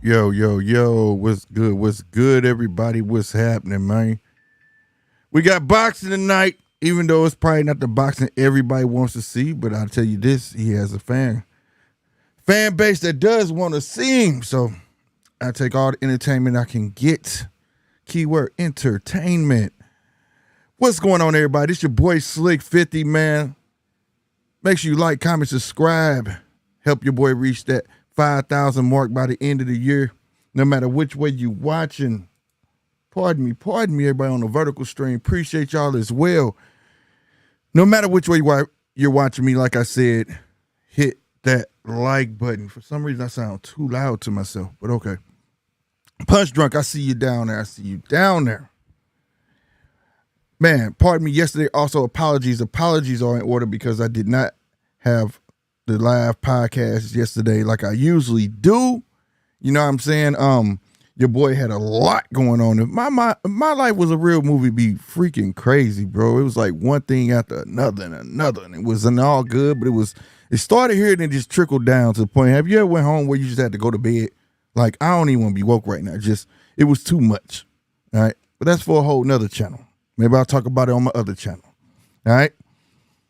Yo, yo, yo, what's good? What's good, everybody? What's happening, man? We got boxing tonight, even though it's probably not the boxing everybody wants to see, but I'll tell you this, he has a fan base that does want to see him. So I take all the entertainment I can get. Keyword entertainment. What's going on, everybody? It's your boy Slick 50, man. Make sure you like, comment, subscribe. Help your boy reach that 5,000 mark by the end of the year. No matter which way you watching. Pardon me, everybody on the vertical stream. Appreciate y'all as well. No matter which way you're watching me, like I said, hit that like button. For some reason, I sound too loud to myself, but okay. Punch Drunk, I see you down there. Man, pardon me, yesterday also apologies. Apologies are in order because I did not have the live podcast yesterday like I usually do. You know what I'm saying? Your boy had a lot going on. My life was a real movie, be freaking crazy, bro. It was like one thing after another and another, and it wasn't all good, but it started here and it just trickled down to the point. Have you ever went home where you just had to go to bed? Like, I don't even want to be woke right now. It was too much. All right. But that's for a whole nother channel. Maybe I'll talk about it on my other channel. All right.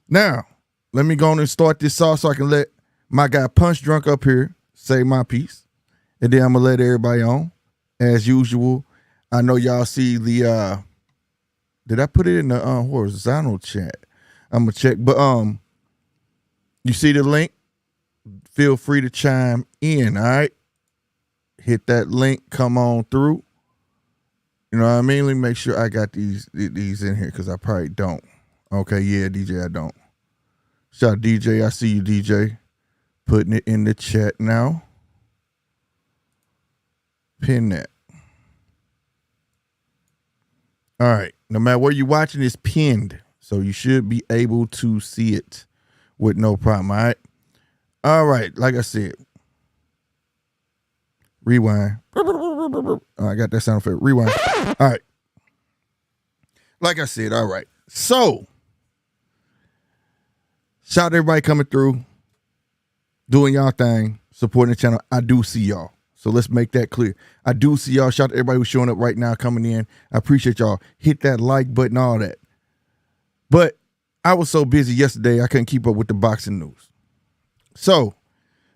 Now, let me go on and start this off so I can let my guy Punch Drunk up here say my piece. And then I'm going to let everybody on. As usual, I know y'all see the, did I put it in the horizontal chat? I'm going to check. But you see the link? Feel free to chime in, all right? Hit that link, come on through. You know what I mean? Let me make sure I got these in here because I probably don't. Okay, yeah, DJ, I don't. Shout out DJ, I see you, DJ. Putting it in the chat now. Pin that. All right. No matter where you're watching, it's pinned. So you should be able to see it with no problem, all right? All right, like I said. Rewind. Oh, I got that sound effect. Rewind. All right. Like I said, all right. So, shout out to everybody coming through, doing y'all thing, supporting the channel. I do see y'all. So let's make that clear. I do see y'all. Shout out to everybody who's showing up right now, coming in. I appreciate y'all. Hit that like button, all that. But I was so busy yesterday, I couldn't keep up with the boxing news. So,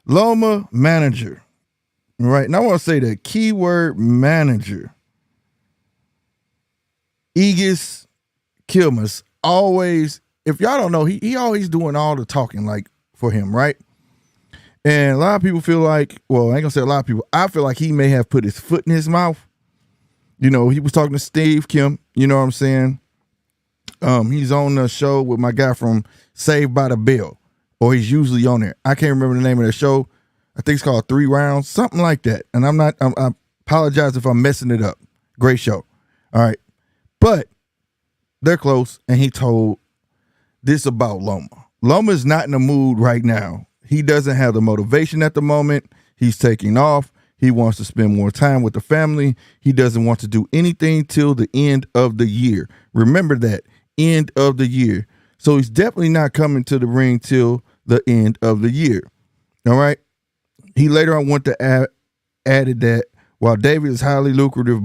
Loma manager. Right. And I want to say the keyword manager. Aegis Kilmus always, if y'all don't know, he always doing all the talking, like, for him, right? And a lot of people feel like, well, I ain't gonna say a lot of people, I feel like he may have put his foot in his mouth. You know, he was talking to Steve Kim, you know what I'm saying? He's on the show with my guy from Saved by the Bell, or he's usually on there. I can't remember the name of the show. I think it's called 3 Rounds, something like that. And I apologize if I'm messing it up. Great show. All right. But they're close, and he told this about Loma. Loma is not in the mood right now. He doesn't have the motivation at the moment. He's taking off. He wants to spend more time with the family. He doesn't want to do anything till the end of the year. Remember that, end of the year. So he's definitely not coming to the ring till the end of the year. All right. He later on went to added that while David is highly lucrative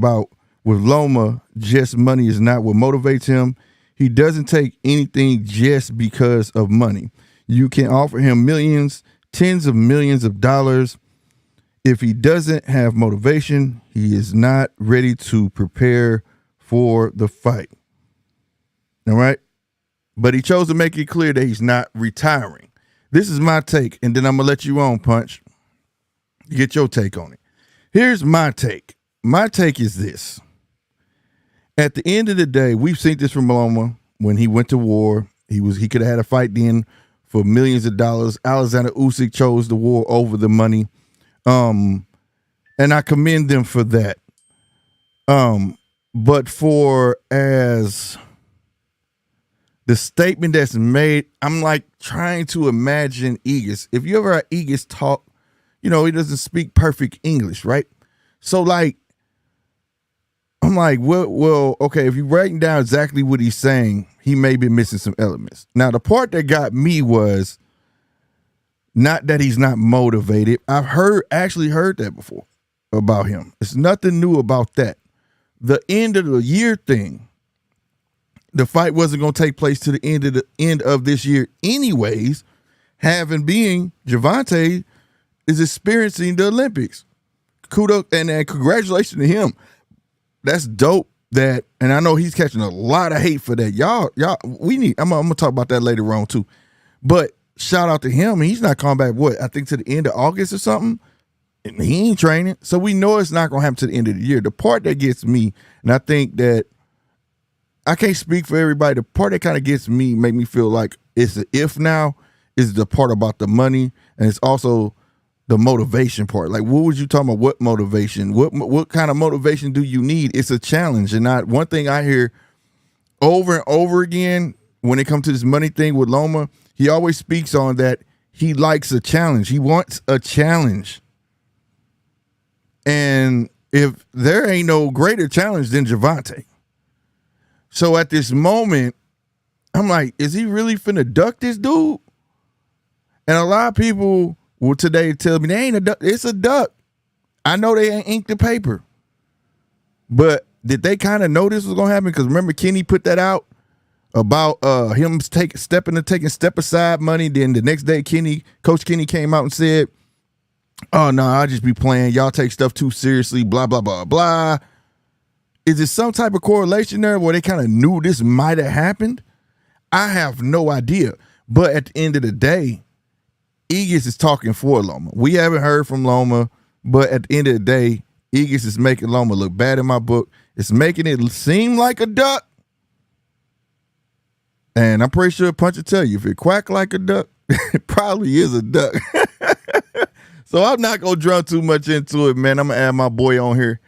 with Loma, just money is not what motivates him. He doesn't take anything just because of money. You can offer him millions, tens of millions of dollars. If he doesn't have motivation, he is not ready to prepare for the fight. All right? But he chose to make it clear that he's not retiring. This is my take, and then I'm going to let you on, Punch. Get your take on it. Here's my take. My take is this. At the end of the day, we've seen this from Loma when he went to war. He could have had a fight then for millions of dollars. Alexander Usyk chose the war over the money. And I commend them for that. But for as the statement that's made, I'm like trying to imagine Aegis. If you ever heard Aegis talk, you know, he doesn't speak perfect English, right? So like, I'm like, well, okay, if you're writing down exactly what he's saying, he may be missing some elements. Now, the part that got me was not that he's not motivated. I've actually heard that before. about him. It's nothing new about that. The end of the year thing, the fight wasn't going to take place to the end of this year anyways, having being Gervonta is experiencing the Olympics. Kudos and congratulations to him. That's dope. That, and I know he's catching a lot of hate for that. Y'all, I'm gonna talk about that later on too. But shout out to him. He's not coming back, what, I think to the end of August or something. And he ain't training. So we know it's not gonna happen to the end of the year. The part that gets me, and I think that I can't speak for everybody, the part that kind of gets me, make me feel like it's an if now, is the part about the money, and it's also the motivation part. Like, what was you talking about? What motivation? What kind of motivation do you need? It's a challenge. And one thing I hear over and over again when it comes to this money thing with Loma, he always speaks on that he likes a challenge. He wants a challenge. And if there ain't no greater challenge than Gervonta. So at this moment, I'm like, is he really finna duck this dude? And a lot of people will today tell me they ain't a duck. It's a duck. I know they ain't inked the paper. But did they kind of know this was going to happen? Because remember Kenny put that out about him taking step aside money. Then the next day Coach Kenny came out and said, oh, no, I'll just be playing. Y'all take stuff too seriously, blah, blah, blah, blah. Is there some type of correlation there where they kind of knew this might have happened? I have no idea. But at the end of the day, Egas is talking for Loma. We haven't heard from Loma, but at the end of the day, Egas is making Loma look bad in my book. It's making it seem like a duck. And I'm pretty sure Punch will tell you, if it quack like a duck, it probably is a duck. So I'm not going to drum too much into it, man. I'm going to add my boy on here.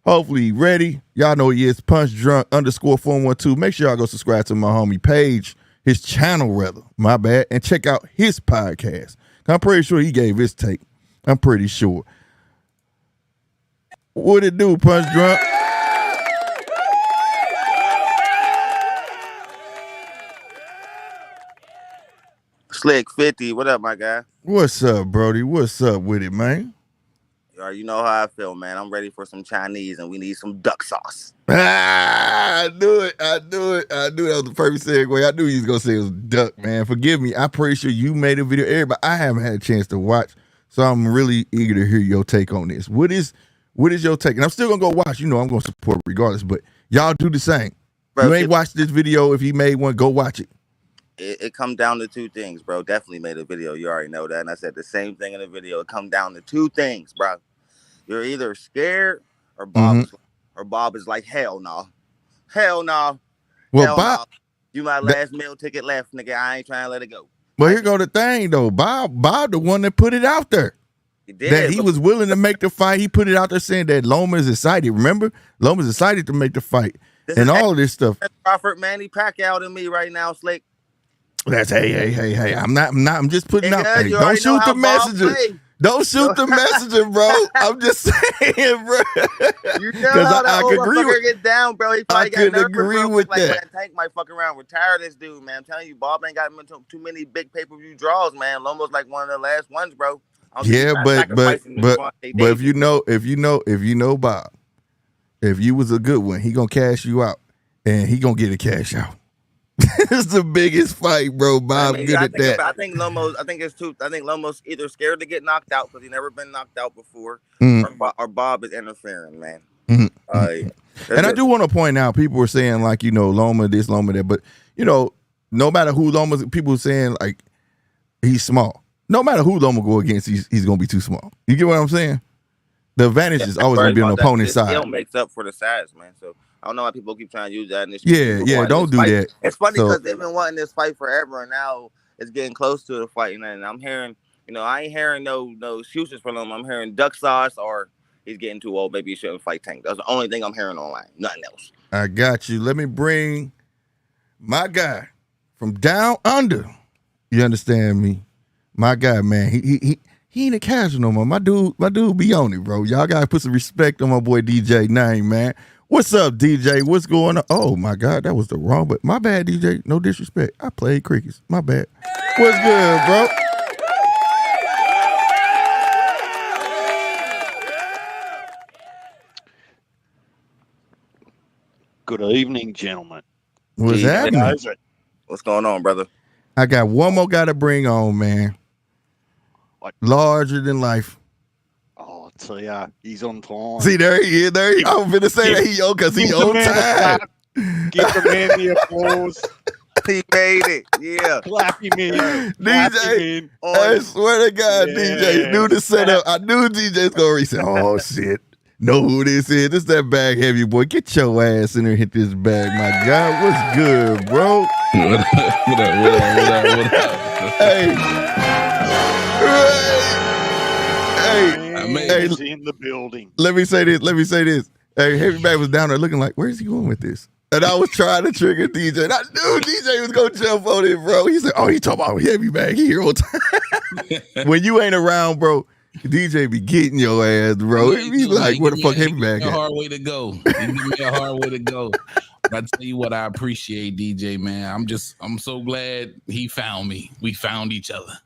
Hopefully he ready. Y'all know he is Punch Drunk _412. Make sure y'all go subscribe to my homie page, his channel rather, my bad, and check out his podcast. I'm pretty sure he gave his take. I'm pretty sure. What it do, Punch Drunk? Slick 50, what up, my guy? What's up, Brody? What's up with it, man? You know how I feel, man. I'm ready for some Chinese, and we need some duck sauce. I knew it. I knew that was the perfect segue. I knew he was going to say it was duck, man. Forgive me. I'm pretty sure you made a video. Everybody, I haven't had a chance to watch, so I'm really eager to hear your take on this. What is your take? And I'm still going to go watch. You know I'm going to support regardless, but y'all do the same. Bro, you ain't watched this video. If he made one, go watch it. It come down to two things, bro. Definitely made a video. You already know that. And I said the same thing in the video. It come down to two things, bro. You're either scared or Bob is like, hell no. Hell no. Well, hell Bob, no. You my last meal ticket left, nigga. I ain't trying to let it go. Well, here go the thing, though. Bob, the one that put it out there. He did. That he was willing to make the fight. He put it out there saying that Loma is excited. Remember? Loma's excited to make the fight. And all of this stuff. Crawford, Manny Pacquiao to me right now, Slick. That's hey. I'm just putting out there. Don't shoot the messenger. Don't shoot the messenger, bro. I'm just saying, bro. You know how that old motherfucker get down, bro. He probably I could agree with that. Man, Tank might fuck around, retire this dude, man. I'm telling you, Bob ain't got too many big pay-per-view draws, man. Loma's like one of the last ones, bro. Yeah, but if you know Bob, if you was a good one, he gonna cash you out, and he gonna get a cash out. It's the biggest fight, bro. Bob good at that. I think Lomo's either scared to get knocked out because he never been knocked out before, or Bob is interfering, man. Mm-hmm. And I do want to point out, people were saying like, Loma this, Loma that, but no matter who Loma's, people were saying like he's small. No matter who Loma go against, he's gonna be too small. You get what I'm saying? The advantage is always gonna be on the opponent's side. Still makes up for the size, man. So I don't know why people keep trying to use that in this. Yeah, don't do that. It's funny because they've been wanting this fight forever, and now it's getting close to the fight. And I'm hearing, I ain't hearing no excuses from him. I'm hearing duck sauce or he's getting too old. Maybe he shouldn't fight Tank. That's the only thing I'm hearing online. Nothing else. I got you. Let me bring my guy from down under. You understand me? My guy, man. He ain't a casual no more. My dude be on it, bro. Y'all gotta put some respect on my boy DJ name, man. What's up, DJ? What's going on? Oh, my God, that was the wrong, but my bad, DJ. No disrespect. I played crickets. My bad. What's good, bro? Good evening, gentlemen. What's happening? How's it? What's going on, brother? I got one more guy to bring on, man. What? Larger than life. Oh, Tszyu, he's on time. See, there he is. There he. I was going to say that he because he on time. Give the man the applause. He made it. Yeah. Clap him in. DJ, I swear to God, DJ knew the setup. I knew DJ's going to reset. Oh, shit. Know who this is. This that bag heavy boy. Get your ass in there and hit this bag, my God. What's good, bro? What up? Hey. Hey, he's in the building. Let me say this. Hey, Heavy Bag was down there looking like, where's he going with this? And I was trying to trigger DJ. And I knew DJ was going to jump on it, bro. He said, oh, he talking about Heavy Bag. He here all the time. When you ain't around, bro, DJ be getting your ass, bro. He be like, where the fuck Heavy Bag at? Hard way to go. He give me a hard way to go. But I tell you what, I appreciate DJ, man. I'm so glad he found me. We found each other.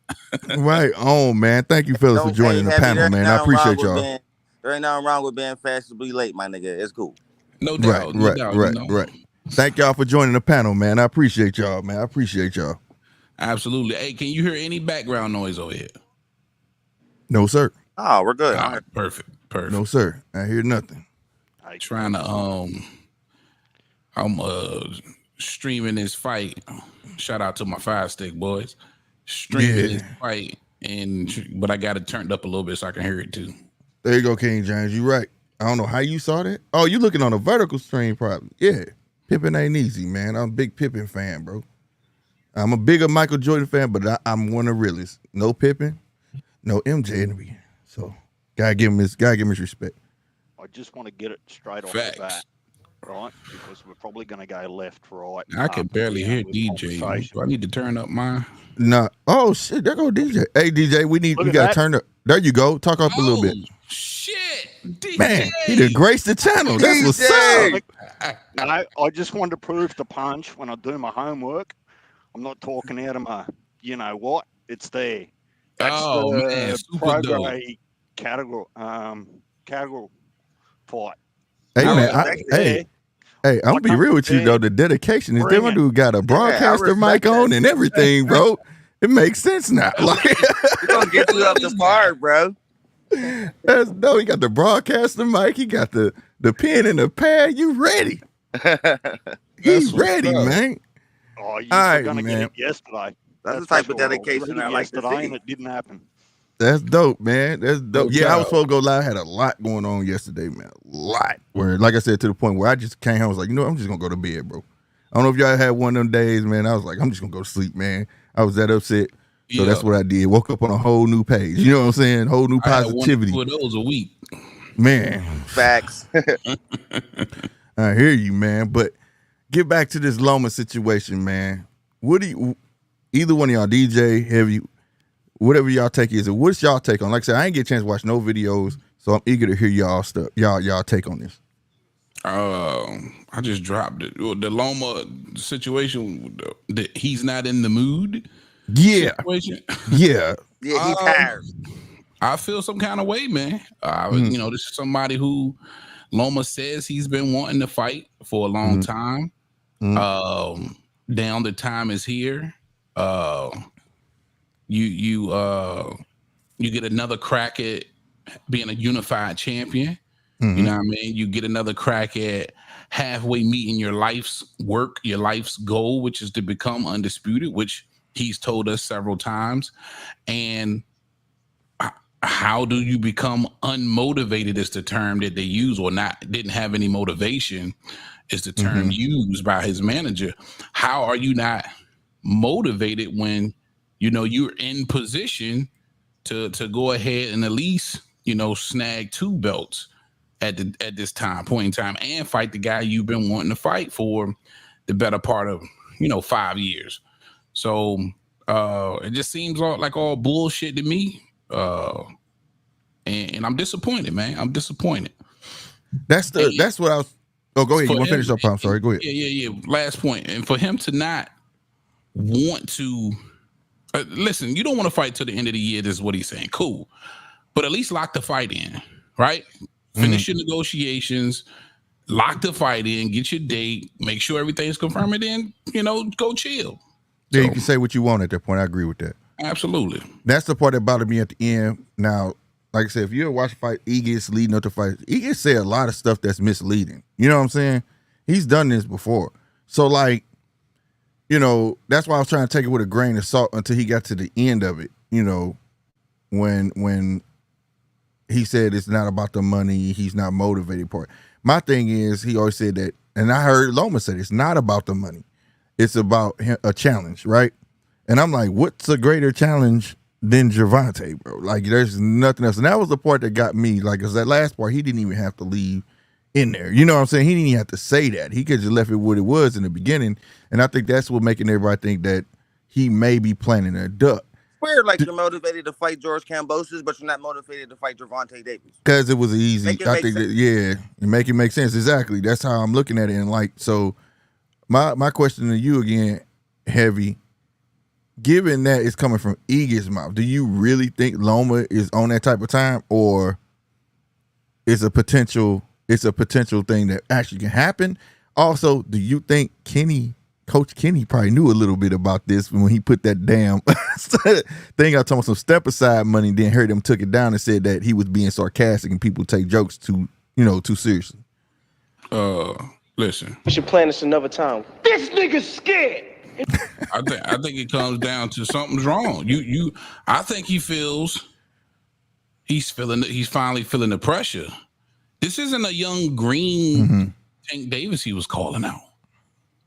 Right on, man. Thank you, fellas, for joining the panel, man. I appreciate y'all. There ain't nothing wrong with being fashionably late, my nigga. It's cool. No doubt. Right. Thank y'all for joining the panel, man. I appreciate y'all, man. I appreciate y'all. Absolutely. Hey, can you hear any background noise over here? No, sir. Oh, we're good. All right, perfect. No, sir. I hear nothing. Trying to I'm streaming this fight. Shout out to my 5 Stick boys. Streaming this fight, but I got it turned up a little bit so I can hear it too. There you go, King James. You right. I don't know how you saw that. Oh, you looking on a vertical stream, probably. Yeah. Pippen ain't easy, man. I'm a big Pippen fan, bro. I'm a bigger Michael Jordan fan, but I'm one of the realists. No Pippen, no MJ in me. So gotta give him his respect. I just want to get it straight off Facts. the bat, right? Because we're probably going to go left, right. I can barely hear DJ. Do I need to turn up my? Nah. Oh shit, there go DJ. Hey DJ, we gotta turn up. There you go. Talk up a little bit. Shit, DJ. Man, he done graced the channel. That's what's up. No, I just wanted to prove the punch when I do my homework. I'm not talking out of my, you know what? It's there. That's man, super Prograis Catterall fight. Hey man, hey, I'm gonna be real with you though. The dedication is different. Dude got a broadcaster mic on and everything, bro. It makes sense now. Like, we're gonna get you up the part, bro. That's no. He got the broadcaster mic. He got the pen and the pad. You ready? He's ready, man. Oh, you were gonna get it yesterday. That's the type of dedication I like to see. And it didn't happen. That's dope, man. That's dope. Yeah, I was supposed to go live. I had a lot going on yesterday, man. A lot. Where, like I said, to the point where I just came home. I was like, you know what? I'm just gonna go to bed, bro. I don't know if y'all had one of them days, man. I was like, I'm just gonna go to sleep, man. I was that upset. So that's what I did. Woke up on a whole new page. You know what I'm saying? Whole new positivity. I had 1 of those a week. Man. Facts. I hear you, man. But get back to this Loma situation, man. What do you, either one of y'all, DJ, Heavy, whatever y'all take is, what's y'all take on? Like I said, I ain't get a chance to watch no videos, so I'm eager to hear y'all stuff. Y'all take on this. I just dropped it. The Loma situation, he's not in the mood. Yeah. Situation. Yeah. Yeah, he's tired. I feel some kind of way, man. You know, this is somebody who Loma says he's been wanting to fight for a long time. Down the time is here. You get another crack at being a unified champion. You know what I mean? You get another crack at halfway meeting your life's work, your life's goal, which is to become undisputed, which he's told us several times. And how do you become unmotivated is the term that they use, or didn't have any motivation is the term used by his manager. How are you not motivated when, you know, you're in position to go ahead and at least, you know, snag 2 belts at this point in time and fight the guy you've been wanting to fight for the better part of, you know, 5 years. So it just seems like all bullshit to me. And I'm disappointed, man. I'm disappointed. That's what I was. Oh, go ahead. You want to finish up? I'm sorry. Go ahead. Yeah. Last point. And for him to not want to listen, you don't want to fight till the end of the year. This is what he's saying. Cool, but at least lock the fight in, right? Finish your negotiations. lock the fight in, get your date, make sure everything's confirmed, and then, go chill. Yeah, you can say what you want at that point. I agree with that. Absolutely. That's the part that bothered me at the end. Now, like I said, if you ever watch the fight, Igis leading up to fight, Igis said a lot of stuff that's misleading. You know what I'm saying? He's done this before. So, like, that's why I was trying to take it with a grain of salt until he got to the end of it. When he said it's not about the money, he's not motivated part. My thing is, he always said that, and I heard Loma say it's not about the money. It's about a challenge, right? And I'm like, what's a greater challenge than Gervonta, bro? Like, there's nothing else. And that was the part that got me. Like, because that last part, he didn't even have to leave in there. You know what I'm saying? He didn't even have to say that. He could just left it what it was in the beginning. And I think that's what making everybody think that he may be planning a duck. Weird, like you're motivated to fight George Kambosos, but you're not motivated to fight Gervonta Davis. Because it was easy. I think that, yeah, it make it make sense. Exactly. That's how I'm looking at it. And like, so my question to you again, Heavy, given that it's coming from Iggy's mouth, do you really think Loma is on that type of time, or it's a potential thing that actually can happen? Also, do you think Coach Kenny probably knew a little bit about this when he put that damn thing out talking about some step aside money, then heard him took it down and said that he was being sarcastic and people take jokes too seriously? Listen. We should plan this another time. This nigga's scared. I think it comes down to something's wrong. I think he's finally feeling the pressure. This isn't a young green Tank Davis he was calling out.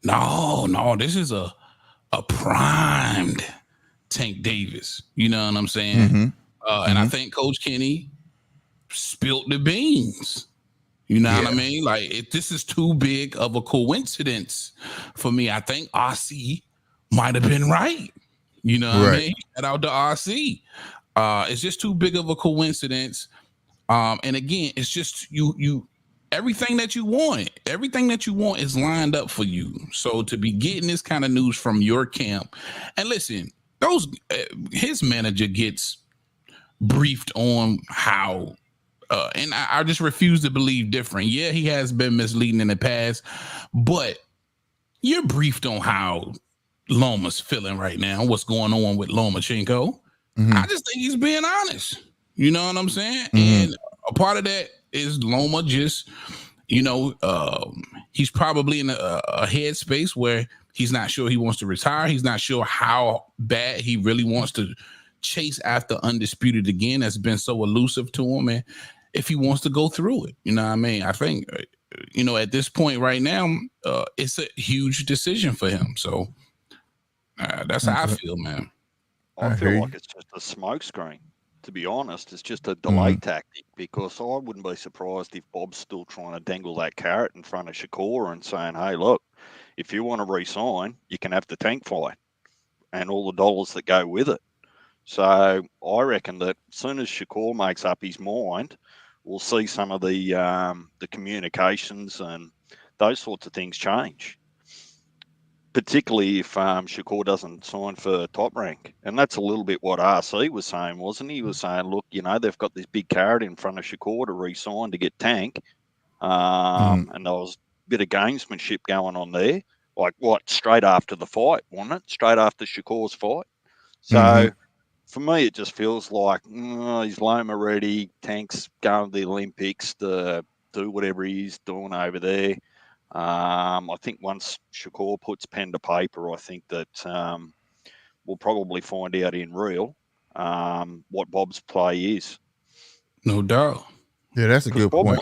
No, this is a primed Tank Davis. You know what I'm saying? And I think Coach Kenny spilled the beans. You know what I mean? Like, if this is too big of a coincidence for me, I think RC might have been right. You know what I mean? Shout out to RC. It's just too big of a coincidence. And again, it's just you everything that you want is lined up for you. So to be getting this kind of news from your camp, and listen, his manager gets briefed on how. And I just refuse to believe different. Yeah, he has been misleading in the past, but you're briefed on how Loma's feeling right now, what's going on with Lomachenko. I just think he's being honest. You know what I'm saying? And a part of that is Loma just, he's probably in a headspace where he's not sure he wants to retire. He's not sure how bad he really wants to chase after Undisputed again. That's been so elusive to him. And if he wants to go through it, you know what I mean? I think, at this point right now, it's a huge decision for him. So that's how I feel, man. I feel like it's just a smokescreen, to be honest. It's just a delay tactic, because I wouldn't be surprised if Bob's still trying to dangle that carrot in front of Shakur and saying, hey, look, if you want to re-sign, you can have the Tank fight and all the dollars that go with it. So I reckon that as soon as Shakur makes up his mind, we'll see some of the communications and those sorts of things change, particularly if Shakur doesn't sign for Top Rank. And that's a little bit what RC was saying, wasn't he? He was saying, look, they've got this big carrot in front of Shakur to re-sign to get Tank. And there was a bit of gamesmanship going on there. Like, straight after the fight, wasn't it? Straight after Shakur's fight. So for me, it just feels like he's Loma ready. Tank's going to the Olympics to do whatever he's doing over there. I think once Shakur puts pen to paper, I think that we'll probably find out in real what Bob's play is. No doubt. Yeah, that's a good point.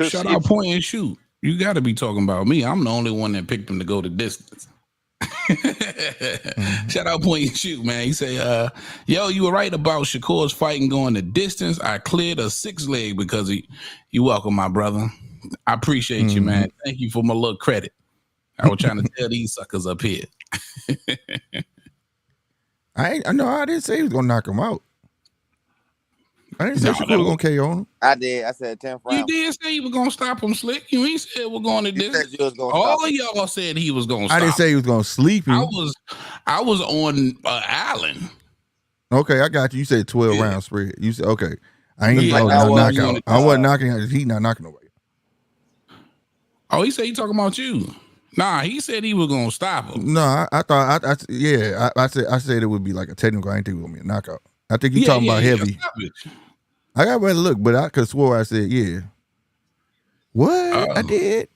Shut out, point and shoot. You got to be talking about me. I'm the only one that picked him to go the distance. Shout out, point and shoot, man. He say, yo, you were right about Shakur's fighting going the distance. I cleared a 6-leg because you welcome, my brother. I appreciate you, man. Thank you for my little credit. I was trying to tell these suckers up here. I didn't say he was gonna knock him out. I didn't say Shakur was gonna KO him. I did. I said 10th round. You did say you were gonna stop him, Slick. You ain't said we're going to this. All of y'all said he was gonna stop. I didn't say he was gonna sleep him. I was on Allen. Okay, I got you. You said 12 round spread. You said okay. I ain't knockout. I wasn't knocking out. He's not knocking nobody. Oh, he said he talking about you. Nah, he said he was gonna stop him. No, I thought I said it would be like a technical. I didn't think it would be a knockout. I think you talking about heavy. I got to look, but I could swore I said yeah. What I did?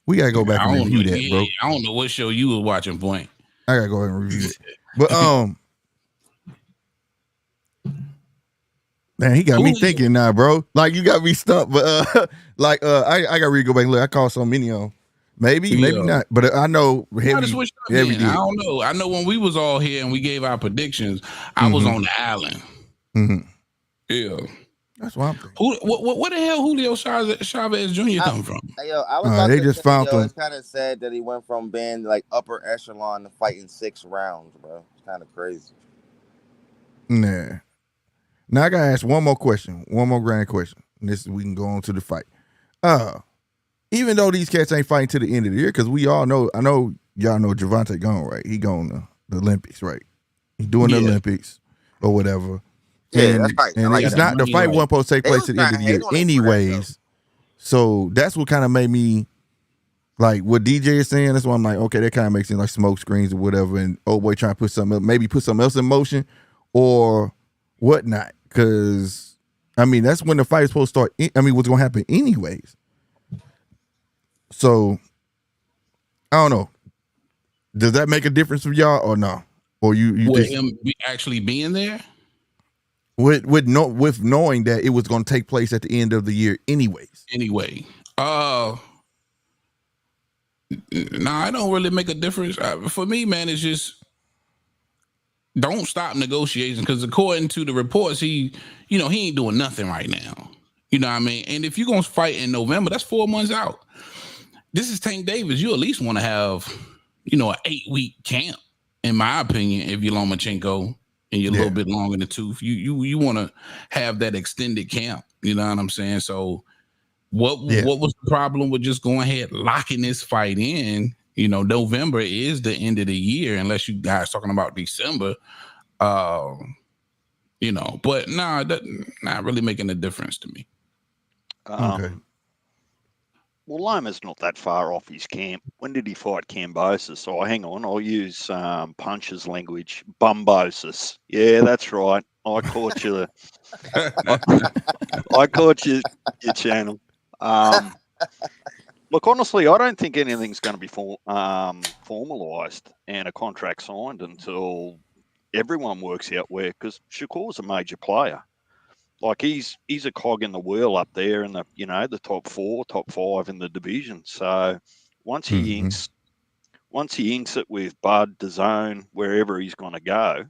We gotta go back and review that, bro. I don't know what show you was watching, Point. I gotta go ahead and review it. But man, he got me thinking now, bro. Like you got me stumped, but I gotta really go back and look. I called so many on. Maybe not. But I know heavy did. I don't know. I know when we was all here and we gave our predictions, I was on the island. Mm-hmm. Yeah. That's what I'm thinking. What the hell Julio Chavez Jr. come from? I was they just found him. It's kind of sad that he went from being like upper echelon to fighting 6 rounds, bro. It's kind of crazy. Nah. Now I gotta ask one more question, one more grand question. And we can go on to the fight. Even though these cats ain't fighting to the end of the year, because we all know, I know y'all know Gervonta gone, right? He going to the Olympics, right? He doing the Olympics or whatever. Yeah, that's right. And it's not the fight wasn't supposed to take place at the end of the year anyways. So that's what kind of made me like what DJ is saying. That's why I'm like, okay, that kind of makes it like smoke screens or whatever. And old boy trying to put something, maybe put something else in motion or whatnot. Because I mean, that's when the fight is supposed to start. What's going to happen anyways. So I don't know. Does that make a difference for y'all or no? Or you with him actually being there? With knowing that it was going to take place at the end of the year anyways. Anyway. Nah, I don't really make a difference. For me, man, it's just don't stop negotiations because according to the reports, he ain't doing nothing right now. You know what I mean? And if you're going to fight in November, that's 4 months out. This is Tank Davis. You at least want to have, an 8-week camp, in my opinion, if you're Lomachenko and you're a little bit long in the tooth. You want to have that extended camp. You know what I'm saying? So what was the problem with just going ahead, locking this fight in? November is the end of the year, unless you guys talking about December. But nah, that's not really making a difference to me. Okay. Well, Loma's not that far off his camp. When did he fight Cambosis? Oh, hang on. I'll use Punch's language. Bumbosis. Yeah, that's right. I caught you. I caught you, your channel. Look, honestly, I don't think anything's going to be formalised and a contract signed until everyone works out where, because Shakur's a major player. Like he's a cog in the wheel up there in the the top 4, top 5 in the division. So once he inks it with Bud, DAZN, wherever he's going to go,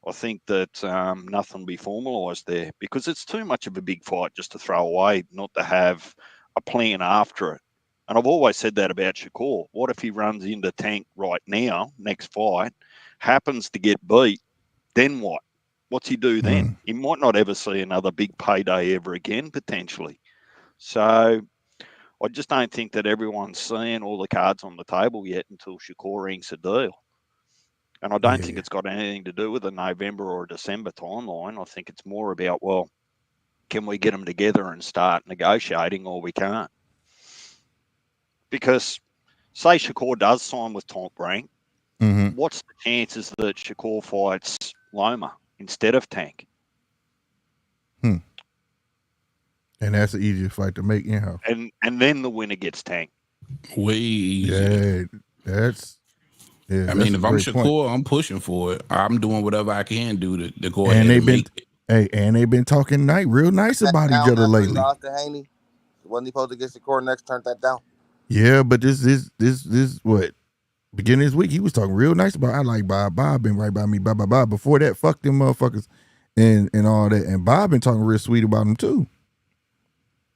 I think that nothing will be formalised there because it's too much of a big fight just to throw away, not to have a plan after it. And I've always said that about Shakur. What if he runs into Tank right now, next fight, happens to get beat, then what? What's he do then? He might not ever see another big payday ever again, potentially. So I just don't think that everyone's seeing all the cards on the table yet until Shakur inks a deal. And I don't think it's got anything to do with a November or a December timeline. I think it's more about, well, can we get them together and start negotiating or we can't? Because say Shakur does sign with Top Rank, what's the chances that Shakur fights Loma instead of Tank? And that's the easiest fight to make in-house. And then the winner gets Tank. Way easier. That's if I'm Shakur, I'm pushing for it. I'm doing whatever I can do to go ahead and make it. And they've been talking real nice about each other lately. Wasn't he supposed to get Shakur next? Turned that down. Yeah, but this what? Beginning of this week, he was talking real nice about. I like Bob. Bob been right by me. Bob. Before that, fuck them motherfuckers, and all that. And Bob been talking real sweet about him too.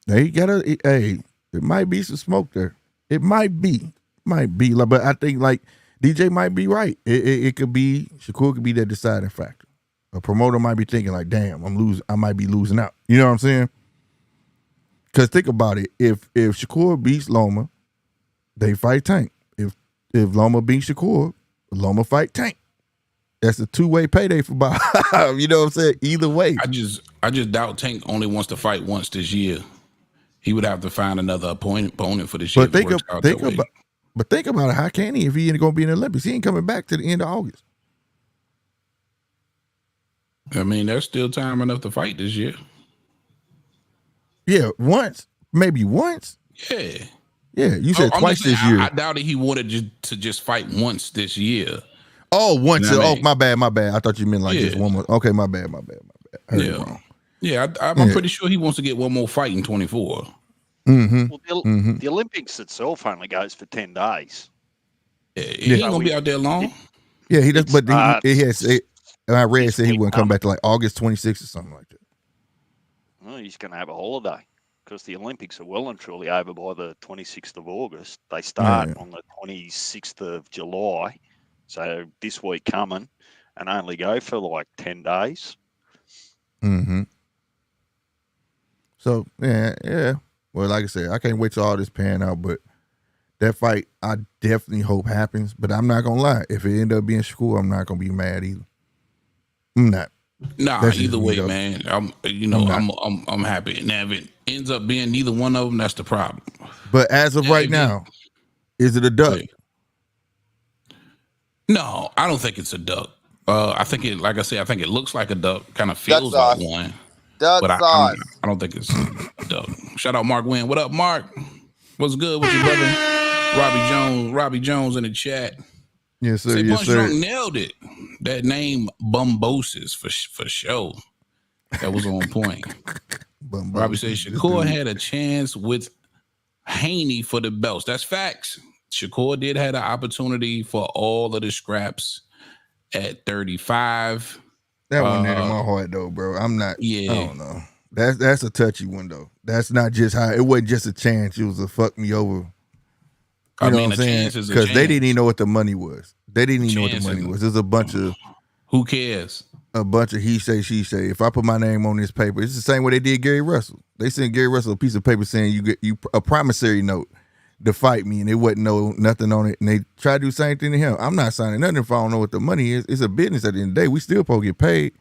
They it might be some smoke there. It might be, but I think like DJ might be right. It could be Shakur could be that deciding factor. A promoter might be thinking like, damn, I might be losing out. You know what I'm saying? Because think about it. If Shakur beats Loma, they fight Tank. If Loma beats Shakur, Loma fight Tank. That's a 2-way payday for Bob. You know what I'm saying? Either way. I just doubt Tank only wants to fight once this year. He would have to find another opponent for this year. But think about it. How can he if he ain't going to be in the Olympics? He ain't coming back to the end of August. I mean, there's still time enough to fight this year. Yeah, maybe once. Yeah. Yeah, you said twice this year. I doubted he wanted to just fight once this year. Oh, once. You know what I mean? My bad. I thought you meant like just one more. Okay, my bad. I heard it wrong. Yeah, I'm pretty sure he wants to get one more fight in 24. Mm-hmm. Well, the Olympics itself only goes for 10 days. Yeah, he ain't going to be out there long. Yeah, he does. But he has. I read said he wouldn't come back to like August 26th or something like that. Well, he's going to have a holiday because the Olympics are well and truly over by the 26th of August. They start on the 26th of July. So this week coming and only go for like 10 days. Mm-hmm. So, yeah. Well, like I said, I can't wait till all this pan out, but that fight, I definitely hope happens. But I'm not going to lie. If it end up being Shakur, I'm not going to be mad either. I'm not. Nah, either way, man. I'm happy. Now, if it ends up being neither one of them, that's the problem. But as of right now, is it a duck? No, I don't think it's a duck. I think it, like I said, I think it looks like a duck. Kind of feels like one. Duck but sauce. I don't think it's a duck. Shout out Mark Wynn. What up, Mark? What's good with your brother? Robbie Jones in the chat. Yes, sir. Say Yes, Punch sir. Drunk nailed it. That name, Bumbosis, for sure. That was on point. Robbie says Shakur had a chance with Haney for the belts. That's facts. Shakur did have an opportunity for all of the scraps at 35. That one near my heart though, bro. I'm not. Yeah. I don't know. That's a touchy one though. That's not just how it wasn't just a chance. It was a fuck me over. You know what I'm saying? Because they didn't even know what the money was. They didn't even know what the money was. There's a bunch of. Who cares? A bunch of he say, she say. If I put my name on this paper, it's the same way they did Gary Russell. They sent Gary Russell a piece of paper saying you get a promissory note to fight me, and it wasn't nothing on it. And they tried to do the same thing to him. I'm not signing nothing if I don't know what the money is. It's a business at the end of the day. We still supposed to get paid.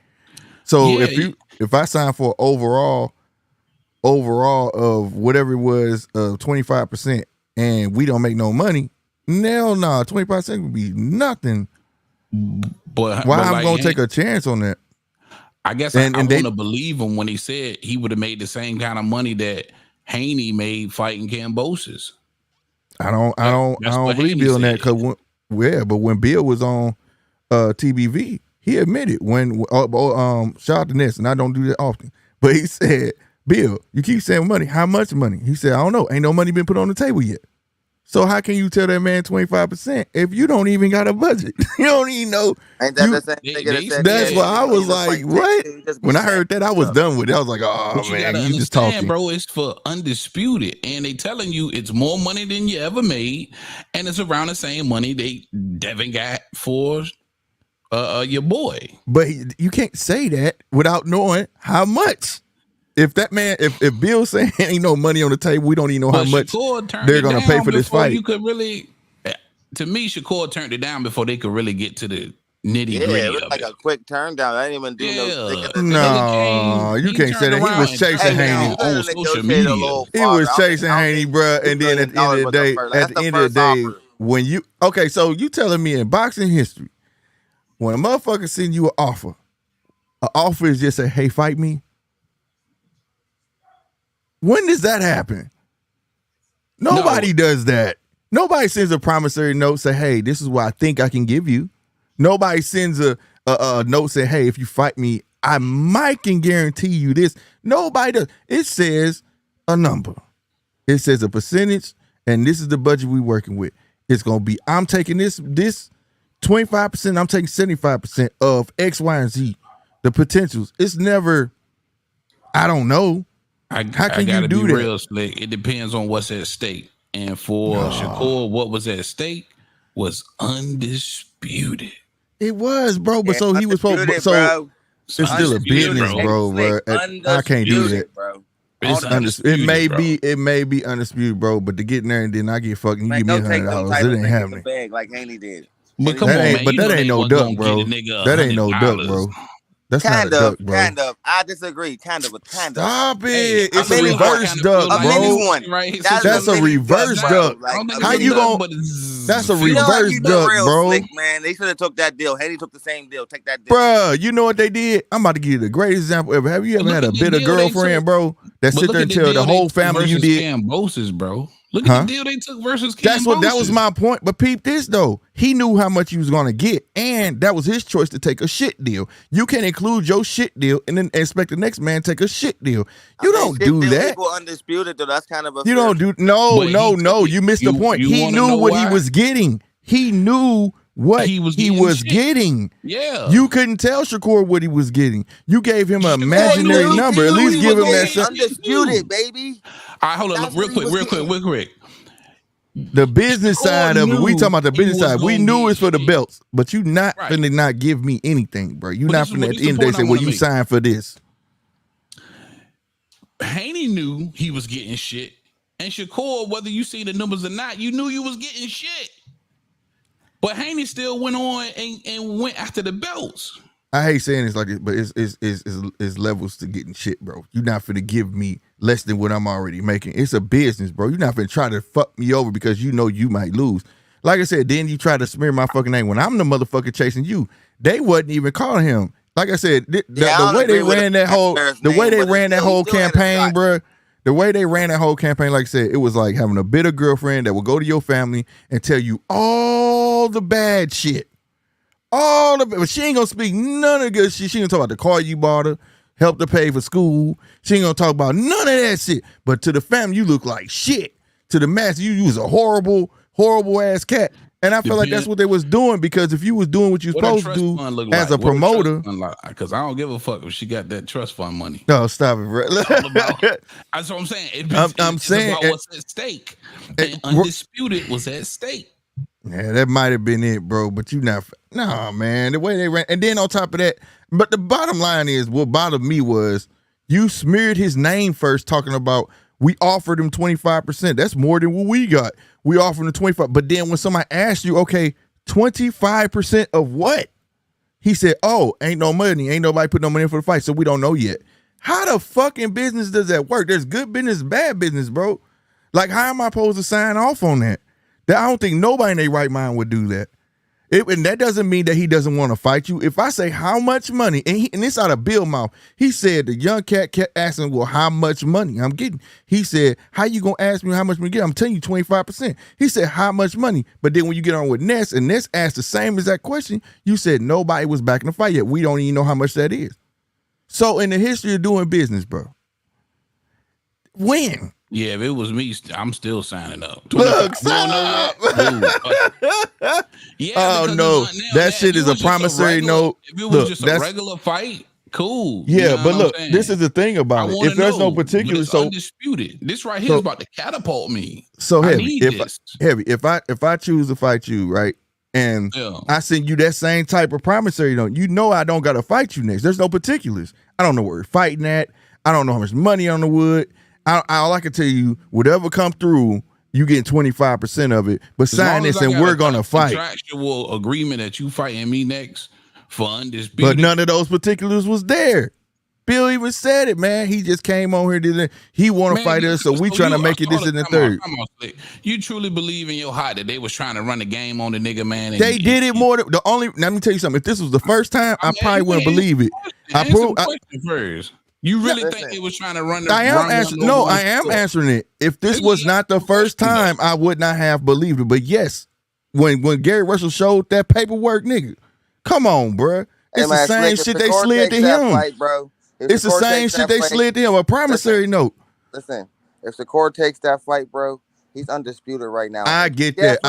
So if I sign for overall of whatever it was, 25%, and we don't make no money, no, 25% would be nothing. But why I'm gonna take a chance on that? I guess I want to believe him when he said he would have made the same kind of money that Haney made fighting Kambosos. I don't believe Bill in that because but when Bill was on TBV, he admitted when shout out to Ness, and I don't do that often, but he said, Bill, you keep saying money. How much money? He said, I don't know. Ain't no money been put on the table yet. So how can you tell that man 25% if you don't even got a budget? You don't even know. Ain't that the same thing? That's why I was like, what? When I heard that, I was done with it. I was like, oh, man, you just talking. Bro, it's for undisputed. And they telling you it's more money than you ever made. And it's around the same money Devin got for your boy. But you can't say that without knowing how much. If that man, if Bill's saying ain't no money on the table, we don't even know how much they're going to pay for this fight. You could really, to me, Shakur turned it down before they could really get to the nitty gritty. Yeah, it was like a quick turn down. I didn't even do no. You can't say that. He was chasing Haney on social media. He was chasing Haney, bro. And then at the end of the day, when you so you telling me in boxing history, when a motherfucker send you an offer is just say, hey, fight me. When does that happen? Nobody does that. Nobody sends a promissory note, say, hey, this is what I think I can give you. Nobody sends a note, say, hey, if you fight me, I might can guarantee you this. Nobody does. It says a number. It says a percentage, and this is the budget we're working with. It's going to be, I'm taking this 25%, I'm taking 75% of X, Y, and Z. The potentials. It's never, I don't know. How can you do that? Real slick. It depends on what's at stake. And for Shakur, what was at stake was undisputed. It was, bro. But so he was supposed to. So it's still a business, bro. I can't do that, bro. It may be undisputed, bro. But to get in there and then I get fucking, you give me $100, it ain't happening. Like Haney did. But come on, man. But that ain't no duck, bro. That ain't no duck, bro. That's kind not a of, duck, bro. kind of. I disagree. Kind of, but kind of. Stop it. Hey, It's a a mini reverse one. duck, A mini bro. one. Right? That's a mini reverse duck. Like, How you gonna? That's a reverse duck, bro. Slick, man. They should have took that deal. Haney took the same deal. Take that deal. Bruh, you know what they did? I'm about to give you the greatest example ever. Have you ever had a bitter girlfriend, bro, that sit there and tell the whole family you did? Cambosis, bro. Look at the deal they took versus Cambosis. That was my point. But peep this though. He knew how much he was gonna get, and that was his choice to take a shit deal. You can't include your shit deal and then expect the next man to take a shit deal. You don't do that. People undisputed though. That's kind of a you don't do no. You missed the point. He knew what he was getting. He knew what he was getting. Yeah. You couldn't tell Shakur what he was getting. You gave him an imaginary number. At least give him that. Undisputed, baby. All right, hold on. Real quick. The business side of it. We talking about the business side. We knew it's for the belts, but you not finna not give me anything, bro. You not finna at the end of the day say, well, you signed for this. Haney knew he was getting shit. And Shakur, whether you see the numbers or not, you knew you was getting shit. But Haney still went on and went after the belts. I hate saying this like this, but it's levels to getting shit, bro. You're not finna give me less than what I'm already making. It's a business, bro. You're not finna try to fuck me over because you know you might lose. Like I said, then you try to smear my fucking name when I'm the motherfucker chasing you. They wasn't even calling him. Like I said, the way they ran that whole campaign, bro. The way they ran that whole campaign, like I said, it was like having a bitter girlfriend that will go to your family and tell you all the bad shit. But she ain't gonna speak none of the good shit. She ain't gonna talk about the car you bought her, helped her pay for school. She ain't gonna talk about none of that shit. But to the family, you look like shit. To the master, you was a horrible ass cat. And I feel like that's what they was doing, because if you was doing what you supposed to do as a promoter, because I don't give a fuck if she got that trust fund money. No, stop it, bro. That's what I'm saying. I'm saying about what's at stake. And undisputed was at stake. Yeah, that might have been it, bro. But you not, nah, man. The way they ran, and then on top of that, but the bottom line is, what bothered me was you smeared his name first, talking about we offered him 25%. That's more than what we got. We offered him 25%. But then when somebody asked you, okay, 25% of what? He said, oh, ain't no money. Ain't nobody put no money in for the fight, so we don't know yet. How the fucking business does that work? There's good business, bad business, bro. Like, how am I supposed to sign off on that? I don't think nobody in their right mind would do that. And that doesn't mean that he doesn't want to fight you. If I say how much money, and it's out of Bill mouth, he said, the young cat kept asking, well, how much money I'm getting? He said, how you going to ask me how much money I'm getting? I'm telling you 25%. He said, how much money? But then when you get on with Ness, and Ness asked the same exact question, you said nobody was back in the fight yet. We don't even know how much that is. So in the history of doing business, bro, when? Yeah, if it was me, I'm still signing up. Look, sign up. Yeah. Oh no, that shit is a promissory note. If it was just a regular fight, cool. Yeah, you know, but look, this is the thing about it. If there's no particular, so undisputed, this right here is about to catapult me. So heavy. If I choose to fight you, right, and I send you that same type of promissory note, you know I don't gotta fight you next. There's no particulars. I don't know where we're fighting at. I don't know how much money on the wood. All I can tell you, whatever come through, you get 25% of it. But sign this and we're gonna fight. Contractual agreement that you fighting me next for undisputed. But none of those particulars was there. Bill even said it, man. He just came on here, did he want to fight us, so we trying to make it this and the third. You truly believe in your heart that they was trying to run the game on the nigga, man? They did it more than let me tell you something. If this was the first time, I probably wouldn't believe it. You really think they was trying to run the I am answering it. If this was not the first time, I would not have believed it. But yes, when Gary Russell showed that paperwork, nigga, come on, bro. It's the same shit they slid to him. It's the same shit they slid to him. A promissory note. Listen, if Shakur takes that fight, bro, he's undisputed right now. I get that.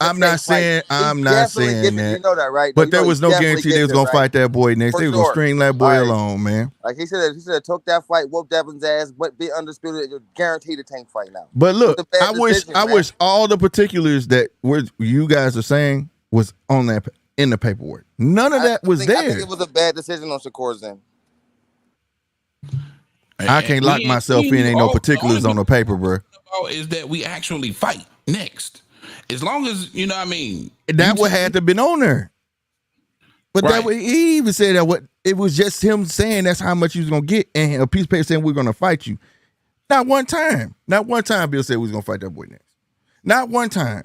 I'm not saying that. You know that, right? But there was no guarantee they was gonna fight that boy next. They was gonna string that boy alone, man. Like he should have took that fight, whooped Devin's ass, but be undisputed. You're guaranteed a tank fight now. But look, I wish all the particulars that you guys are saying was on that in the paperwork. None of that was there. I think it was a bad decision on Shakur's end. I can't lock myself in. Ain't no particulars on the paper, bro. Is that we actually fight next? As long as you know what I mean. That would have to been on there. But Right. he even said that what it was just him saying that's how much he was gonna get, and a piece of paper saying we're gonna fight you. Not one time Bill said we was gonna fight that boy next. Not one time.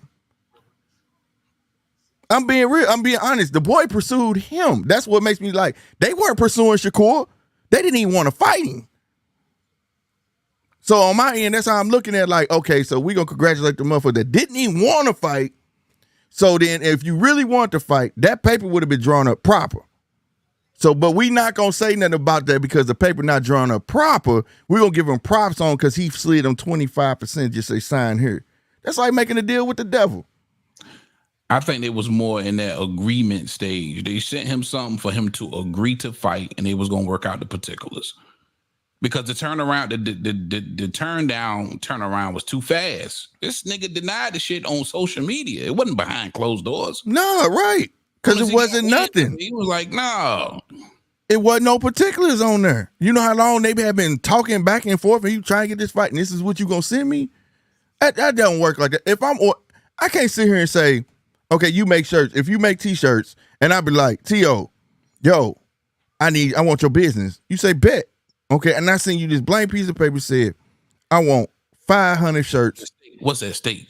I'm being real. I'm being honest. The boy pursued him. That's what makes me like. They weren't pursuing Shakur. They didn't even want to fight him. So on my end, that's how I'm looking at. Like, okay, so we gonna congratulate the motherfucker that didn't even want to fight. So then, if you really want to fight, that paper would have been drawn up proper. So, but we not gonna say nothing about that because the paper not drawn up proper. We're gonna give him props on because he slid him 25%. Just say sign here. That's like making a deal with the devil. I think it was more in that agreement stage. They sent him something for him to agree to fight, and they was gonna work out the particulars. Because the turnaround, the turnaround was too fast. This nigga denied the shit on social media. It wasn't behind closed doors. No, right. Because it wasn't nothing. He was like, no. It wasn't no particulars on there. You know how long they have been talking back and forth and you trying to get this fight and this is what you gonna send me? That don't work like that. I can't sit here and say, okay, you make shirts. If you make t-shirts and I'd be like, T.O., yo, I want your business. You say, bet. Okay, and I send you this blank piece of paper said, I want 500 shirts. What's that stake?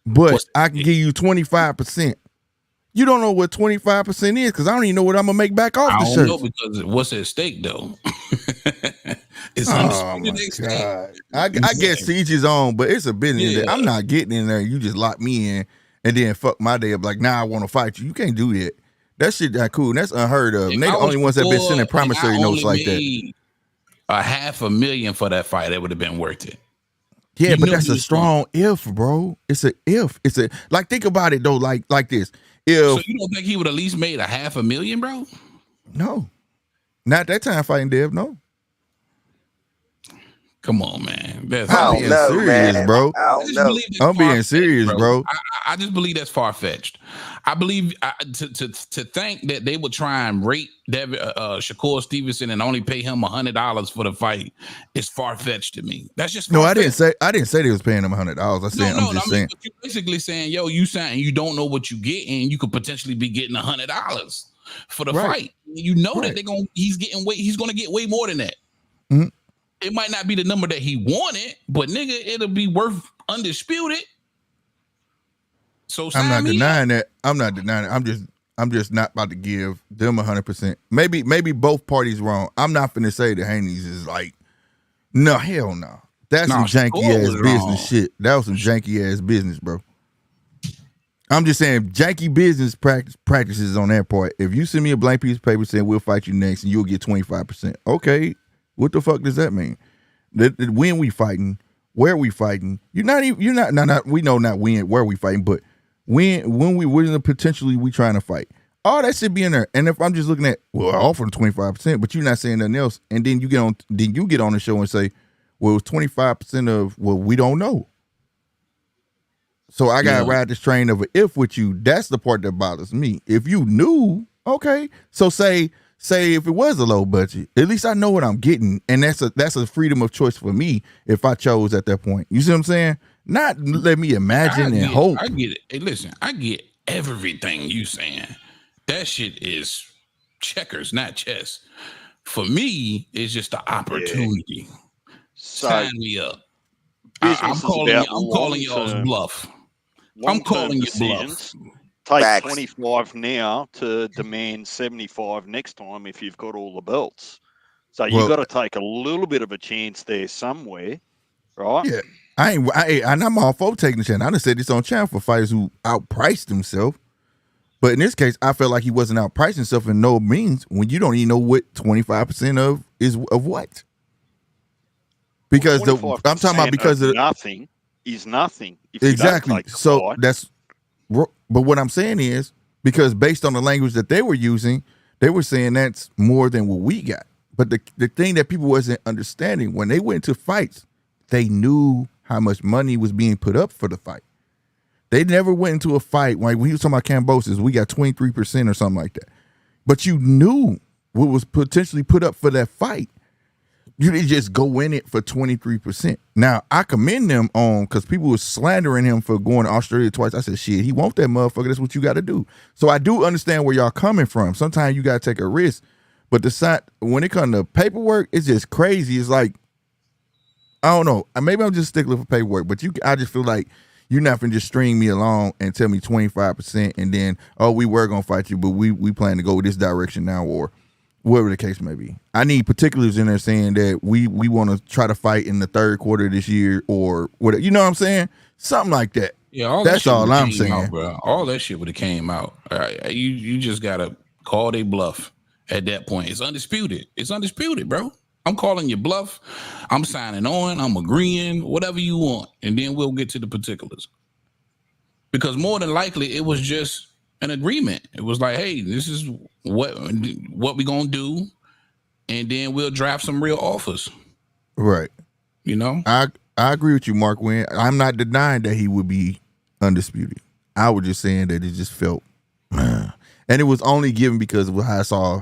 But I can give you 25%. You don't know what 25% is because I don't even know what I'm gonna make back off the shirts. I don't know because what's at stake though? It's oh my God. I guess to each his own, but it's a business. Yeah. I'm not getting in there. You just lock me in and then fuck my day up like, nah, I want to fight you. You can't do that. That shit not cool. That's unheard of. They the only ones that been sending promissory notes like that. $500,000 for that fight, that would have been worth it. Yeah, but that's a strong if, bro. It's a if. It's a like. Think about it though. Like this. If so, you don't think he would at least made $500,000, bro? No, not that time fighting Dev. No. Come on, man. I'm being serious, bro. I'm being serious, bro. I just believe that's far fetched. I believe to think that they would try and rate Shakur Stevenson and only pay him $100 for the fight is far fetched to me. That's just no. I didn't say they was paying him $100. I said I'm just saying. You're basically saying, yo, you saying you don't know what you get, and you could potentially be getting $100 for the fight. You know that he's going to get way more than that. Mm-hmm. It might not be the number that he wanted, but nigga, it'll be worth undisputed. So I'm not denying that. I'm not denying it. I'm just not about to give them 100%. Maybe both parties wrong. I'm not finna say that Haney's is like, no, hell no. That's some janky ass business shit. That was some janky ass business, bro. I'm just saying janky business practices on that part. If you send me a blank piece of paper saying we'll fight you next and you'll get 25%, okay. What the fuck does that mean? When we fighting, where we fighting? We know not when, where we fighting, but when we potentially we trying to fight. All that should be in there. And if I'm just looking at, well, I offer 25%, but you're not saying nothing else, and then you get on the show and say, well, it's 25% of we don't know. So I gotta ride this train of an if with you. That's the part that bothers me. If you knew, okay. So say if it was a low budget, at least I know what I'm getting, and that's a freedom of choice for me if I chose at that point. You see what I'm saying? Not let me imagine and hope. I get it. Hey, listen, I get everything you saying. That shit is checkers, not chess. For me, it's just the opportunity. Sign me up. I'm calling y'all's bluff. I'm calling your bluff. Take 25 now to demand 75 next time if you've got all the belts. So you've got to take a little bit of a chance there somewhere, right? Yeah. I'm all for taking the chance. I done said this on channel for fighters who outpriced themselves. But in this case, I felt like he wasn't outpricing himself in no means when you don't even know what 25% of is of what. Because I'm talking about because of nothing is nothing. If exactly. So that's. But what I'm saying is, because based on the language that they were using, they were saying that's more than what we got. But the thing that people wasn't understanding, when they went into fights, they knew how much money was being put up for the fight. They never went into a fight, like when he was talking about Cambosis, we got 23% or something like that. But you knew what was potentially put up for that fight. You didn't just go in it for 23%. Now, I commend them on, because people were slandering him for going to Australia twice. I said, shit, he want that motherfucker. That's what you got to do. So I do understand where y'all coming from. Sometimes you got to take a risk. But when it comes to paperwork, it's just crazy. It's like, I don't know. Maybe I'm just stickler for paperwork, but I just feel like you're not going to just string me along and tell me 25% and then, oh, we were going to fight you, but we plan to go this direction now, or whatever the case may be. I need particulars in there saying that we want to try to fight in the third quarter of this year or whatever. You know what I'm saying? Something like that. Yeah, that's all I'm saying. Out, bro. All that shit would have came out. You just gotta call they bluff at that point. It's undisputed. It's undisputed, bro. I'm calling your bluff. I'm signing on. I'm agreeing. Whatever you want, and then we'll get to the particulars. Because more than likely, it was just an agreement. It was like, hey, this is what we gonna do, and then we'll draft some real offers. Right. You know? I agree with you, Mark Wynn. I'm not denying that he would be undisputed. I was just saying that it just felt, and it was only given because of how I saw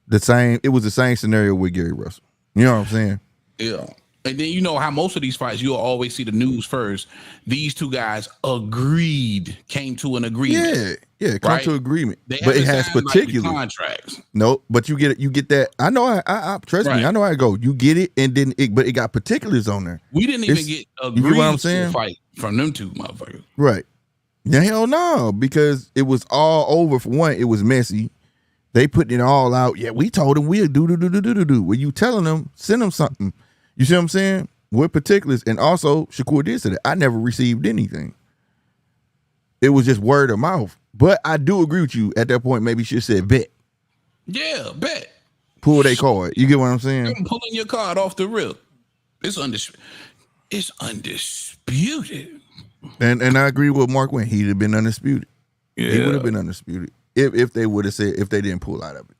it was the same scenario with Gary Russell. You know what I'm saying? Yeah. And then you know how most of these fights, you'll always see the news first. These two guys came to an agreement. Yeah, come to agreement. But it has particulars. Like contracts. No, but you get that. I know. I trust me. I know how it go. You get it, and then but it got particulars on there. We didn't even get agreed to a fight from them two motherfuckers. Right. Yeah, hell no, because it was all over. For one, it was messy. They put it all out. Yeah, we told them we'll do. When you telling them, send them something. You see what I'm saying? With particulars. And also, Shakur did say that I never received anything. It was just word of mouth. But I do agree with you. At that point, maybe she said bet. Yeah, bet. Pull their card. You get what I'm saying? I'm pulling your card off the rip. It's undisputed. And I agree with Mark Wynn. He'd have been undisputed. Yeah. He would have been undisputed if they would have said, if they didn't pull out of it.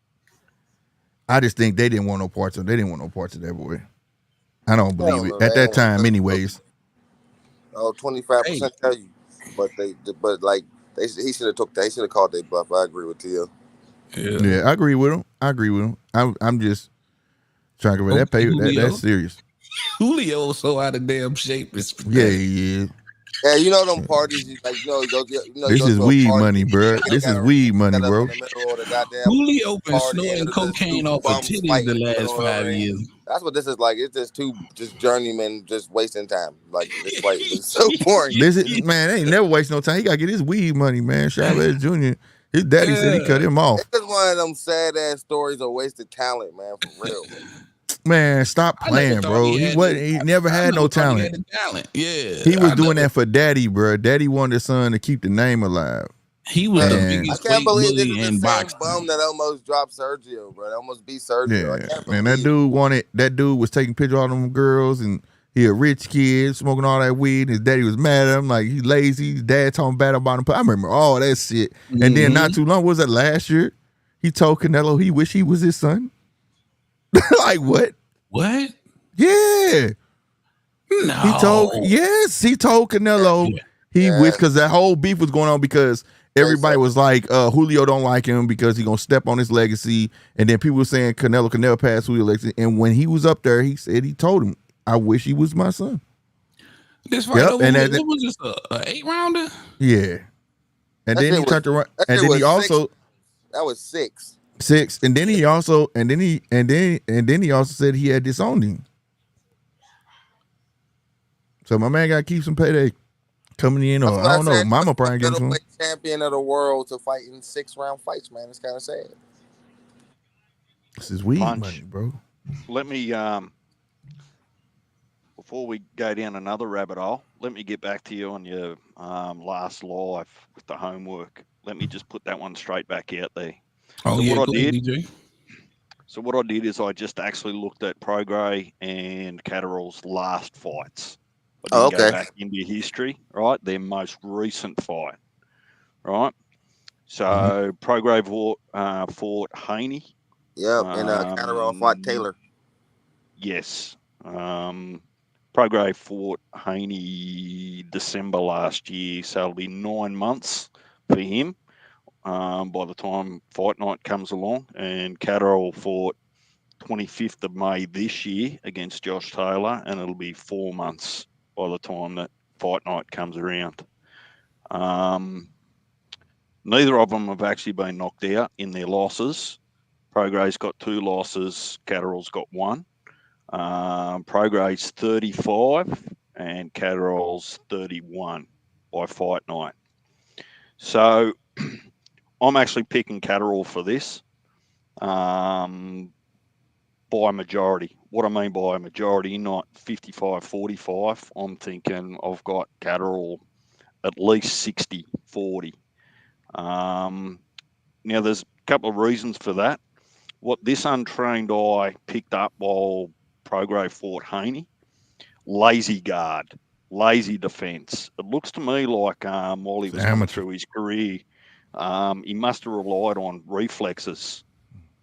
I just think they didn't want no parts of it. They didn't want no parts of that boy. I don't believe it. At that time, anyways. Oh, 25% tell you. He should have took that. He should have called their bluff. I agree with Tszyu. Yeah, I agree with him. I'm just trying to get that pay. That's serious. Julio so out of damn shape. Yeah, he is. Yeah, you know them parties. This is weed money, bro. This is weed money, bro. Julio been snorting cocaine off of titties the last 5 years. That's what this is like. It's just journeymen just wasting time. Like this fight is so boring. Man, they ain't never waste no time. He gotta get his weed money, man. Chavez Jr. His daddy said he cut him off. It's just one of them sad ass stories of wasted talent, man. For real. Man, stop playing, bro. He never had no talent. Yeah, he was doing that for daddy, bro. Daddy wanted his son to keep the name alive. He was the biggest. I can't believe this is the same bum that almost dropped Sergio, bro. That almost beat Sergio. Yeah, man, that dude was taking pictures of all them girls, and he a rich kid smoking all that weed. His daddy was mad at him, like he's lazy. His dad talking bad about him. I remember all that shit. Mm-hmm. And then not too long, was that last year? He told Canelo he wished he was his son. Like what? What? Yeah. No. He told Canelo he wished, because that whole beef was going on because everybody was like, Julio don't like him because he gonna step on his legacy. And then people were saying Canelo can never pass Julio's legacy. And when he was up there, he said he told him, I wish he was my son. This fight was just an 8-rounder? Yeah. And then he turned around. And then he also that was 6. And then he also said he had disowned him. So my man got to keep some payday coming in, or I don't know. Mama probably getting some. Champion of the world to fight in 6-round fights, man. It's kind of sad. This is weed money, bro. Let me before we go down another rabbit hole, let me get back to you on your last live with the homework. Let me just put that one straight back out there. Oh, so what I did, DJ. So what I did is I just actually looked at Prograis and Catterall's last fights. I didn't go back into history, right? Their most recent fight, right? So Prograis fought Haney. Yep, and Catterall fought Taylor. Yes. Prograis fought Haney December last year, so it'll be 9 months for him. By the time fight night comes along, and Catterall fought 25th of May this year against Josh Taylor, and it'll be 4 months by the time that fight night comes around. Neither of them have actually been knocked out in their losses. Prograis got 2 losses, Catterall's got 1. Prograis 35 and Catterall's 31 by fight night. So I'm actually picking Catterall for this by majority. What I mean by a majority, not 55-45. I'm thinking I've got Catterall at least 60-40. Now, there's a couple of reasons for that. What this untrained eye picked up while Prograis fought Haney, lazy guard, lazy defence. It looks to me like while he was coming through his career, he must have relied on reflexes.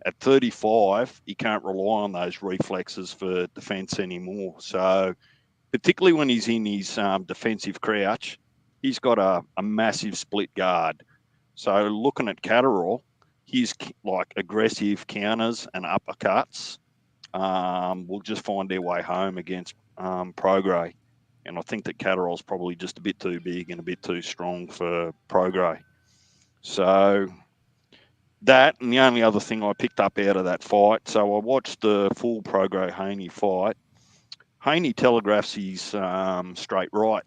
At 35, he can't rely on those reflexes for defence anymore. So particularly when he's in his defensive crouch, he's got a massive split guard. So looking at Catterall, his like aggressive counters and uppercuts will just find their way home against Prograis. And I think that Catterall's probably just a bit too big and a bit too strong for Prograis. So that, and the only other thing I picked up out of that fight, so I watched the full Prograis-Haney fight. Haney telegraphs his straight right.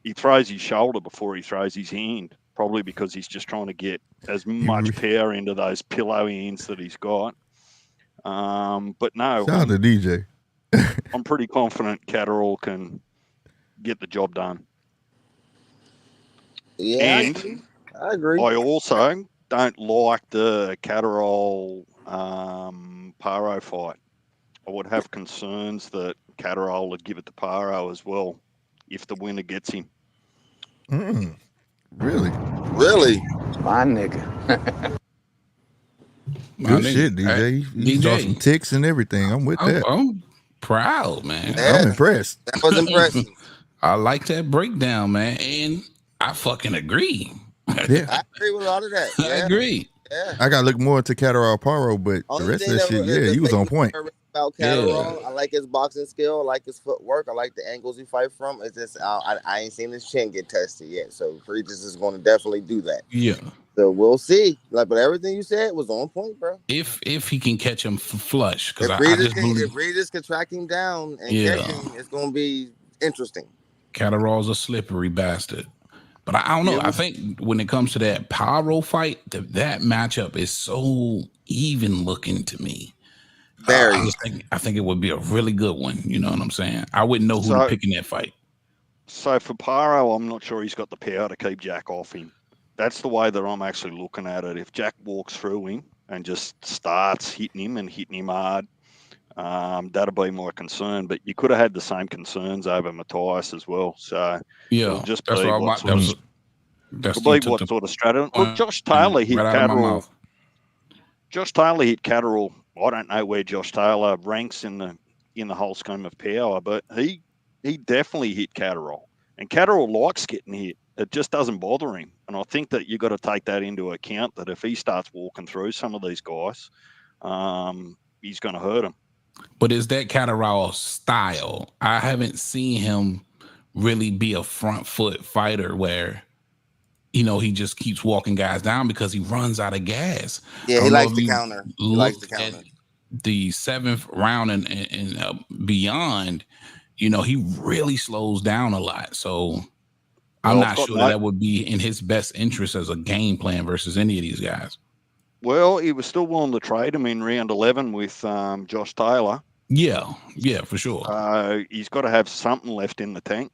He throws his shoulder before he throws his hand, probably because he's just trying to get as much power into those pillow hands that he's got. But no, shout out to DJ. I'm pretty confident Catterall can get the job done. Yeah, and I agree. I also don't like the Catterall Paro fight. I would have concerns that Catterall would give it to Paro as well if the winner gets him. Really? My nigga. Good shit, DJ. You saw some ticks and everything. I'm with that. I'm proud, man. Yeah, I'm impressed. That was impressive. I like that breakdown, man. And I fucking agree. Yeah. I agree with all of that. Yeah. I agree. Yeah. I got to look more into Catterall Paro, but the rest of that shit, he was on point. About Catterall, I like his boxing skill, I like his footwork, I like the angles he fight from. It's just I ain't seen his chin get tested yet, so Regis is going to definitely do that. Yeah. So we'll see. Like, but everything you said was on point, bro. If he can catch him flush, because if Regis can track him down and catch him, it's going to be interesting. Catterall's a slippery bastard. But I don't know. I think when it comes to that Paro fight, that matchup is so even looking to me. Very. I think it would be a really good one. You know what I'm saying? I wouldn't know who to pick in that fight. So for Paro, I'm not sure he's got the power to keep Jack off him. That's the way that I'm actually looking at it. If Jack walks through him and just starts hitting him hard, that'll be my concern. But you could have had the same concerns over Matthias as well. So yeah, just that's what sort of strategy. Look, Josh Taylor hit Catterall. Josh Taylor hit Catterall. I don't know where Josh Taylor ranks in the whole scheme of power, but he definitely hit Catterall. And Catterall likes getting hit. It just doesn't bother him. And I think that you've got to take that into account, that if he starts walking through some of these guys, he's going to hurt him. But is that Catterall style? I haven't seen him really be a front foot fighter where, he just keeps walking guys down because he runs out of gas. Yeah, he likes the counter. He likes the counter. The 7th round and beyond, he really slows down a lot. So I'm not sure that would be in his best interest as a game plan versus any of these guys. Well, he was still willing to trade him in round 11 with Josh Taylor. Yeah, for sure. He's got to have something left in the tank.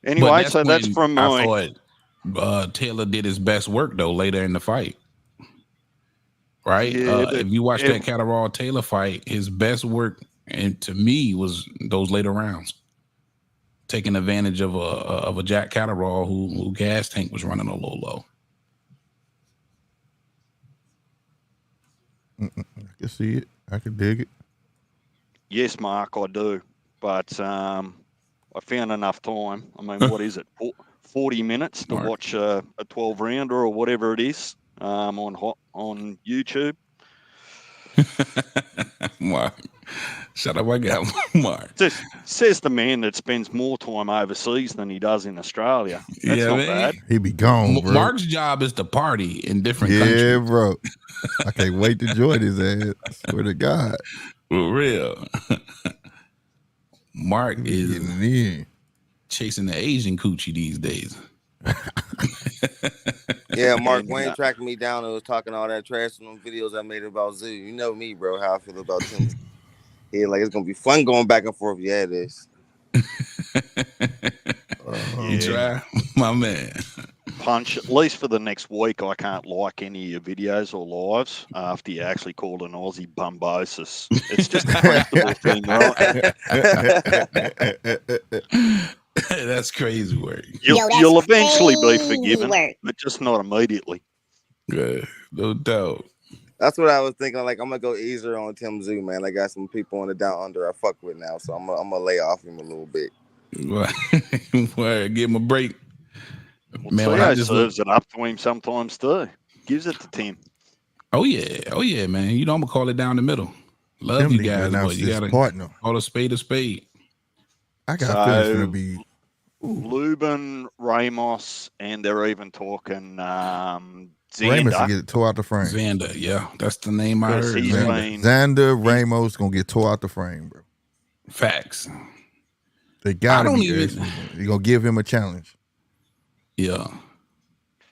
Anyway, so that's from my... I thought Taylor did his best work, though, later in the fight. Right? Yeah, if you watch that Catterall Taylor fight, his best work, and to me, was those later rounds. Taking advantage of a Jack Catterall who gas tank was running a little low. I can see it. I can dig it. Yes, Mark, I do. But I found enough time. I mean, what is it? 40 minutes to watch a 12-rounder or whatever it is on YouTube. Mark. Shut up, I got Mark. Says the man that spends more time overseas than he does in Australia. That's not bad. He be gone, bro. Mark's job is to party in different countries. Yeah, bro. I can't wait to join his ass. I swear to God. For real. Mark is chasing the Asian coochie these days. Yeah, Mark Wayne tracked me down and was talking all that trash on them videos I made about Tszyu. You know me, bro, how I feel about Tim. Yeah, like it's gonna be fun going back and forth. Yeah, it is. You try, my man. Punch, at least for the next week, I can't like any of your videos or lives after you actually called an Aussie bumbosis. It's just a comfortable thing, right? That's crazy work. You'll eventually be forgiven, but just not immediately. Yeah, no doubt. That's what I was thinking. Like, I'm gonna go easier on Tim Tszyu, man. I got some people on the down under I fuck with now, so I'm gonna lay off him a little bit. Well, give him a break. Well, man, I just serves it up to him sometimes too. Gives it to Tim. Oh yeah, man. You know I'm gonna call it down the middle. Love Tim you guys, but you gotta call a spade a spade. I got a feeling it's gonna be Lubin, Ramos, and they're even talking Xander. Ramos to get tore out the frame. Xander, yeah, that's the name I heard. Xander Ramos gonna get tore out the frame, bro. Facts. They gotta be good. You're gonna give him a challenge. Yeah.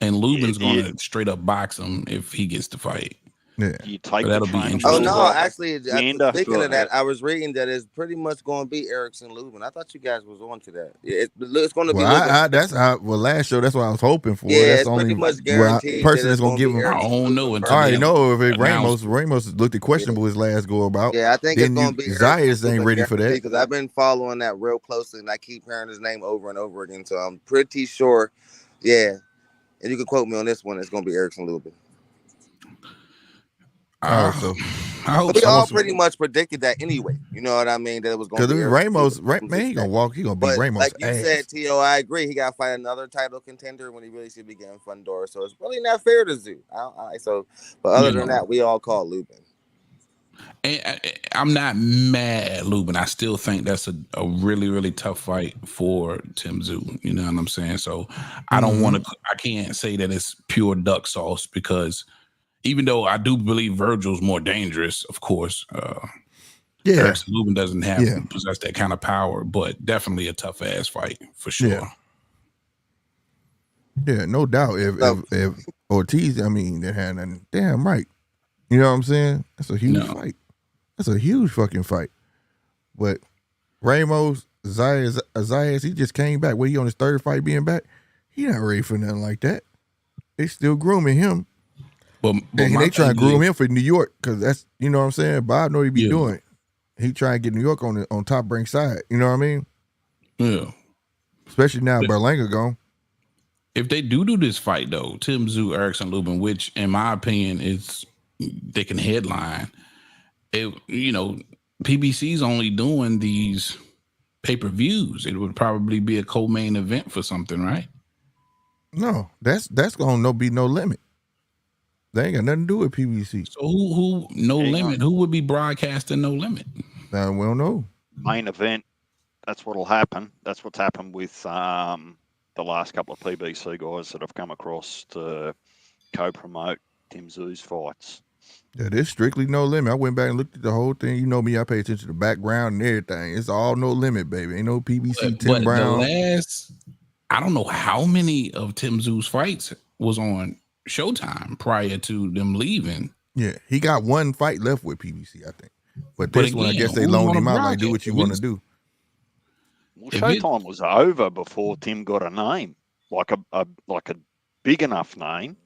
And Lubin's gonna straight up box him if he gets to fight. Yeah. You take that'll be interesting. Oh no, actually, speaking of that, I was reading that it's pretty much going to be Erickson Lubin. I thought you guys was on to that. Yeah, it's going to be. That's how. Well, last show, that's what I was hoping for. Yeah, that's it's only pretty much guaranteed. Person that's going to give him. I don't know. I already know if it Ramos looked questionable his last go about. Yeah, I think it's going to be. Zayas ain't ready for that because I've been following that real closely, and I keep hearing his name over and over again. So I'm pretty sure. Yeah, and you can quote me on this one. It's going to be Erickson Lubin. We all pretty much predicted that anyway. You know what I mean? That it was going to be Ramos. Man, he gonna walk. He gonna beat Ramos. Like you said, T.O., I agree. He got to fight another title contender when he really should be getting Fundora. So it's really not fair to Tszyu. But other than that, we all call Lubin. And I'm not mad at Lubin. I still think that's a really, really tough fight for Tim Tszyu. You know what I'm saying? So I don't want to. I can't say that it's pure duck sauce because. Even though I do believe Virgil's more dangerous, of course. Erickson Lubin doesn't possess that kind of power, but definitely a tough ass fight for sure. Yeah, no doubt. If Ortiz, I mean, they had nothing. Damn right. You know what I'm saying? That's a huge fight. That's a huge fucking fight. But Ramos, Zayas, he just came back. He on his third fight being back? He not ready for nothing like that. They still grooming him. But they try to groom him for New York because that's, you know what I'm saying? Bob know what he be doing. He try to get New York on Top Rank side. You know what I mean? Yeah. Especially now Berlanga gone. If they do this fight though, Tim Tszyu, Erickson Lubin, which in my opinion is they can headline. PBC's only doing these pay-per-views. It would probably be a co-main event for something, right? No, that's gonna be no limit. They ain't got nothing to do with PBC. So who no limit? Who would be broadcasting No Limit? We don't know. Main event. That's what'll happen. That's what's happened with the last couple of PBC guys that have come across to co-promote Tim Tszyu's fights. Yeah, this strictly No Limit. I went back and looked at the whole thing. You know me, I pay attention to the background and everything. It's all No Limit, baby. Ain't no PBC. Tim Brown. I don't know how many of Tim Tszyu's fights was on Showtime prior to them leaving. Yeah, he got one fight left with PBC, I think. But this one, I guess they loaned him out. Like, do what you want to do. Well, Showtime was over before Tim got a name, like a big enough name.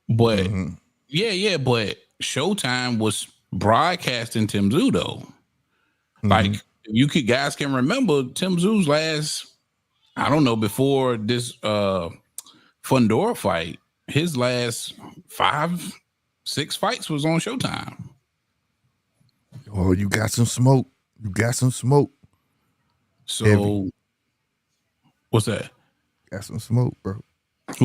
But but Showtime was broadcasting Tim Tszyu though. Like guys can remember Tim Tszyu's last, I don't know, before this Fundora fight. His last 5-6 fights was on Showtime. Oh, you got some smoke. So, what's that? Got some smoke, bro.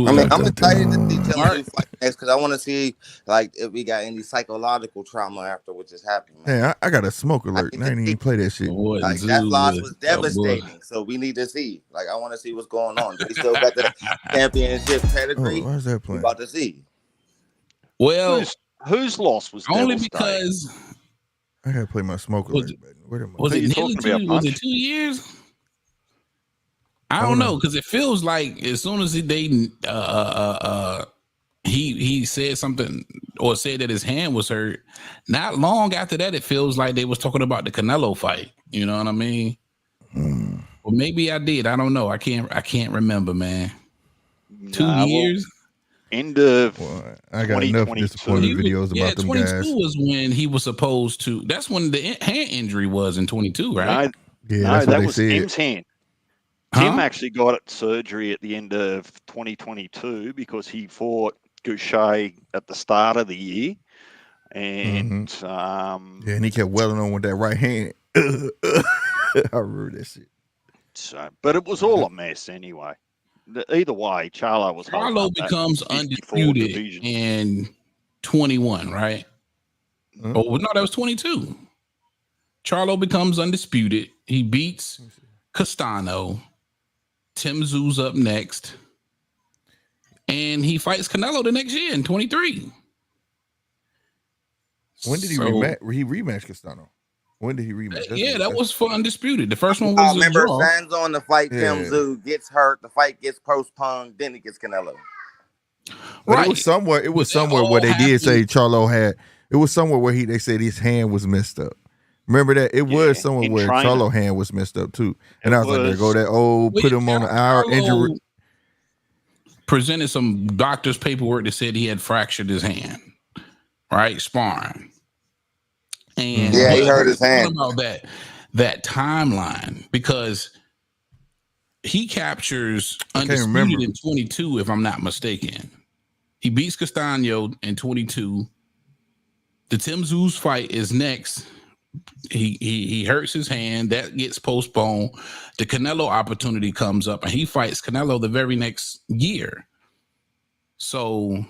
I mean, I'm excited to see Tszyu fight next because I want to see like if we got any psychological trauma after what just happened. Man. Yeah, I got a smoke alert. I didn't even play that shit. Like that loss was devastating. So we need to see. Like I want to see what's going on. They still got the championship pedigree. Where's that playing? We're about to see. Well, whose loss was only because I gotta play my smoke alert. Was it 2 years? I don't know because it feels like as soon as he said something or said that his hand was hurt, not long after that, it feels like they was talking about the Canelo fight. You know what I mean? Well, maybe I did. I don't know. I can't remember, man. 2 years. End of I got enough disappointing videos about them guys. 22 was when he was supposed to. That's when the hand injury was in 22, right? No, that was Tim's hand. Tim actually got surgery at the end of 2022 because he fought Goucher at the start of the year. And and he kept welling on with that right hand. I remember that shit. So, but it was all a mess anyway. Either way, Charlo becomes undisputed in 21, right? Oh, no, that was 22. Charlo becomes undisputed. He beats Castano. Tszyu's up next. And he fights Canelo the next year in 23. When did he rematch? He rematched Castano. When did he rematch? That was for undisputed. The first one was remember Sands on the fight. Tszyu gets hurt. The fight gets postponed. Then he gets Canelo. Right. It was somewhere where they did say Charlo had. It was somewhere where they said his hand was messed up. Remember that? It was somewhere where Charlo's hand was messed up too. And I was like, there go that put him on an hour injury. Presented some doctor's paperwork that said he had fractured his hand. Right? Sparring. And he hurt his hand. About that timeline because he captures undisputed in 22, if I'm not mistaken. He beats Castano in 22. The Tszyu fight is next. He hurts his hand. That gets postponed. The Canelo opportunity comes up, and he fights Canelo the very next year. So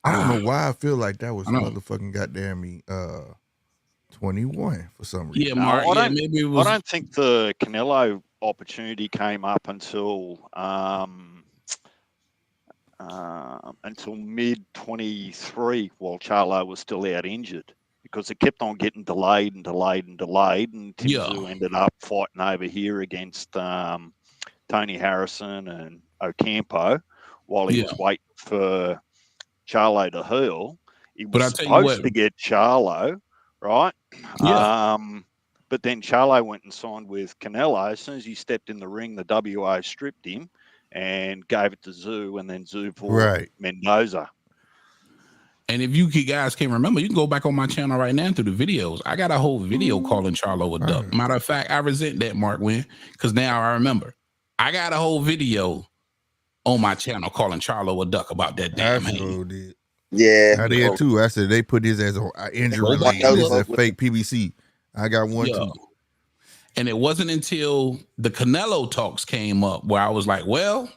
I don't know why I feel like that was motherfucking goddamn me 21 for some reason. Yeah, Mark. Maybe it was. I don't think the Canelo opportunity came up until mid 23 while Charlo was still out injured. Because it kept on getting delayed, and Tszyu ended up fighting over here against Tony Harrison and Ocampo while he was waiting for Charlo to heal. He was supposed to get Charlo, right? Yeah. But then Charlo went and signed with Canelo. As soon as he stepped in the ring, the WA stripped him and gave it to Tszyu, and then Tszyu fought Mendoza. And if you guys can't remember, you can go back on my channel right now through the videos. I got a whole video calling Charlo a duck. Matter of fact, I resent that, Mark Wynn, because now I remember. I got a whole video on my channel calling Charlo a duck about that damn hand. Yeah. I did too. I said they put his as an injury. This is a fake PBC. I got one too. And it wasn't until the Canelo talks came up where I was like, well,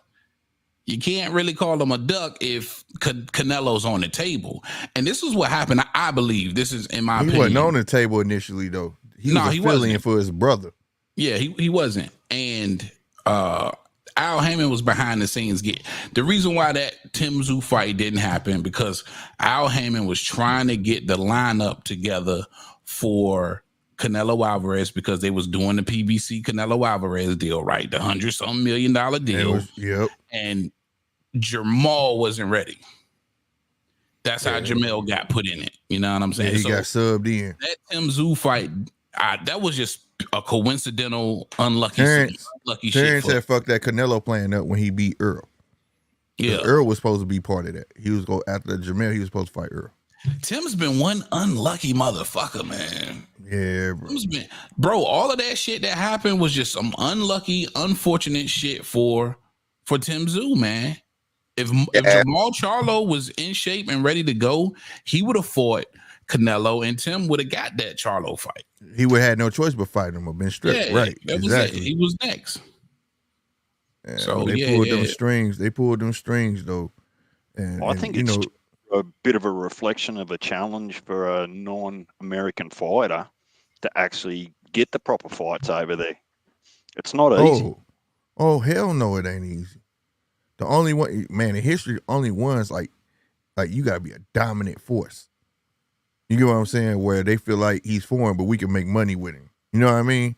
you can't really call him a duck if Canelo's on the table. And this is what happened. I believe this is in my opinion. He wasn't on the table initially though. He was filling for his brother. Yeah, he wasn't. And Al Haymon was behind the scenes. The reason why that Tszyu fight didn't happen because Al Haymon was trying to get the lineup together for Canelo Alvarez because they was doing the PBC Canelo Alvarez deal, right? The $100-some million deal. And Jamal wasn't ready. That's how Jamel got put in it. You know what I'm saying? Yeah, he got subbed in. That Tszyu fight, that was just a coincidental, unlucky shit. Terrence said, fuck that Canelo playing up when he beat Earl. Yeah. Earl was supposed to be part of that. He was after Jamel, he was supposed to fight Earl. Tim's been one unlucky motherfucker, man. Yeah, bro. All of that shit that happened was just some unlucky, unfortunate shit for Tszyu, man. If Jamal Charlo was in shape and ready to go, he would have fought Canelo, and Tim would have got that Charlo fight. He would have had no choice but fight him or been stripped. Yeah, right. That was it. He was next. So they pulled them strings. They pulled them strings though. And I think it's a bit of a reflection of a challenge for a non-American fighter to actually get the proper fights over there. It's not easy. Oh hell no, it ain't easy. The only one, man, in history, only ones like you gotta be a dominant force. You get what I'm saying? Where they feel like he's foreign, but we can make money with him. You know what I mean?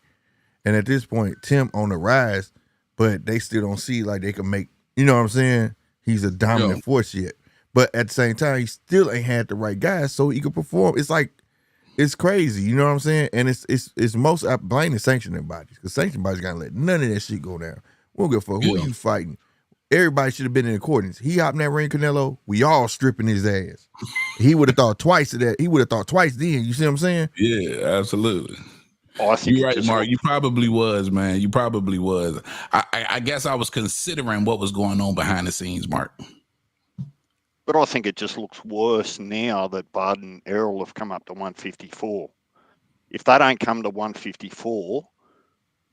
And at this point, Tim on the rise, but they still don't see like they can make, you know what I'm saying? He's a dominant force yet. But at the same time, he still ain't had the right guys so he could perform. It's like, it's crazy. You know what I'm saying? And it's most, I blame the sanctioning bodies, because sanctioning bodies gotta let none of that shit go down. We don't give a fuck who you fighting. Everybody should have been in accordance. He hopped in that ring, Canelo, we all stripping his ass. He would have thought twice of that. He would have thought twice then. You see what I'm saying? Yeah, absolutely. I think you're right, Mark. You probably was, man. You probably was. I guess I was considering what was going on behind the scenes, Mark. But I think it just looks worse now that Bud and Errol have come up to 154. If they don't come to 154,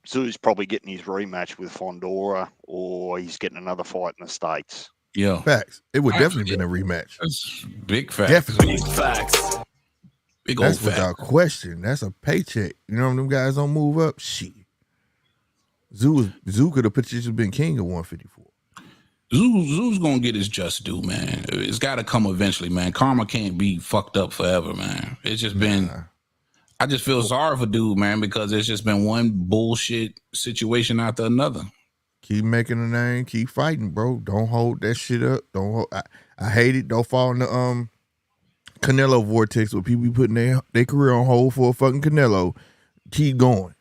Tszyu's probably getting his rematch with Fondora, or he's getting another fight in the States. Yeah. Facts. It would definitely been a rematch. That's big facts. Definitely. Big facts. Big That's old without question. That's a paycheck. You know, when them guys don't move up, shit. Tszyu could have potentially been king of 154. Tszyu's gonna get his just due, man. It's got to come eventually, man. Karma can't be fucked up forever, man. It's just been. I just feel sorry for dude, man, because it's just been one bullshit situation after another. Keep making a name, keep fighting, bro. Don't hold that shit up. Don't hold. I hate it. Don't fall in the Canelo vortex where people be putting their career on hold for a fucking Canelo. Keep going.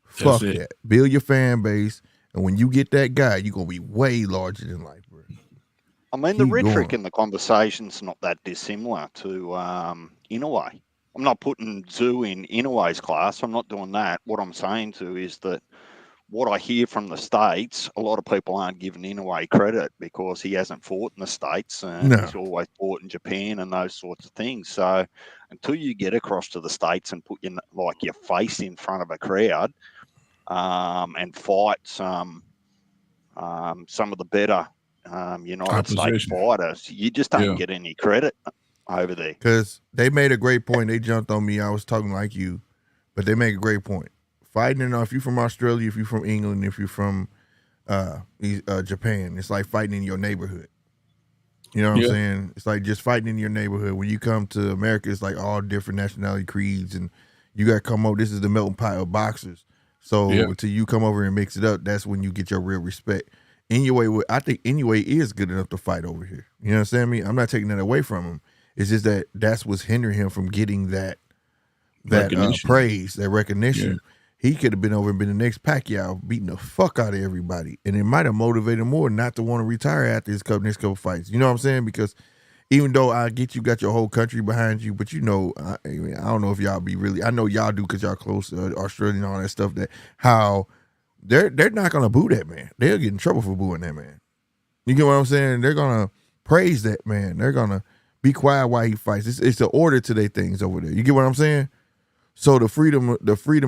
Fuck that. Build your fan base, and when you get that guy, you're gonna be way larger than life, bro. I mean, the rhetoric in the conversation's not that dissimilar to Inoue. I'm not putting Tszyu in Inoue's class. I'm not doing that. What I'm saying is that what I hear from the States, a lot of people aren't giving Inoue credit because he hasn't fought in the States and he's always fought in Japan and those sorts of things. So until you get across to the States and put your face in front of a crowd and fight some of the better United States fighters, you just don't get any credit over there. Because they made a great point. They jumped on me. I was talking like you, but they make a great point. Fighting, if you're from Australia, if you're from England, if you're from Japan, it's like fighting in your neighborhood. You know what I'm saying? It's like just fighting in your neighborhood. When you come to America, it's like all different nationality creeds, and you got to come over. This is the melting pot of boxers. So until you come over and mix it up, that's when you get your real respect. I think Inoue is good enough to fight over here. You understand me? I'm not taking that away from him. It's just that's what's hindering him from getting that praise, that recognition. He could have been over and been the next Pacquiao, beating the fuck out of everybody. And it might have motivated him more not to want to retire after his next couple fights. You know what I'm saying? Because even though I get you got your whole country behind you, but I don't know if y'all be really, I know y'all do because y'all close to Australia and all that stuff, that how they're not going to boo that man. They'll get in trouble for booing that man. You get what I'm saying? They're going to praise that man. They're going to be quiet while he fights. It's the order to their things over there. You get what I'm saying? So the freedom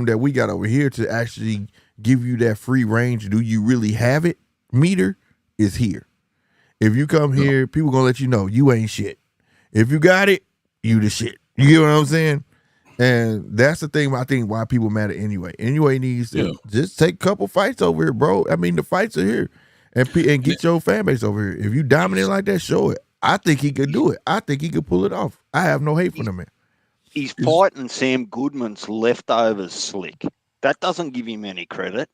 that we got over here to actually give you that free range, do you really have it? Meter is here. If you come here, people gonna let you know you ain't shit. If you got it, you the shit. You get what I'm saying? And that's the thing I think why people matter anyway. Inoue needs to just take a couple fights over here, bro. I mean, the fights are here. And get your fan base over here. If you dominate like that, show it. I think he could do it. I think he could pull it off. I have no hate for the man. He's fighting Sam Goodman's leftovers slick. That doesn't give him any credit.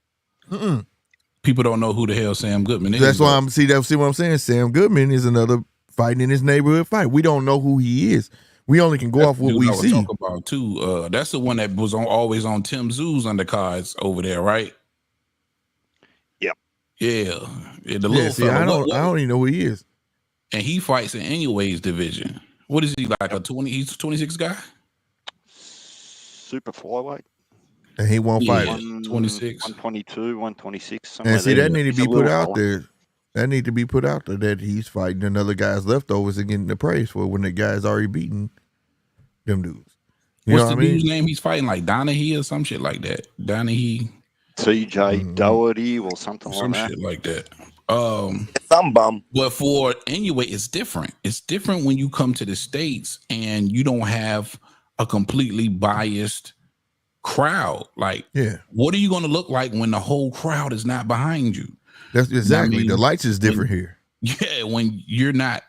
People don't know who the hell Sam Goodman is. That's why see what I'm saying? Sam Goodman is another fighting in his neighborhood fight. We don't know who he is. We only can go off what we see. Talk about too. That's the one that was always on Tim Tszyu's undercards over there, right? Yep. Yeah. The little fella. I don't even know who he is. And he fights in Inoue's division. What is he, like a 20? He's a 26 guy? Super flyweight. And he won't fight 26. 122, 126. And see, that need to be put out there. That need to be put out there that he's fighting another guy's leftovers and getting the praise for when the guy's already beaten them dudes. What's the dude's name he's fighting? Like Donahue or some shit like that. Donahue. TJ Doherty or something Some like that. shit like that. Some bum. But for anyway, it's different. It's different when you come to the States and you don't have a completely biased crowd. Like, what are you going to look like when the whole crowd is not behind you? That's exactly. I mean, the lights is different here. Yeah, when you're not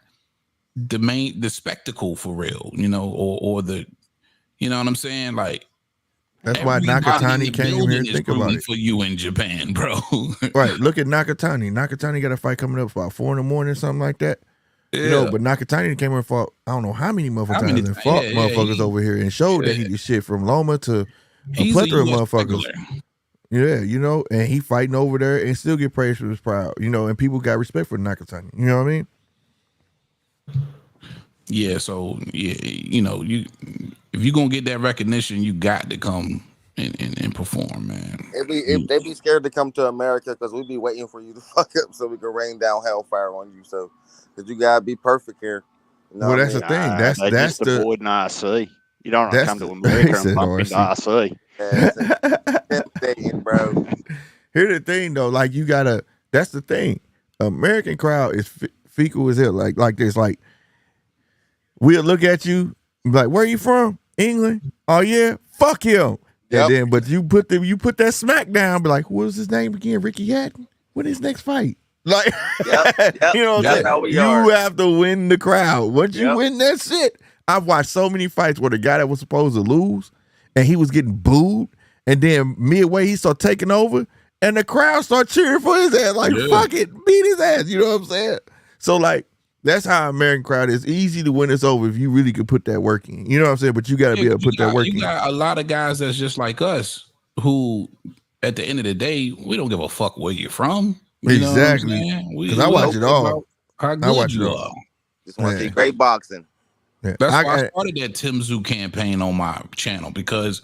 the spectacle for real, you know, or the, you know what I'm saying? Like, that's why Nakatani came here. Think about it for you in Japan, bro. Right. Look at Nakatani. Nakatani got a fight coming up about 4 a.m. or something like that. Yeah. You know, but Nakatani came here and fought, I don't know how many motherfuckers and fought motherfuckers over here and showed that he did shit from Loma to a plethora of motherfuckers. Yeah, you know, and he fighting over there and still get praised for his pride, you know, and people got respect for Nakatani. You know what I mean? Yeah, so you know, if you're gonna get that recognition, you got to come and perform, man. They be scared to come to America because we be waiting for you to fuck up so we can rain down hellfire on you. So, because you gotta be perfect here. You know well, that's the thing. That's just the avoiding RC. You don't want to come to America and bump into RC. Intimidating, bro. Here's the thing, though. Like, you gotta. That's the thing. American crowd is fecal as hell. Like this. Like, we'll look at you, be like, where are you from? England? Oh yeah, fuck him. Yep. And then, but you put that smack down, be like, what was his name again? Ricky Hatton? What is his next fight? Like, you know what I'm saying? You have to win the crowd. Once you win that shit, I've watched so many fights where the guy that was supposed to lose and he was getting booed, and then midway he started taking over, and the crowd started cheering for his ass, like, fuck it, beat his ass. You know what I'm saying? So, like, that's how American crowd is. Easy to win us over if you really could put that work in. You know what I'm saying? But you got to be able to put that work in. You got a lot of guys that's just like us who, at the end of the day, we don't give a fuck where you're from. You exactly. Because I watch it all. How good you are. Just want to see great boxing. Yeah. That's why I started that Tszyu campaign on my channel, because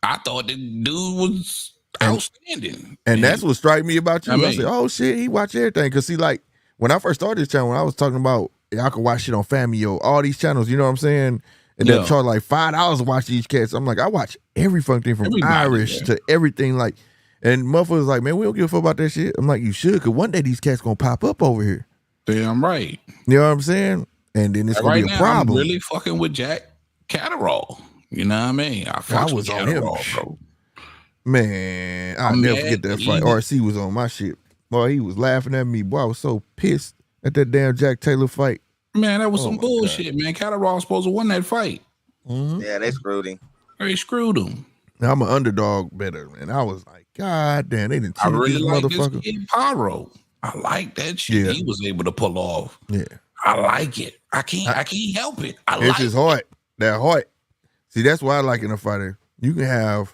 I thought the dude was outstanding. And that's what struck me about you. I said, oh shit, he watched everything. Because see, like, when I first started this channel, when I was talking about I could watch shit on Famio, all these channels, you know what I'm saying? And they'll charge like $5 to watch each cats. I'm like, I watch every fucking thing from Irish to everything. Like, and motherfuckers like, man, we don't give a fuck about that shit. I'm like, you should, because one day these cats gonna pop up over here. Damn right. You know what I'm saying? And then it's gonna be a problem. I'm really fucking with Jack Catterall. You know what I mean? I was on him, bro. Man, I'll never forget that fight. RC was on my shit. Boy, he was laughing at me. Boy, I was so pissed at that damn Jack Taylor fight. Man, that was some bullshit, man. Catterall was supposed to win that fight. Mm-hmm. Yeah, they screwed him. They screwed him. Now, I'm an underdog better, and I was like, God damn, they didn't cheat this motherfucker. This kid Pyro. I like that shit. He was able to pull off. Yeah. I like it. I can't help it. It's his heart. That heart. See, that's why I like in a fighter. You can have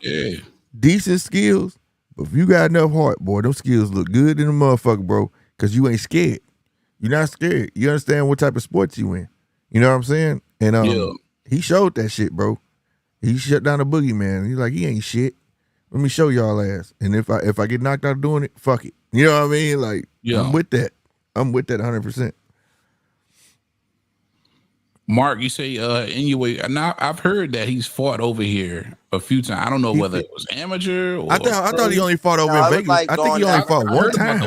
decent skills, but if you got enough heart, boy, those skills look good in a motherfucker, bro, because you ain't scared. You're not scared. You understand what type of sports you in. You know what I'm saying? And he showed that shit, bro. He shut down the boogeyman. He's like, he ain't shit. Let me show y'all ass. And if I get knocked out doing it, fuck it. You know what I mean? Like, I'm with that. I'm with that 100%. Mark, you say anyway. Now I've heard that he's fought over here a few times. I don't know whether it was amateur or I thought he only fought over in Vegas. Like I think he only fought one time.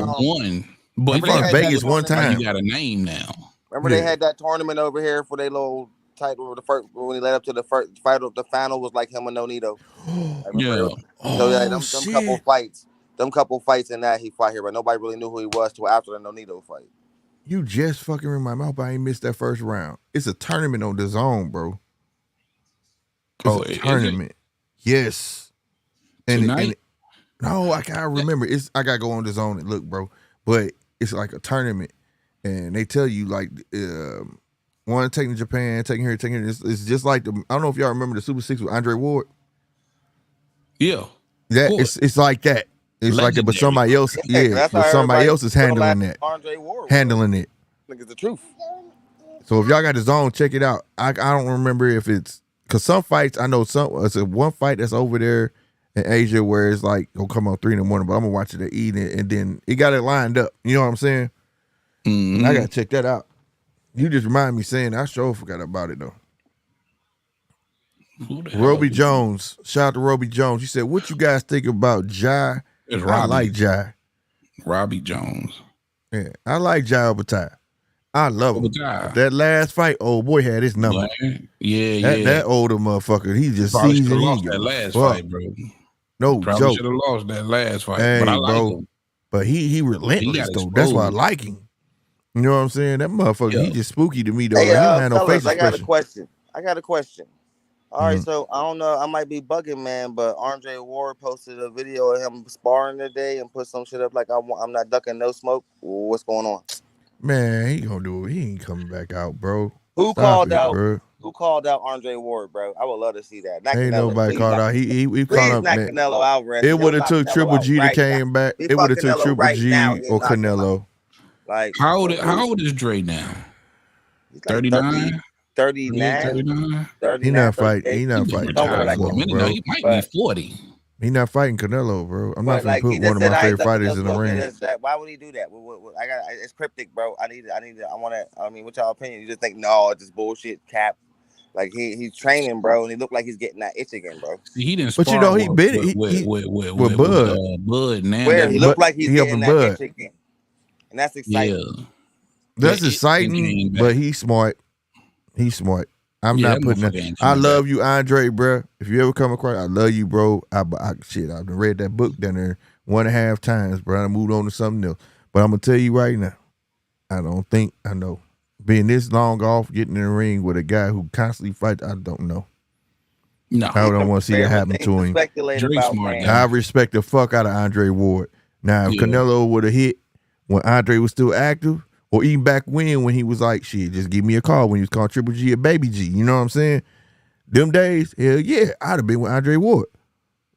But he fought Vegas one time. He got a name now. Remember they had that tournament over here for their little title. The first when he led up to the first fight of the final was like him and Nonito. So them couple fights in that he fought here, but nobody really knew who he was till after the Nonito fight. You just fucking remind me. I hope I ain't missed that first round. It's a tournament on the zone, bro. It's a tournament. Yes. And no, I can't remember. I gotta go on the zone and look, bro. But it's like a tournament, and they tell you like one taking Japan, taking here, taking here. It's just like I don't know if y'all remember the Super 6 with Andre Ward. Yeah. That it's like that. It's legendary. Like it, but somebody else, but somebody else is handling that. Handling it. I think it's the truth. So if y'all got the zone, check it out. I don't remember if it's because some fights I know it's one fight that's over there in Asia where it's like gonna come on 3 a.m, but I'm gonna watch it at evening, and then it got it lined up. You know what I'm saying? Mm-hmm. I gotta check that out. You just remind me saying I sure forgot about it though. Roby Jones, shout out to Roby Jones. He said, "What you guys think about Jai It's I like Jai. Robbie Jones. Yeah, I like Jai Obatai. I love him. That last fight, old boy had his number. Yeah. That older motherfucker, he just probably sees should have it. lost that last fight, bro. No probably joke. Should have lost that last fight, hey, but I like bro, him. But he relentless though. That's why I like him. You know what I'm saying? That motherfucker, he just spooky to me though. Hey, like, he don't have no face I got expression. I got a question. All right, so I don't know. I might be bugging, man, but Andre Ward posted a video of him sparring today and put some shit up like I'm not ducking no smoke. What's going on? Man, he gonna do it. He ain't coming back out, bro. Who called out Andre Ward, bro? I would love to see that. Ain't nobody called out. He called up. Man. Canelo Alvarez. It would have took Triple G to came back. It would have took Triple G or Canelo. Like how old is Dre now? 39. 39. He not fighting. He not fighting. Bro. He might be 40. He not fighting Canelo, bro. I'm not gonna put one of my favorite fighters in the ring. Why would he do that? It's cryptic, bro. I want to. I mean, what's your opinion? You just think, no, it's just bullshit, cap. Like he's training, bro, and he looked like he's getting that itch again, bro. He didn't. But you know, he been with Bud. Bud now. Where he looked like he's getting that itch again, and that's exciting. Yeah. That's exciting, but he's smart. He's smart. I'm not putting that. I love you, Andre, bro. If you ever come across, I love you, bro. I've read that book down there 1.5 times, bro. I moved on to something else. But I'm gonna tell you right now, I don't think I know. Being this long off, getting in the ring with a guy who constantly fights, I don't know. No, I don't want to see that happen to him. I respect the fuck out of Andre Ward. Now, if Canelo would have hit when Andre was still active, or even back when he was like, shit, just give me a call when he was calling Triple G a baby G. You know what I'm saying? Them days, hell yeah, I'd have been with Andre Ward.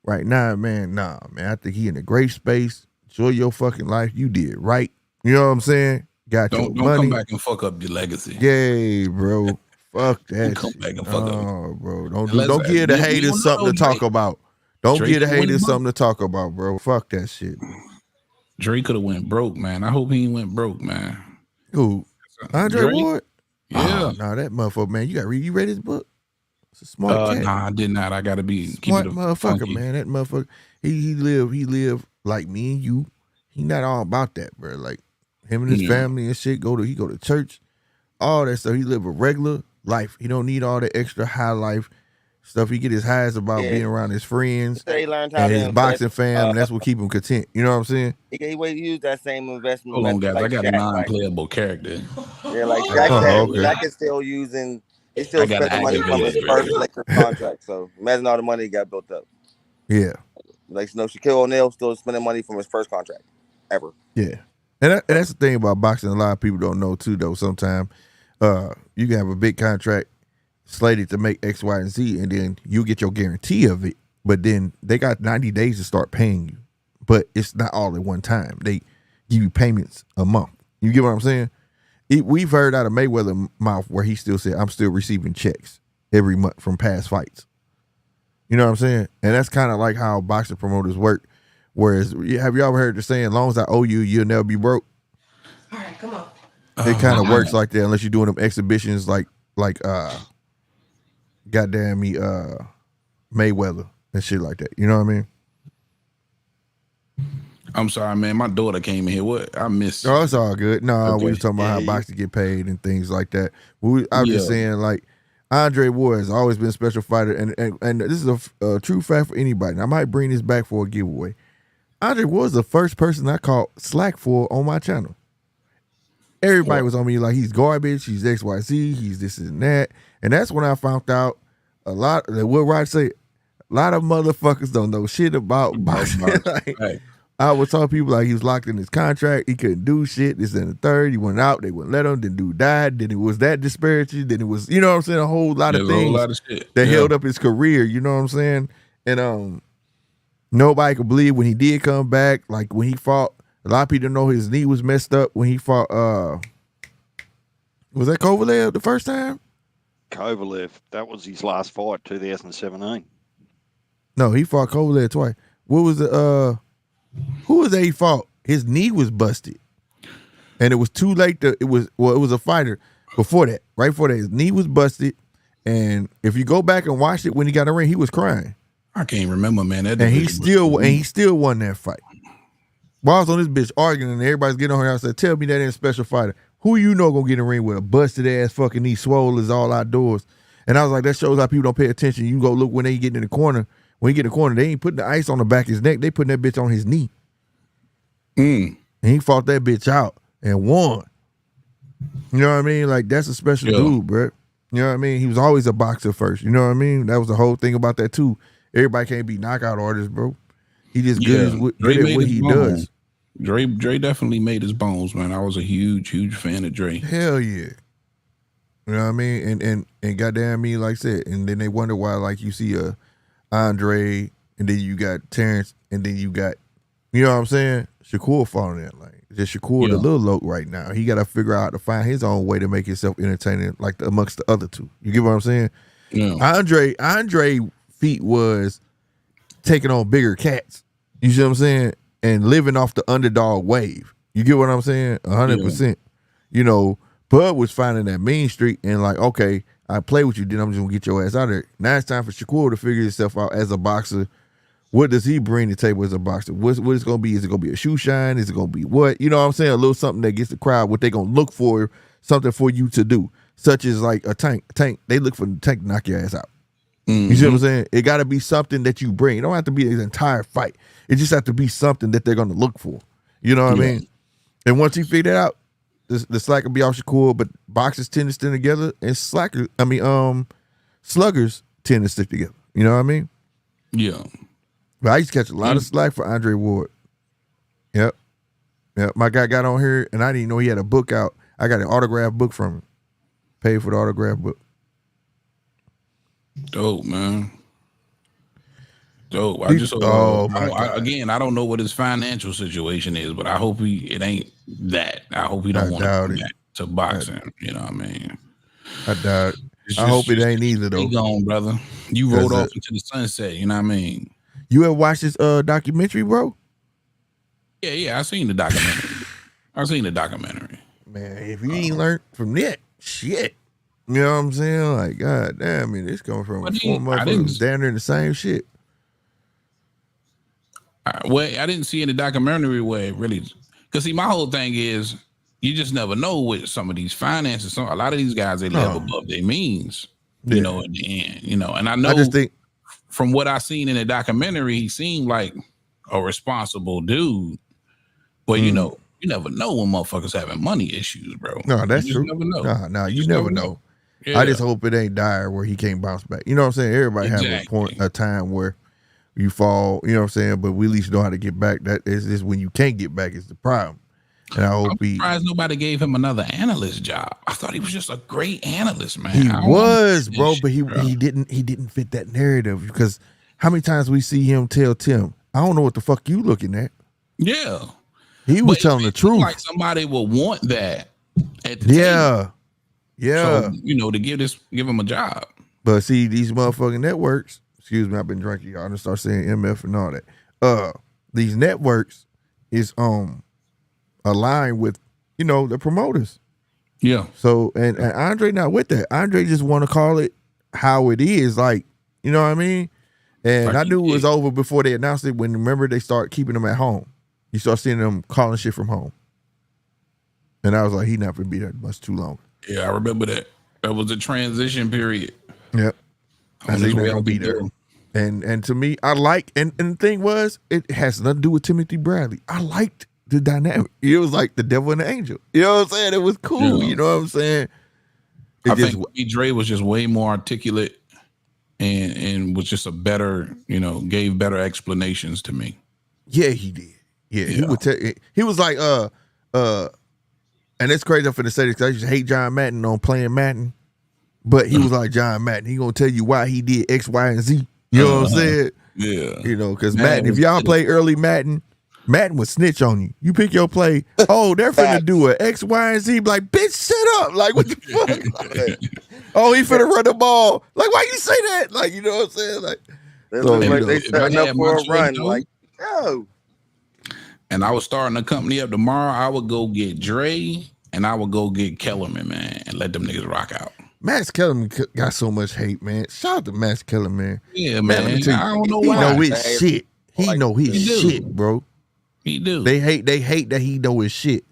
Right now, man, I think he in a great space. Enjoy your fucking life. You did right. You know what I'm saying? Got your money. Don't come back and fuck up your legacy. Yay, bro. Fuck that come shit. Back and fuck up. Bro. Don't give the haters something to talk about. Don't give the haters something to talk about, bro. Fuck that shit. Dre could have went broke, man. I hope he ain't went broke, man. Who? Andre Ward? Yeah. That motherfucker, man. You read his book? It's a smart cat. Nah, I did not. I gotta be smart motherfucker, funky. Man. That motherfucker. He live like me and you. He not all about that, bro. Like him and his family and shit. He go to church, all that stuff. He live a regular life. He don't need all the extra high life stuff. He get his highs about being around his friends and his boxing fam, and that's what keep him content. You know what I'm saying? He use that same investment. Hold on, guys. I got a non-playable character. Yeah, like Shaq is still using. He still spending money from his first Lakers contract. So imagine all the money he got built up. Yeah. Like Shaquille O'Neal still spending money from his first contract ever. Yeah. And that's the thing about boxing. A lot of people don't know too, though. Sometimes you can have a big contract slated to make X, Y, and Z, and then you get your guarantee of it. But then they got 90 days to start paying you. But it's not all at one time. They give you payments a month. You get what I'm saying? We've heard out of Mayweather's mouth where he still said, I'm still receiving checks every month from past fights. You know what I'm saying? And that's kind of like how boxing promoters work. Whereas, have you ever heard the saying, as long as I owe you, you'll never be broke? All right, come on. It kind of works like that unless you're doing them exhibitions like goddamn me Mayweather and shit like that. You know what I mean? I'm sorry, man. My daughter came in here. What I missed? Oh, it's all good. No, we was talking about how boxers get paid and things like that. I was just saying, like, Andre Ward has always been a special fighter, and this is a true fact for anybody. And I might bring this back for a giveaway. Andre Ward was the first person I called slack for on my channel. Everybody was on me like he's garbage, he's XYZ, he's this and that. And that's when I found out a lot of motherfuckers don't know shit about boxing. I would tell people like he was locked in his contract, he couldn't do shit, this and the third, he went out, they wouldn't let him, then dude died, then it was that disparity, then it was, you know what I'm saying, a whole lot of things that held up his career, you know what I'm saying? And nobody could believe when he did come back, like when he fought, a lot of people know his knee was messed up when he fought, was that Kovalev the first time? Kovalev, that was his last fight, 2017. No, he fought Kovalev twice. What was the, who was that he fought? His knee was busted. And it was too late it was a fighter before that. Right before that, his knee was busted. And if you go back and watch it when he got in the ring, he was crying. I can't remember, man. And he still won that fight. While I was on this bitch arguing and everybody's getting on her, I said, tell me that ain't a special fighter. Who you know gonna get in the ring with a busted ass fucking knee, swole is all outdoors? And I was like, that shows how people don't pay attention. You can go look when they get in the corner. When he get in the corner, they ain't putting the ice on the back of his neck. They putting that bitch on his knee. And he fought that bitch out and won. You know what I mean? Like, that's a special dude, bro. You know what I mean? He was always a boxer first. You know what I mean? That was the whole thing about that, too. Everybody can't be knockout artists, bro. He just good at what he does. Dre definitely made his bones, man. I was a huge fan of Dre. Hell yeah. You know what I mean? And goddamn me, like I said, and then they wonder why, like, you see Andre, and then you got Terrence, and then you got, you know what I'm saying? Shakur falling in. Like, just Shakur the little loke right now. He got to figure out to find his own way to make himself entertaining, like amongst the other two. You get what I'm saying? Yeah. Andre feat was taking on bigger cats. You see what I'm saying? And living off the underdog wave. You get what I'm saying? 100%. You know, Bud was finding that mean streak and like, okay, I play with you, then I'm just gonna get your ass out of there. Now it's time for Shakur to figure himself out as a boxer. What does he bring to the table as a boxer? What it's gonna be? Is it gonna be a shoe shine? Is it gonna be what? You know what I'm saying? A little something that gets the crowd, what they gonna look for, something for you to do. Such as like a tank. They look for the tank to knock your ass out. You see what I'm saying? It got to be something that you bring. It don't have to be an entire fight. It just have to be something that they're going to look for. You know what I mean? And once you figure that out, the slack will be off Shakur, but boxers tend to stick together, and sluggers tend to stick together. You know what I mean? Yeah. But I used to catch a lot of slack for Andre Ward. Yep. My guy got on here, and I didn't know he had a book out. I got an autographed book from him. Paid for the autographed book. Dope, man. Dope. I don't know what his financial situation is, but I hope it ain't that. I hope he don't want to go back to boxing. You know what I mean? I doubt it. I hope it ain't either, though. He gone, brother. You rode off into the sunset. You know what I mean? You ever watched this documentary, bro? Yeah. I seen the documentary. Man, if you ain't learned from that, shit. You know what I'm saying? Like, god damn, I mean, it's coming from four motherfuckers down there in the same shit. I didn't see in the documentary where it really, because see, my whole thing is you just never know with some of these finances. A lot of these guys, they live above their means, you know, in the end, you know. And I know from what I seen in the documentary, he seemed like a responsible dude, but you know, you never know when motherfuckers having money issues, bro. No, that's true. Never know. No, you never know. Yeah. I just hope it ain't dire where he can't bounce back. You know what I'm saying? Everybody have a time where you fall, you know what I'm saying? But we at least know how to get back. That is when you can't get back is the problem. And I'm surprised nobody gave him another analyst job. I thought he was just a great analyst, man. He was, bro, but he didn't fit that narrative because how many times we see him tell Tim, I don't know what the fuck you looking at. Yeah. He was telling the truth. Like somebody would want that at the table. Yeah. So, you know, to give him a job. But see, these motherfucking networks, excuse me, I've been drinking, y'all. I'm gonna start saying MF and all that. These networks is aligned with, you know, the promoters. Yeah. So and Andre not with that. Andre just want to call it how it is, like, you know what I mean? And like I knew it was over before they announced it when remember they start keeping them at home. You start seeing them calling shit from home. And I was like, he not gonna be there much too long. Yeah, I remember that. That was a transition period. Yep. I think they're gonna be there. And to me, I like and the thing was, it has nothing to do with Timothy Bradley. I liked the dynamic. It was like the devil and the angel. You know what I'm saying? It was cool. Yeah. You know what I'm saying? I think Dre was just way more articulate and was just a better, you know, gave better explanations to me. Yeah, he did. Yeah. He would tell. He was like, and it's crazy for the say this because I used to hate John Madden on playing Madden, but he was like John Madden. He gonna tell you why he did X, Y, and Z. You know what I'm saying? Yeah. You know, because Madden, if y'all play early Madden would snitch on you. You pick your play. Oh, they're finna do a X, Y, and Z. Like, bitch, shut up. Like, what the fuck? Like, oh, he finna run the ball. Like, why you say that? Like, you know what I'm saying? Like, they look like they setting up for a run. Like, yo. And I was starting a company up tomorrow. I would go get Dre and I would go get Kellerman, man, and let them niggas rock out. Max Kellerman got so much hate, man. Shout out to Max Kellerman. Yeah, man. I don't know why. He know his shit. He know his shit, bro. He do. They hate that he know his shit.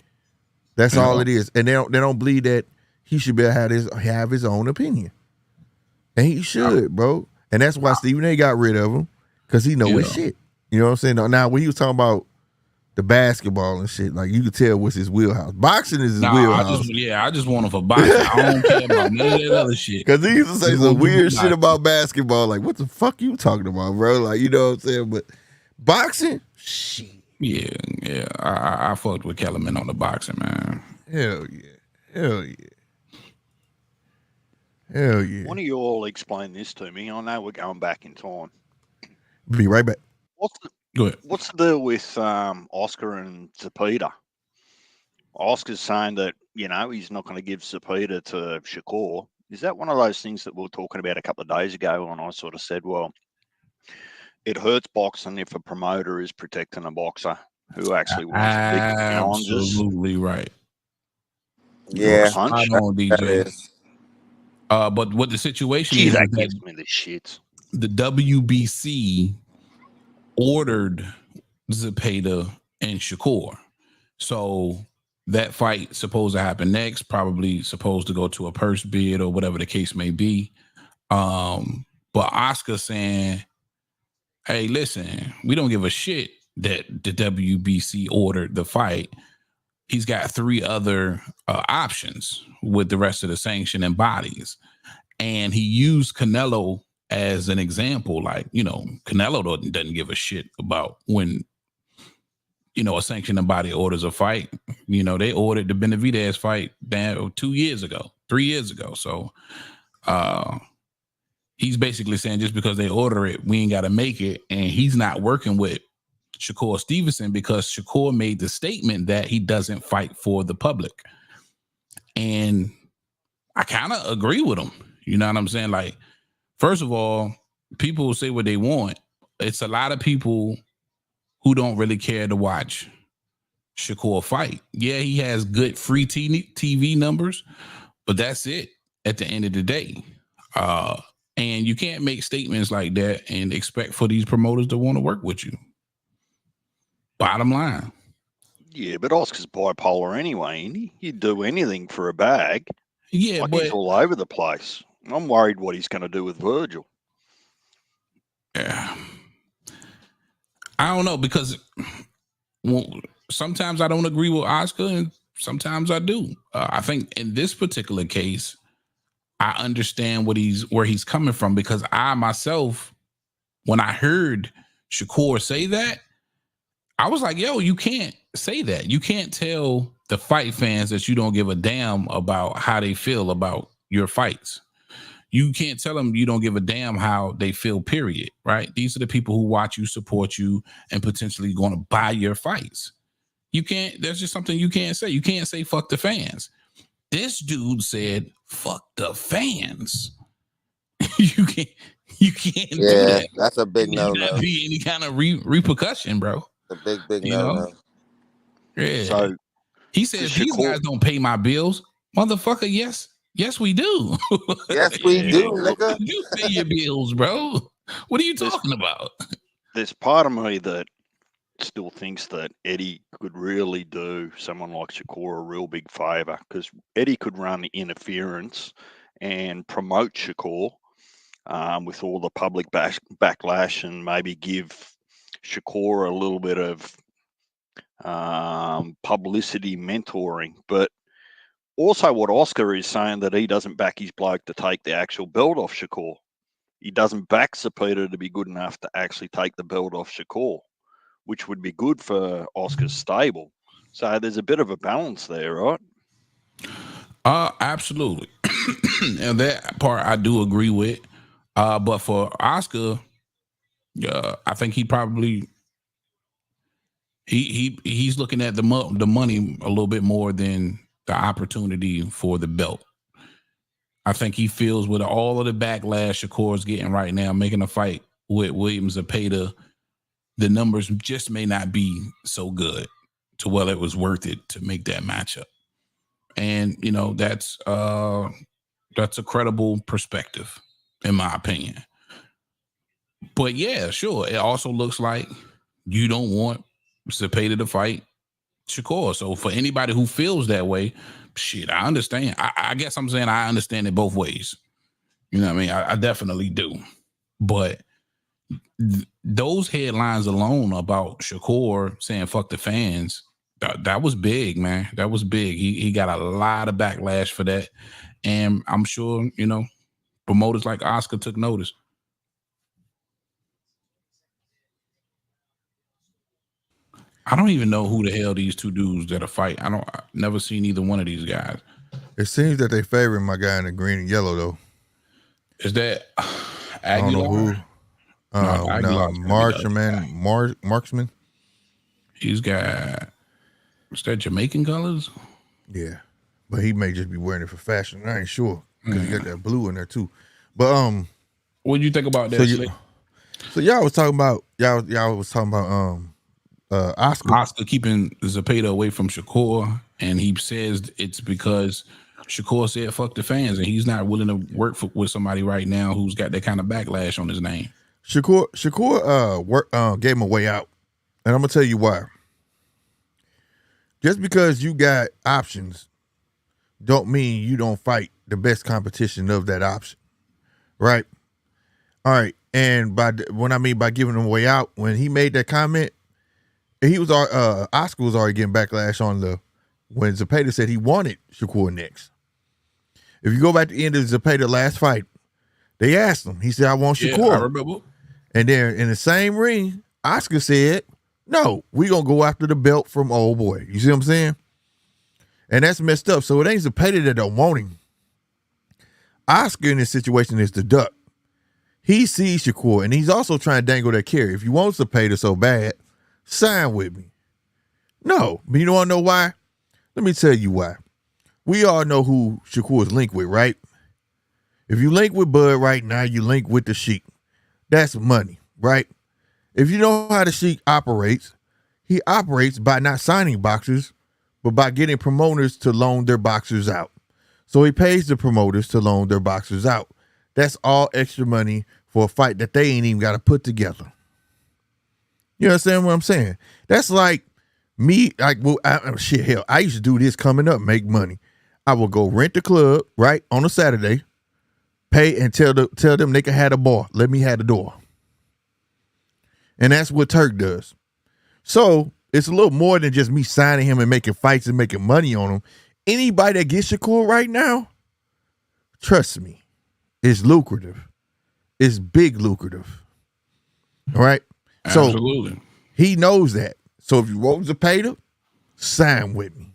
That's all it is. And they don't believe that he should be able to have his own opinion. And he should, bro. And that's why Stephen A got rid of him, because he know his shit. You know what I'm saying? Now, when he was talking about the basketball and shit, like, you could tell what's his wheelhouse. Boxing is his wheelhouse. I just want him for boxing. I don't care about none of that other shit. Because he used to say some weird shit about basketball. Like, what the fuck you talking about, bro? Like, you know what I'm saying? But boxing, shit. Yeah. I fucked with Kellerman on the boxing, man. Hell yeah. Why don't you all explain this to me? I know we're going back in time. Be right back. What's the deal with Oscar and Zepeda? Oscar's saying that, he's not going to give Zepeda to Shakur. Is that one of those things that we were talking about a couple of days ago when I sort of said, well, it hurts boxing if a promoter is protecting a boxer who actually wants big challenges? Absolutely right. Yeah. I know, DJ. But what the situation is that gives me the shit. The WBC ordered Zepeda and Shakur. So that fight supposed to happen next, probably supposed to go to a purse bid or whatever the case may be. But Oscar saying, hey, listen, we don't give a shit that the WBC ordered the fight. He's got 3 other options with the rest of the sanctioning bodies. And he used Canelo as an example. Like, Canelo doesn't give a shit about when, a sanctioning body orders a fight. They ordered the Benavidez fight 3 years ago. So he's basically saying just because they order it, we ain't got to make it. And he's not working with Shakur Stevenson because Shakur made the statement that he doesn't fight for the public. And I kind of agree with him. You know what I'm saying? Like, first of all, people say what they want. It's a lot of people who don't really care to watch Shakur fight. Yeah, he has good free TV numbers, but that's it at the end of the day. And you can't make statements like that and expect for these promoters to want to work with you. Bottom line. Yeah, but Oscar's bipolar anyway, and he'd do anything for a bag. Yeah, but he's all over the place. I'm worried what he's going to do with Virgil. Yeah. I don't know, because sometimes I don't agree with Oscar and sometimes I do. I think in this particular case, I understand where he's coming from, because I myself, when I heard Shakur say that, I was like, yo, you can't say that. You can't tell the fight fans that you don't give a damn about how they feel about your fights. You can't tell them you don't give a damn how they feel, period, right? These are the people who watch you, support you, and potentially going to buy your fights. You can't, there's just something you can't say. You can't say fuck the fans. This dude said, fuck the fans. you can't do that. That's a big no. Not be any kind of repercussion, bro. A big no. Yeah. So he says these guys don't pay my bills. Motherfucker, yes, we do. Yes, we do, nigga. You pay your bills, bro. What are you talking about? There's part of me that still thinks that Eddie could really do someone like Shakur a real big favor, because Eddie could run interference and promote Shakur with all the public backlash, and maybe give Shakur a little bit of publicity mentoring. But also what Oscar is saying, that he doesn't back his bloke to take the actual belt off Shakur. He doesn't back Zepeda to be good enough to actually take the belt off Shakur, which would be good for Oscar's stable. So there's a bit of a balance there, right? Absolutely. And that part I do agree with. But for Oscar, I think he probably he's looking at the money a little bit more than the opportunity for the belt. I think he feels with all of the backlash Shakur's getting right now, making a fight with Williams Zepeda, the numbers just may not be so good to whether it was worth it to make that matchup. And, you know, that's a credible perspective, in my opinion. But yeah, sure. It also looks like you don't want Zepeda to fight Shakur. So for anybody who feels that way, shit, I understand. I guess I'm saying I understand it both ways. You know what I mean? I definitely do. But those headlines alone about Shakur saying fuck the fans, that was big, man. That was big. He got a lot of backlash for that. And I'm sure, you know, promoters like Oscar took notice. I don't even know who the hell these two dudes that are fight. I've never seen either one of these guys. It seems that they favor my guy in the green and yellow though. Is that Aguilar? I don't know who. Marksman. He's got, is that Jamaican colors? Yeah, but he may just be wearing it for fashion. I ain't sure because he got that blue in there too. But what do you think about that? So y'all was talking about Oscar keeping Zepeda away from Shakur, and he says it's because Shakur said fuck the fans, and he's not willing to work with somebody right now who's got that kind of backlash on his name. Shakur gave him a way out, and I'm gonna tell you why. Just because you got options don't mean you don't fight the best competition of that option, right? All right, and by giving him a way out, when he made that comment, he was Oscar was already getting backlash on when Zepeda said he wanted Shakur next. If you go back to the end of Zepeda's last fight, they asked him. He said, "I want Shakur." I remember. And then in the same ring, Oscar said, "No, we gonna go after the belt from old boy." You see what I'm saying? And that's messed up. So it ain't Zepeda that don't want him. Oscar in this situation is the duck. He sees Shakur, and he's also trying to dangle that carrot. If you want Zepeda so bad, sign with me. No, but you don't know why? Let me tell you why. We all know who Shakur is linked with, right? If you link with Bud right now, you link with the Sheik. That's money, right? If you know how the Sheik operates, he operates by not signing boxers, but by getting promoters to loan their boxers out. So he pays the promoters to loan their boxers out. That's all extra money for a fight that they ain't even got to put together. You understand what I'm saying? That's like me, I used to do this coming up, make money. I will go rent the club, right, on a Saturday, pay and tell them they can have the bar. Let me have the door. And that's what Turk does. So it's a little more than just me signing him and making fights and making money on him. Anybody that gets Shakur right now, trust me, it's lucrative. It's big lucrative. All right? Absolutely. So he knows that. So if you want Zepeda, sign with me.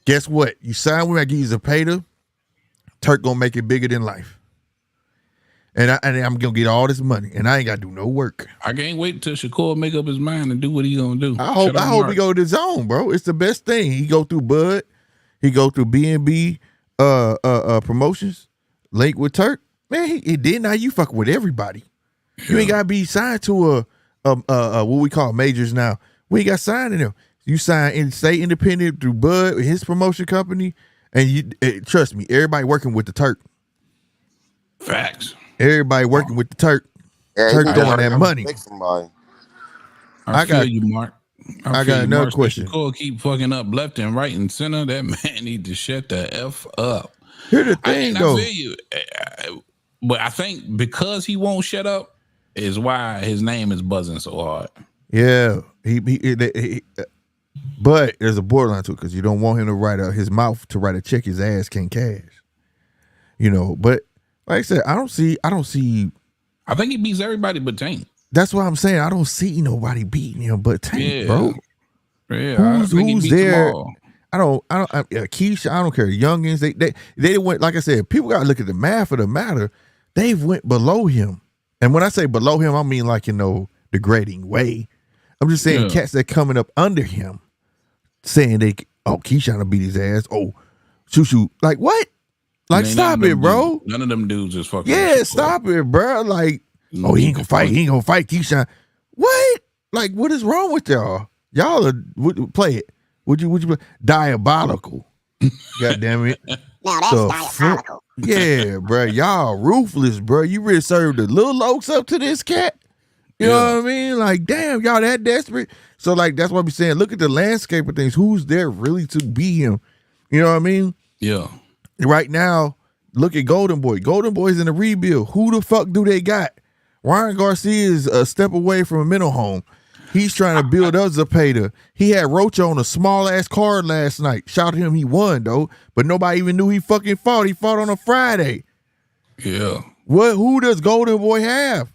Guess what? You sign with me, I give you Zepeda, Turk gonna make it bigger than life. And I'm gonna get all this money, and I ain't gotta do no work. I can't wait till Shakur make up his mind and do what he gonna do. I hope he go to the zone, bro. It's the best thing. He go through Bud, he go through B&B promotions, link with Turk. Man, he did. Now you fucking with everybody. Yeah. You ain't gotta be signed to what we call majors now. We ain't got signed in them. You sign and stay independent through Bud, his promotion company, and trust me, everybody working with the Turk. Facts. Everybody working with the Turk. Yeah, Turk throwing that money. I feel you, Mark. I got another question. Shakur keep fucking up left and right and center. That man need to shut the F up. Here's the thing, though. I feel you. But I think because he won't shut up is why his name is buzzing so hard. Yeah. But there's a borderline to it because you don't want him to write out his mouth to write a check his ass can't cash. You know, but like I said, I don't see. I think he beats everybody but Tank. That's what I'm saying. I don't see nobody beating him but Tank, bro. Yeah, who's there? I don't. Keisha, I don't care. Youngins, they went. Like I said, people got to look at the math of the matter. They've went below him, and when I say below him, I mean like degrading way. I'm just saying cats that coming up under him, saying Keisha trying to beat his ass. Oh, Tszyu, like what? Like stop it, bro. None of them dudes is fucking. Yeah, stop it, bro. Like, he ain't gonna fight. He ain't gonna fight Keisha. What? Like, what is wrong with y'all? Y'all play it. Would you play? Diabolical. God damn it. Now that's diabolical. Yeah, bro. Y'all ruthless, bro. You really served the little lokes up to this cat. You know what I mean? Like, damn, y'all that desperate. So, like, that's what I'm saying. Look at the landscape of things. Who's there really to be him? You know what I mean? Yeah. Right now, look at Golden Boy. Golden Boy's in a rebuild. Who the fuck do they got? Ryan Garcia is a step away from a mental home. He's trying to build up Zepeda. He had Rocha on a small ass card last night. Shout to him, he won though, but nobody even knew he fucking fought. He fought on a Friday. Yeah. Who does Golden Boy have?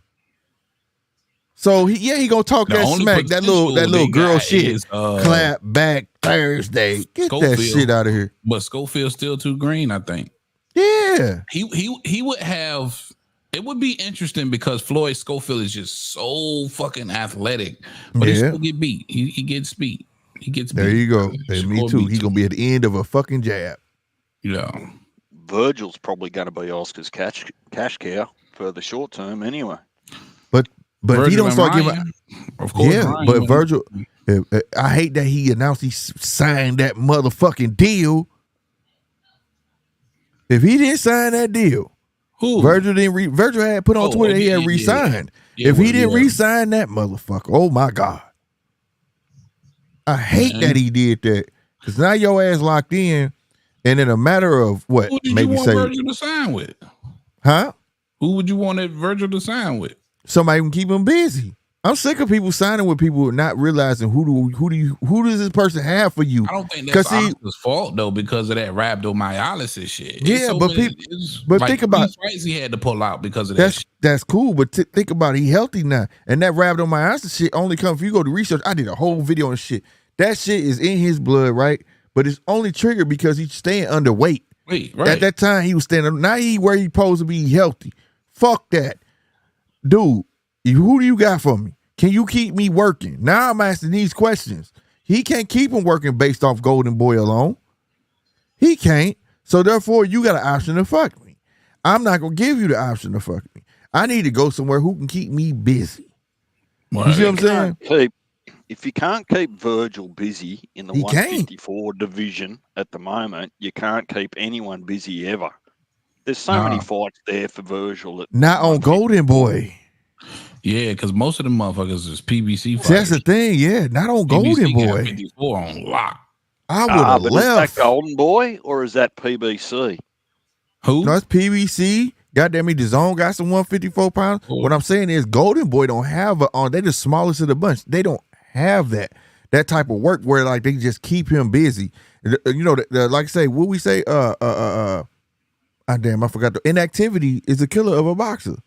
So he gonna talk that smack, that little girl shit. Is, clap back Thursday. Get Schofield, that shit out of here. But Schofield's still too green, I think. Yeah. He would have. It would be interesting because Floyd Schofield is just so fucking athletic, but he still get beat. He gets beat. He gets beat. There you go. Hey, me too. He's gonna be at the end of a fucking jab. Yeah. Virgil's probably going to be Oscar's cash cow for the short term anyway. But Virgil if he don't start Ryan, giving, of course, yeah. Ryan, But Virgil, I hate that he announced he signed that motherfucking deal. If he didn't sign that deal, who? Virgil didn't. Virgil had put on Twitter he had re-signed. Yeah, if he didn't re-sign that motherfucker, oh my god, I hate that he did that because now your ass locked in, and in a matter of what, Who did maybe you want say, Virgil to sign with? Huh? Who would you want Virgil to sign with? Somebody can keep him busy. I'm sick of people signing with people not realizing who does this person have for you. I don't think that's Oscar's fault though because of that rhabdomyolysis shit. Yeah, but think about fights he had to pull out because of that. Shit. That's cool, but think about it. He healthy now, and that rhabdomyolysis shit only comes if you go to research. I did a whole video on shit. That shit is in his blood, right? But it's only triggered because he's staying underweight. Right. At that time, he was standing. Now he where he supposed to be healthy. Fuck that, dude. Who do you got for me? Can you keep me working? Now I'm asking these questions. He can't keep him working based off Golden Boy alone. He can't. So therefore, you got an option to fuck me. I'm not gonna give you the option to fuck me. I need to go somewhere who can keep me busy. Right. You see what I'm saying? If you can't keep Virgil busy in the 154 division at the moment, you can't keep anyone busy ever. There's so many fights there for Virgil. Not on Golden Boy. Yeah, because most of the motherfuckers is PBC fighters. That's the thing, yeah. Not on Golden Boy. 54 on lock. I would have left. Is that Golden Boy or is that PBC? Who? No, it's PBC. Goddamn me, DAZN got some 154 pounds. Oh. What I'm saying is Golden Boy don't have they're the smallest of the bunch. They don't have that type of work where like they just keep him busy. You know, like I say, what we say, I forgot. The inactivity is the killer of a boxer.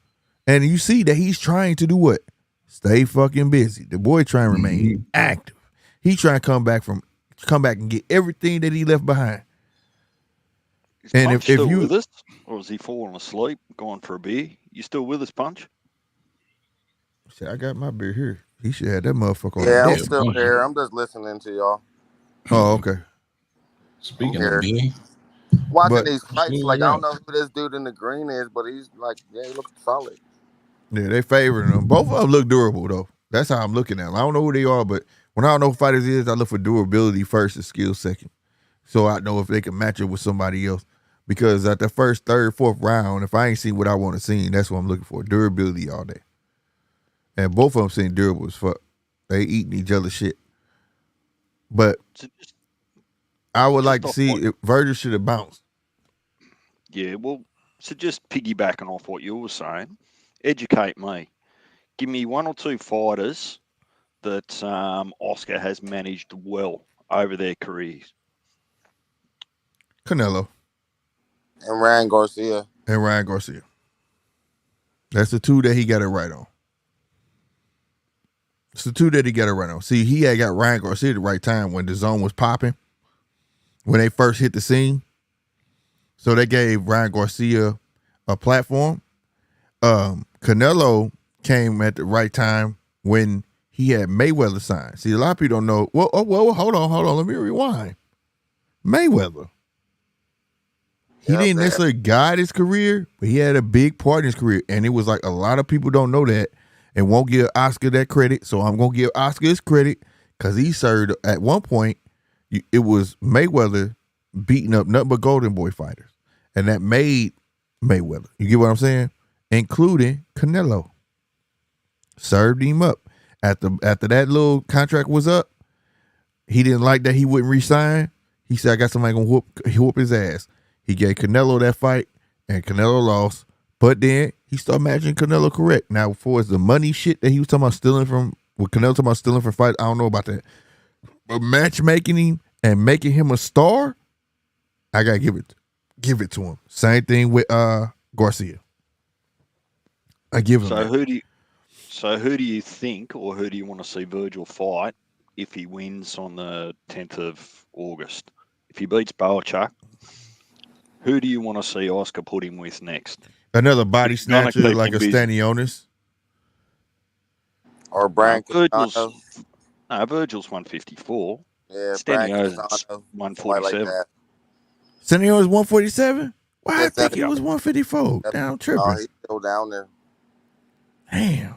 And you see that he's trying to do what? Stay fucking busy. The boy trying to remain active. He trying to come back and get everything that he left behind. Is and Punch if still you with us, or is he falling asleep, going for a beer? You still with us, Punch? Shit, I got my beer here. He should have that motherfucker on. Yeah, I'm still here. I'm just listening to y'all. Oh, okay. Speaking of beer. Watching these fights, like I don't know who this dude in the green is, but he's like, yeah, he looks solid. Yeah, they favoring them. Both of them look durable though. That's how I'm looking at them. I don't know who they are, but when I don't know who fighters is, I look for durability first and skill second. So I know if they can match it with somebody else. Because at the first, third, fourth round, if I ain't seen what I want to see, that's what I'm looking for. Durability all day. And both of them seem durable as fuck. They eating each other's shit. But I would like to see if Virgil should have bounced. Yeah, well, so just piggybacking off what you were saying, educate me. Give me one or two fighters that Oscar has managed well over their careers. Canelo. And Ryan Garcia. That's the two that he got it right on. It's the two that he got it right on. See, he had got Ryan Garcia at the right time when DAZN was popping, when they first hit the scene. So they gave Ryan Garcia a platform. Canelo came at the right time when he had Mayweather signed. See, a lot of people don't know. Well, hold on. Let me rewind. Mayweather. He didn't necessarily guide his career, but he had a big part in his career. And it was like a lot of people don't know that and won't give Oscar that credit. So I'm going to give Oscar his credit because he served at one point. It was Mayweather beating up nothing but Golden Boy fighters. And that made Mayweather. You get what I'm saying? Including Canelo. served him up. After that little contract was up, he didn't like that he wouldn't resign. He said, I got somebody gonna whoop his ass. He gave Canelo that fight, and Canelo lost. But then he started matching Canelo correct. Now, for the money shit that he was talking about stealing from, what Canelo talking about stealing from fight, I don't know about that. But matchmaking him and making him a star, I gotta give it to him. Same thing with Garcia. I give him. So who do you think, or who do you want to see Virgil fight if he wins on the 10th of August? If he beats Boachuk, who do you want to see Oscar put him with next? Another body snatcher like a Stanionis? Or Brian Virgil's 154. Yeah, Stanionis 147. Like Stanionis 147? Why Yeah, I think he was 154? Damn, tripping. Oh, he's still down there. Damn.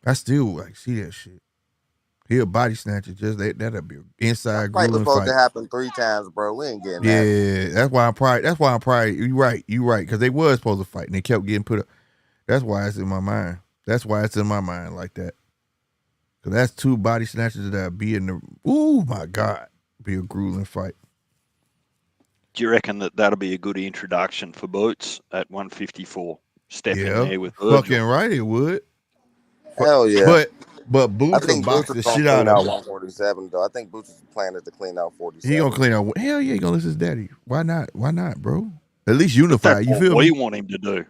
I still like see that shit. He a body snatcher. Just that'll be inside Fight was grueling supposed fight. to happen 3 times, bro. We ain't getting that. Yeah, that's why I'm probably. You right. Because they was supposed to fight and they kept getting put up. That's why it's in my mind. Like that. Because that's 2 body snatchers that be in the. Oh my God, be a grueling fight. Do you reckon that'll be a good introduction for Boots at 154? Stepping there with Virgil. Fucking right, it would. Hell yeah. But Boots will box the shit out of him. 147 though. I think Boots is planning to clean out 47. He gonna clean out. Hell yeah, he gonna listen to his daddy. Why not, bro? At least unify. You feel what me? we want him to do.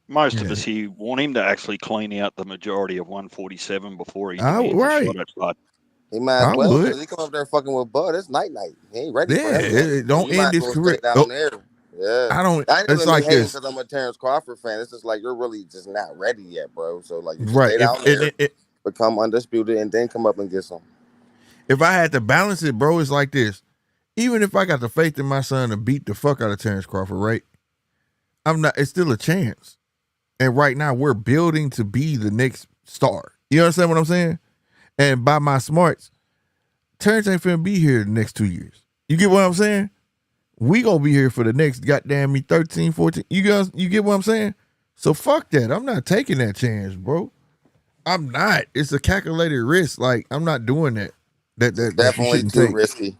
Most of us here want him to actually clean out the majority of 147 before he demands a shot at Bud. He might as well. He come up there fucking with Bud. It's night. He ain't ready for that. Don't end his career. Down there. Yeah. I don't. I ain't It's even like this. because I'm a Terrence Crawford fan. It's just like you're really just not ready yet, bro. So like, you Right. stay down there, become undisputed, and then come up and get some. If I had to balance it, bro, it's like this. Even if I got the faith in my son to beat the fuck out of Terrence Crawford, right? It's still a chance. And right now we're building to be the next star. You understand what I'm saying? And by my smarts, Terrence ain't finna be here the next 2 years. You get what I'm saying? We gonna be here for the next goddamn 13, 14. You get what I'm saying? So fuck that. I'm not taking that chance, bro. I'm not. It's a calculated risk. Like, I'm not doing that. That's definitely too risky.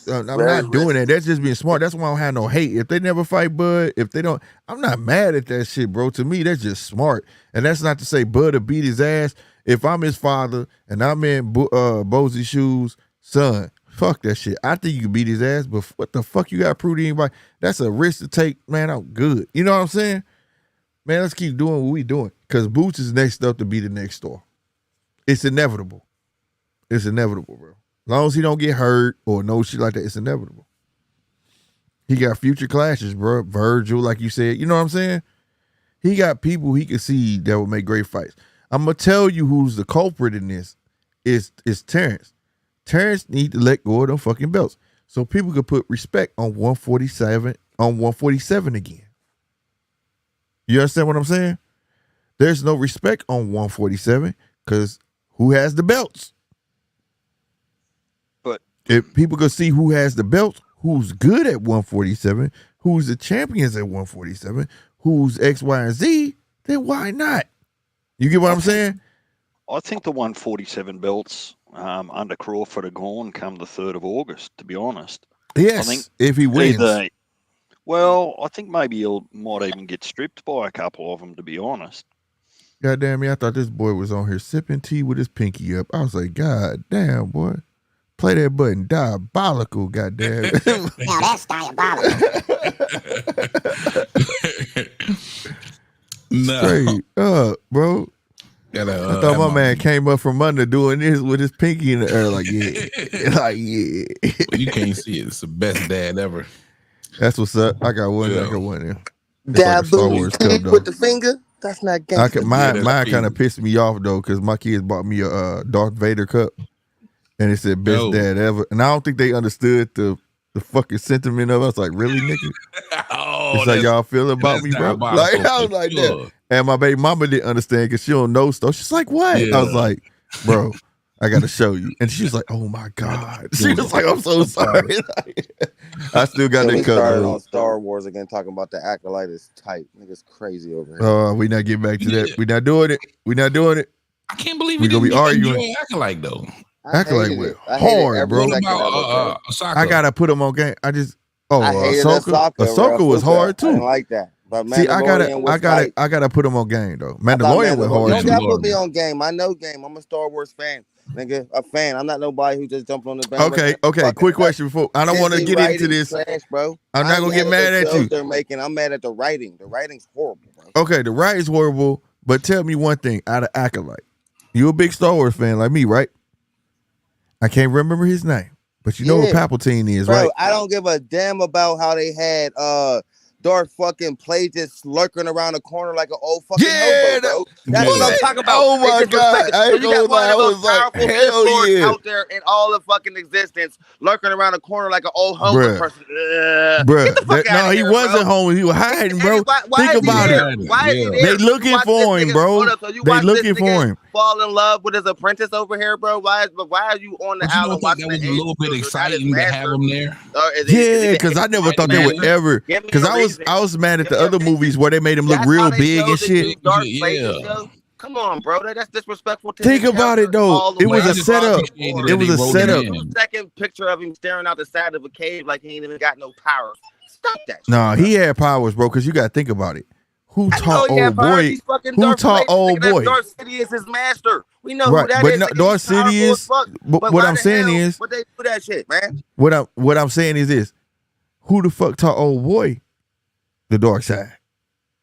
I'm not doing that. That's just being smart. That's why I don't have no hate. If they never fight Bud, if they don't, I'm not mad at that shit, bro. To me, that's just smart. And that's not to say Bud will beat his ass. If I'm his father and I'm in Bosey's shoes, son, fuck that shit. I think you can beat his ass, but what the fuck you got to prove to anybody? That's a risk to take, man. I'm good. You know what I'm saying? Man, let's keep doing what we doing. Because Boots is next up to be the next star. It's inevitable. It's inevitable, bro. As long as he don't get hurt or no shit like that, it's inevitable. He got future clashes, bro. Virgil, like you said. You know what I'm saying? He got people he can see that will make great fights. I'm going to tell you who's the culprit in this is Terrence. Terrence need to let go of them fucking belts so people could put respect on 147 again. You understand what I'm saying? There's no respect on 147 because who has the belts? But if people could see who has the belts, who's good at 147, who's the champions at 147, who's X, Y, and Z, then why not? You get what I'm saying? I think the 147 belts under Crawford are gone come the 3rd of August, to be honest. Yes, I think if he wins. I think maybe he might even get stripped by a couple of them, to be honest. God damn me, I thought this boy was on here sipping tea with his pinky up. I was like, God damn, boy. Play that button. Diabolical, goddamn. Now that's diabolical. Straight up, bro. I thought my man came up from under doing this with his pinky in the air, like, yeah. Like, yeah. Well, you can't see it. It's the best dad ever. That's what's up. I got one. Yeah. I got one there. Dad with the finger? That's not gangster. Mine kind of pissed me off, though, because my kids bought me a Darth Vader cup. And it said best dad ever. And I don't think they understood the fucking sentiment of it. I was like, really, nigga? It's like y'all feel about me, bro? Like, I was like that. And my baby mama didn't understand because she don't know stuff. She's like, what? Yeah. I was like, bro, I got to show you. And she was like, oh my God. She was like, I'm so sorry. I still got that cut. Started on Star Wars again, talking about the Acolyte is tight. Niggas crazy over here. We not getting back to that. We not doing it. I can't believe we gonna be arguing. Acolyte though. Acolyte was hard, bro. I gotta put him on game. Ahsoka was hard too. I didn't like that. But see, I gotta put him on game though. Mandalorian was hard. You gotta put me on game. I know game. I'm a Star Wars fan, nigga. A fan. I'm not nobody who just jumped on the band. Okay. Quick question before I don't want to get into this. Trash, bro. I'm not gonna get mad at you. I'm mad at the writing. The writing's horrible, bro. Okay, the writing's horrible. But tell me one thing out of Acolyte. You a big Star Wars fan like me, right? I can't remember his name, but you know who Palpatine is, bro, right? I don't give a damn about how they had Darth fucking Plagueis lurking around the corner like an old fucking hobo, bro. That's what I'm talking about. Oh my God. I ain't gonna lie. I was like, hell yeah. Out there in all of fucking existence, lurking around the corner like an old homeless person. Bruh. He wasn't home. He was hiding, bro. Think about it. Why is he there? They looking for him, bro. They looking for him. Fall in love with his apprentice over here, bro. Why are you on the island watching that was a little bit exciting to have him there? Yeah, because I never thought they would ever. Because I was mad at the other movies where they made him look real big and shit. Come on, bro. That's disrespectful to Think about it though. It was a setup. It was a setup. Second picture of him staring out the side of a cave like he ain't even got no powers. Stop that. Nah, he had powers, bro. Because you got to think about it. Who taught old boy? Who taught old boy? Darth Sidious is his master. We know right, who that but is. No, Darth Sidious. But what I'm saying is, what they do that shit, man. What I'm saying is this: who the fuck taught old boy the dark side?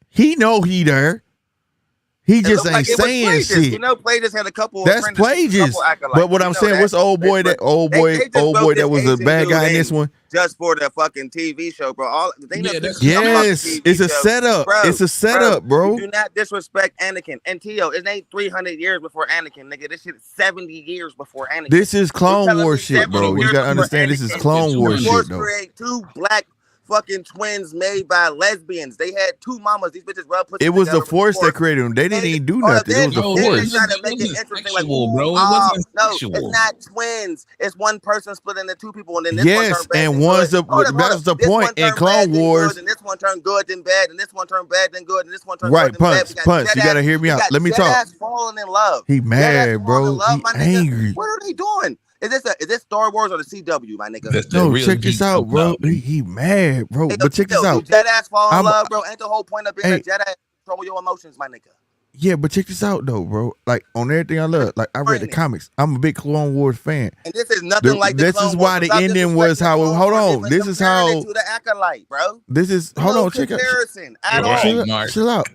He know he there. He just ain't saying shit. You know, Plagueis had a couple. That's Plagueis. But what I'm saying, what's old boy that was a bad guy in this one? Just for the fucking TV show, bro. Yes, it's a setup. Bro, it's a setup, bro. Do not disrespect Anakin. And Tszyu, it ain't 300 years before Anakin, nigga. This shit is 70 years before Anakin. This is Clone Wars shit, bro. You gotta understand, this is Clone Wars shit, though. Create two black fucking twins made by lesbians. They had two mamas. These bitches rub pussy. It was the Force that created them. They didn't even do nothing. It was the Force. Trying to make it interesting, like, bro. No, it's not twins. It's one person split into two people, and then this one turned bad. And that's the point in Clone Wars. And this one turned good then bad, and this one turned bad then good, and this one turned right. Good then bad. Punch. You gotta hear me out. Let me talk. Falling in love. He mad, bro. He angry. What are they doing? Is this Star Wars or the CW, my nigga? No, check this out, bro. He mad, bro. But check this out. Jedi fall in love, bro. Ain't the whole point of being a Jedi? Control your emotions, my nigga. Yeah, but check this out though, bro. Like on everything I love, like I read the comics. I'm a big Clone Wars fan. And this is nothing like the This is why the ending was how. Hold on. This is how. To the Acolyte, bro. This is hold on. Check out. Chill out.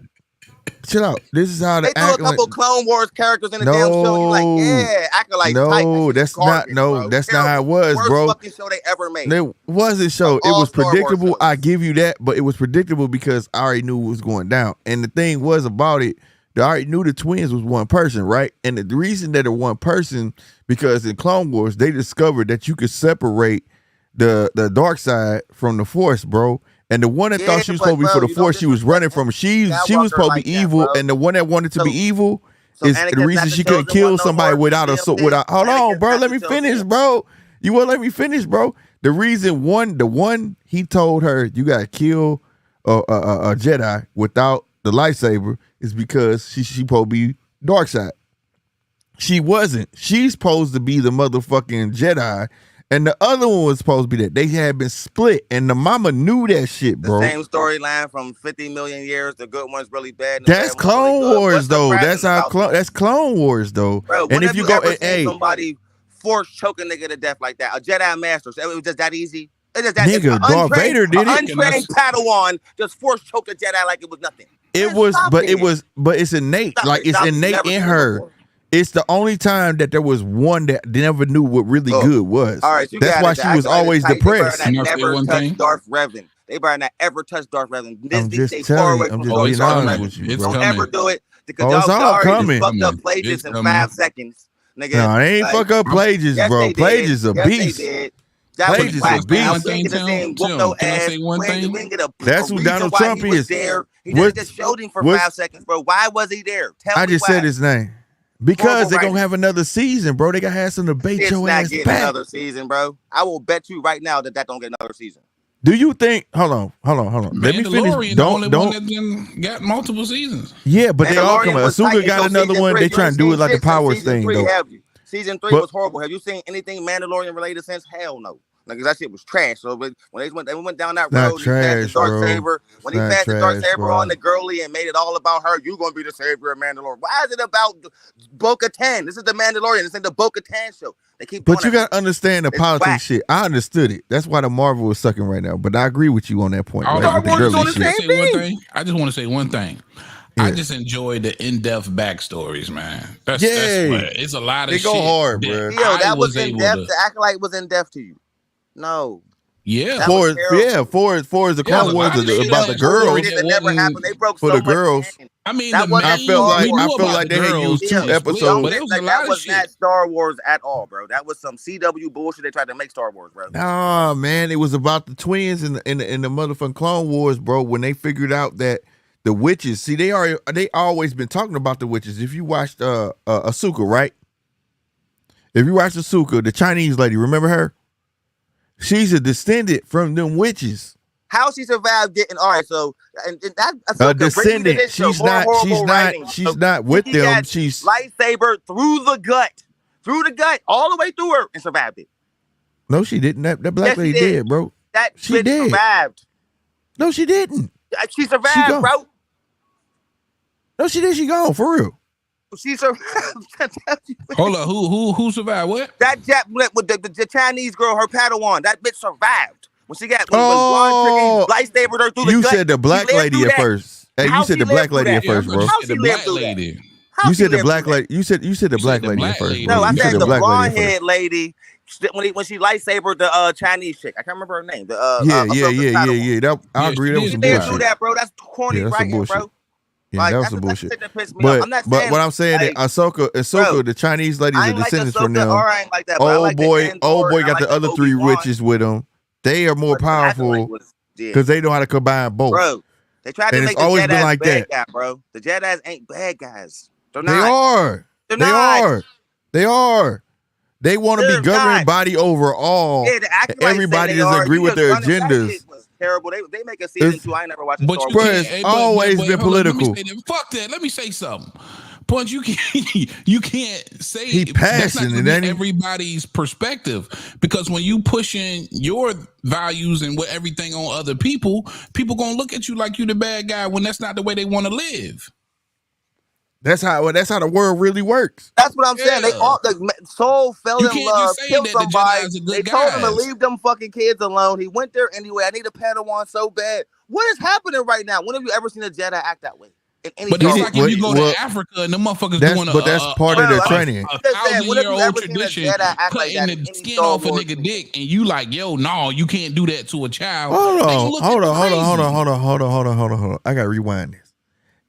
Chill out. This is how they threw a couple Clone Wars characters in the damn show. You're like, yeah, Acolyte. No, that's not. No, that's not how it was, bro. Worst fucking show they ever made. It wasn't show. It was predictable. I give you that, but it was predictable because I already knew what was going down. And the thing was about it, I already knew the twins was one person, right? And the reason that they're one person because in Clone Wars they discovered that you could separate the dark side from the Force, bro. And the one that thought she was supposed to be for the Force, she was running from. She was supposed to be evil, and the one that wanted to be evil is the reason she couldn't kill somebody without a sword. Hold on, bro. Let me finish, bro. You won't let me finish, bro. The reason the one he told her you gotta kill a Jedi without the lightsaber is because she's supposed to be dark side. She wasn't. She's supposed to be the motherfucking Jedi. And the other one was supposed to be that. They had been split, and the mama knew that shit, bro. The same storyline from 50 million years. The good one's really bad. That's Clone Wars, though. That's how that's Clone Wars, though. Bro, and if you go, hey, somebody force choke a nigga to death like that, a Jedi master, so it was just that easy. It just that nigga, Darth Vader did it. Untrained Padawan just force choked a Jedi like it was nothing. But it's innate. Like it's innate in her. It's the only time that there was one that never knew what really good was. All right, so that's why she was always depressed. They never touched Darth Revan. They better not ever touch Darth Revan. I'm just telling you. I'm just being honest with you, bro. Don't ever do it. Because y'all already fucked up Plagueis in 5 seconds. Nigga, no, they ain't fuck up Plagueis, bro. Plagueis a beast. Plagueis a beast. Can I say one thing? That's who Donald Trump is. He just showed him for 5 seconds, bro. Why was he there? I just said his name. Because they're going to have another season, bro. They got to have some debate your ass getting back. Another season, bro. I will bet you right now that don't get another season. Do you think? Hold on. Let me finish. Don't. Got multiple seasons. Yeah, but they all come. Asuka got another one. They trying to do it like the Powers thing, though. Season 3 was horrible. Have you seen anything Mandalorian related since? Hell no. Like that shit was trash. So when they went down that road, trash, when he passed the Dark Saber on the girlie and made it all about her, you gonna be the savior of Mandalorian. Why is it about Bo-Katan? This is the Mandalorian. This ain't the Bo-Katan show. They keep. But you gotta understand the politics shit. I understood it. That's why the Marvel was sucking right now. But I agree with you on that point. I just want to say one thing. Yeah. I just enjoy the in-depth backstories, man. That's what it's a lot of shit. They go hard, bro. Yo, that was in depth to act like it was in depth to you. No. Yeah. For as the Clone Wars about the girls. That never happened. They broke for so the girls. Much I mean, I feel like they had used 2 episodes. That was not Star Wars at all, bro. That was some CW bullshit they tried to make Star Wars, bro. Nah, man, it was about the twins in the motherfucking Clone Wars, bro. When they figured out that the witches, see, they always been talking about the witches. If you watched Ahsoka, right? If you watched Ahsoka, the Chinese lady, remember her? She's a descendant from them witches. How she survived getting so and that a descendant. She's not with them. She's lightsaber through the gut, all the way through her and survived it. No, she didn't. That black lady did, bro. She survived. No, she didn't. She survived, bro. No, she did. She gone for real. She survived. Hold on, who survived? What? That Jap with the Chinese girl, her Padawan. That bitch survived when she got lightsaber her through the gut. You said the black lady at first. Hey, you said the black lady at first, bro. How she lived through that? You said the black lady. You said the black lady at first. No, I said the blonde head lady. When she lightsabered the Chinese chick, I can't remember her name. Yeah. I agree. That was some bullshit. Do that, bro. That's corny writing, bro. Yeah, that was some bullshit. But what I'm saying that Ahsoka, the Chinese lady, is a descendant from them. Old boy got the other 3 witches with them. They are more powerful because they know how to combine both. Bro, they tried to make the Jedi's bad guy, bro. The Jedi's ain't bad guys. They're not. They are. They want to be governing body over all. Everybody doesn't agree with their agendas. Terrible. They make a season 2. I ain't never watched. But it's always been political. Fuck that. Let me say something. Punch, you can't say he passionate. That's everybody's perspective, because when you pushing your values and what everything on other people gonna look at you like you the bad guy when that's not the way they want to live. That's how the world really works. That's what I'm saying. They all the soul fell in love, killed somebody. They told him to leave them fucking kids alone. He went there anyway. I need a Padawan so bad. What is happening right now? When have you ever seen a Jedi act that way? But it's like if you go to Africa and the motherfuckers doing that's part of their training. 1,000-year-old tradition, cutting the skin off a nigga dick, and you like, yo, no, you can't do that to a child. Hold on. I gotta rewind this.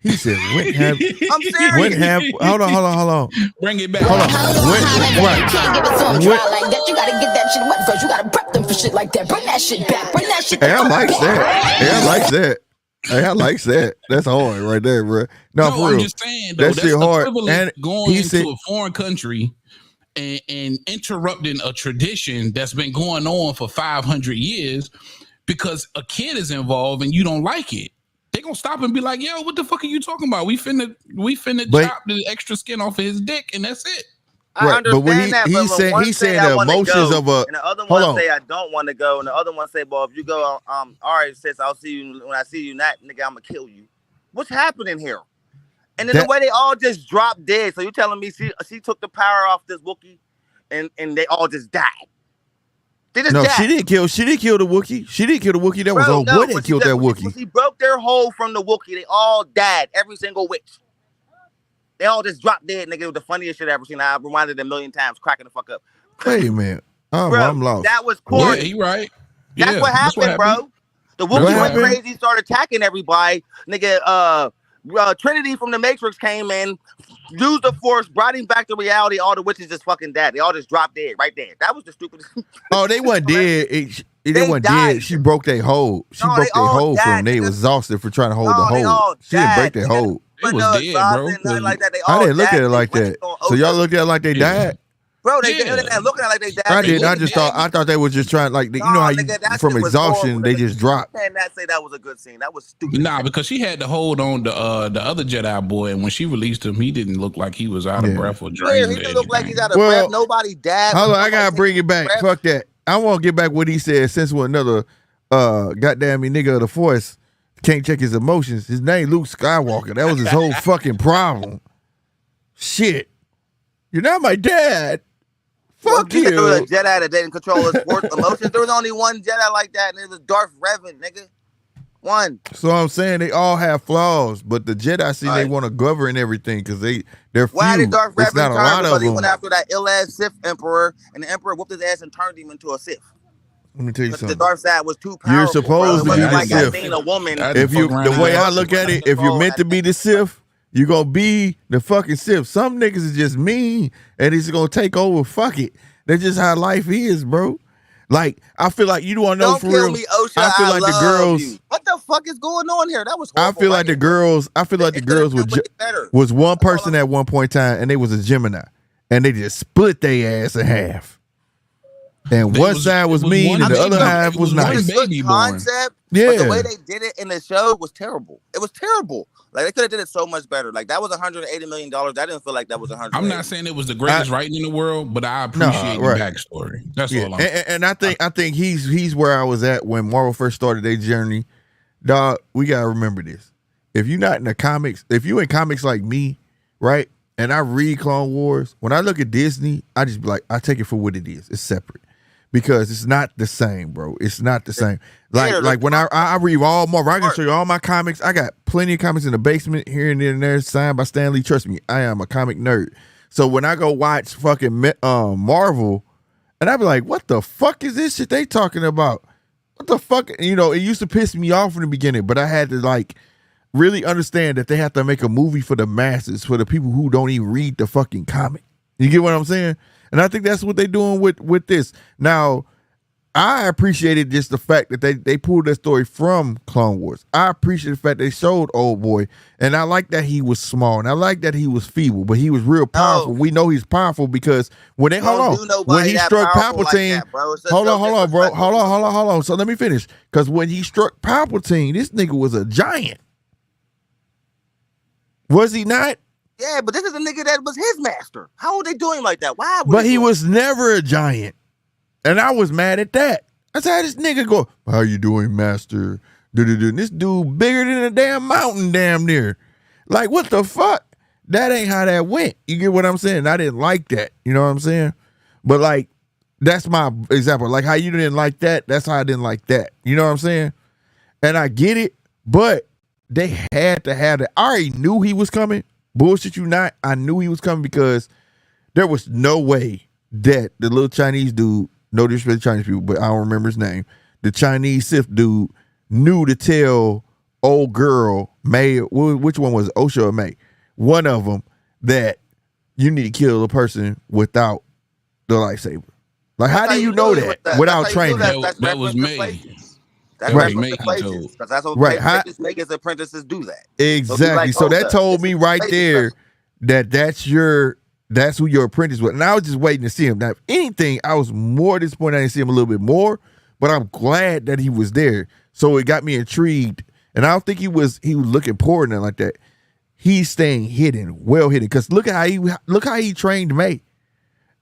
He said, "When have?" I'm serious. Hold on. Bring it back. Hold on. You can't give it to them dry like that. You gotta get that shit wet first. You gotta prep them for shit like that. Bring that shit back. Bring that shit back. Hey, I like that. That's hard right there, bro. No, for real. I'm just saying, though, that shit hard. And going into a foreign country and interrupting a tradition that's been going on for 500 years because a kid is involved and you don't like it. They gonna stop and be like, "Yo, what the fuck are you talking about? We finna chop the extra skin off of his dick, and that's it." I understand that, but he said the emotions of a. And the other one say I don't want to go, and the other one say, "Well, if you go, all right, sis, I'll see you when I see you. Not, nigga, I'm gonna kill you." What's happening here? And then the way they all just dropped dead. So you telling me she took the power off this Wookiee, and they all just died? She didn't kill the Wookiee. She didn't kill the Wookiee. That was old boy that killed that Wookiee. She broke their hold from the Wookiee. They all died. Every single witch. They all just dropped dead, nigga. It was the funniest shit I ever seen. I reminded them 1,000,000 times, cracking the fuck up. Wait a minute. I'm lost. That was corny. Yeah, he right. That's what happened, bro. The Wookiee went crazy, started attacking everybody. Nigga, Trinity from the Matrix came in, used the Force, brought him back to reality. All the witches just fucking died. They all just dropped dead right there. That was the stupidest. Oh, they weren't dead. They weren't dead. She broke their hold. She broke their hold from them. They was exhausted for trying to hold the hold. She didn't break their hold. It was dead, bro. Like that. I didn't look at it like that. So y'all looked at it like they died? Bro, they looking at it like they died. I did. I thought they was just trying, like, you know how you from exhaustion they just dropped. You cannot say that was a good scene. That was stupid. Nah, because she had to hold on to the other Jedi boy, and when she released him, he didn't look like he was out of breath or drained. He didn't look like he's out of breath. Nobody died. Hold on, I gotta bring it back. Fuck that. I want to get back what he said. Since we're another goddamn me nigga of the Force can't check his emotions. His name Luke Skywalker. That was his whole fucking problem. Shit, you're not my dad. Fuck you. There was a Jedi that didn't control his emotions. There was only one Jedi like that, and it was Darth Revan, nigga. One. So I'm saying they all have flaws, but the Jedi see they want to govern everything because they're few. Why did Darth Revan turn? Because he them. went after that ill-ass Sith Emperor, and the Emperor whooped his ass and turned him into a Sith. Let me tell you something. The dark side was too powerful. You're supposed to be the Sith. A woman. If you, the way I look at it, if you're meant to be the Sith, you're gonna be the fucking Sith. Some niggas is just mean, and he's gonna take over. Fuck it. That's just how life is, bro. Like, I feel like you don't know don't for kill real. Me, Osha, I feel like the girls. You. What the fuck is going on here? That was horrible. I feel like the girls was one person at one point in time, and they was a Gemini, and they just split their ass in half. And one side was mean, and the other half was nice. Concept, but the way they did it in the show was terrible. It was terrible. Like, they could have did it so much better. Like, that was $180 million. I didn't feel like that was $100. I'm not saying it was the greatest writing in the world, but I appreciate the backstory. That's all I'm saying. And I think he's where I was at when Marvel first started their journey. Dog, we gotta remember this. If you're not in the comics, if you in comics like me, right? And I read Clone Wars, when I look at Disney, I just be like, I take it for what it is. It's separate. Because it's not the same, bro. It's not the same. Like when I read all more, I can show you all my comics. I got plenty of comics in the basement here and there signed by Stan Lee. Trust me, I am a comic nerd. So when I go watch fucking Marvel, and I be like, what the fuck is this shit they talking about? What the fuck? You know, it used to piss me off in the beginning, but I had to like really understand that they have to make a movie for the masses, for the people who don't even read the fucking comic. You get what I'm saying? And I think that's what they're doing with this. Now, I appreciated just the fact that they pulled that story from Clone Wars. I appreciate the fact they showed old boy. And I like that he was small. And I like that he was feeble, but he was real powerful. We know he's powerful because when he struck Palpatine, like hold on, bro. Hold on. So let me finish. Because when he struck Palpatine, this nigga was a giant. Was he not? Yeah, but this is a nigga that was his master. How are they doing like that? Why? But he was never a giant. And I was mad at that. That's how this nigga go, how you doing, master? This dude bigger than a damn mountain damn near. Like, what the fuck? That ain't how that went. You get what I'm saying? I didn't like that. You know what I'm saying? But like, that's my example. Like how you didn't like that, that's how I didn't like that. You know what I'm saying? And I get it, but they had to have it. I already knew he was coming. Bullshit you not. I knew he was coming because there was no way that the little Chinese dude, no disrespect to Chinese people, but I don't remember his name, the Chinese Sith dude knew to tell old girl, May, which one was it, Osha or May? One of them, that you need to kill a person without the lightsaber. Like, how do you know that without training? That was May. That's right. That's what Maker's apprentices do that. Exactly. So that told me right there that that's who your apprentice was. And I was just waiting to see him. Now, if anything, I was more disappointed I didn't see him a little bit more, but I'm glad that he was there. So it got me intrigued. And I don't think he was looking poor or nothing like that. He's staying hidden, well hidden. Because look how he trained May.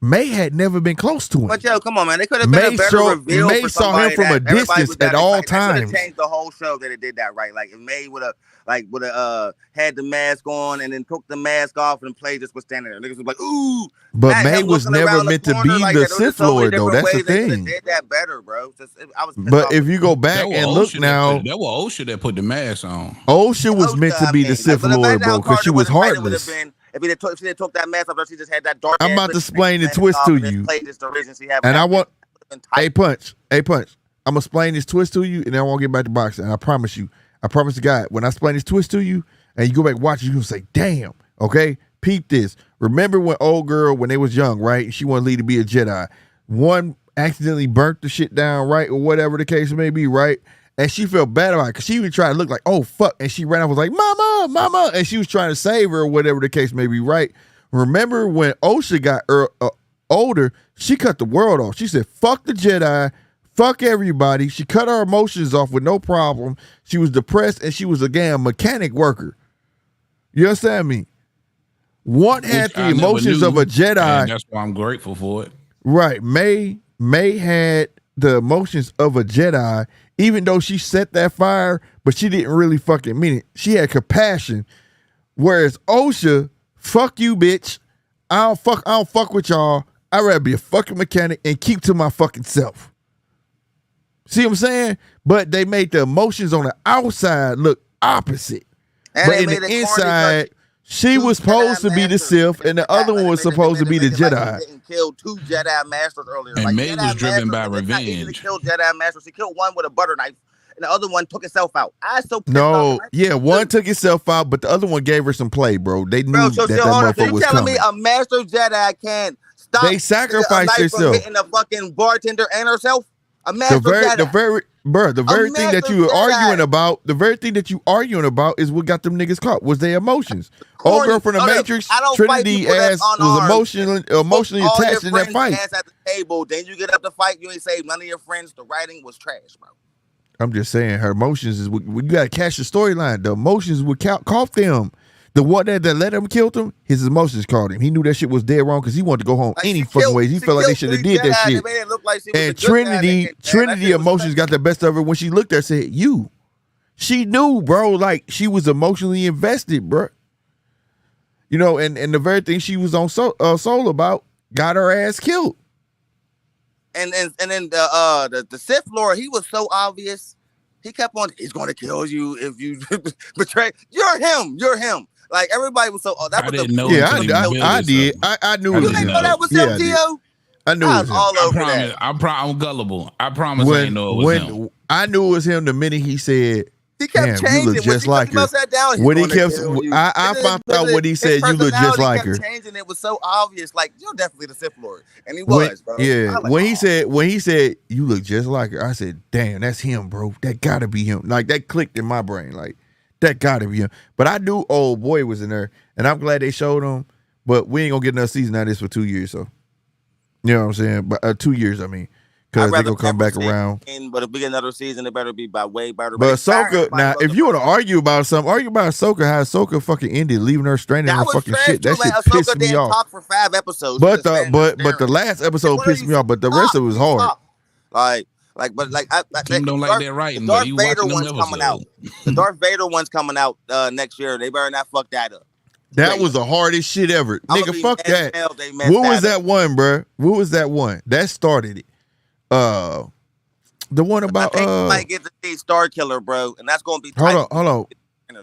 May had never been close to him. But yo, come on, man. They could have been a better reveal. May saw him from a distance at all times. They could have changed the whole show that it did that right. Like if May would have had the mask on and then took the mask off and played just was standing there. Niggas was like, ooh. But May was never meant to be the Sith Lord, though. That's the thing. They did that better, bro. But if you go back and look now, that was Osha that put the mask on. Osha was meant to be the Sith Lord, bro, because she was heartless. If they took that mask off, she just had that dark. I'm about to explain the twist to you. And I want a punch. I'm gonna explain this twist to you, and then I won't get back to boxing. And I promise to God, when I explain this twist to you, and you go back and watch it, you gonna say, "Damn." Okay, peep this. Remember when old girl, when they was young, right? She wanted Lee to be a Jedi. One accidentally burnt the shit down, right, or whatever the case may be, right? And she felt bad about it because she even tried to look like, oh, fuck. And she ran off, was like, mama, and she was trying to save her or whatever the case may be, right? Remember when Osha got older, she cut the world off. She said, fuck the Jedi, fuck everybody. She cut her emotions off with no problem. She was depressed and she was, again, a mechanic worker. You understand me? One had the emotions of a Jedi. And that's why I'm grateful for it. Right. May had the emotions of a Jedi, even though she set that fire, but she didn't really fucking mean it. She had compassion. Whereas Osha, fuck you, bitch. I don't fuck with y'all. I'd rather be a fucking mechanic and keep to my fucking self. See what I'm saying? But they made the emotions on the outside look opposite. And but in the inside, she was supposed to be the Sith, and the other one was supposed to be the Jedi. Like didn't kill 2 Jedi Masters earlier. And like May was driven by revenge. It's not easy to revenge. kill Jedi Masters. She killed one with a butter knife, and the other one took itself out. I so pissed No, off. yeah, one took itself out, but the other one gave her some play, bro. They knew that motherfucker was telling coming. me a Master Jedi can't stop? They sacrificed themselves. Hitting the fucking bartender and herself. A Master Jedi. The very thing that you were arguing about, is what got them niggas caught. Was their emotions. Old girl from the Matrix, Trinity ass was emotionally attached in that fight. At the table, then you get up to fight. You ain't saved none of your friends. The writing was trash, bro. I'm just saying, her emotions is what you gotta catch the storyline. The emotions would caught them. The one that let him kill him, his emotions caught him. He knew that shit was dead wrong because he wanted to go home any fucking ways. He felt like they should have did that shit. And Trinity emotions got the best of her when she looked at her and said, you. She knew, bro, like she was emotionally invested, bro. You know, and the very thing she was on Soul about got her ass killed. And then the Sith Lord, he was so obvious. He kept on, he's going to kill you if you betray. You're him. Like everybody was so. That was didn't know. Yeah, I did. I knew it. You didn't know that was him, Tszyu? I knew it was him. All over that. I'm gullible. I promise I didn't know it was him. I knew it was him the minute he said, he kept changing. You look just like her. When he kept, I found out what he said. You look just like her. Changing it was so obvious. Like you're definitely the Sith Lord, and he was, bro. Yeah. When he said you look just like her, I said, damn, that's him, bro. That gotta be him. Like that clicked in my brain. Like that gotta be him. But I knew old boy was in there, and I'm glad they showed him. But we ain't gonna get another season out of this for 2 years. So you know what I'm saying? But 2 years, I mean. Because they're going to come back around. But if we get another season, it better be by way better. But Ahsoka, now, if you want to argue about something, argue about Ahsoka, how Ahsoka fucking ended, leaving her stranded on fucking shit. That shit pissed me off. Talk for 5 episodes. But the last episode pissed me off, but the rest of it was hard. I don't like that writing. The Darth Vader one's coming out. The Darth Vader one's coming out next year. They better not fuck that up. That was the hardest shit ever. Nigga, fuck that. What was that one, bro? What was that one? That started it. The one about you might get to see Star Killer, bro, and that's gonna be. Hold on.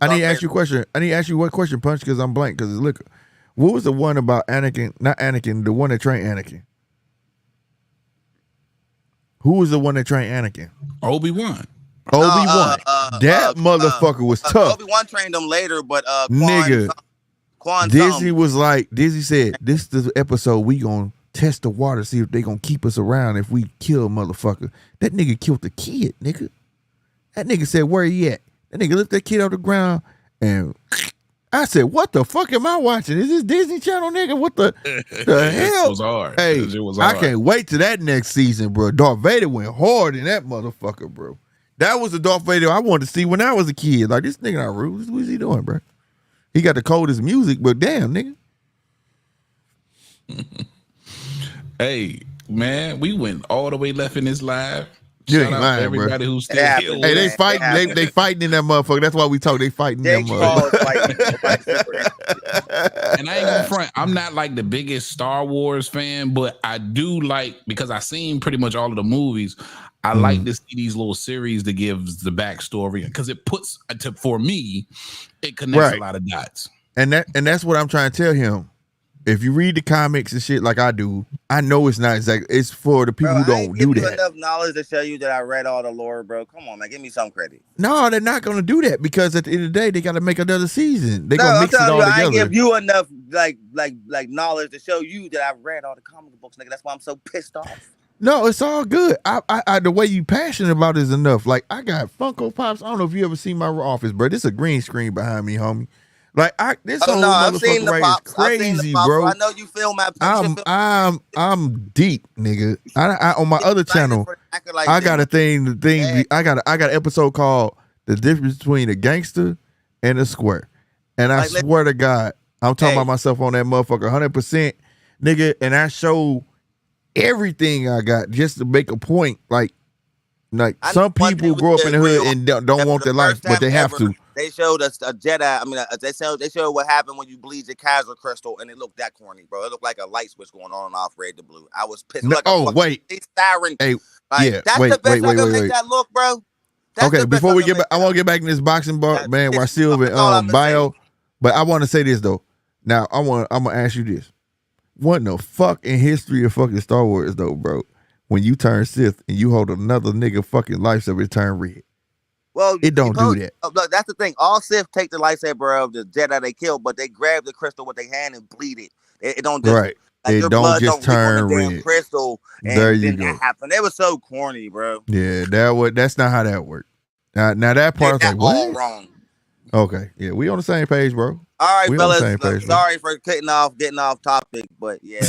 I need to ask you a question. What question, Punch? Because I'm blank because it's liquor. What was the one about Anakin? Not Anakin. The one that trained Anakin. Who was the one that trained Anakin? Obi-Wan. That motherfucker was tough. Obi-Wan trained him later, but nigga, Disney said, this is the episode we gonna test the water, see if they gonna keep us around if we kill a motherfucker. That nigga killed the kid, nigga. That nigga said, where he at? That nigga lifted that kid off the ground, and I said, what the fuck am I watching? Is this Disney Channel, nigga? What the hell? It was hard. Hey, it was hard. I can't wait to that next season, bro. Darth Vader went hard in that motherfucker, bro. That was the Darth Vader I wanted to see when I was a kid. Like, this nigga not rude. What's he doing, bro? He got the coldest music, but damn, nigga. Hey, man, we went all the way left in this live. You Shout ain't out lying, to everybody bro. who's still here. Hey, they fighting. They fighting in that motherfucker. That's why we talk. They fighting in that motherfucker. And I ain't gonna front. I'm not like the biggest Star Wars fan, but I do like, because I've seen pretty much all of the movies. I like to see these little series that gives the backstory, because it puts, for me, it connects a lot of dots. And that's what I'm trying to tell him. If you read the comics and shit like I do, I know it's not exactly. It's for the people who don't do that. Enough knowledge to show you that I read all the lore, bro. Come on, man, give me some credit. No, they're not gonna do that, because at the end of the day, they got to make another season. They're gonna mix it all together. I give you enough like knowledge to show you that I've read all the comic books, nigga. That's why I'm so pissed off. No, it's all good. I the way you passionate about it is enough. Like, I got Funko Pops. I don't know if you ever seen my office, bro. This is a green screen behind me, homie. Like this whole I've seen motherfucker the right pops. is crazy, I've seen the pops. bro. I know you feel my. I'm deep, nigga. I on my other channel, Like I got a thing. I got an episode called "The Difference Between a Gangster and a Square," and I swear to God, I'm talking about myself on that motherfucker 100%, nigga. And I show everything I got just to make a point. Like some people grow up in the hood and don't want their life, but they have to. They showed us a Jedi. I mean, they showed what happened when you bleed your Kaiser crystal, and it looked that corny, bro. It looked like a light switch going on and off, red to blue. I was pissed. Like wait, siren. Hey, that's the best I can make that look, bro. Okay, before we get back, I want to get back in this boxing man. While Silver bio, but I want to say this though. Now I'm gonna ask you this: what in the fuck in history of fucking Star Wars though, bro? When you turn Sith and you hold another nigga fucking lightsaber turn red. Well, it don't do that. Look, that's the thing. All Sith take the lightsaber of the Jedi they killed, but they grab the crystal with their hand and bleed it. It don't just right. Like it don't just turn red. Crystal, and there you go. That happened. It was so corny, bro. Yeah, that's not how that worked. Now that part's like what? All wrong. Okay, yeah, we on the same page, bro. All right, fellas. Sorry for getting off topic, but yeah,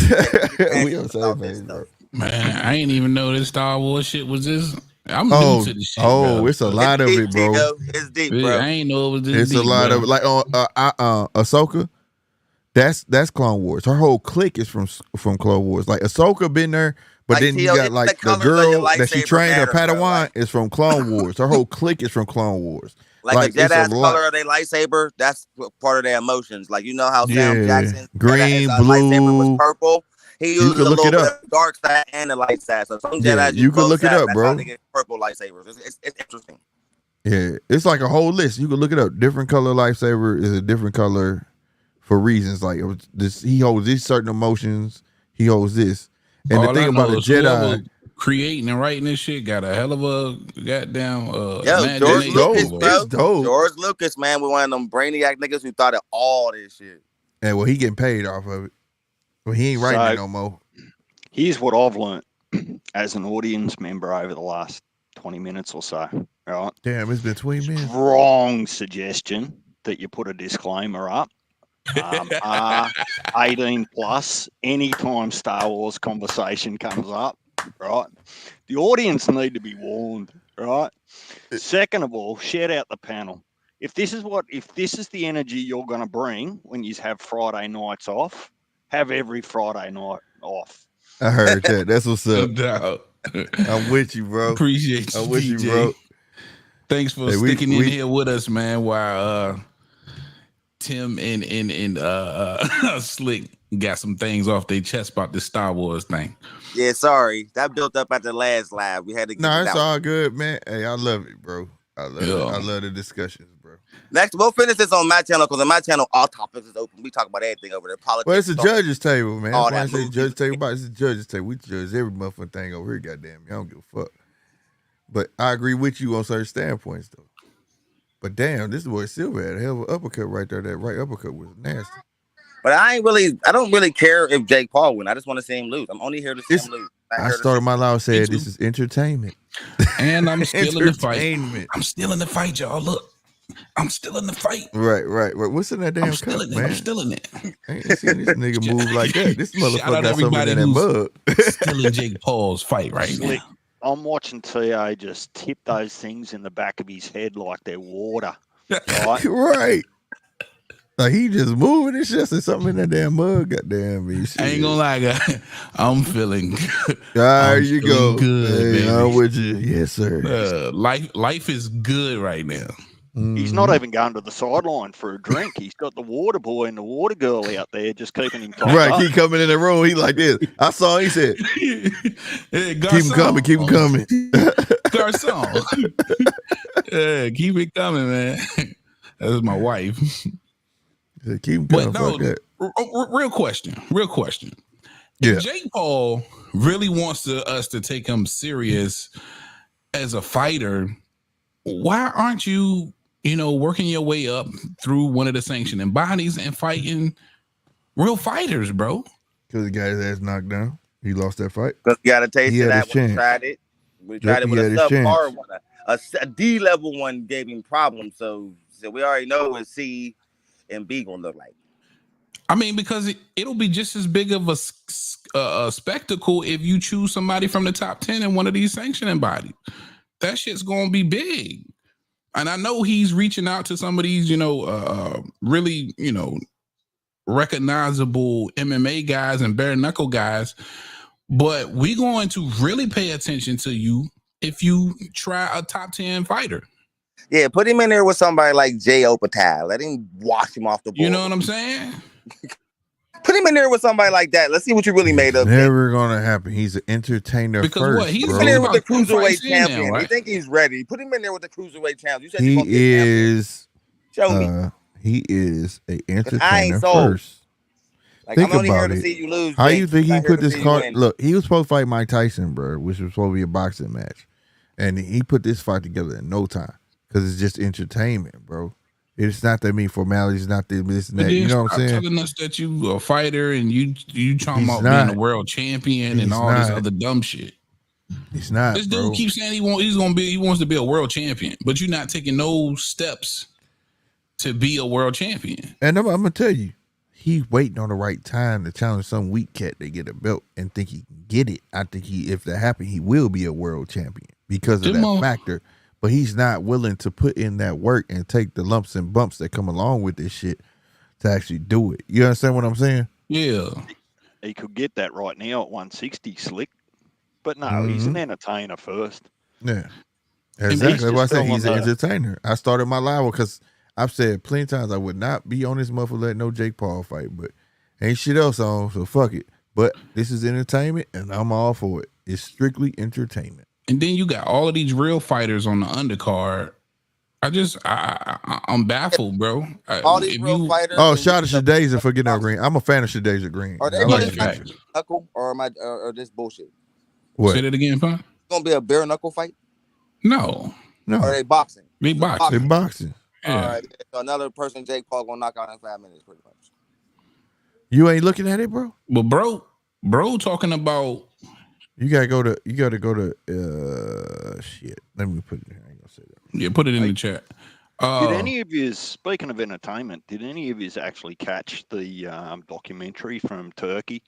we on the same page, bro. Man, I ain't even know this Star Wars shit was this. I'm new to the shit. Bro. It's a lot of it, bro. It's deep, bro. I ain't know it was this It's deep, a lot of it. Like on Ahsoka, that's Clone Wars. Her whole clique is from Clone Wars. Like Ahsoka been there, but like, then you got like the girl that she trained her Padawan is from Clone Wars. Her whole clique is from Clone Wars. Like the Jedi's color of their lightsaber, that's part of their emotions. Like you know how Sam Jackson's green, blue, lightsaber was purple. He used a little bit of dark side and the light side. So some Jedi you can look it up, bro. They get purple lightsabers. It's interesting. Yeah, it's like a whole list. You can look it up. Different color lightsaber is a different color for reasons. Like this, he holds these certain emotions. He holds this. And the thing about a Jedi creating and writing this shit got a hell of a goddamn George Lucas, bro. George Lucas, man, was one of them brainiac niggas who thought of all this shit. Yeah, well, he getting paid off of it. Well, he ain't writing it no more. Here's what I've learned as an audience member over the last 20 minutes or so. Right? Damn, it's been 20 minutes. Strong suggestion that you put a disclaimer up. 18 plus, anytime Star Wars conversation comes up, right? The audience need to be warned, right? Second of all, shout out the panel. If this is the energy you're going to bring when you have Friday nights off, have every Friday night off. I heard that. That's what's up. No doubt. I'm with you, bro. Appreciate you. I'm with you, bro. Thanks for sticking in here with us, man. While Tim and Slick got some things off their chest about this Star Wars thing. Yeah, sorry. That built up at the last live. We had to get it's all good, man. Hey, I love it, bro. I love it. I love the discussions, bro. Next, we'll finish this on my channel because on my channel, all topics is open. We talk about everything over there. Politics. Well, it's a judge's table, man. All That's that why I say judge's table. It's a judge's table. We judge every motherfucking thing over here, goddamn. I don't give a fuck. But I agree with you on certain standpoints, though. But damn, this is where Silver had a hell of an uppercut right there. That right uppercut was nasty. But I don't really care if Jake Paul win. I just want to see him lose. I'm only here to see him lose. I started my live saying this is entertainment. And I'm still in the fight. I'm still in the fight, y'all. Look, I'm still in the fight. Right. What's in that damn cup, man? I'm still in it. I ain't seen this nigga move like that. This motherfucker got something in that mug. Still in Jake Paul's fight right now. I'm watching Tszyu just tip those things in the back of his head like they're water. Right? Right. Like he just moving and shit. There's something in that damn mug. Goddamn me. I ain't gonna lie, guys. I'm feeling good. There you go. Good, hey, I'm with you. Yes, sir. Life is good right now. He's not even going to the sideline for a drink. He's got the water boy and the water girl out there just keeping him tight. Right, he coming in the room. He like this. I saw. He said, hey, "Keep him coming. Keep him coming." Garcon. Yeah, keep it coming, man. That's my wife. Keep him coming. But no, real question. Yeah. If Jake Paul really wants us to take him serious as a fighter, why aren't you, working your way up through one of the sanctioning bodies and fighting real fighters, bro? Because he got his ass knocked down. He lost that fight. Because he got a taste of that when he tried it. We tried it with a subpar one. A D level one gave him problems. So we already know with C, and B gonna look like? I mean, because it'll be just as big of a spectacle if you choose somebody from the top 10 in one of these sanctioning bodies. That shit's gonna be big. And I know he's reaching out to some of these, really, recognizable MMA guys and bare knuckle guys, but we're going to really pay attention to you if you try a top 10 fighter. Yeah, put him in there with somebody like Jay Opatal. Let him wash him off the board. You know what I'm saying? Put him in there with somebody like that. Let's see what you really made of. Never gonna happen. He's an entertainer because first. What? He's in there with the cruiserweight champion. Now, right? You think he's ready? Put him in there with the cruiserweight champion. You said he is. Show me. He is an entertainer first. Like, think I'm only about here to it. see you lose. How Jake. you think he put this card? Look, he was supposed to fight Mike Tyson, bro, which was supposed to be a boxing match, and he put this fight together in no time because it's just entertainment, bro. It's not that many formalities, not this and that. You know what I'm saying? Telling us that you a fighter and you talking about being a world champion and all this other dumb shit. He's not. This dude keeps saying he wants to be a world champion, but you're not taking no steps to be a world champion. And I'm gonna tell you, he's waiting on the right time to challenge some weak cat to get a belt and think he can get it. I think if that happens, he will be a world champion because of that factor. But he's not willing to put in that work and take the lumps and bumps that come along with this shit to actually do it. You understand what I'm saying? Yeah. He could get that right now at 160 slick. But no, he's an entertainer first. Yeah. Exactly. That's why I said he's an entertainer. I started my live because I've said plenty of times I would not be on this motherfucker letting no Jake Paul fight, but ain't shit else on, so fuck it. But this is entertainment, and I'm all for it. It's strictly entertainment. And then you got all of these real fighters on the undercard. I'm baffled, bro. All these real fighters. Oh, shout out to Shadazer for getting our green. I'm a fan of Shadazer Green. Are they knuckle or am I or this bullshit? What? Say that again, Pun? It's gonna be a bare knuckle fight? No. Or are they boxing? They boxing. They boxing. Yeah. All right. So another person Jake Paul gonna knock out in 5 minutes, pretty much. You ain't looking at it, bro? Well, bro talking about you gotta go to shit. Let me put it here. I ain't gonna say that. Yeah, put it in the chat. Did any of you, speaking of entertainment, did any of you actually catch the documentary from Turkey,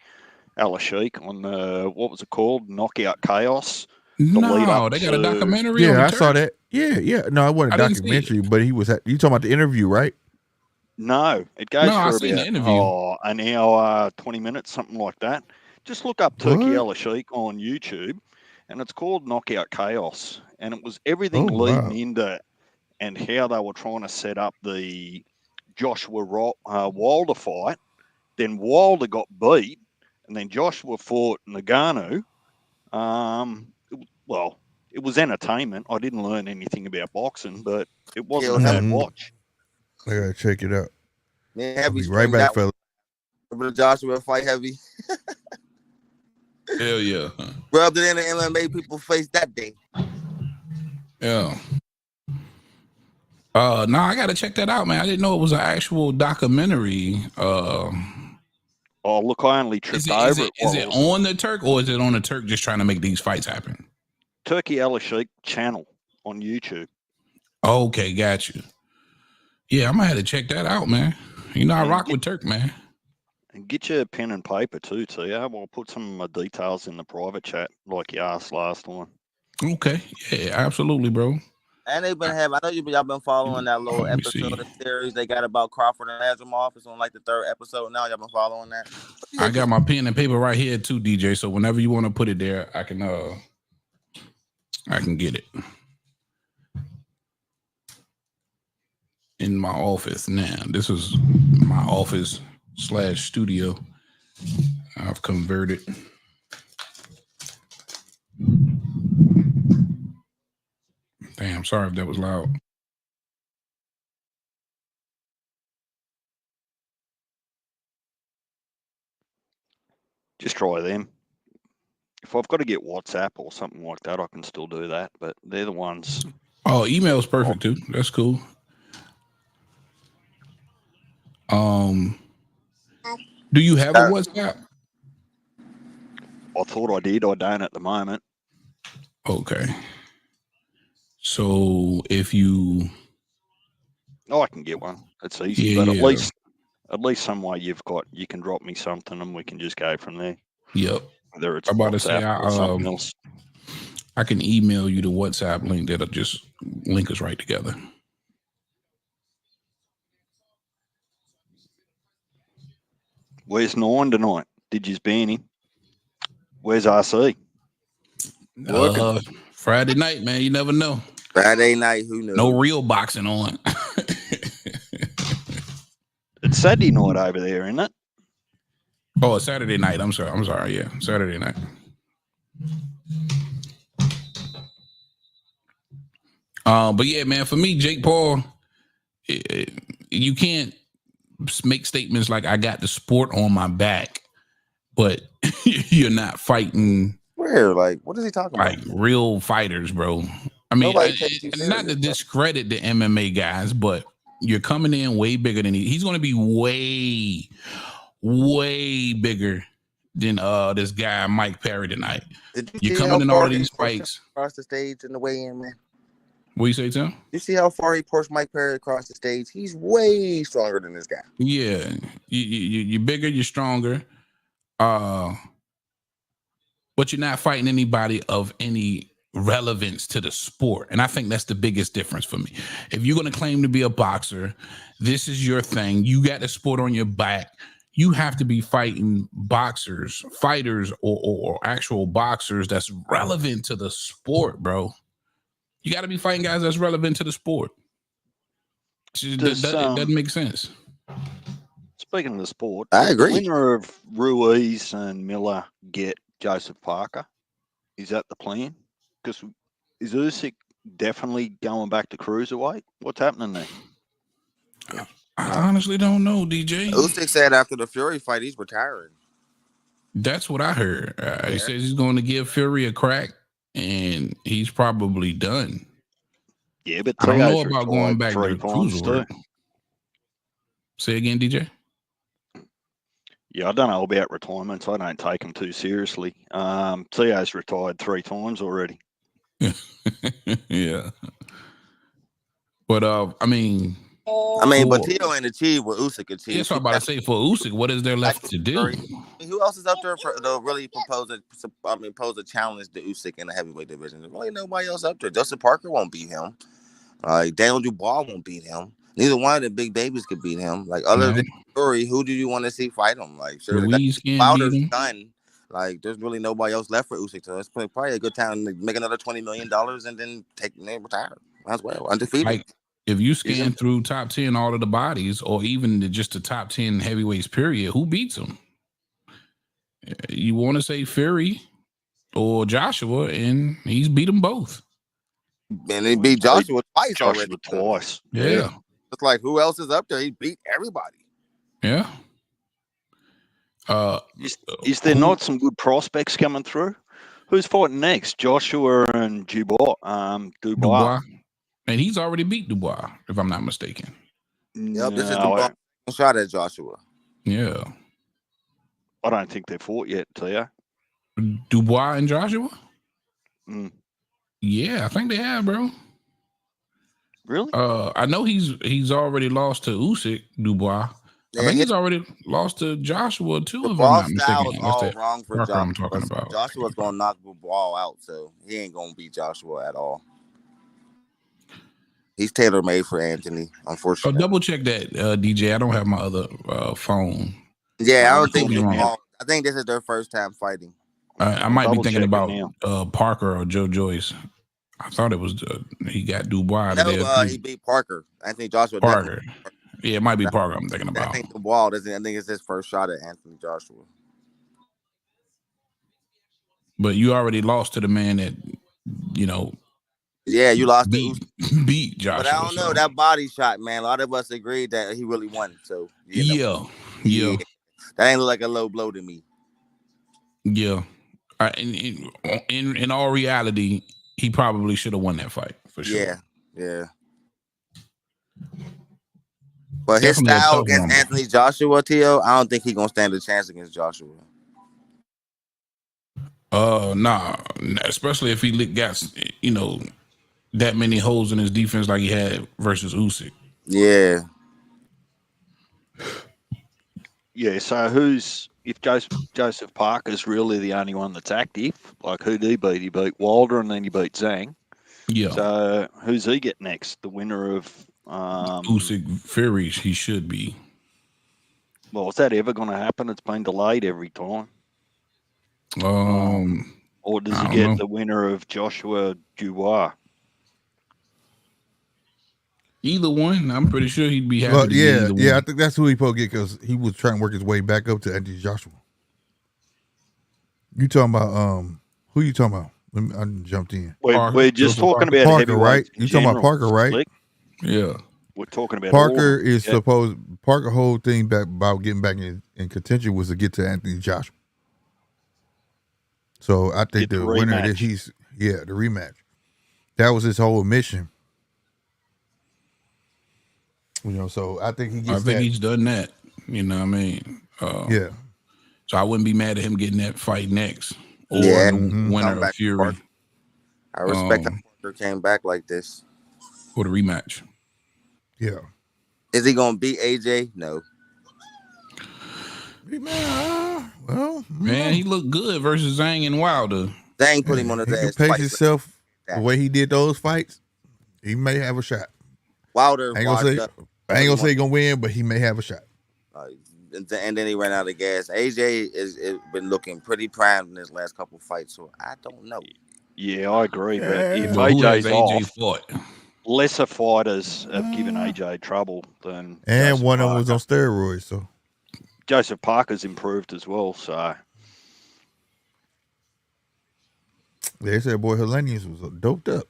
Al Sheikh, on what was it called? Knockout Chaos? No, they got a documentary. Yeah, on I saw that. Yeah. No, it wasn't a documentary, but he was. You talking about the interview, right? No, it goes for I've seen the interview. An hour, 20 minutes, something like that. Just look up Turkey Al Sheikh on YouTube, and it's called Knockout Chaos, and it was everything leading into and how they were trying to set up the Joshua Wilder fight. Then Wilder got beat, and then Joshua fought Ngannou. Well, it was entertainment. I didn't learn anything about boxing, but it wasn't a bad watch. I gotta check it out. Man, heavy. Right back, fella. Joshua fight heavy. Hell yeah. Rubbed it in the MMA people face that day. Yeah. No, I gotta check that out, man. I didn't know it was an actual documentary. Oh, look, I only tripped over it. Is it on the Turk, or is it on the Turk just trying to make these fights happen? Turkey Al Sheikh channel on YouTube. Okay, got you. Yeah, I might have to check that out, man. You know, I rock with Turk, man. And get your pen and paper too, Tszyu. We'll put some of my details in the private chat like you asked last time. Okay. Yeah, absolutely, bro. And they've been having, I know y'all been following that little episode of the series they got about Crawford and Asimov. It's on like the 3rd episode now. Y'all been following that? I got my pen and paper right here too, DJ. So whenever you want to put it there, I can get it. In my office now. This is my office / studio. I've converted. Damn, sorry if that was loud. Just try them. If I've got to get WhatsApp or something like that, I can still do that. But they're the ones. Oh, email's perfect too. That's cool. Do you have a WhatsApp? I thought I did. I don't at the moment. Okay. So if you Oh, I can get one. It's easy, Yeah, but yeah. at least some way you can drop me something and we can just go from there. Yep. Whether it's I'm about to say WhatsApp or something else. I can email you the WhatsApp link that'll just link us right together. Where's 9 tonight? Did you ban him? Where's RC? Friday night, man. You never know. Friday night, who knows? No real boxing on. It's Saturday night over there, isn't it? Oh, it's Saturday night. I'm sorry. Yeah, Saturday night. But yeah, man, for me, Jake Paul, you can't make statements like I got the sport on my back, but you're not fighting. Where? Like, what is he talking like about? real fighters, bro. I mean, not to serious, discredit the MMA guys, but you're coming in way bigger than he's going to be way bigger than this guy Mike Perry tonight. You're coming in all these fights across the stage in the weigh-in, man. What you say, Tim? You see how far he pushed Mike Perry across the stage? He's way stronger than this guy. Yeah, you're bigger, you're stronger, but you're not fighting anybody of any relevance to the sport. And I think that's the biggest difference for me. If you're going to claim to be a boxer, this is your thing. You got the sport on your back. You have to be fighting fighters, or actual boxers that's relevant to the sport, bro. You got to be fighting guys that's relevant to the sport. It doesn't make sense. Speaking of the sport, I agree. The winner of Ruiz and Miller get Joseph Parker. Is that the plan? Because is Usyk definitely going back to cruiserweight? What's happening there? I honestly don't know, DJ. Usyk said after the Fury fight, he's retiring. That's what I heard. He says he's going to give Fury a crack, and he's probably done. Yeah, but I don't know about going back to cruiserweight. Say again, DJ. Yeah, I don't know about retirements. I don't take them too seriously. Tszyu's retired 3 times already. Yeah. But I mean, but Tszyu ain't achieved what Usyk achieved. That's what I'm about to say. For Usyk, what is there left to do? Who else is up there to really pose a challenge to Usyk in the heavyweight division? There's really nobody else up there. Joseph Parker won't beat him. Daniel Dubois won't beat him. Neither one of the big babies could beat him. Like, other than Fury, who do you want to see fight him? Like, sure, Wilder's done. Like, there's really nobody else left for Usyk. So it's probably a good time to make another $20 million and then retire. Might as well. Undefeated. Like, if you scan through top 10 all of the bodies, or even just the top 10 heavyweights, period, who beats them? You want to say Fury or Joshua, and he's beat them both. And he beat Joshua twice already. Twice. Yeah. It's like, who else is up there? He beat everybody. Yeah. Is there not some good prospects coming through? Who's fighting next? Joshua and Dubois. And he's already beat Dubois, if I'm not mistaken. Yep, this is the shot at Joshua. Yeah. I don't think they've fought yet, Tszyu. Dubois and Joshua? Mm. Yeah, I think they have, bro. Really? I know he's already lost to Usyk, Dubois. I think he's already lost to Joshua too. If I'm not mistaken, that's all wrong for Joshua. I'm talking about. Joshua's gonna knock Dubois out, so he ain't gonna beat Joshua at all. He's tailor made for Anthony, unfortunately. Double check that, DJ. I don't have my other phone. Yeah, I don't think I think this is their first time fighting. I might be thinking about Parker or Joe Joyce. I thought it was he got Dubois. No, he beat Parker. Anthony Joshua. Parker. Yeah, it might be Parker I'm thinking about. I think Dubois doesn't. I think it's his first shot at Anthony Joshua. But you already lost to the man that, Yeah, you lost beat Joshua. But I don't know, that body shot, man. A lot of us agreed that he really won. So yeah. That ain't look like a low blow to me. Yeah. In all reality, he probably should have won that fight for sure. Yeah. But his style against Anthony Joshua, Tio, I don't think he's gonna stand a chance against Joshua. Nah, especially if he got that many holes in his defense like he had versus Usyk. Yeah. Yeah, so if Joseph Parker's really the only one that's active, like who'd he beat? He beat Wilder and then he beat Zhang. Yeah. So who's he get next? The winner of Usyk Fury, he should be. Well, is that ever going to happen? It's been delayed every time. Or does he get the winner of Joshua Dubois? Either one. I'm pretty sure he'd be happy to get either one. Yeah, I think that's who he probably get because he was trying to work his way back up to Anthony Joshua. You talking about who you talking about? I jumped in. We're just talking about Parker, right? You talking about Parker, right? Slick. Yeah. We're talking about Parker is supposed. Parker whole thing back about getting back in contention was to get to Anthony Joshua. So I think the winner that the rematch. That was his whole mission. You know, so I think he gets he's done that. You know what I mean? Yeah. So I wouldn't be mad at him getting that fight next. Or the winner of Fury. I respect how Parker came back like this. For the rematch. Yeah. Is he going to beat AJ? No. Man, he looked good versus Zhang and Wilder. Zhang put him on his ass. He can pace himself the way he did those fights. He may have a shot. Wilder. I ain't gonna say he's gonna win, but he may have a shot. And then he ran out of gas. AJ has been looking pretty primed in his last couple fights, so I don't know. Yeah, I agree. But if AJ's off, lesser fighters have given AJ trouble than. And Joseph one of them Parker. was on steroids, so Joseph Parker's improved as well. So they said, "Boy, Hellenius was doped up."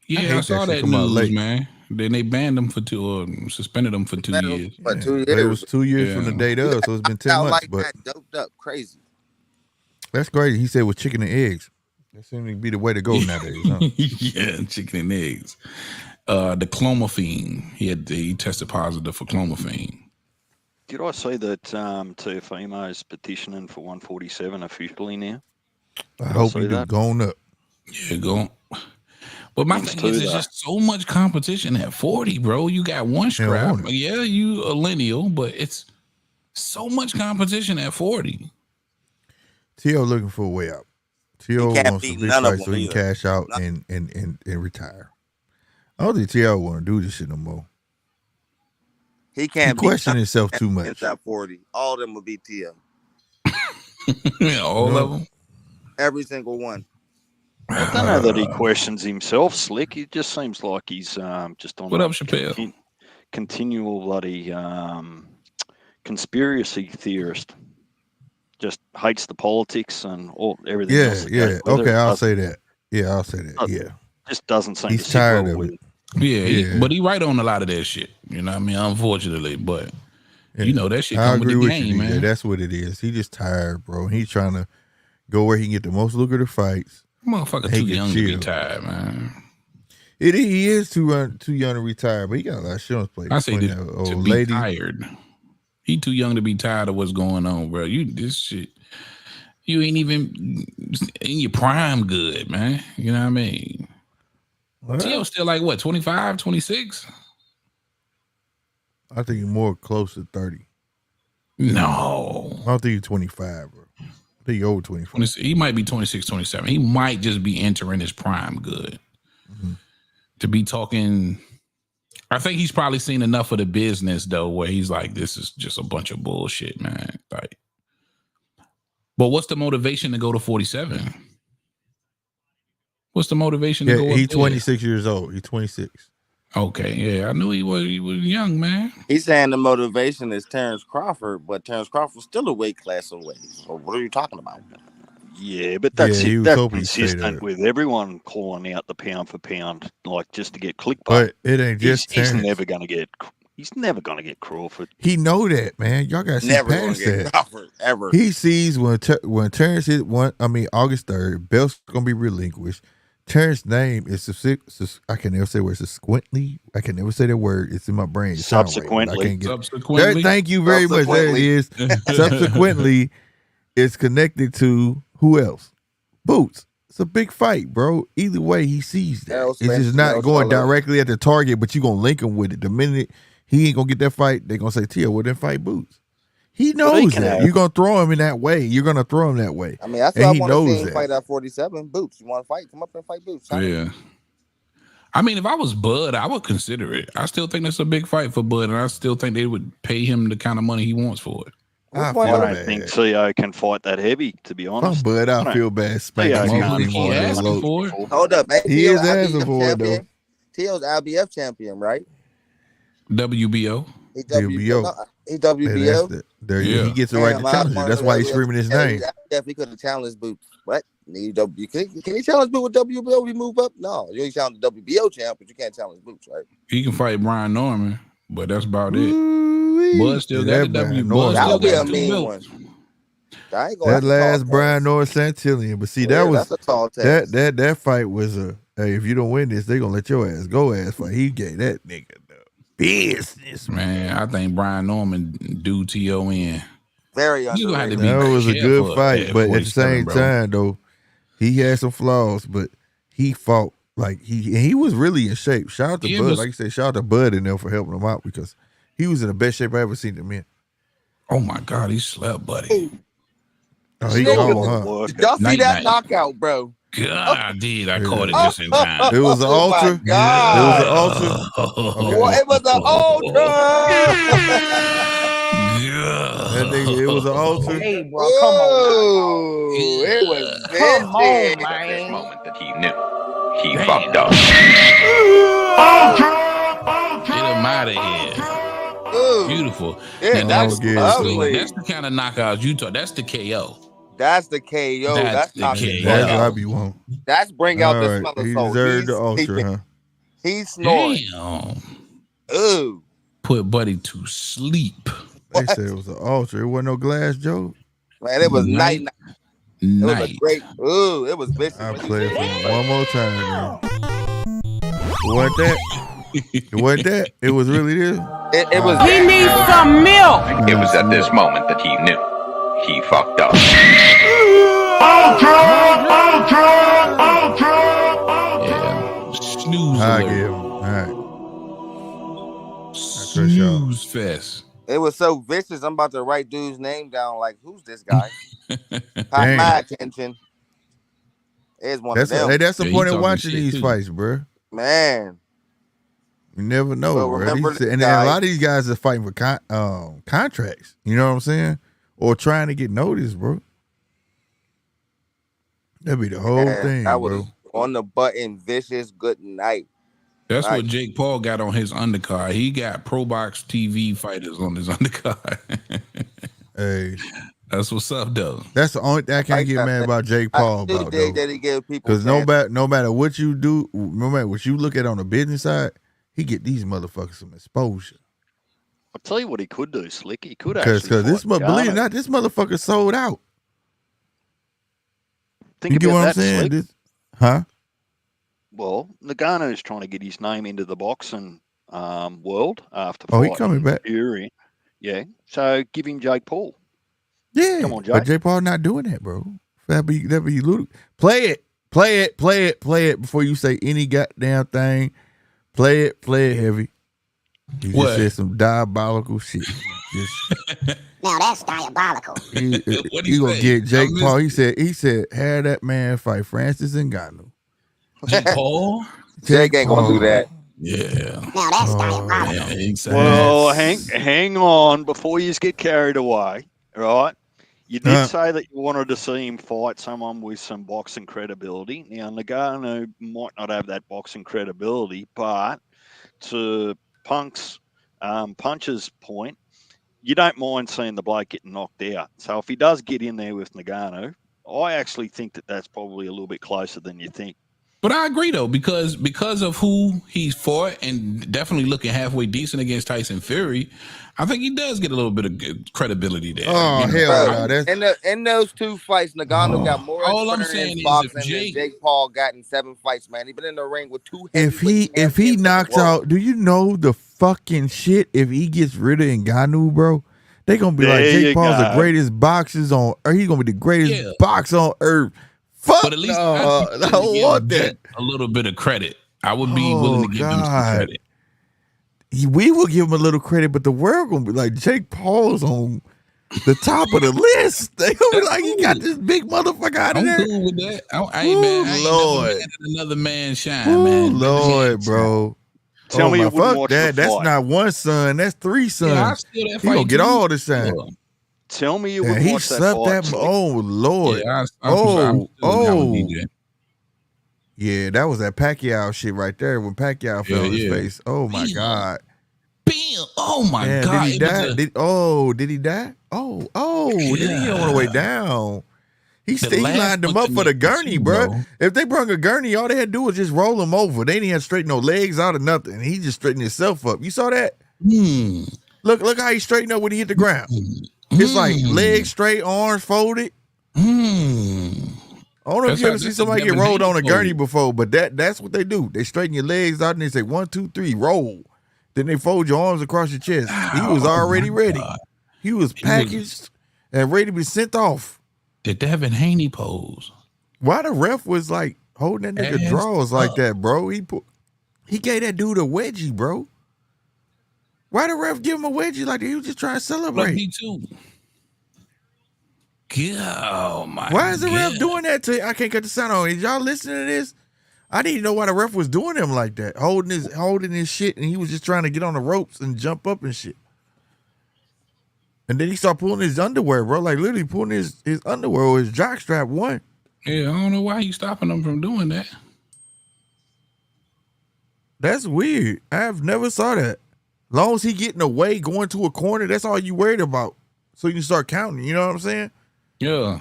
Yeah, I saw that news, man. Then they banned him for suspended him for 2 years. But 2 years. But it was 2 years from the date of, so it's been 10 months. Like but that, doped up, crazy. That's crazy. He said with chicken and eggs. That seems to be the way to go nowadays. Huh? Yeah, chicken and eggs. The clomiphene. He tested positive for clomiphene. did I see that Teofimo is petitioning for 147 officially now? I hope he do going up. Yeah, go. But my thing is, there's just so much competition at 40, bro. You got one strap. Yeah, you a lineal, but it's so much competition at 40. Tszyu looking for a way out. Tszyu wants a big fight so he can cash out and retire. I don't think Tszyu want to do this shit no more. He can't question himself too much. It's at 40. All of them will beat Tszyu. Yeah, all of them? Every single one. I don't know that he questions himself, Slick. It just seems like he's just on what up, Chappelle? Continual bloody conspiracy theorist. Just hates the politics and everything else. Yeah. Okay, I'll say that. Yeah, I'll say that. Yeah. Just doesn't seem he's tired of it. Yeah, but he right on a lot of that shit. You know what I mean? Unfortunately, but you know that shit come with the game, man. Yeah, that's what it is. He just tired, bro. He's trying to go where he can get the most lucrative fights. Motherfucker too young to be tired, man. He is too young to retire, but he got a lot of shit on his plate. I say to be tired. He too young to be tired of what's going on, bro. This shit, you ain't even in your prime good, man. You know what I mean? Tszyu still like what, 25, 26? I think he's more close to 30. No. I don't think he's 25, bro. I think he's over 25. He might be 26, 27. He might just be entering his prime good. Mm-hmm. To be talking, I think he's probably seen enough of the business, though, where he's like, this is just a bunch of bullshit, man. Like, but what's the motivation to go to 47? What's the motivation to go up he's there? 26 years old. He's 26. Okay, yeah, I knew he was young, man. He's saying the motivation is Terrence Crawford, but Terrence Crawford's still a weight class away. So what are you talking about? Yeah, but that's consistent with everyone calling out the pound for pound, like just to get clickbait. But it ain't just He's never going to get Crawford. He know that, man. Y'all got to see past that. Crawford, ever. He sees when Terrence hit August 3rd, belt's gonna be relinquished. Terrence's name is I can never say where it's subsequently. I can never say that word. It's in my brain. Subsequently. Thank you very much. There it is. Subsequently, it's connected to who else? Boots. It's a big fight, bro. Either way, he sees that. Errol It's Spence, just not Errol going Spence. directly at the target, but you gonna link him with it. The minute he ain't gonna get that fight, they gonna say, Tszyu, well then fight Boots. He knows that. You're gonna throw him in that way. You're gonna throw him that way. I mean, that's what I want to see him fight at 47. Boots. You want to fight? Come up and fight Boots. Yeah. I mean, if I was Bud, I would consider it. I still think that's a big fight for Bud, and I still think they would pay him the kind of money he wants for it. I don't think Tszyu can fight that heavy, to be honest. Bud, I feel bad spanking him He asking for it. Hold up, man. He is asking for it, though. Tio's IBF champion, right? WBO. He's WBO. He's WBO. He gets the right to challenge it. That's why he's screaming his name. Definitely could have challenged Boots. What? Can he challenge Boots with WBO? We move up? No, you ain't challenge the WBO champ, but you can't challenge Boots, right? He can fight Brian Norman, but that's about it. Bud still got the WBO. That'll be a mean one. That last Brian Norman Santillion, but see, that was that fight was hey, if you don't win this, they gonna let your ass go fight. He gave that nigga the business, man. I think Brian Norman do Tszyu in. Very underrated. That was a good fight, but at the same time, though, he had some flaws, but he fought like he was really in shape. Shout out to Bud, like you said, shout out to Bud in there for helping him out because he was in the best shape I ever seen him in. Oh my God, he slept, buddy. Oh, he gone, huh? Did y'all see that knockout, bro? God, I did. I caught it just in time. It was an ultra. It was an ultra. Well, it was an ultra. That nigga, it was an ultra. Hey, bro, come on. It was come on, man. At this moment that he knew he fucked up. Get him out of here. Beautiful. Yeah, that's lovely. That's the kind of knockouts you talk. That's the KO. That's the KO. That's the not KO. the That's what I be wanting. That's bring out the All smell he of soul. deserved the ultra, huh? He's snoring. Damn. Ooh. Put Buddy to sleep. They said it was an ultra. It wasn't no glass, Joe. Man, it was night. It was a great. Ooh, it was vicious. I'll play it for him one more time, man. It wasn't that. It wasn't that. It was really this. It was. He needs some milk. It was at this moment that he knew he fucked up. Yeah. Snooze. I give him. All right. Snooze fest. It was so vicious. I'm about to write dude's name down. Like, who's this guy? Caught my attention. It's one of them. Hey, that's the point of watching these fights, bro. Man. You never know, So bro. remember And a lot of these guys are fighting for contracts. You know what I'm saying? Or trying to get noticed, bro. That'd be the whole thing, that bro. was on the button, vicious good night. That's what Jake Paul got on his undercard. He got Pro Box TV fighters on his undercard. Hey. That's what's up, though. That's the only thing I can't get mad about Jake Paul about, though. Because no matter what you do, no matter what you look at on the business side, he get these motherfuckers some exposure. I'll tell you what he could do, Slick. He could actually Because this, believe it or not, this motherfucker sold out. Think you get about what I'm that, saying? Slick. Huh? Well, Nagano's trying to get his name into the boxing world after he coming back. Fury. Yeah. So give him Jake Paul. Yeah. Come on, Jake. But Jake Paul not doing that, bro. That'd be ludicrous. Play it before you say any goddamn thing. Play it heavy. You just said some diabolical shit. Now that's diabolical. He gonna get Jake Paul. He said, have that man fight Francis Ngannou. Jake Paul? Jake ain't gonna do that. Yeah. Now that's diabolical. Yeah, exactly. Well, hang on before you get carried away, right? You did say that you wanted to see him fight someone with some boxing credibility. Now, Ngannou might not have that boxing credibility, but to Punk's Punch's point, you don't mind seeing the bloke getting knocked out. So if he does get in there with Ngannou, I actually think that that's probably a little bit closer than you think. But I agree, though, because of who he's fought and definitely looking halfway decent against Tyson Fury, I think he does get a little bit of good credibility there. Oh, hell no. In those two fights, Ngannou got more experience boxing than Jake Paul got in 7 fights, man. He's been in the ring with 2 If he knocks out, do you know the fucking shit if he gets rid of Ngannou, bro? They gonna be like, Jake Paul's the greatest boxers on earth. He's gonna be the greatest boxer on earth. Fuck But at least no, I'd be I willing don't to give want that. Jake a little bit of credit. I would be willing to give him some credit. We will give him a little credit, but the world gonna be like Jake Paul's on the top of the list. They gonna be like, he got this big motherfucker out of I'm there. cool with that. I ain't never mad at another man shine, Ooh, man. Lord, bro. Tell me you wouldn't fuck watch that. the That's fight. not one son. That's three sons. Yeah, I steal that He fight gonna get too. all the shine. Tell me you Yeah, wouldn't he watch that slept fight. that. Oh Lord. Yeah, I'm oh. Yeah, that was that Pacquiao shit right there when Pacquiao fell on his face. Oh my God. Bam. Oh my God. Did he die? Did he die? Did he get on the way down? He lined him up for the gurney, bro. If they brought a gurney, all they had to do was just roll him over. They didn't have to straighten no legs out or nothing. He just straightened himself up. You saw that? Look how he straightened up when he hit the ground. It's like legs straight, arms folded. I don't know if you ever see somebody get rolled on a gurney before, but that's what they do. They straighten your legs out and they say 1, 2, 3, roll. Then they fold your arms across your chest. He was already ready. He was packaged and ready to be sent off. The Devin Haney pose. Why the ref was like holding that nigga draws like that, bro? He gave that dude a wedgie, bro. Why the ref give him a wedgie like that? He was just trying to celebrate. Me too. Oh my! Why is the ref doing that to? I can't cut the sound on. Is y'all listening to this? I didn't know why the ref was doing him like that, holding his shit, and he was just trying to get on the ropes and jump up and shit. And then he started pulling his underwear, bro. Like literally pulling his underwear or his jockstrap one. Yeah, I don't know why he's stopping him from doing that. That's weird. I've never saw that. Long as he getting away, going to a corner, that's all you worried about. So you can start counting. You know what I'm saying? Yeah.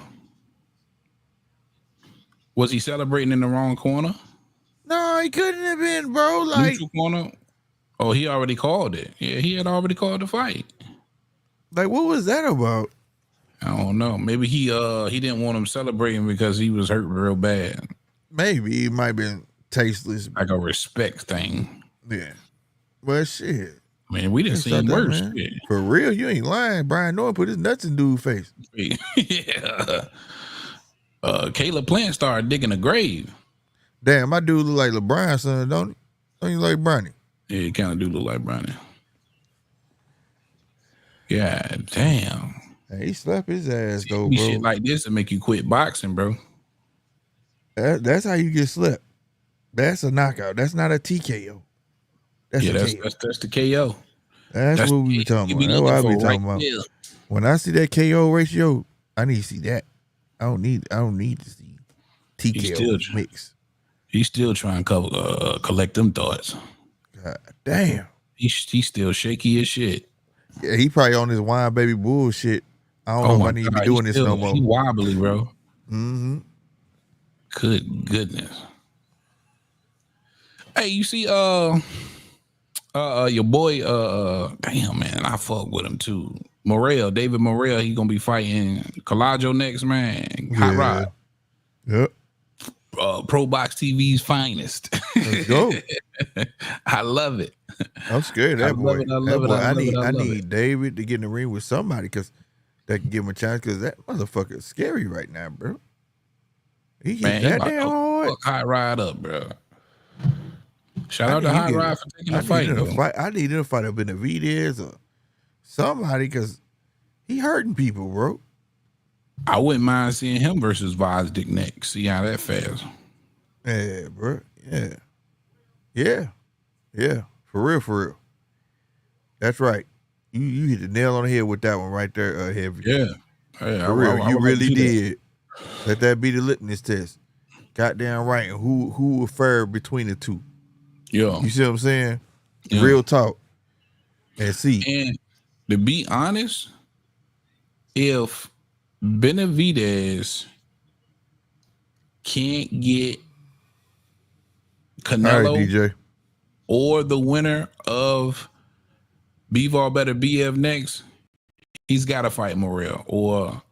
Was he celebrating in the wrong corner? No, he couldn't have been, bro. Like neutral corner. Oh, he already called it. Yeah, he had already called the fight. Like, what was that about? I don't know. Maybe he didn't want him celebrating because he was hurt real bad. Maybe it might have been tasteless. Like a respect thing. Yeah. Well, shit. Man, we didn't see him worse. Yeah. For real, you ain't lying. Brian Norton put his nuts in dude's face. Yeah. Caleb Plant started digging a grave. Damn, my dude look like LeBron's son, don't he? Don't you like Bronny? Yeah, he kind of do look like Bronny. Yeah, damn. Hey, he slapped his ass though, bro. Shit like this to make you quit boxing, bro. That's how you get slapped. That's a knockout. That's not a TKO. That's the KO. That's what we be talking about. That's what I be talking about. Yeah. When I see that KO ratio, I need to see that. I don't need to see TKO mix. He's still trying to collect them thoughts. God damn. He's still shaky as shit. Yeah, he probably on this wine baby bullshit. I don't know if I need to be doing this no more. He wobbly, bro. Mm-hmm. Good goodness. Hey, you see your boy damn man, I fuck with him too. David Morrell, he gonna be fighting Collazo next, man. Hot Rod. Yep. Pro Box TV's finest. Let's go. I love it. I'm scared of that boy. I need it. David to get in the ring with somebody because that can give him a chance because that motherfucker is scary right now, bro. He hit that damn hard. Fuck Hot Rod up, bro. Shout out to Hot Rod for taking the fight. I need him to fight up in the Benavidez or somebody because he hurting people, bro. I wouldn't mind seeing him versus Vaz next. See how that fares. Yeah, bro. Yeah. For real. That's right. You hit the nail on the head with that one right there, Heavy. Yeah. Hey, for real. You really did. Let that be the litmus test. Goddamn right. Who will fare between the two? Yeah. You see what I'm saying? Yeah. Real talk. And see. And to be honest, if Benavidez can't get Canelo DJ. Or the winner of Bivol better BF next, he's got to fight Morrell. Or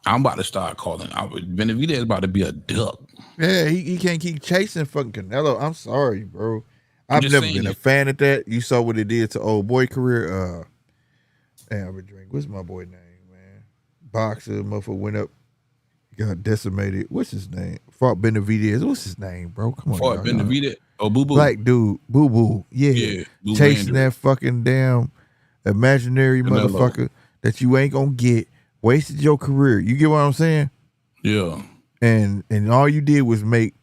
I'm about to start calling. Benavidez is about to be a duck. Yeah, he can't keep chasing fucking Canelo. I'm sorry, bro. I've never been a fan of that. You saw what it did to old boy career. Damn, I drink. What's my boy name, man? Boxer, motherfucker went up got decimated. What's his name? Fought Benavidez. What's his name, bro? Come on. Fought Benavidez. Oh, Boo Boo. Black dude. Boo Boo. Yeah. Boo-Boo Chasing Andrew. that fucking damn imaginary Canelo. motherfucker that you ain't gonna get. Wasted your career. You get what I'm saying? Yeah. And all you did was make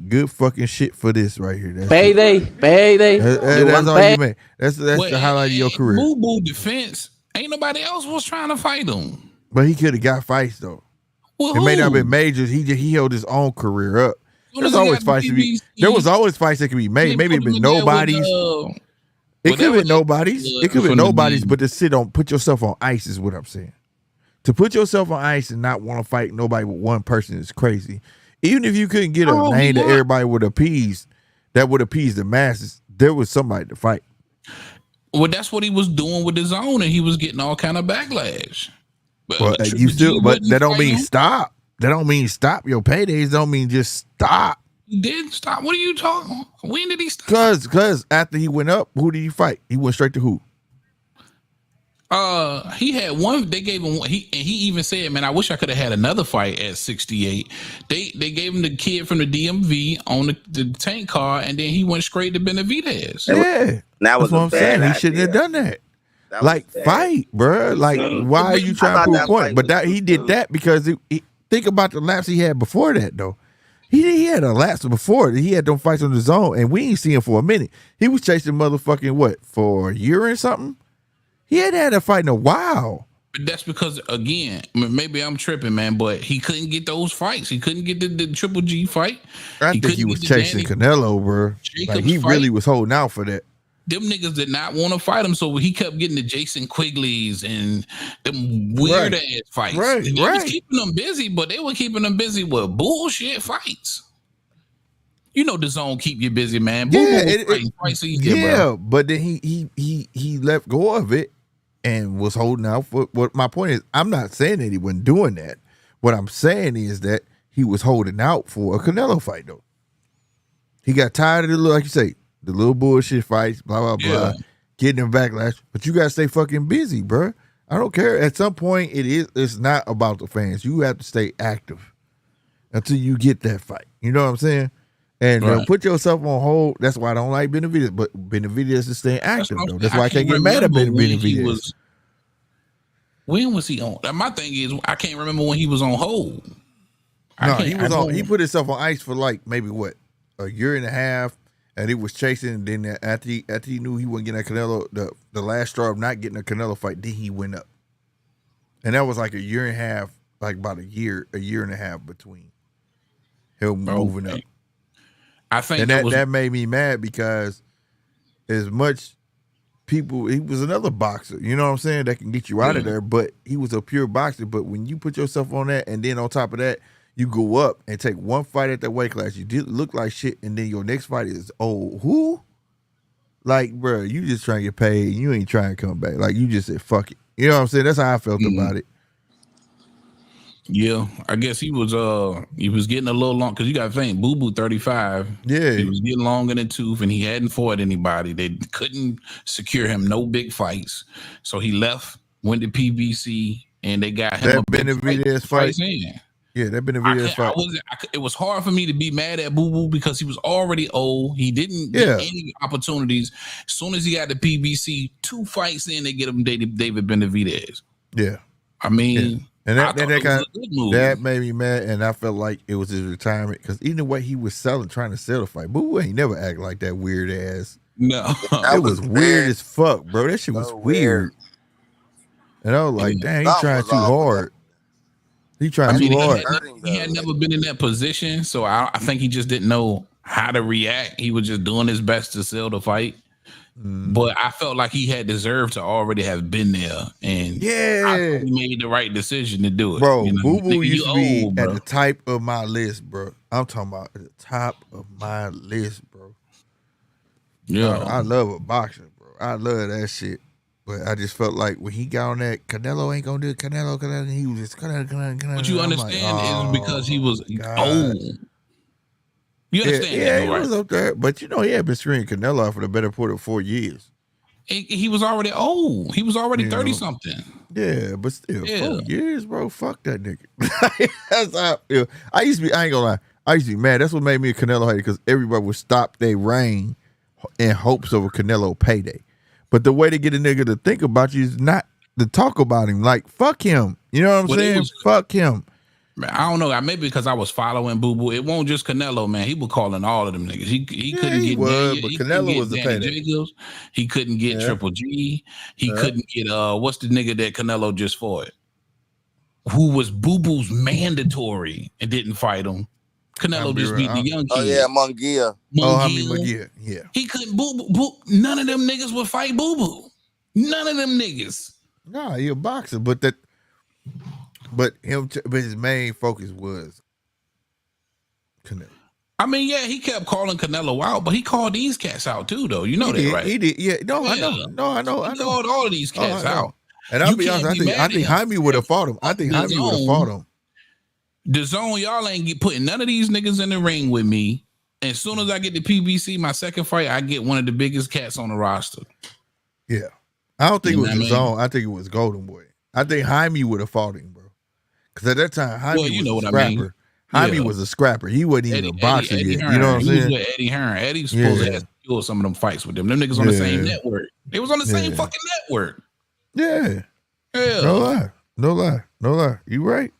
good fucking shit for this right here. That's Payday. That's all you made. That's the highlight of your career. Boo Boo defense. Ain't nobody else was trying to fight him. But he could have got fights though. Well, It may not have been majors. He held his own career up. Soon There's as he always got fights the to be. PBC, There was always fights that could be made. Maybe it put been him in there with, nobody's. It could have been nobody's. It could have been from the nobody's. knee. But to sit on, put yourself on ice is what I'm saying. To put yourself on ice and not want to fight nobody with one person is crazy. Even if you couldn't get a name that everybody would appease, that would appease the masses, there was somebody to fight. Well, that's what he was doing with his own, and he was getting all kind of backlash. But you still, but that don't mean stop. That don't mean stop your paydays. Don't mean just stop. He did stop. What are you talking? When did he stop? Cause after he went up, who did he fight? He went straight to who? He had one. They gave him. He even said, "Man, I wish I could have had another fight at 68." They gave him the kid from the DMV on the tank car, and then he went straight to Benavidez. Yeah, That was that's what I'm saying. He idea. shouldn't have done that. That was Like bad. fight, bro. Like why are you trying to prove a point? But that he did that because think about the laps he had before that though. He had a lapse before. He had them fights on his own, and we ain't seen him for a minute. He was chasing motherfucking what for a year or something. He hadn't had a fight in a while. But that's because, again, maybe I'm tripping, man, but he couldn't get those fights. He couldn't get the Triple G fight. I think he was chasing Canelo, bro. Like he really was holding out for that. Them niggas did not want to fight him, so he kept getting the Jason Quigley's and them weird ass fights. They was keeping them busy, but they were keeping them busy with bullshit fights. You know the zone keep you busy, man. But then he let go of it and was holding out for what my point is. I'm not saying that he wasn't doing that. What I'm saying is that he was holding out for a Canelo fight though. He got tired of the like you say, the little bullshit fights, blah blah blah, getting them backlash. But you gotta stay fucking busy, bro. I don't care. At some point, it's not about the fans. You have to stay active until you get that fight. You know what I'm saying? And put yourself on hold. That's why I don't like Benavidez. But Benavidez is staying active, though. That's why I can't get mad at Benavidez. When was he on? My thing is, I can't remember when he was on hold. No, he was on. He put himself on ice for like maybe what, a year and a half, and he was chasing. And then after he knew he wasn't getting that Canelo, the last straw of not getting a Canelo fight, then he went up. And that was like a year and a half, like about a year and a half between him moving up. I think and that made me mad because as much people, he was another boxer, you know what I'm saying, that can get you out of there, but he was a pure boxer. But when you put yourself on that, and then on top of that, you go up and take one fight at that weight class, you did look like shit, and then your next fight is, who? Like, bro, you just trying to get paid, you ain't trying to come back. Like, you just said, fuck it. You know what I'm saying? That's how I felt about it. Yeah, I guess he was getting a little long because you got to think, Boo Boo 35. Yeah, he was getting long in the tooth, and he hadn't fought anybody. They couldn't secure him no big fights, so he left, went to PBC, and they got him that Benavidez fight. Yeah, that Benavidez fight. It was hard for me to be mad at Boo Boo because he was already old. He didn't get any opportunities. As soon as he got the PBC, 2 fights in, they get him David Benavidez. Yeah, I mean. Yeah. And that made me mad, and I felt like it was his retirement because even the way he was trying to sell the fight, Boo ain't never act like that weird ass. No, it was weird as fuck, bro. That shit was weird. And I was like, dang, he's trying too hard. He trying too hard. He had never been in that position, so I think he just didn't know how to react. He was just doing his best to sell the fight. But I felt like he had deserved to already have been there, and I he made the right decision to do it. Bro, you know? Boo Boo used to be at the top of my list, bro. I'm talking about at the top of my list, bro. Yeah, I love a boxer, bro. I love that shit. But I just felt like when he got on that, Canelo ain't gonna do it. Canelo, he was just Canelo. What you understand is because he was old. You understand? Yeah, he was up there, but you know he had been screening Canelo for the better part of 4 years. He was already old. He was already 30 something. Yeah, but still, Yeah. 4 years, bro. Fuck that nigga. That's how I feel. I ain't gonna lie. I used to be mad. That's what made me a Canelo hater, because everybody would stop their reign in hopes of a Canelo payday. But the way to get a nigga to think about you is not to talk about him. Like, fuck him. You know what I'm saying? Fuck him. Man, I don't know. Maybe because I was following Boo Boo. It won't just Canelo, man. He was calling all of them niggas. He couldn't get Daniel, but he Canelo was the Danny payday. Jacobs. He couldn't get Triple G. He couldn't get what's the nigga that Canelo just fought? Who was Boo Boo's mandatory and didn't fight him. Canelo just beat the young kid. Oh yeah, Munguia. Munguia. Yeah. He couldn't Boo. None of them niggas would fight Boo Boo. None of them niggas. Nah, he a boxer, but his main focus was Canelo. I mean, yeah, he kept calling Canelo out, but he called these cats out too, though. You know that, right? He did. Yeah. No, I know. I know. He called all of these cats out. And I'll be honest, I think Jaime would have fought him. I think Jaime would have fought him. The zone, y'all ain't putting none of these niggas in the ring with me. And as soon as I get the PBC, my second fight, I get one of the biggest cats on the roster. Yeah. I don't think it was the zone. I think it was Golden Boy. I think Jaime would have fought him, bro. Because at that time, Jaime was a scrapper. Jaime was a scrapper. He wasn't even a boxer yet. Hearn, you know what I'm saying? He was with Eddie Hearn. Eddie was supposed to have secured some of them fights with them. Them niggas on the same network. They was on the same fucking network. Yeah. Yeah. No lie. You right.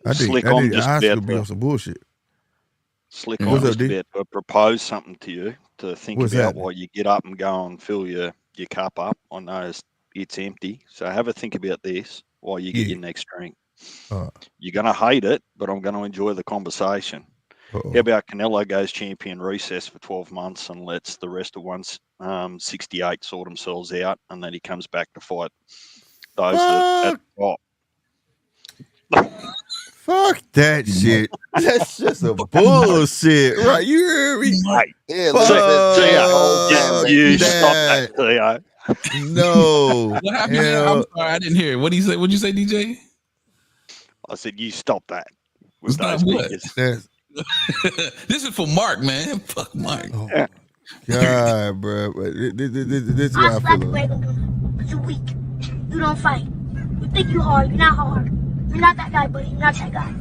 I think Oscar could be on some bullshit. Slick on just about to propose something to you to think about while you get up and go and fill your cup up. I know it's empty, so have a think about this while you get your next drink. You're going to hate it, but I'm going to enjoy the conversation. How about Canelo goes champion recess for 12 months and lets the rest of 168 sort themselves out, and then he comes back to fight those at the top. Fuck that shit. That's just a bullshit. Right, you hear me? Yeah, you stop that, Tszyu. No. What happened there? I'm sorry, I didn't hear it. What'd you say, DJ? I said, you stop that. With those this is for Mark, man. Fuck Mark. Oh, God, bro. This is what I feel like. But you're weak. You don't fight. You think you're hard. You're not hard. You're not that guy, buddy. You're not that guy.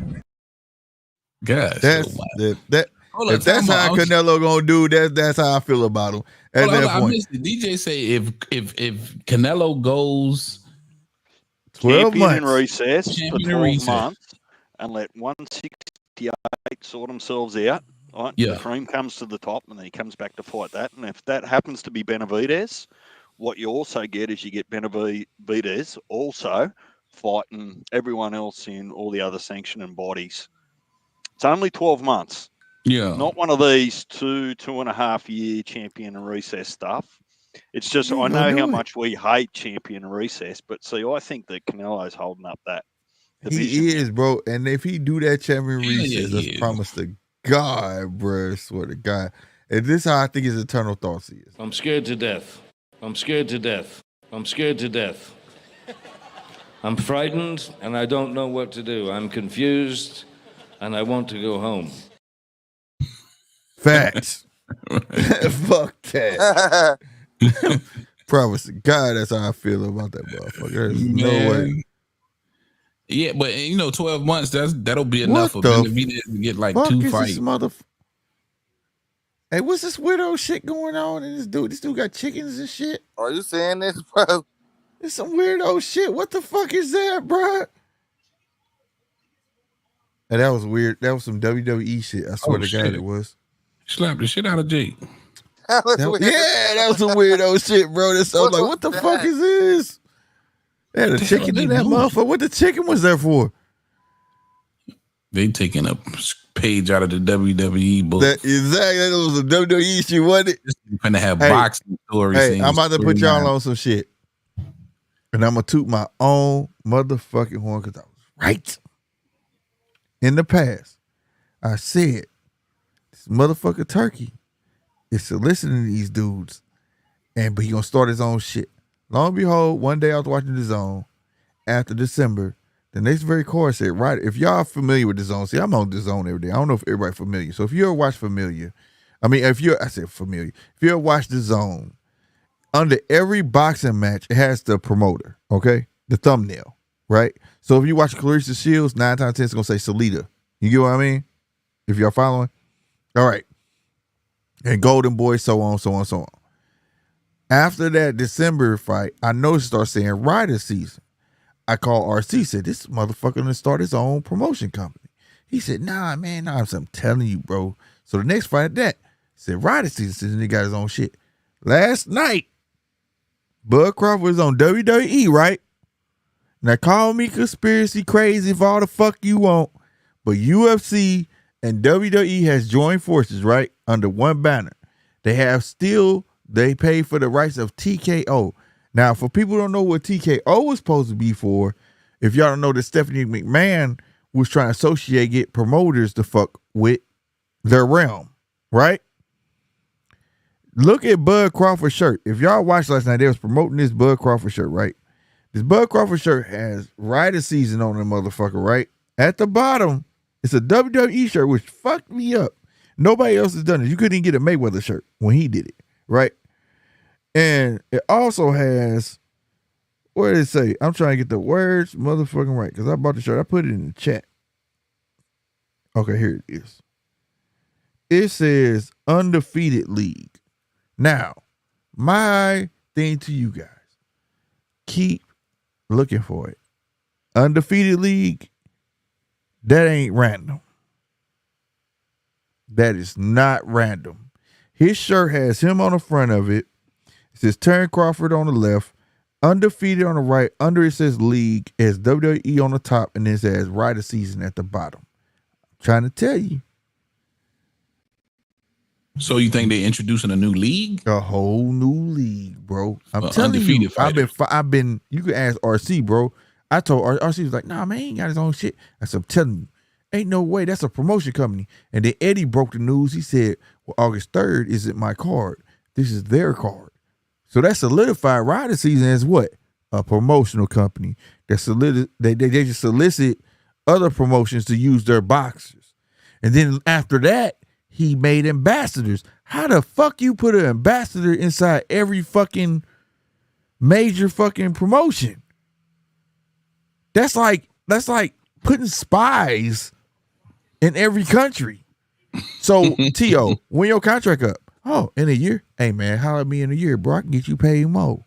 God, if that's how Canelo gonna do, that's how I feel about him. At that point, DJ say if Canelo goes 12 months in recess for 12 months and let 168 sort themselves out, right? Yeah. The cream comes to the top and then he comes back to fight that. And if that happens to be Benavidez, what you also get is you get Benavidez also fighting everyone else in all the other sanctioning bodies. It's only 12 months. Yeah. Not one of these 2.5 year champion and recess stuff. It's just, I know how much we hate champion and recess, but see, I think that Canelo's holding up that division. He is, bro. And if he do that champion recess, that's promise to God, bro. I swear to God. And this is how I think his eternal thoughts is. I'm scared to death. I'm scared to death. I'm scared to death. I'm frightened and I don't know what to do. I'm confused and I want to go home. Facts. Fuck that. Promise to God, that's how I feel about that motherfucker. There's no way. Yeah, but 12 months, that'll be enough for Benavidez to get like 2 fights. Hey, what's this weirdo shit going on in this dude? This dude got chickens and shit. Are you saying this, bro? It's some weirdo shit. What the fuck is that, bro? And that was weird. That was some WWE shit. I swear to God, it was. Slapped the shit out of Jake. That was some weirdo shit, bro. I was like, what the fuck is this? They had a chicken in that motherfucker. What the chicken was there for? They taking a page out of the WWE book. Exactly. That was a WWE shit, wasn't it? You're gonna have boxing stories. Hey, I'm about to put y'all on some shit. And I'm gonna toot my own motherfucking horn because I was right. In the past, I said this motherfucker Turkey is soliciting these dudes, but he gonna start his own shit. Lo and behold, one day I was watching The Zone after December. The next very chorus said, right, if y'all familiar with The Zone, see, I'm on The Zone every day. I don't know if everybody's familiar. So if you ever watch Familiar, if you ever watch The Zone, under every boxing match, it has the promoter, okay? the thumbnail, right? So if you watch Clarissa Shields, 9 times 10 it's gonna say Salita. You get what I mean? If y'all following, all right. And Golden Boy, so on, so on, so on. After that December fight, I noticed start saying Rider season. I called RC, said this motherfucker gonna start his own promotion company. He said, nah, man, nah. I'm telling you, bro. So the next fight at that said Rider season, since he got his own shit. Last night, Bud Crawford was on WWE, right? Now call me conspiracy crazy if all the fuck you want, but UFC and WWE has joined forces, right? Under one banner. They pay for the rights of TKO. Now, for people who don't know what TKO was supposed to be for, if y'all don't know that Stephanie McMahon was trying to get promoters to fuck with their realm, right? Look at Bud Crawford's shirt. If y'all watched last night, they was promoting this Bud Crawford shirt, right? This Bud Crawford shirt has Rider season on the motherfucker, right? At the bottom, it's a WWE shirt, which fucked me up. Nobody else has done it. You couldn't even get a Mayweather shirt when he did it, right? And it also has, what did it say? I'm trying to get the words motherfucking right because I bought the shirt. I put it in the chat. Okay, here it is. It says Undefeated League. Now, my thing to you guys, keep looking for it. Undefeated League, that ain't random. That is not random. His shirt has him on the front of it. It says Terrence Crawford on the left, Undefeated on the right. Under it says League, it has WWE on the top, and then it says Rider Season at the bottom. I'm trying to tell you. So you think they're introducing a new league? A whole new league, bro. I'm telling you, I've been. You can ask RC, bro. I told RC was like, nah, man, he ain't got his own shit. I said, I'm telling you, ain't no way. That's a promotion company. And then Eddie broke the news. He said, well, August 3rd isn't my card. This is their card. So that solidified Rider Season as what? A promotional company. They just solicit other promotions to use their boxers. And then after that, he made ambassadors. How the fuck you put an ambassador inside every fucking major fucking promotion? That's like putting spies in every country. So T.O., when your contract up? Oh, in a year? Hey man, holler at me in a year, bro. I can get you paid more.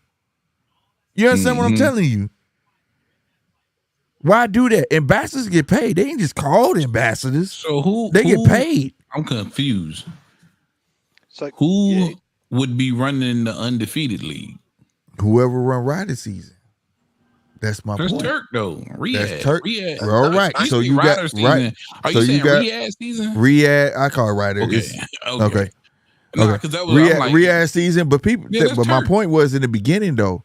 You understand what I'm telling you? Why do that? Ambassadors get paid. They ain't just called ambassadors. So they get paid? I'm confused. So who would be running the Undefeated League? Whoever run Rider Season. That's my point. Turk though. Riyadh. That's Turk. Riyadh. All right. So you got season. right. Are you saying Riyadh season? Riyadh. I call it Rider. Okay. No, because that was Riyadh season. But people. But my point was in the beginning though.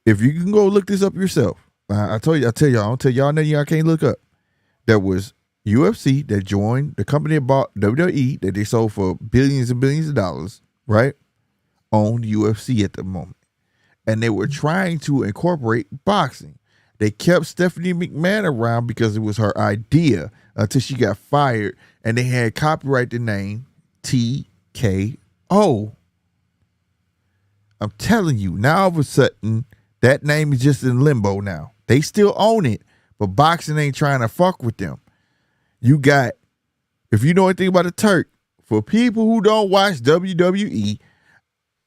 If you can go look this up yourself, I tell y'all. I don't tell y'all nothing y'all can't look up. There was UFC that joined the company that bought WWE that they sold for billions and billions of dollars. Right. Owned UFC at the moment. And they were trying to incorporate boxing. They kept Stephanie McMahon around because it was her idea until she got fired. And they had copyright the name TKO. I'm telling you, now all of a sudden, that name is just in limbo now. They still own it, but boxing ain't trying to fuck with them. You got, if you know anything about the Turk, for people who don't watch WWE,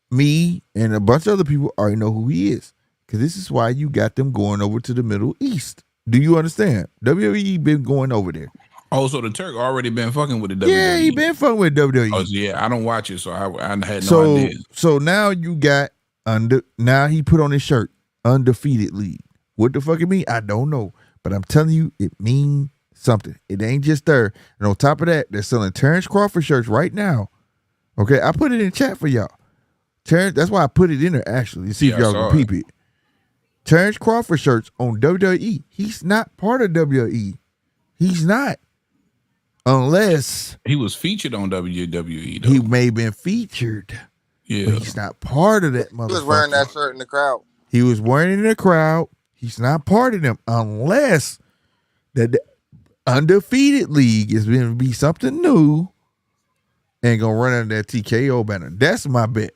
me and a bunch of other people already know who he is. Because this is why you got them going over to the Middle East. Do you understand? WWE been going over there. Oh, so the Turk already been fucking with the WWE. Yeah, he been fucking with WWE. Oh, yeah, I don't watch it, so I had no idea. So now you got now he put on his shirt, Undefeated League. What the fuck it mean? I don't know. But I'm telling you, it means something. It ain't just there. And on top of that, they're selling Terrence Crawford shirts right now. Okay, I put it in chat for y'all. Terrence, that's why I put it in there actually. See if y'all can peep it. Terrence Crawford shirts on WWE. He's not part of WWE. He's not. Unless he was featured on WWE though. He may have been featured. Yeah. But he's not part of that motherfucker. He was wearing that shirt in the crowd. He was wearing it in the crowd. He's not part of them unless that the Undefeated League is going to be something new and going to run under that TKO banner. That's my bet.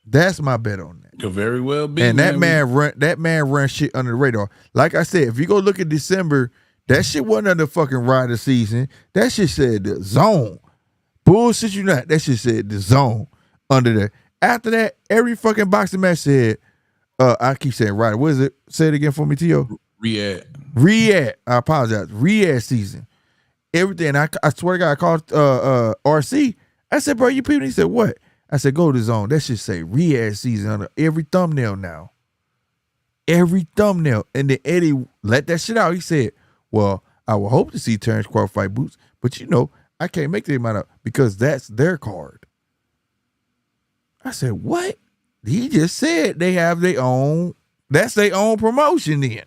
That's my bet on that. Could very well be. And that man run shit under the radar. Like I said, if you go look at December, that shit wasn't under fucking Rider season. That shit said the zone. Bullshit you not. That shit said the zone under there. After that, every fucking boxing match said, I keep saying Rider. What is it? Say it again for me, Tio. Riyadh. I apologize. Riyadh season. Everything. I swear to God, I called RC. I said, bro, you people. He said, what? I said, go to the zone. That should say Riyadh season under every thumbnail now. Every thumbnail. And then Eddie let that shit out. He said, well, I will hope to see Terrence Crawford fight Boots, but you know, I can't make the amount up because that's their card. I said, what? He just said they have their own, that's their own promotion then.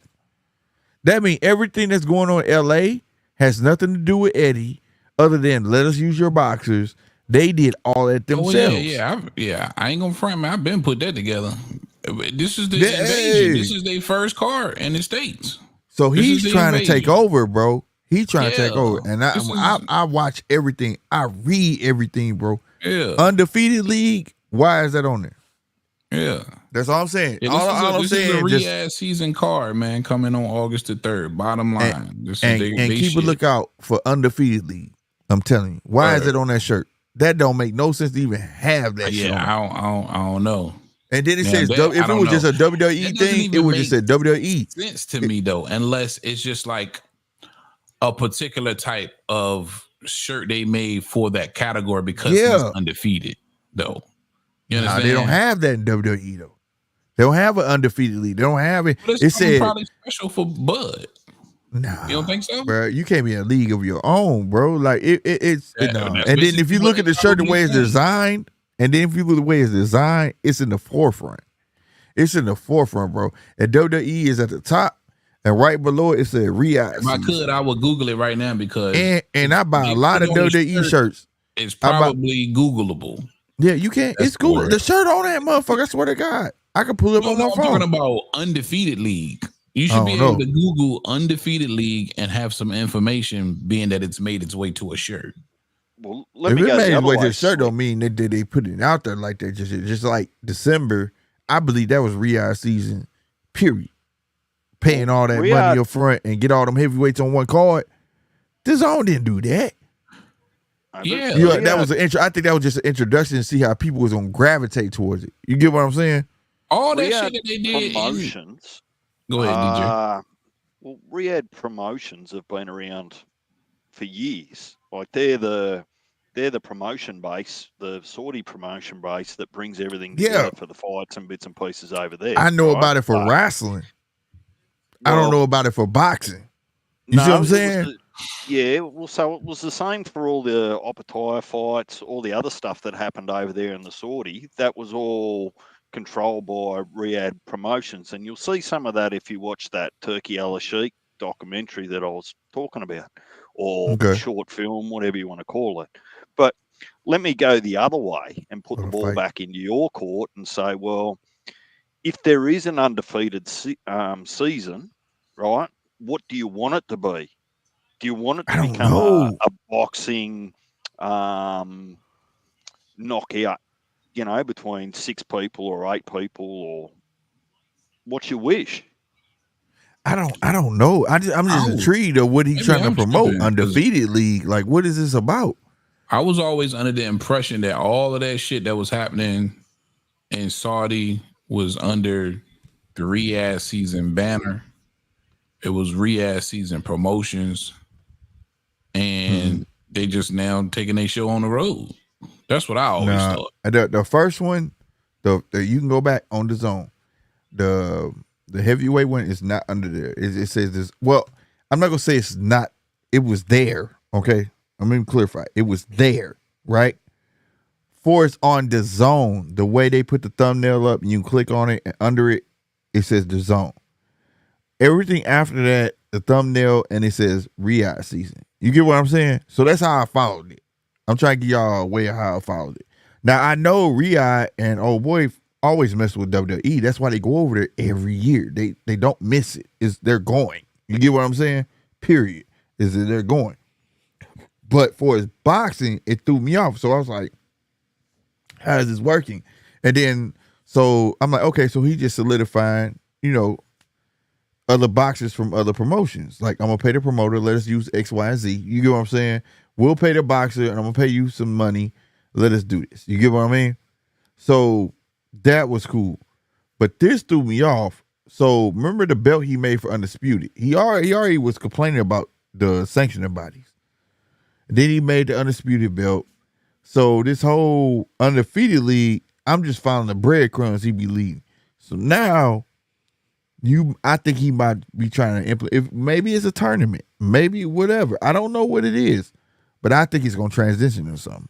That means everything that's going on in LA has nothing to do with Eddie other than let us use your boxers. They did all that themselves. Yeah. I ain't gonna front, man. I've been put that together. This is the invasion. This is their first card in the States. So he's trying to take over, bro. He's trying to take over. And I watch everything. I read everything, bro. Yeah. Undefeated League. Why is that on there? Yeah. That's all I'm saying. Yeah, this is a Riyadh season card, man, coming on August the 3rd. Bottom line. And keep a lookout for Undefeated League. I'm telling you. Why is it on that shirt? That don't make no sense to even have that shit on. I don't know. And then it says, if it was just a WWE thing, it would just say WWE. Sense to me, though, unless it's just like a particular type of shirt they made for that category because he's undefeated, though. You understand? They don't have that in WWE, though. They don't have an Undefeated League. They don't have it. But it said probably special for Bud. Nah, you don't think so, bro? You can't be in a league of your own, bro. Like it's no. And then if you look at the shirt, the way it's designed, and then if you look at the way it's designed, it's in the forefront. It's in the forefront, bro. And WWE is at the top, and right below it says Riyadh. If I could, I would Google it right now because and I buy a lot of WWE shirts. It's probably Googleable. Yeah, you can't. It's Google. The shirt on that motherfucker. I swear to God, I can pull it on my phone. I'm talking about Undefeated League. You should be able to Google Undefeated League and have some information, being that it's made its way to a shirt. Well, if it made its way to a shirt, don't mean that they put it out there like that. Just like December, I believe that was Riyadh season. Period. Paying all that money up front and get all them heavyweights on one card. The Zone didn't do that. Yeah, that was an intro. I think that was just an introduction to see how people was gonna gravitate towards it. You get what I'm saying? All that shit that they did. Promotions. Go ahead, DJ. Well, Riyadh promotions have been around for years. Like they're the promotion base, the Saudi promotion base that brings everything together for the fights and bits and pieces over there. I know about it for wrestling. I don't know about it for boxing. You see what I'm saying? So it was the same for all the Opataya fights, all the other stuff that happened over there in the Saudi. That was all controlled by Riyadh Promotions, and you'll see some of that if you watch that Turkey Al-Sheikh documentary that I was talking about, or short film, whatever you want to call it. But let me go the other way and put the ball back into your court and say, well, if there is an undefeated season, right, what do you want it to be? Do you want it to become a boxing knockout, between 6 people or 8 people, or what's your wish? I don't know. I'm just intrigued of what he's trying to promote. Undefeated League. Like, what is this about? I was always under the impression that all of that shit that was happening in Saudi was under the Riyadh season banner. It was Riyadh season promotions, and they just now taking their show on the road. That's what I always thought. The first one, the you can go back on the Zone. The heavyweight one is not under there. It says this. Well, I'm not gonna say it's not. It was there. Okay, I'm gonna clarify. It was there, right? For it's on the Zone. The way they put the thumbnail up, and you can click on it, and under it, it says the Zone. Everything after that, the thumbnail, and it says Riyadh season. You get what I'm saying? So that's how I followed it. I'm trying to give y'all a way of how I followed it. Now, I know Riyadh and old boy always mess with WWE. That's why they go over there every year. They don't miss it. They're going. You get what I'm saying? Period. Is that they're going. But for his boxing, it threw me off. So I was like, how is this working? And then So I'm like, okay, so he just solidifying, other boxes from other promotions. Like, I'm gonna pay the promoter, let us use X, Y, and Z. You get what I'm saying? We'll pay the boxer, and I'm gonna pay you some money. Let us do this. You get what I mean? So that was cool. But this threw me off. So remember the belt he made for Undisputed? He already was complaining about the sanctioning bodies. Then he made the Undisputed belt. So this whole Undefeated league, I'm just following the breadcrumbs he be leading. So now, I think he might be trying to implement. Maybe it's a tournament, maybe whatever. I don't know what it is, but I think he's gonna transition or something.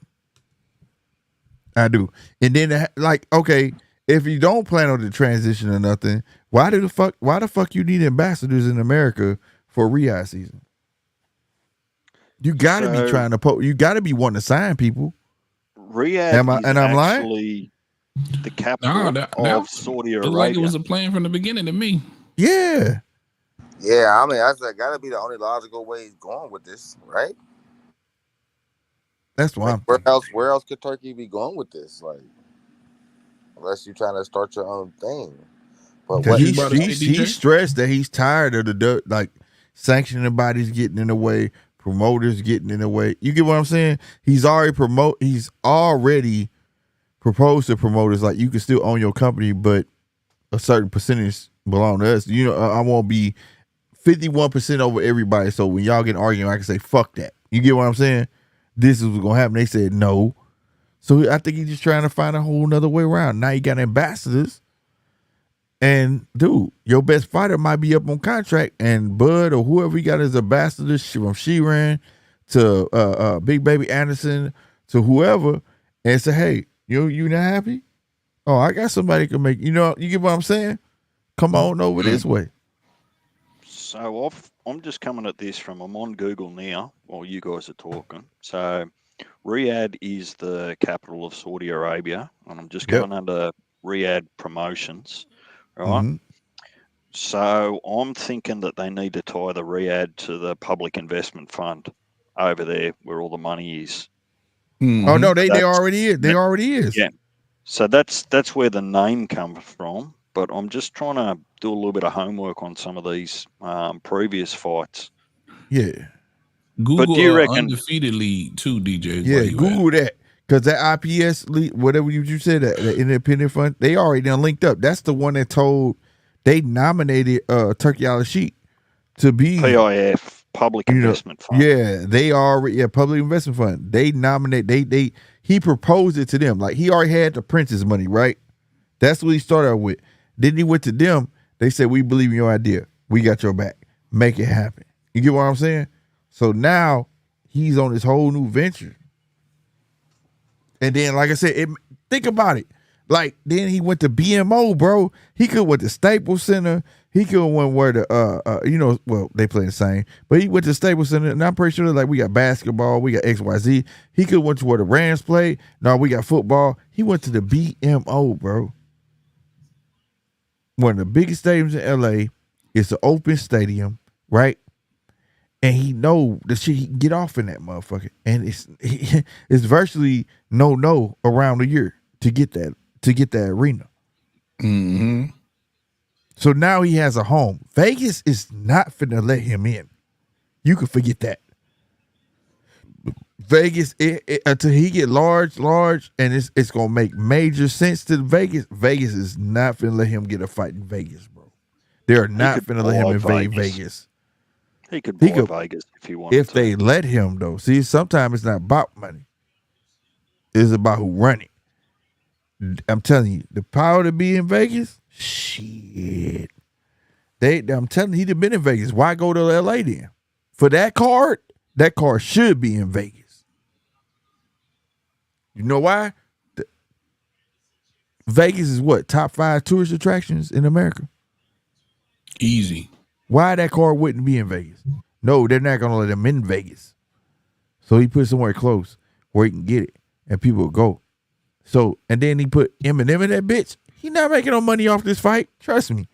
I do. And then, okay, if you don't plan on the transition or nothing, why the fuck you need ambassadors in America for Riyadh season? You gotta be trying to you gotta be wanting to sign people. Riyadh I'm actually the capital of Saudi Arabia. It like it was a plan from the beginning to me. Yeah. Yeah, I mean, that's gotta be the only logical way he's going with this, right? That's why. Where else could Turkey be going with this? Like, unless you're trying to start your own thing. But what he stressed that he's tired of the sanctioning bodies getting in the way, promoters getting in the way. You get what I'm saying? He's already proposed to promoters like, you can still own your company, but a certain percentage belong to us. I won't be 51% over everybody. So when y'all get arguing, I can say fuck that. You get what I'm saying? This is what's gonna happen. They said no. So I think he's just trying to find a whole nother way around. Now you got ambassadors. And dude, your best fighter might be up on contract, and Bud or whoever you got as ambassadors, from Sheeran to Big Baby Anderson to whoever, and say, hey, you not happy? Oh, I got somebody can make, you get what I'm saying? Come on over this way. So I'm just coming at this I'm on Google now while you guys are talking. So Riyadh is the capital of Saudi Arabia, and I'm just going under Riyadh Promotions, right? Mm-hmm. So I'm thinking that they need to tie the Riyadh to the public investment fund over there where all the money is. Mm-hmm. Oh no, they already is. They already is. Yeah. So that's where the name comes from. But I'm just trying to do a little bit of homework on some of these previous fights. Yeah. Google but do you reckon Undefeated League too, DJ? Yeah, Google that. Because that IPS league, whatever you said, that independent fund, they already done linked up. That's the one that they nominated Turkey Al-Sheikh to be PIF, Public Investment Fund. Yeah, they already Public Investment Fund. They nominate he proposed it to them. Like, he already had the Prince's money, right? That's what he started with. Then he went to them. They said, we believe in your idea. We got your back. Make it happen. You get what I'm saying? So now he's on this whole new venture. And then, like I said, think about it. Like, then he went to BMO, bro. He could went to Staples Center. He could went where the they play the same, but he went to Staples Center, and I'm pretty sure like we got basketball, we got XYZ. He could went to where the Rams play. No, we got football. He went to the BMO, bro. One of the biggest stadiums in LA. It's an open stadium, right? And he know the shit he can get off in that motherfucker. And it's virtually no around the year to get that arena. Mm-hmm. So now he has a home. Vegas is not finna let him in. You can forget that. Vegas, until he get large, and it's gonna make major sense to Vegas. Vegas is not finna let him get a fight in Vegas, bro. They're not finna let him invade Vegas. He could buy Vegas if he wanted if they let him, though. See, sometimes it's not about money. It's about who run it. I'm telling you, the power to be in Vegas, shit. I'm telling you, he'd have been in Vegas. Why go to LA then? For that card should be in Vegas. You know why? Vegas is what? Top 5 tourist attractions in America? Easy. Why that card wouldn't be in Vegas? No, they're not going to let him in Vegas. So he put it somewhere close where he can get it and people will go. So, and then he put Eminem in that bitch. He not making no money off this fight. Trust me.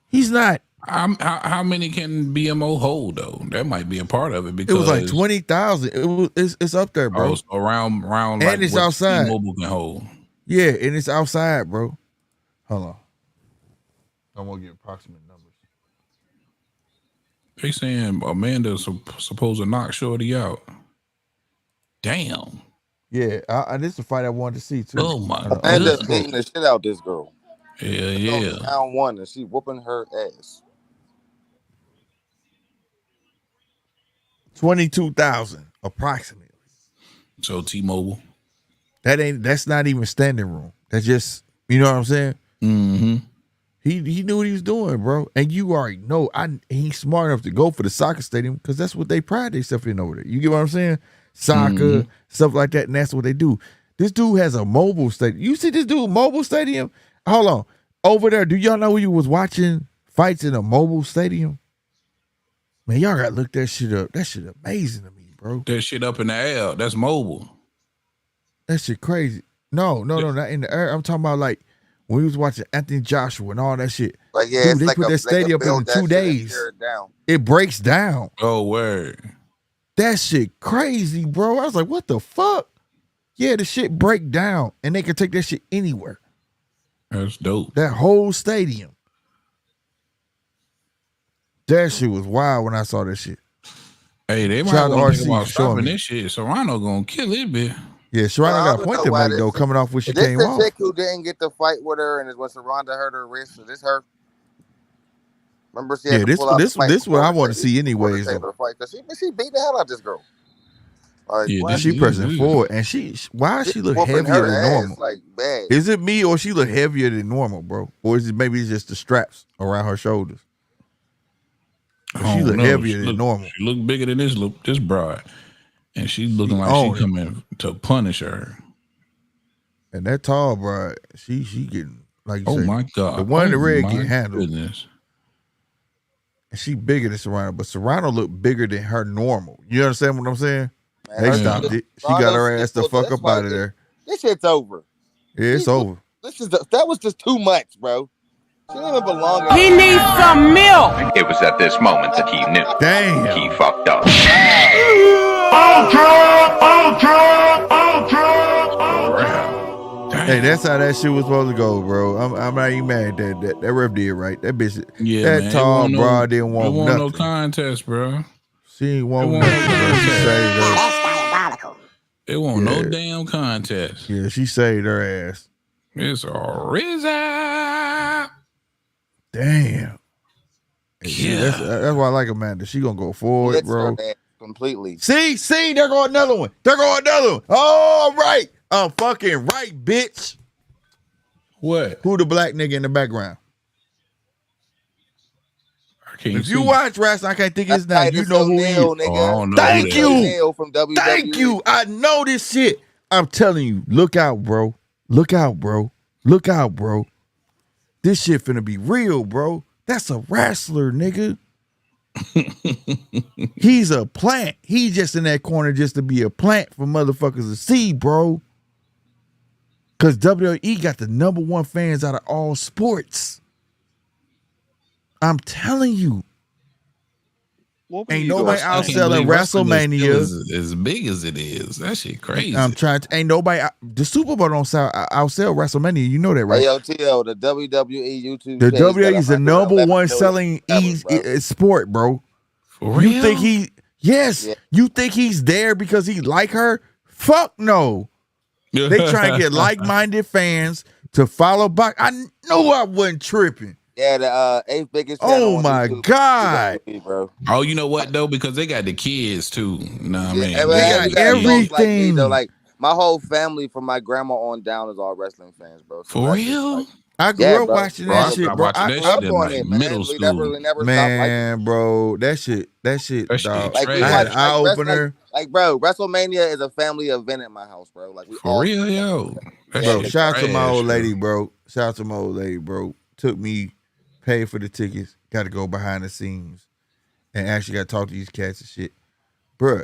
He's not. How many can BMO hold, though? That might be a part of it. Because it was like 20,000. It's up there, bro. So around and like it's outside. T-Mobile can hold. Yeah, and it's outside, bro. Hold on. I won't give approximate numbers. They saying Amanda's supposed to knock Shorty out. Damn. Yeah, this is a fight I wanted to see too. Oh my Amanda's goodness. beating the shit out this girl. Yeah. Round 1, and she whooping her ass. 22,000 approximately. So T-Mobile. That's not even standing room. That's just, you know what I'm saying? Mm-hmm. He knew what he was doing, bro. And you already know he's smart enough to go for the soccer stadium because that's what they pride themselves in over there. You get what I'm saying? Soccer, stuff like that, and that's what they do. This dude has a mobile stadium. You see this dude mobile stadium? Hold on. Over there, do y'all know you was watching fights in a mobile stadium? Man, y'all gotta look that shit up. That shit amazing to me, bro. That shit up in the air. That's mobile. That shit crazy. No, not in the air. I'm talking about like when we was watching Anthony Joshua and all that shit. Like, yeah, dude, they put that stadium up in 2 days. It breaks down. Oh, word. That shit crazy, bro. I was like, what the fuck? Yeah, the shit break down and they can take that shit anywhere. That's dope. That whole stadium. That shit was wild when I saw that shit. Hey, they might want to think about stopping this shit. Serrano gonna kill it, bitch. Yeah, Serrano got a point to make though, coming off when she came off. This chick who didn't get the fight with her, and when Serrano hurt her wrist, is this her? Remember, she had to pull out the fight this what I want to see anyways. She beat the hell out of this girl. Like, yeah, she pressing forward, and why she look heavier than normal? Like, bad. Is it me or she look heavier than normal, bro? Or is it maybe it's just the straps around her shoulders? She look heavier than normal. She look bigger than this broad, and she's looking like she coming to punish her. And that tall broad, she getting like you say, my god, the one in the red get handled. Goodness. And she bigger than Serrano, but Serrano look bigger than her normal. You understand what I'm saying? They stopped it. She got her ass the fuck up out of there. This shit's over. Yeah, it's over. That was just too much, bro. She didn't even belong. He needs some milk. It was at this moment that he knew. Damn. He fucked up. Hey, that's how that shit was supposed to go, bro. I'm not even mad at that. That ref did right. That bitch, that tall broad didn't want nothing. It wasn't no contest, bro. She ain't want nothing. She saved her. That's diabolical. It wasn't no damn contest. Yeah, she saved her ass. It's a RZA. Damn. Yeah. That's why I like Amanda. She gonna go forward, bro. Completely. See, there go another one. All right. I'm fucking right, bitch. What? Who the black nigga in the background? If you see. watch wrestling, I can't think his name. You know who he is. Nigga. Thank you. From WWE. Thank you. I know this shit. I'm telling you. Look out, bro. Look out, bro. Look out, bro. This shit finna be real, bro. That's a wrestler, nigga. He's a plant. He's just in that corner just to be a plant for motherfuckers to see, bro. Because WWE got the #1 fans out of all sports. I'm telling you. Ain't nobody outselling WrestleMania as big as it is. That shit crazy. I'm trying to. Ain't nobody. The Super Bowl don't outsell WrestleMania. You know that, right? AOTL, the WWE YouTube. The WWE is the #1 selling sport, bro. For real? You think he? Yes. Yeah. You think he's there because he like her? Fuck no. They try and get like-minded fans to follow back. I knew I wasn't tripping. Yeah, the 8th biggest. Oh my god, bro. Oh, you know what though? Because they got the kids too. You know what I mean? They got everything. Like my whole family, from my grandma on down, is all wrestling fans, bro. So for real? Like, I grew up watching that shit, bro. I was in middle school. Man, bro, that shit, dog. Like, I had an eye opener. Like, bro, WrestleMania is a family event at my house, bro. Like, for real, yo. Bro, shout out to my old lady, bro. Took me, paid for the tickets, got to go behind the scenes, and actually got to talk to these cats and shit, bro.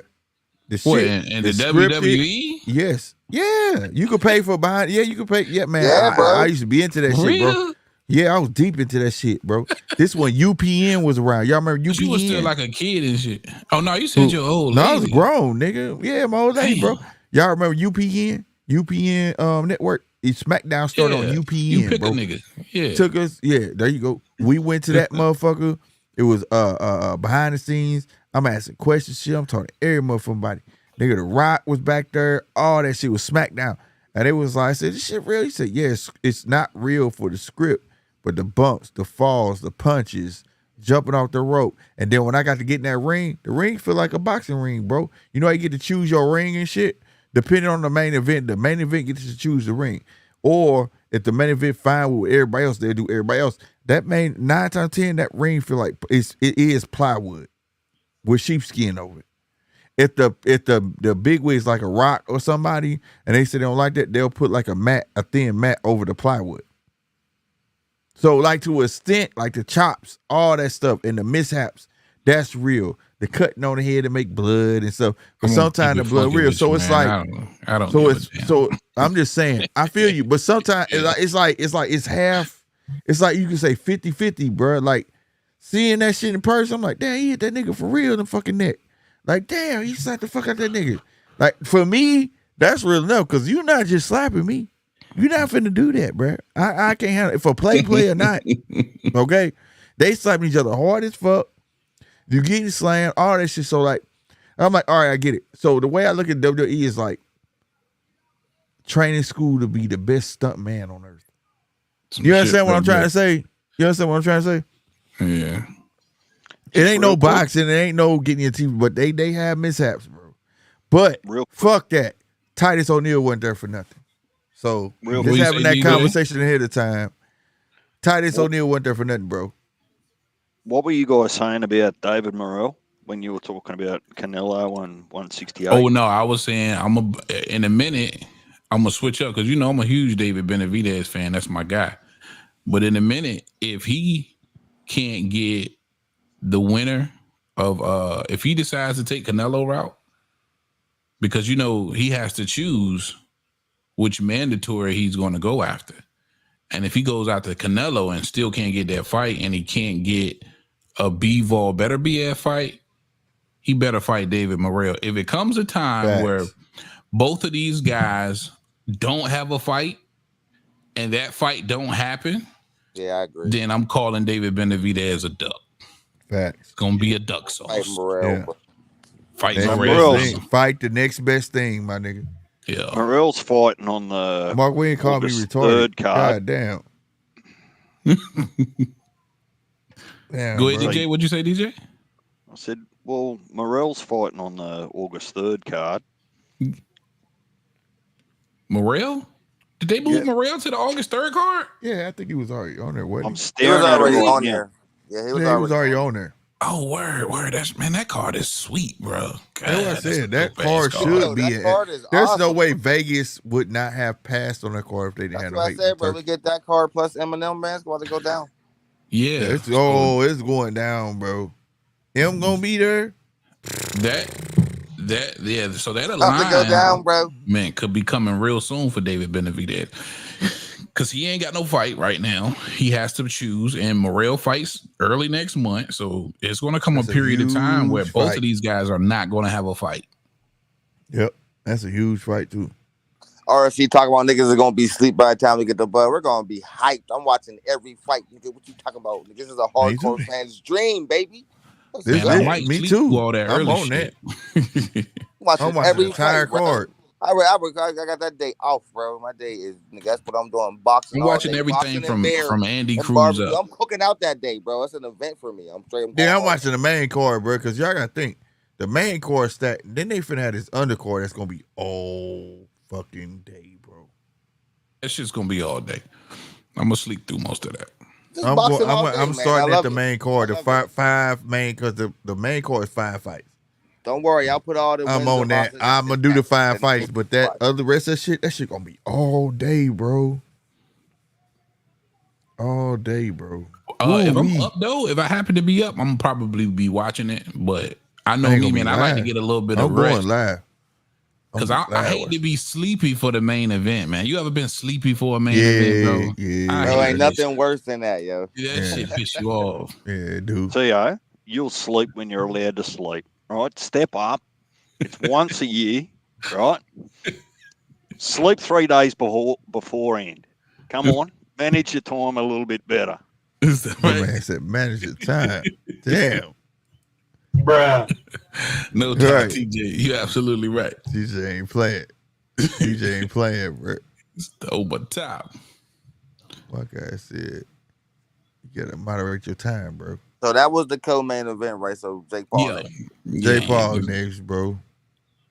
The shit in the WWE? Yes. Yeah. You could pay for behind. Yeah, you could pay. Yeah, man. Yeah, bro. I used to be into that shit, bro. Yeah, I was deep into that shit, bro. This when UPN was around. Y'all remember UPN? You was still like a kid and shit. Oh, no, you said your old lady. No, I was grown, nigga. Yeah, my old lady, bro. Y'all remember UPN? UPN network? SmackDown started on UPN, you pick bro. a nigga. Yeah. Took us, there you go. We went to that motherfucker. It was behind the scenes. I'm asking questions, shit. I'm talking to every motherfucking nigga. The Rock was back there. All that shit was SmackDown. And it was like, I said, this shit real? He said, yes, it's not real for the script, but the bumps, the falls, the punches, jumping off the rope. And then when I got to get in that ring, the ring feel like a boxing ring, bro. You know how you get to choose your ring and shit? Depending on the main event gets to choose the ring. Or if the main event fine with everybody else, they'll do everybody else. That 9 times 10, that ring feel like it is plywood with sheepskin over it. If the big wig is like a Rock or somebody, and they say they don't like that, they'll put like a thin mat over the plywood. So like to an extent, like the chops, all that stuff, and the mishaps, that's real. The cutting on the head to make blood and stuff. But sometimes the blood real. So it's like I don't so it's so I'm just saying, I feel you, but sometimes it's half. It's like you can say 50-50, bro. Like seeing that shit in person, I'm like, damn, he hit that nigga for real in the fucking neck. Like, damn, he slapped the fuck out that nigga. Like, for me, that's real enough, because you're not just slapping me. You're not finna do that, bro. I can't handle it. For play or not, okay? They slapping each other hard as fuck. You getting slammed, all that shit. So, like, I'm like, all right, I get it. So, the way I look at WWE is like training school to be the best stunt man on earth. You understand what I'm trying to say? You understand what I'm trying to say? Yeah. It ain't no boxing. It ain't no getting your teeth, but they have mishaps, bro. But fuck that. Titus O'Neil wasn't there for nothing. So just having that conversation ahead of time. Titus O'Neil wasn't there for nothing, bro. What were you guys saying about David Morrell when you were talking about Canelo and 168? Oh no, I was saying in a minute I'm gonna switch up because you know I'm a huge David Benavidez fan. That's my guy. But in a minute, if he can't get the winner of if he decides to take Canelo route, because you know he has to choose which mandatory he's going to go after. And if he goes after Canelo and still can't get that fight, and he can't get a Bivol better BF fight, he better fight David Morrell. If it comes a time where both of these guys don't have a fight and that fight don't happen, yeah, I agree. Then I'm calling David Benavidez a duck. Facts. It's gonna be a duck sauce. Fight Morrell. Fight Morrell. Fight the next best thing, my nigga. Yeah. Morrell's fighting on the Mark Wayne called me retarded. God damn. Damn. Go ahead, DJ. What'd you say, DJ? I said, well, Morrell's fighting on the August 3rd card. Morrell? Did they move Morrell to the August 3rd card? Yeah, I think he was already on there. I'm staring at it on there. Yeah, he was already on there. Oh, word. That card is sweet, bro. God, that's what I said. That card should be. There's awesome. No way Vegas would not have passed on that card if they didn't have no hate. That's what I said, bro. We get that card plus Eminem basketball to go down. Yeah. It's going down, bro. M gonna be there. Yeah. So that line, go down, bro. Man, could be coming real soon for David Benavidez. Because he ain't got no fight right now. He has to choose, and Morrell fights early next month. So it's going to come a period of time where both of these guys are not going to have a fight. Yep. That's a huge fight, too. Or if he talk about niggas are going to be asleep by the time we get the bud, we're going to be hyped. I'm watching every fight. Nigga, what you talking about? This is a hardcore fan's dream, baby. Me too. All that I'm early on shit. that. I'm watching every entire card. I got that day off, bro. My day is, nigga, that's what I'm doing. Boxing. I'm watching everything from Andy Cruz up. I'm cooking out that day, bro. It's an event for me. I'm watching the main card, bro, because y'all got to think. The main card stacked. Then they finna have this undercard that's going to be all fucking day, bro. That shit's going to be all day. I'm going to sleep through most of that. I'm starting at the main card. The five main, because the main card is 5 fights. Don't worry, I'll put all the. I'm on that. I'm gonna do the 5 fights, but that other rest of that shit gonna be all day, bro. All day, bro. If I'm up though, if I happen to be up, I'm probably be watching it. But I know me, man. I like to get a little bit of rest. I'm going live. Because I hate to be sleepy for the main event, man. You ever been sleepy for a main event, bro? Yeah. No, ain't nothing worse than that, yo. That shit piss you off. Yeah, dude. Tszyu, you'll sleep when you're allowed to sleep. Right, step up. It's once a year, right? Sleep 3 days beforehand. Come on, manage your time a little bit better. My man said manage your time. Damn. Bruh. No time, Right. TJ. You're absolutely right. TJ ain't playing. TJ ain't playing, bro. It's the over top. My guy said, you gotta moderate your time, bro. So that was the co-main event, right? So Jake Paul. Yeah. Jake Paul next, bro.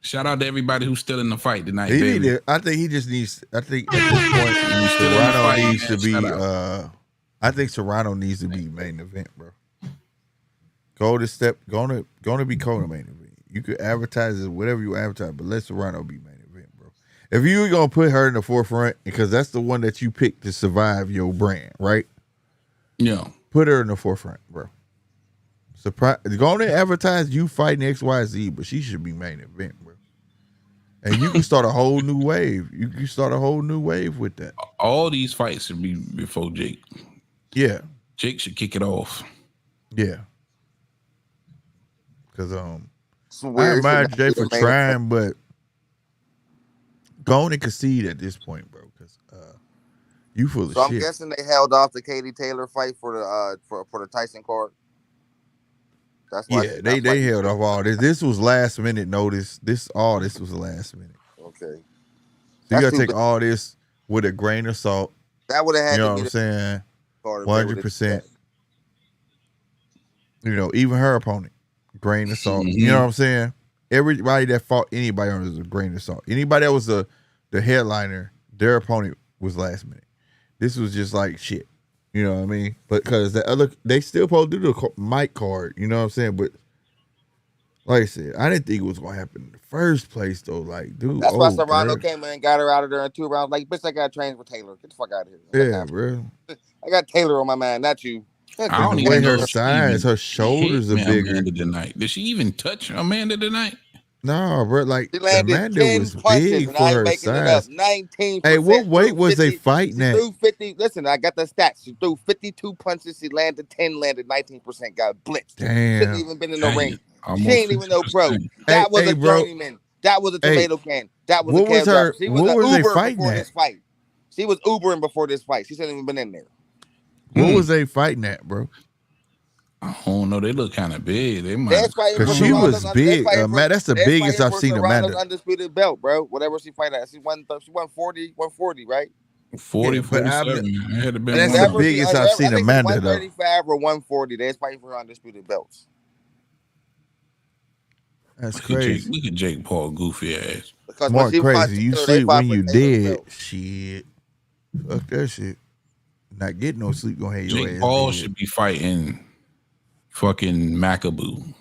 Shout out to everybody who's still in the fight tonight. I think he just needs. I think at this point, Serrano needs to be. I think Serrano needs to be main event, bro. Gonna be co-main event. You could advertise it, whatever you advertise, but let Serrano be main event, bro. If you were gonna put her in the forefront, because that's the one that you picked to survive your brand, right? Yeah. Put her in the forefront, bro. Gonna advertise you fighting XYZ, but she should be main event, bro. And you can start a whole new wave. You can start a whole new wave with that. All these fights should be before Jake. Yeah. Jake should kick it off. Yeah. Because I admire Jay for trying, but go on and concede at this point, bro. Because you full of shit. So I'm guessing they held off the Katie Taylor fight for the Tyson card. That's why they held off all this. This was last minute notice. All this was last minute. Okay. So you gotta take all this with a grain of salt. That would have had you know to what be I'm saying? 100%. You know, even her opponent, grain of salt. Mm-hmm. You know what I'm saying? Everybody that fought anybody on it was a grain of salt. Anybody that was the headliner, their opponent was last minute. This was just like shit. You know what I mean? But because they still supposed to do the mic card. You know what I'm saying? But like I said, I didn't think it was gonna happen in the first place though. Like, dude, that's why Serrano came in and got her out of there in 2 rounds. Like, bitch, I got trained with Taylor. Get the fuck out of here. Yeah, bro. I got Taylor on my mind, not you. I don't the even way know her size, her shoulders are bigger. Amanda tonight. Did she even touch Amanda tonight? No, bro. Like, she landed Amanda 10 was punches, big and for I ain't her making size. it up. 19%. Hey, what weight was they fighting at? She threw 50. Listen, I got the stats. She threw 52 punches. She landed 10, landed 19%. Got blitzed. Damn. Shouldn't even been in the ring. Almost She ain't even no pro. That was a journeyman. That was a tomato can. That was a cab driver. She was an Uber before this fight. She was Ubering before this fight. She shouldn't even been in there. What was they fighting at, bro? I don't know. They look kind of big. They might. Because she was big. Man, that's the biggest I've seen Amanda. Undisputed belt, bro. Whatever she fight at. She won 40, 140, right? 40, 47. That's the biggest I've seen Amanda, though. 135 or 140. They're fighting for undisputed belts. That's crazy. Look at Jake Paul, goofy ass. More crazy. You sleep when you dead. Shit. Fuck that shit. Not getting no sleep gonna have your ass. Jake Paul should be fighting fucking Macaboo.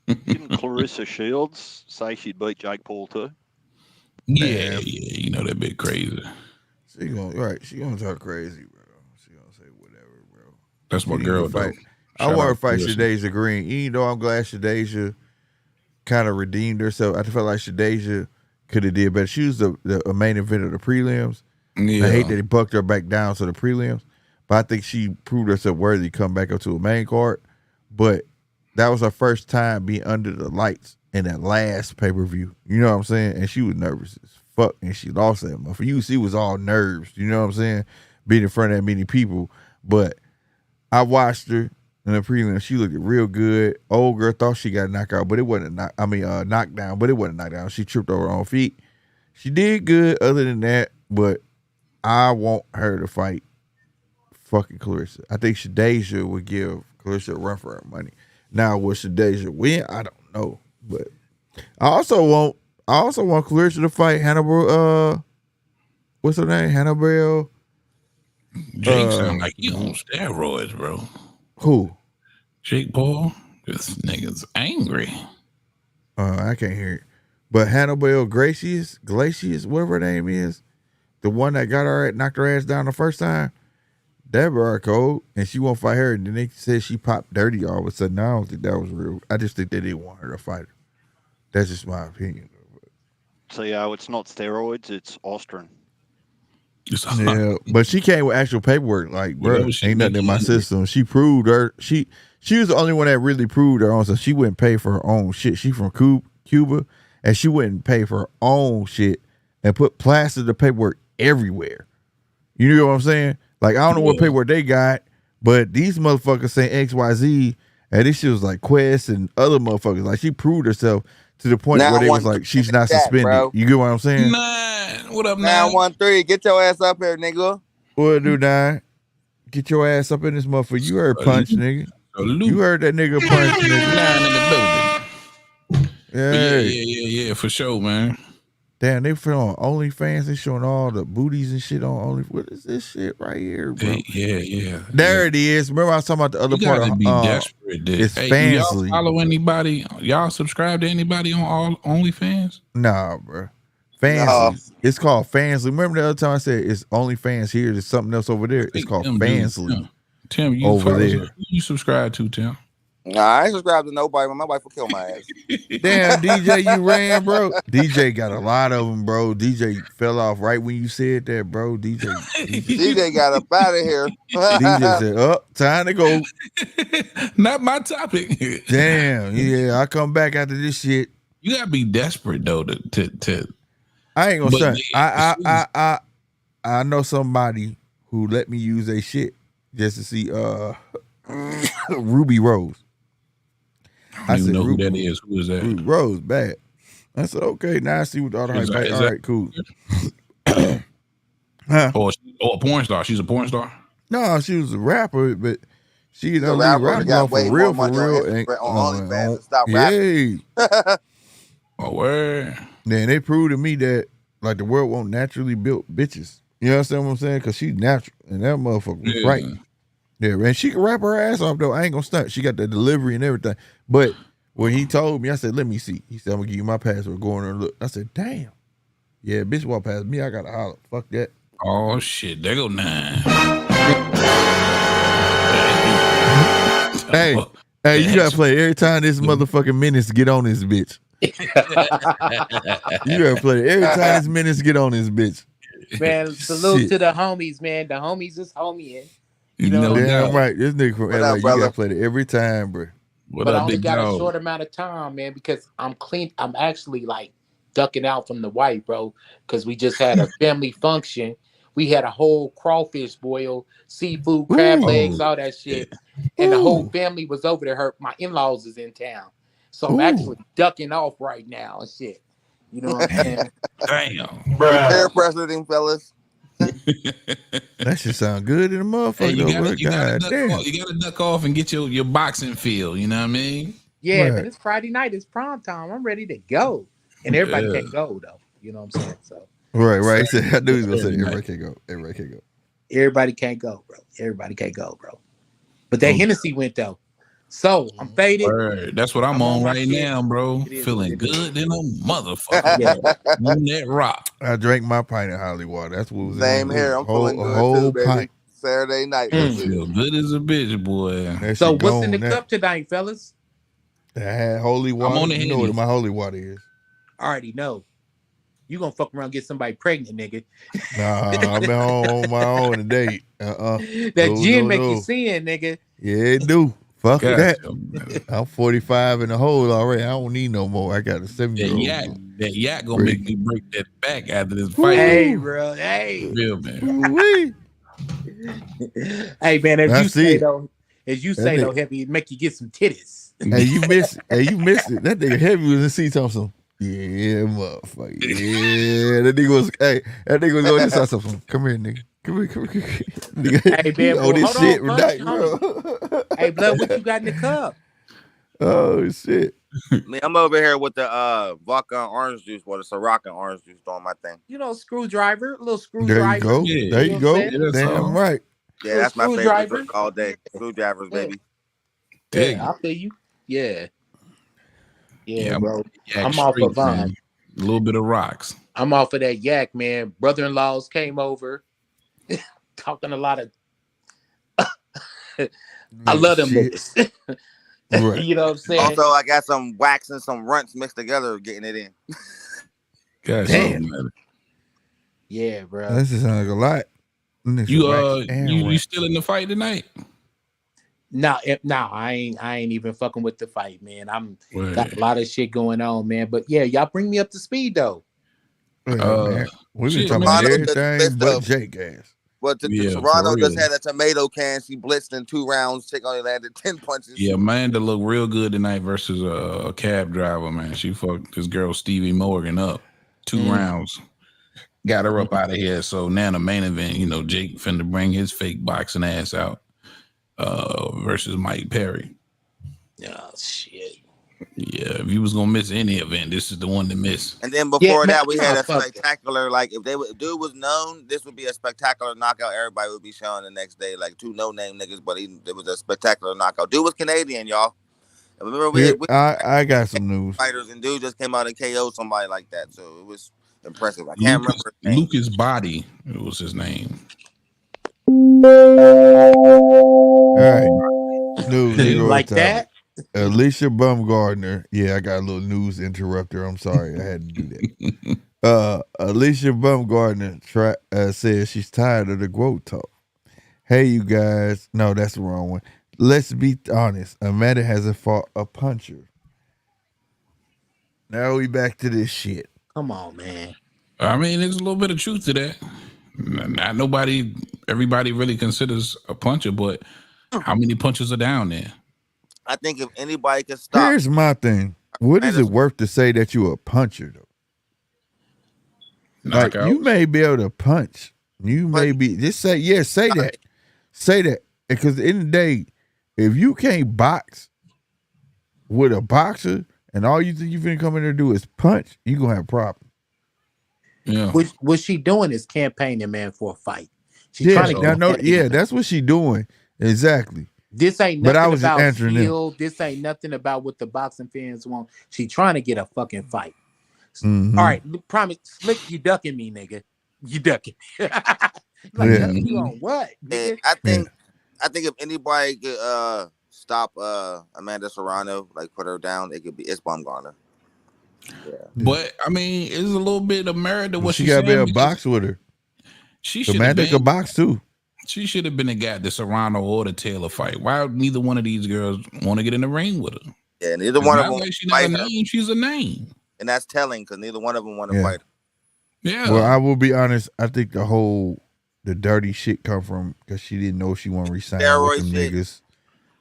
Didn't Clarissa Shields say she'd beat Jake Paul too? Yeah, you know that bit crazy. She gonna talk crazy, bro. She gonna say whatever, bro. That's my girl, though. I want her to fight Shadeja Green. Even though I'm glad Shadeja kind of redeemed herself, I felt like Shadeja could have did better. She was the main event of the prelims. Yeah. I hate that he bucked her back down to the prelims, but I think she proved herself worthy to come back up to a main card. But that was her first time being under the lights in that last pay-per-view. You know what I'm saying? And she was nervous as fuck, and she lost that motherfucker. You see, was all nerves. You know what I'm saying? Being in front of that many people. But I watched her in the prelim. She looked real good. Old girl thought she got knocked out, but it wasn't knockdown, but it wasn't knockdown. She tripped over her own feet. She did good other than that, but I want her to fight fucking Clarissa. I think Shadeja would give Clarissa a run for her money. Now, will Shadeja win? I don't know. But I also want Clarissa to fight Hannibal. What's her name? Hannibal. Jake sound like he on steroids, bro. Who? Jake Paul. This nigga's angry. I can't hear it. But Hannibal Glacius, whatever her name is, the one that knocked her ass down the first time, that bar code, and she won't fight her. And then they said she popped dirty all of a sudden. I don't think that was real. I just think they didn't want her to fight her. That's just my opinion. So it's not steroids, it's Ostrin. Yeah, but she came with actual paperwork. Like, bro, ain't nothing in my system. She proved her. She was the only one that really proved her own. So she wouldn't pay for her own shit. She from Cuba, and she wouldn't pay for her own shit and put plastered the paperwork everywhere. You know what I'm saying? Like, I don't know what paperwork they got, but these motherfuckers saying XYZ, and this shit was like Quest and other motherfuckers. Like, she proved herself to the point where they was like, she's not suspended. Bro. You get what I'm saying? 9, what up, 913? Get your ass up here, nigga. What do, 9? Get your ass up in this motherfucker. You heard punch, nigga. You heard that nigga punch, nigga. 9 in the building. Yeah, for sure, man. Damn, they on OnlyFans. They showing all the booties and shit on OnlyFans. What is this shit right here, bro? Yeah. There it is. Remember I was talking about the other part of desperate. It's hey, Fansly. Do y'all follow anybody? Y'all subscribe to anybody on all OnlyFans? Nah, bro. Fansly. It's called Fansly. Remember the other time I said it's OnlyFans here. There's something else over there. It's called Fansly. Tim, you over there. Who you subscribe to, Tim? Nah, I ain't subscribed to nobody, but my wife will kill my ass. Damn, DJ, you ran, bro. DJ got a lot of them, bro. DJ fell off right when you said that, bro. DJ got up out of here. DJ said, "Oh, time to go." Not my topic. Damn, yeah, I come back after this shit. You gotta be desperate though to. I ain't gonna say. I know somebody who let me use their shit just to see Ruby Rose. I don't even know who that is. Who is that? Ruby Rose, bad. I said, okay, now I see what all the hype. All right, cool. Huh? Oh, a porn star. She's a porn star? No, she was a rapper, but she's a rapper for real. On OnlyFans. Stop rapping. Oh, word. Then they proved to me that like the world won't naturally build bitches. You understand what I'm saying? Because she's natural, and that motherfucker was right. Yeah, man, she can rap her ass off though. I ain't gonna stunt. She got the delivery and everything. But when he told me, I said, "Let me see." He said, "I'm gonna give you my password. Go in there and look." I said, "Damn, yeah, bitch walk past me. I gotta holler. Fuck that." Oh shit, there go 9. Hey, you gotta play every time this motherfucking Menace get on this bitch. You gotta play every time this Menace get on this bitch. Man, salute to the homies, man. The homies is homieing. You know, damn right. This nigga from LA, you gotta play it every time, bro. But I only got a short amount of time, man, because I'm clean. I'm actually like ducking out from the wife, bro, because we just had a family function. We had a whole crawfish boil, seafood, crab legs, all that shit, and the whole family was over there. My in-laws is in town, so I'm actually ducking off right now and shit. You know what I'm saying? Damn, prepare precedent, fellas. That should sound good in a motherfucker. Hey, you gotta duck off and get your boxing feel. You know what I mean? Yeah, but it's Friday night. It's prime time. I'm ready to go, and everybody can't go though. You know what I'm saying? So right. I knew he was gonna say everybody can't go. Everybody can't go. Everybody can't go, bro. Everybody can't go, bro. But that Hennessy went though. So I'm faded. Word. That's what I'm on right now, bro. Feeling good in a motherfucker. On that rock. I drank my pint of Holly water. That's what was same here. I'm feeling good too, baby. Pint. Saturday night. Feel good as a bitch, boy. So what's in the cup tonight, fellas? I had holy water. I'm on the you know what my holy water is. I already know. You gonna fuck around and get somebody pregnant, nigga. Nah, I've been home on my own today. That gin make you sin, nigga. Yeah, it do. Fuck that. I'm 45 in the hole already. I don't need no more. I got a 7-year-old. That yak gonna make me break that back after this fight. Hey, bro. Hey. Real, man. Hey, man, as you say though, Heavy, it make you get some titties. Hey, you missed it. That nigga Heavy was in C Thompson. Yeah, motherfucker. Yeah, that nigga was going to say something. Come here, nigga. Come here. Nigga, hey, man, hold this shit tonight, bro. Hey, blood, what you got in the cup? Oh shit. Man, I'm over here with the vodka and orange juice, the Ciroc and orange juice doing my thing. You know, screwdriver, a little screwdriver. There you go. Yeah, there you go. Damn right. Yeah, that's my favorite drink all day. Screwdrivers, baby. Yeah, I feel you. Yeah, bro. I'm off of a little bit of rocks. I'm off of that yak, man. Brother-in-laws came over, talking a lot of. I love them niggas. Right. You know what I'm saying? Also, I got some wax and some runts mixed together, getting it in. Damn. Yeah, bro. That just sounds like a lot. You still in the fight tonight? No, I ain't even fucking with the fight, man. Got a lot of shit going on, man. But yeah, y'all bring me up to speed though. Man, we've been shit, talking man. about Serrano just everything blitzed but up. Jake ass. But Yeah, for Serrano just real. had a tomato can. She blitzed in 2 rounds. Chick only landed 10 punches. Yeah, Amanda looked real good tonight versus a cab driver, man. She fucked this girl Stevie Morgan up 2 rounds. Got her up out of here. So now the main event, you know, Jake finna bring his fake boxing ass out versus Mike Perry. Oh, shit. Yeah, if you was gonna miss any event, this is the one to miss. And then before that, we had a spectacular, like, if dude was known, this would be a spectacular knockout. Everybody would be showing the next day, like 2 no-name niggas, but it was a spectacular knockout. Dude was Canadian, y'all. And remember, I got some news. Fighters, and dude just came out and KO'd somebody like that, so it was impressive. I can't remember his name. Lucas Body, it was his name. All right, news like that. Alicia Baumgardner. Yeah, I got a little news interrupter. I'm sorry, I had to do that. Alicia Baumgardner says she's tired of the GWOAT talk. Hey, you guys. No, that's the wrong one. Let's be honest. Amanda hasn't fought a puncher. Now we back to this shit. Come on, man. I mean, there's a little bit of truth to that. Not everybody really considers a puncher, but how many punches are down there? I think if anybody could stop. Here's my thing. What is it worth to say that you're a puncher, though? Like, you may be able to punch. You may be, just say, yeah, say that. Say that. Because at the end of the day, if you can't box with a boxer and all you think you're going to come in there and do is punch, you're going to have a problem. Yeah. What she doing is campaigning, man, for a fight. She's trying to that's what she doing. Exactly. This ain't nothing but I was about answering skill. This ain't nothing about what the boxing fans want. She trying to get a fucking fight. Mm-hmm. All right, promise, Slick, you ducking me, nigga. You ducking me. Ducking you on what? Nigga? I think if anybody could stop Amanda Serrano, like put her down, it's Baumgardner. Yeah. But I mean, it's a little bit of merit to what she got to be able to box with her. She should Amanda could box too. She should have been the guy, the Serrano or the Taylor fight. Why neither one of these girls want to get in the ring with her? Yeah, neither one of them. Like she's not a name, she's a name, and that's telling because neither one of them want to fight her. Yeah. Well, I will be honest. I think the dirty shit come from because she didn't know she want to resign with them niggas.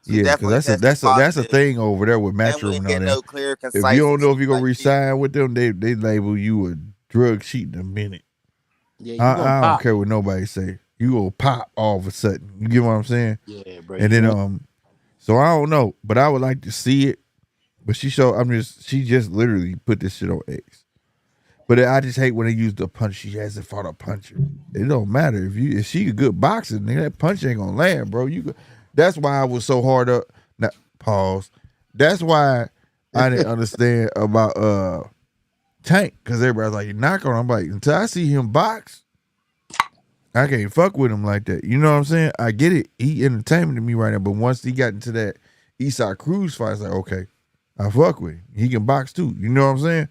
Yeah, because that's a thing over there with Matchroom and all that. If you don't know if you're gonna resign with them, they label you a drug cheat in a minute. Yeah, I don't care what nobody say. You gonna pop all of a sudden. You get what I'm saying? Yeah, bro. And then so I don't know, but I would like to see it. But she just literally put this shit on X. But I just hate when they use the punch. She hasn't fought a puncher. It don't matter if she a good boxer, nigga, that punch ain't gonna land, bro. That's why I was so hard up. Now, pause. That's why I didn't understand about Tank, because everybody's like, you knock on him. I'm like, until I see him box, I can't fuck with him like that. You know what I'm saying? I get it. He entertainment to me right now, but once he got into that Eastside Cruz fight, it's like, okay, I fuck with him. He can box too. You know what I'm saying?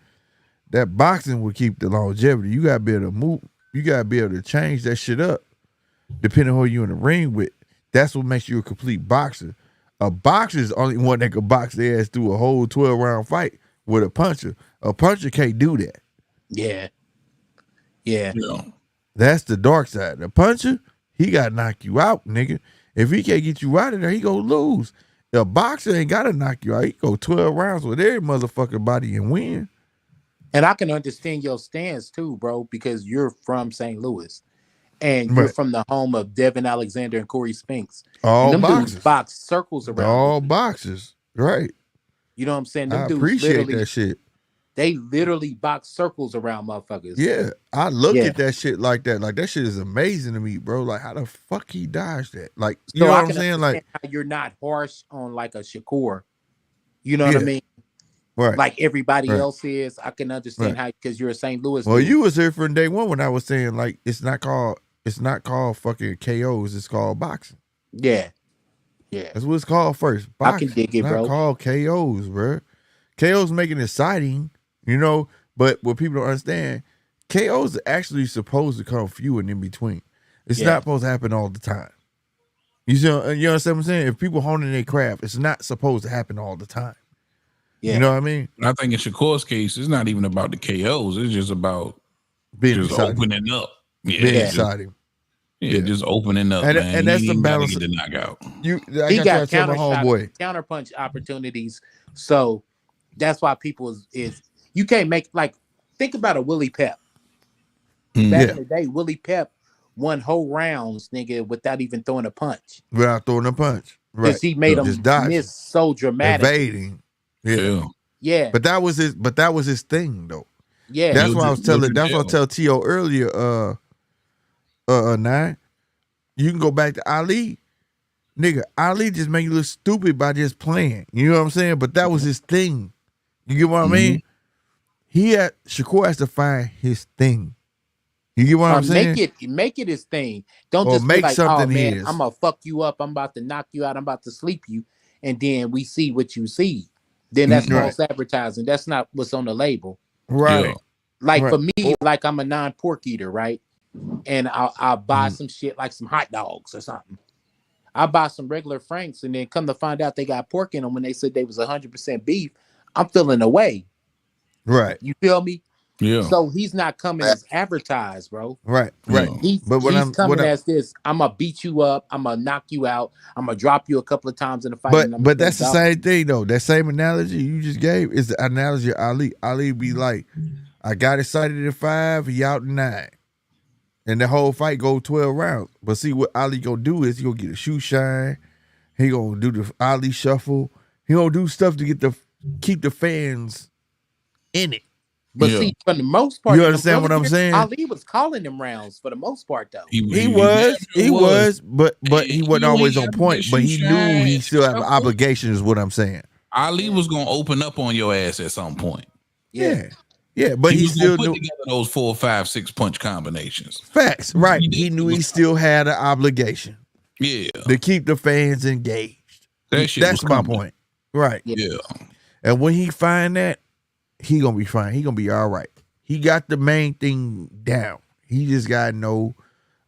That boxing will keep the longevity. You gotta be able to move. You gotta be able to change that shit up depending on who you in the ring with. That's what makes you a complete boxer. A boxer is the only one that can box their ass through a whole 12-round fight with a puncher. A puncher can't do that. Yeah. That's the dark side. The puncher, he got to knock you out, nigga. If he can't get you out of there, he gonna lose. A boxer ain't got to knock you out. He go 12 rounds with every motherfucking body and win. And I can understand your stance too, bro, because you're from St. Louis. And you're from the home of Devin Alexander and Corey Spinks. All them boxers. Dudes box circles around. All boxers. Right. You know what I'm saying? Them I dudes appreciate that shit. They literally box circles around motherfuckers. Yeah. I look at that shit like that. Like, that shit is amazing to me, bro. Like, how the fuck he dodged that? Like, you know what I'm saying? Like, how you're not harsh on like a Shakur. You know what I mean? Right. Like everybody else is. I can understand how, because you're a St. Louis Well, dude. you was here from day one when I was saying, like, it's not called fucking KOs. It's called boxing. Yeah. That's what it's called first. Boxing. I can dig it, it's bro. not called KOs, bro. KOs making it exciting, you know, but what people don't understand, KOs are actually supposed to come few and in between. It's not supposed to happen all the time. You understand what I'm saying? If people honing their craft, it's not supposed to happen all the time. Yeah. You know what I mean? I think in Shakur's case, it's not even about the KOs. It's just about being just opening up. Yeah, being just, exciting. yeah, just opening up, man. And that's the balance. Get the knockout. He got counterpunch opportunities. So that's why people is you can't make like think about a Willie Pep. Back in the day, Willie Pep won whole rounds, nigga, without even throwing a punch. Without throwing a punch. Right. Because he made him miss so dramatically. Evading. Yeah. But that was his thing though. Yeah. That's what I was telling Tio earlier, 9. You can go back to Ali. Nigga, Ali just make you look stupid by just playing. You know what I'm saying? But that was his thing. You get what I mean? Shakur has to find his thing. You get what I'm saying? Make it his thing. Don't just make be like, something oh man, his. I'm gonna fuck you up. I'm about to knock you out. I'm about to sleep you, and then we see what you see. Then that's false advertising. That's not what's on the label, right? Like for me, like I'm a non-pork eater, right? And I'll buy some shit like some hot dogs or something. I buy some regular Franks, and then come to find out they got pork in them when they said they was 100% beef. I'm feeling away. Right. You feel me? Yeah. So he's not coming as advertised, bro. Right. He's coming as this. I'm gonna beat you up. I'm gonna knock you out. I'm gonna drop you a couple of times in the fight. But that's the same thing though. That same analogy you just gave is the analogy of Ali. Ali be like, I got excited at 5, he out 9. And the whole fight go 12 rounds. But see what Ali gonna do is he gonna get a shoe shine. He gonna do the Ali shuffle. He gonna do stuff to keep the fans in it. But see, for the most part, you understand what I'm saying? Ali was calling them rounds for the most part, though. He was, but he wasn't always on point. But he knew he still had an obligation, is what I'm saying. Ali was gonna open up on your ass at some point. Yeah, but he still put knew together those 4, 5, 6 punch combinations. Facts, right? He knew he still had an obligation. Yeah, to keep the fans engaged. That's my point, right? Yeah, and when he find that, he gonna be fine. He gonna be all right. He got the main thing down. He just gotta know,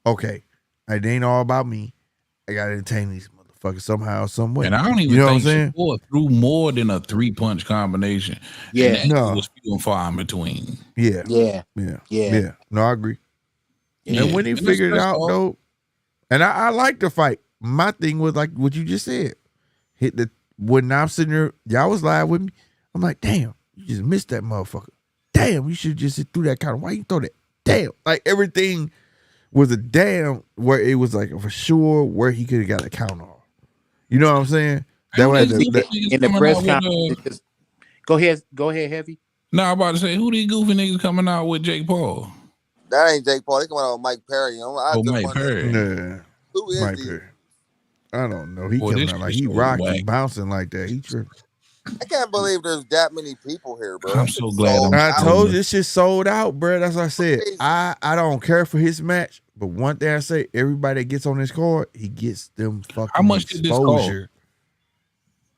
okay, it ain't all about me. I gotta entertain these motherfuckers somehow, some way. And I don't even think Shakur threw more than a 3-punch combination. Yeah, and that was few and far in between. Yeah. No, I agree. Yeah. And when he figured it out, though, and I like the fight. My thing was like what you just said. When I'm sitting there, y'all was live with me. I'm like, damn, you just missed that motherfucker. Damn, you should just hit through that counter. Why you throw that? Damn, like everything was a damn where it was like for sure where he could have got a count off. You know what I'm saying? That way in the press conference. Go ahead, Heavy. No, I'm about to say, who these goofy niggas coming out with Jake Paul? That ain't Jake Paul. They coming out with Mike Perry. Mike Perry. Nah. Who is Mike he? Perry? I don't know. He coming out like he rocking, bouncing like that. He tripping. I can't believe there's that many people here, bro. I'm so glad. I told you this shit sold out, bro. That's what I said. I don't care for his match, but one thing I say, everybody that gets on this card, he gets them fucking How much did exposure.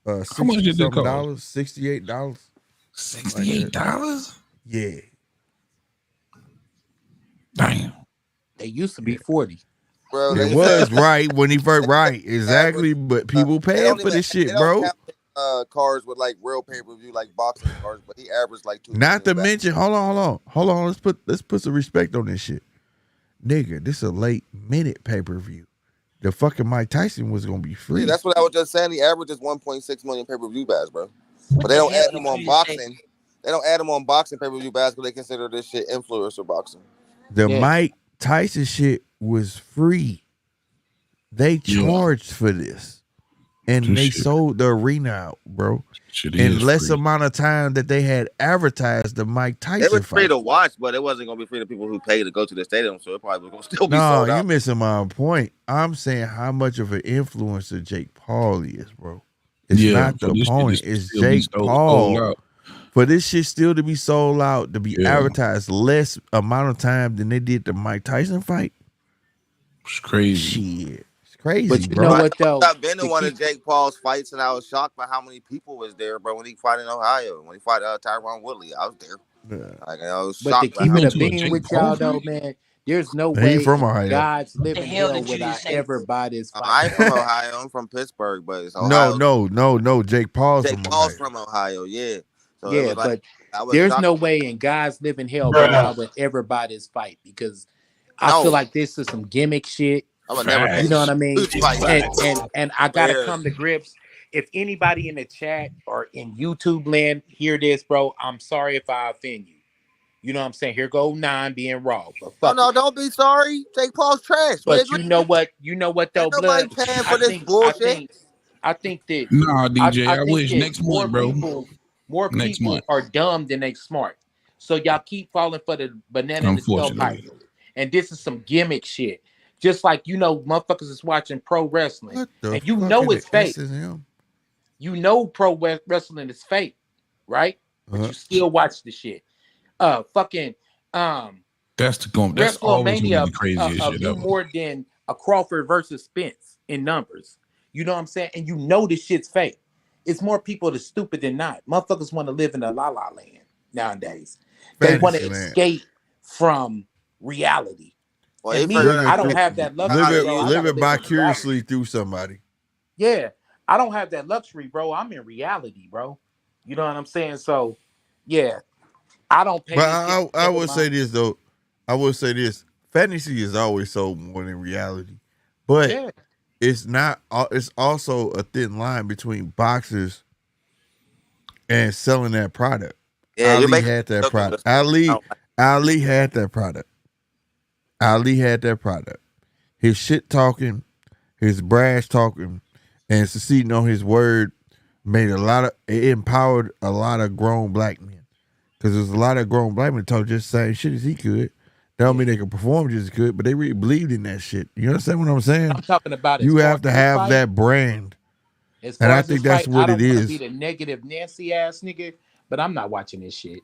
How much did this cost? $68. $68? Yeah. Damn. They used to be 40. Bro, it was right when he first exactly, but people paying for this shit, bro. Cars with like real pay-per-view, like boxing cars, but he averaged like 2. Not to mention, hold on. Let's put some respect on this shit, nigga. This is a late minute pay-per-view. The fucking Mike Tyson was gonna be free. Yeah, that's what I was just saying. He averages 1.6 million pay-per-view buys, bro. But they don't add him on boxing. They don't add him on boxing pay-per-view buys because they consider this shit influencer boxing. The Mike Tyson shit was free. They charged for this. And they sold the arena out, bro. In less amount of time that they had advertised the Mike Tyson fight. It was free fight. to watch, but it wasn't going to be free to people who pay to go to the stadium, so it probably was going to still be sold out. No, you're missing my point. I'm saying how much of an influencer Jake Paul is, bro. It's not the opponent. It's Jake Paul. For this shit still to be sold out, to be advertised less amount of time than they did the Mike Tyson fight. It's crazy. Shit. Crazy, but you bro. know what though? I've been to one of Jake Paul's fights, and I was shocked by how many people was there, bro. When he fought in Ohio, when he fought Tyron Woodley, I was there. Like, I was shocked. But to keep it a being with y'all though, man, there's no way from Ohio. God's living hell would I ever buy this fight. I'm from Ohio. I'm from Pittsburgh, but it's Ohio. No. Jake Paul's from Ohio. Yeah. So yeah, like, There's no way in God's living hell, bro, I would ever buy this fight because I feel like this is some gimmick shit. I would never pay. You know what I mean? Facts. And I gotta come to grips. If anybody in the chat or in YouTube land hear this, bro, I'm sorry if I offend you. You know what I'm saying? Here go 9 being raw. But fuck no, don't be sorry. Jake Paul's trash. But you know what? You know what though, blood? Paying for this bullshit. I think that no, DJ. I wish next more month, bro. More people are dumb than they smart. So y'all keep falling for the banana in the tailpipe. And this is some gimmick shit. Just like motherfuckers is watching pro wrestling, and you know it's fake. You know pro wrestling is fake, right? But you still watch the shit. That's always the craziest shit ever. More than a Crawford versus Spence in numbers. You know what I'm saying? And you know this shit's fake. It's more people that's stupid than not. Motherfuckers want to live in a la-la land nowadays. They want to escape from reality. Well, and me, I don't have that luxury. Live it vicariously through somebody. Yeah, I don't have that luxury, bro. I'm in reality, bro. You know what I'm saying? So, yeah, I don't pay. But I would say this though. I would say this: fantasy is always sold more than reality, but it's not. It's also a thin line between boxers and selling that product. Yeah, Ali had that product. Ali had that product. Ali had that product. His shit talking, his brash talking, and succeeding on his word it empowered a lot of grown black men. Because there's a lot of grown black men talk just the same shit as he could. That don't mean they could perform just as good, but they really believed in that shit. You understand what I'm saying? I'm talking about you have to have that brand. And I think that's what it is. I don't want to be the negative Nancy ass nigga, but I'm not watching this shit.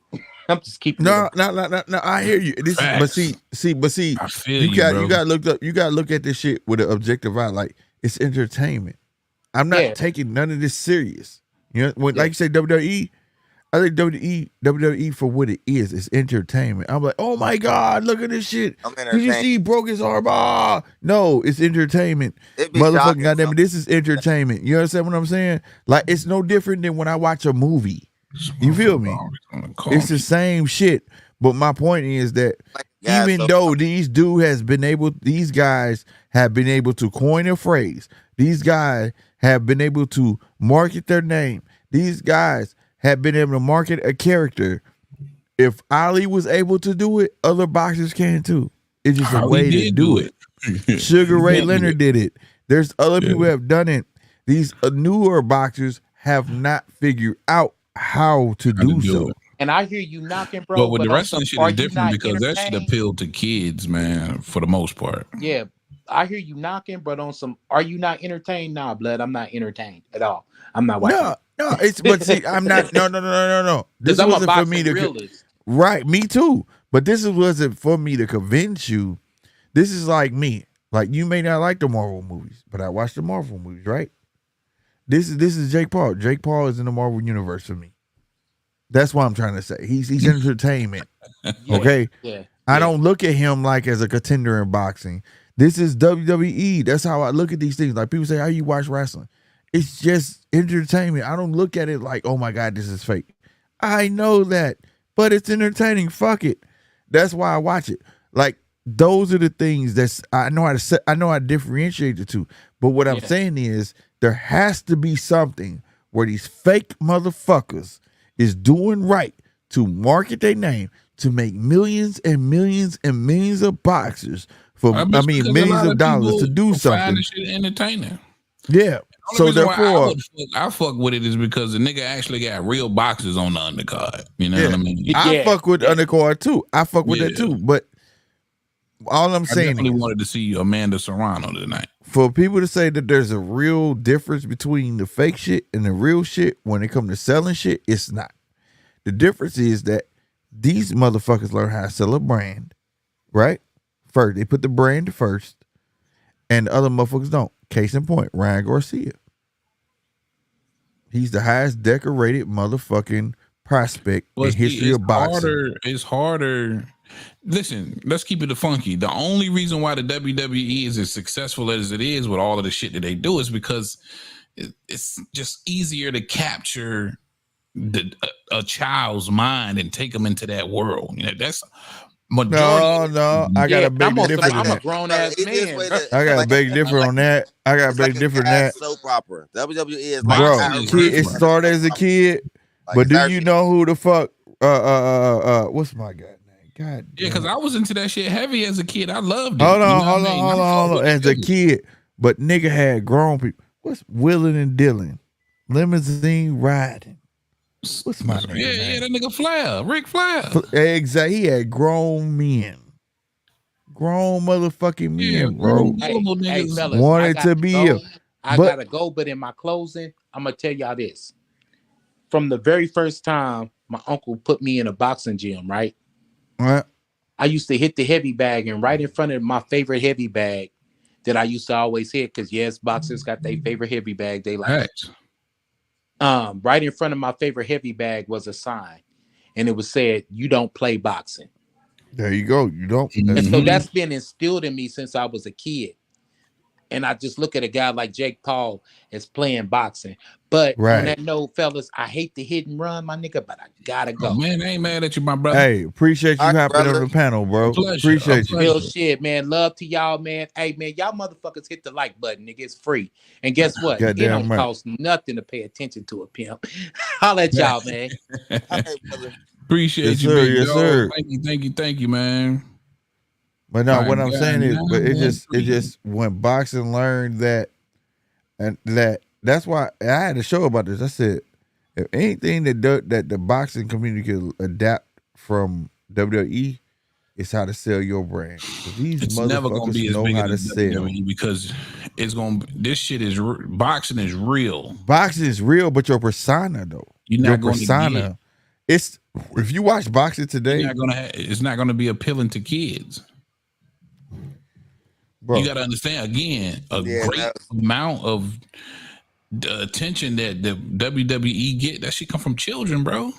I'm just keeping No, I hear you. But see, you gotta look at this shit with an objective eye. Like, it's entertainment. I'm not taking none of this serious. You know, like you say WWE, I think WWE for what it is. It's entertainment. I'm like, oh my God, look at this shit. Did you see he broke his arm? No, it's entertainment. Motherfucking goddamn, this is entertainment. You understand what I'm saying? Like, it's no different than when I watch a movie. You feel me? It's the same shit. But my point is that even though these guys have been able to coin a phrase, these guys have been able to market their name, these guys have been able to market a character. If Ali was able to do it, other boxers can too. It's just a way to do it. Sugar Ray Leonard did it. There's other people who have done it. These newer boxers have not figured out how to do so. And I hear you knocking, bro. But with the wrestling shit is different because that shit appeal to kids, man, for the most part. Yeah, I hear you knocking, but on some, are you not entertained? Nah, blood, I'm not entertained at all. I'm not watching. No, but see, I'm not. No. This wasn't for me to. Right, me too. But this wasn't for me to convince you. This is like me. Like, you may not like the Marvel movies, but I watch the Marvel movies, right? This is Jake Paul. Jake Paul is in the Marvel universe for me. That's what I'm trying to say. He's entertainment. Okay? Yeah. I don't look at him like as a contender in boxing. This is WWE. That's how I look at these things. Like, people say, how you watch wrestling? It's just entertainment. I don't look at it like, oh my God, this is fake. I know that, but it's entertaining. Fuck it. That's why I watch it. Like, those are the things I know how to differentiate the two. But what I'm saying is, there has to be something where these fake motherfuckers is doing right to market their name, to make millions and millions and millions of boxers millions of dollars to do something. Find this shit entertaining. Yeah. So therefore, I fuck with it is because the nigga actually got real boxers on the undercard. You know what I mean? I fuck with undercard too. I fuck with that too. But all I'm saying, I definitely wanted to see Amanda Serrano tonight. For people to say that there's a real difference between the fake shit and the real shit when it comes to selling shit, it's not. The difference is that these motherfuckers learn how to sell a brand, right? First, they put the brand first, and the other motherfuckers don't. Case in point, Ryan Garcia. He's the highest decorated motherfucking prospect in history of boxing. It's harder. Listen, let's keep it funky. The only reason why the WWE is as successful as it is with all of the shit that they do is because it's just easier to capture a child's mind and take them into that world. You know, that's majority. No, I got a big difference. I'm a grown ass man. I got a big difference on that. I got a big difference on that. Soap opera. WWE is like it started as a kid, but do you know who the fuck? What's my guy name? God. Yeah, because I was into that shit heavy as a kid. I loved it. Hold on. As a kid, but nigga had grown people. What's Willin' and Dylan? Limousine riding. What's my name? Yeah, that nigga Flair, Ric Flair. Exactly. He had grown men. Grown motherfucking men, bro. Hey, fellas, wanted to be go. I gotta go, but in my closing, I'm gonna tell y'all this. From the very first time my uncle put me in a boxing gym, right? What? I used to hit the heavy bag, and right in front of my favorite heavy bag that I used to always hit, because yes, boxers got their favorite heavy bag they like. Right in front of my favorite heavy bag was a sign, and it was said, "You don't play boxing." There you go. You don't. And so that's been instilled in me since I was a kid. And I just look at a guy like Jake Paul as playing boxing. But on that note, fellas, I hate to hit and run, my nigga, but I gotta go. Man, I ain't mad at you, my brother. Hey, appreciate you hopping on the panel, bro. Appreciate you. Real shit, man. Love to y'all, man. Hey, man, y'all motherfuckers hit the like button. Nigga, it's free. And guess what? It don't cost nothing to pay attention to a pimp. Holla at y'all, man. Appreciate you, sir, big yes, dog. sir. Thank you, man. But no, what I'm saying is, but it just when boxing learned that, and that's why I had a show about this. I said, if anything that the boxing community could adapt from WWE, it's how to sell your brand. These It's motherfuckers never gonna be as know big how to as sell. WWE because it's gonna. This shit is boxing is real. Boxing is real, but your persona though. You're not your going persona. to get. It's if you watch boxing today, it's not gonna be appealing to kids. Bro. You got to understand again great amount of the attention that the WWE get. That shit come from children, bro.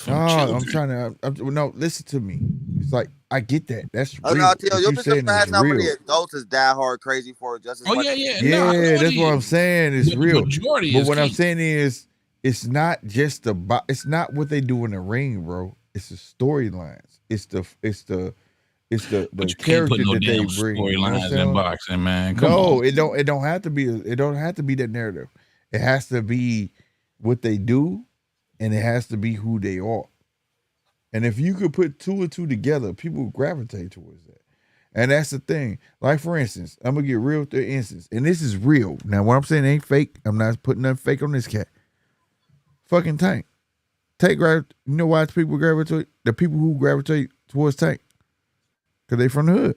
I'm trying to. No, listen to me. It's like I get that. That's real. I'll tell you, you'll be surprised how many adults is diehard crazy for it. Just as much. Yeah. That's what I'm saying. It's real. But what I'm saying is, it's not just it's not what they do in the ring, bro. It's the storylines. It's the character that they bring. Storylines in boxing, man. Come on. It don't have to be. It don't have to be that narrative. It has to be what they do, and it has to be who they are. And if you could put two and two together, people gravitate towards that. And that's the thing. Like for instance, I'm gonna get real with the instance, and this is real. Now, what I'm saying ain't fake. I'm not putting nothing fake on this cat. Fucking Tank. You know why people gravitate? The people who gravitate towards Tank. Because they from the hood.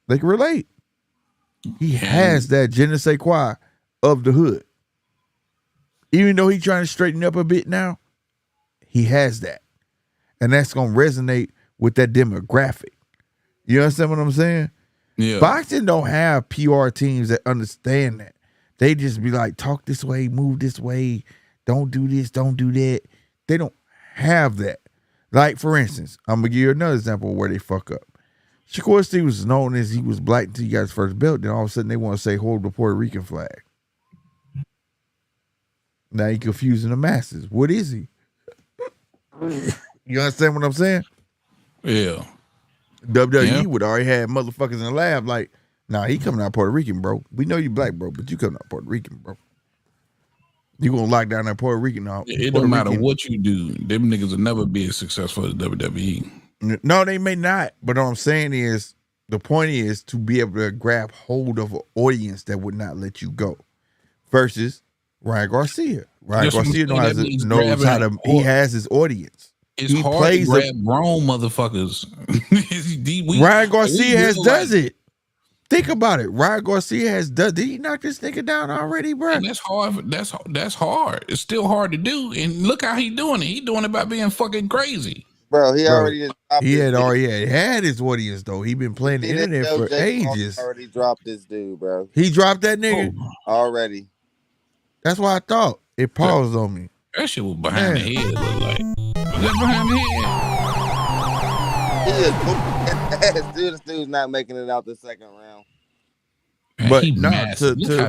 They can relate. He has that je ne sais quoi of the hood. Even though he's trying to straighten up a bit now, he has that. And that's going to resonate with that demographic. You understand what I'm saying? Yeah. Boxing don't have PR teams that understand that. They just be like, talk this way, move this way, don't do this, don't do that. They don't have that. Like, for instance, I'm going to give you another example of where they fuck up. Shakur Stevenson was known as he was black until he got his first belt. Then all of a sudden they want to say, hold the Puerto Rican flag. Now he confusing the masses. What is he? You understand what I'm saying? Yeah. WWE would already have motherfuckers in the lab like, nah, he coming out Puerto Rican, bro. We know you black, bro, but you coming out Puerto Rican, bro. You gonna lock down that Puerto Rican now. It don't matter what you do. Them niggas will never be as successful as WWE. No, they may not. But what I'm saying is, the point is to be able to grab hold of an audience that would not let you go. Versus Ryan Garcia. Ryan Garcia knows how to. He has his audience. It's hard to grab grown motherfuckers. Ryan Garcia does it. Think about it. Ryan Garcia did he knock this nigga down already, bro? And that's hard. That's hard. It's still hard to do. And look how he doing it. He doing it by being fucking crazy. Bro, he already had his audience though. He been playing the internet for ages. Already dropped this dude, bro. He dropped that nigga already. That's why I thought it paused on me. That shit was behind the head. Look like was that behind the head? This dude's not making it out the second round. Man, but no,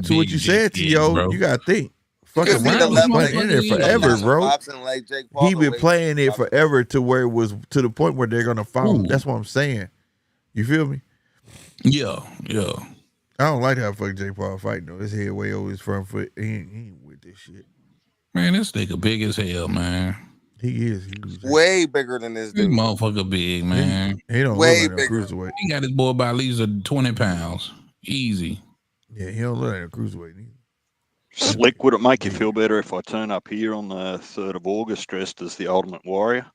to what you said, Tszyu, you gotta think. fucking Ryan was playing in there forever, bro. Boxing like Jake Paul He been playing it forever to where it was to the point where they're gonna follow him. That's what I'm saying. You feel me? Yeah. I don't like how fucking Jake Paul fighting though. His head way over his front foot. He ain't with this shit. Man, this nigga big as hell, man. He is. He's way bigger than this dude. This motherfucker big, man. He don't way look like bigger. a cruiserweight. He got his boy by at least 20 pounds. Easy. Yeah, he don't look like a cruiserweight either. Slick, would it make you feel better if I turn up here on the 3rd of August dressed as the Ultimate Warrior?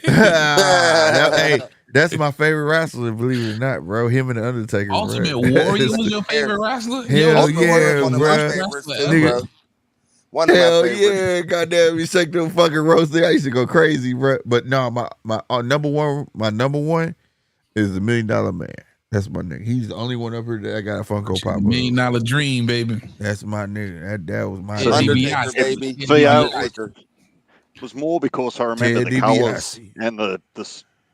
Hey, that's my favorite wrestler, believe it or not, bro. Him and the Undertaker. Ultimate bro. Warrior was your favorite wrestler? Hell yeah, one of bro. my favorites too, bro. One of Hell my favorites. yeah, goddamn, you shake them fucking roasting. I used to go crazy, bro. But no, my number one is the $1 Million Man. That's my nigga. He's the only one up here that I got a Funko Pop. $1 Million Dream, baby. That's my nigga. That was my Undertaker, baby. It was more because I remember the colours and the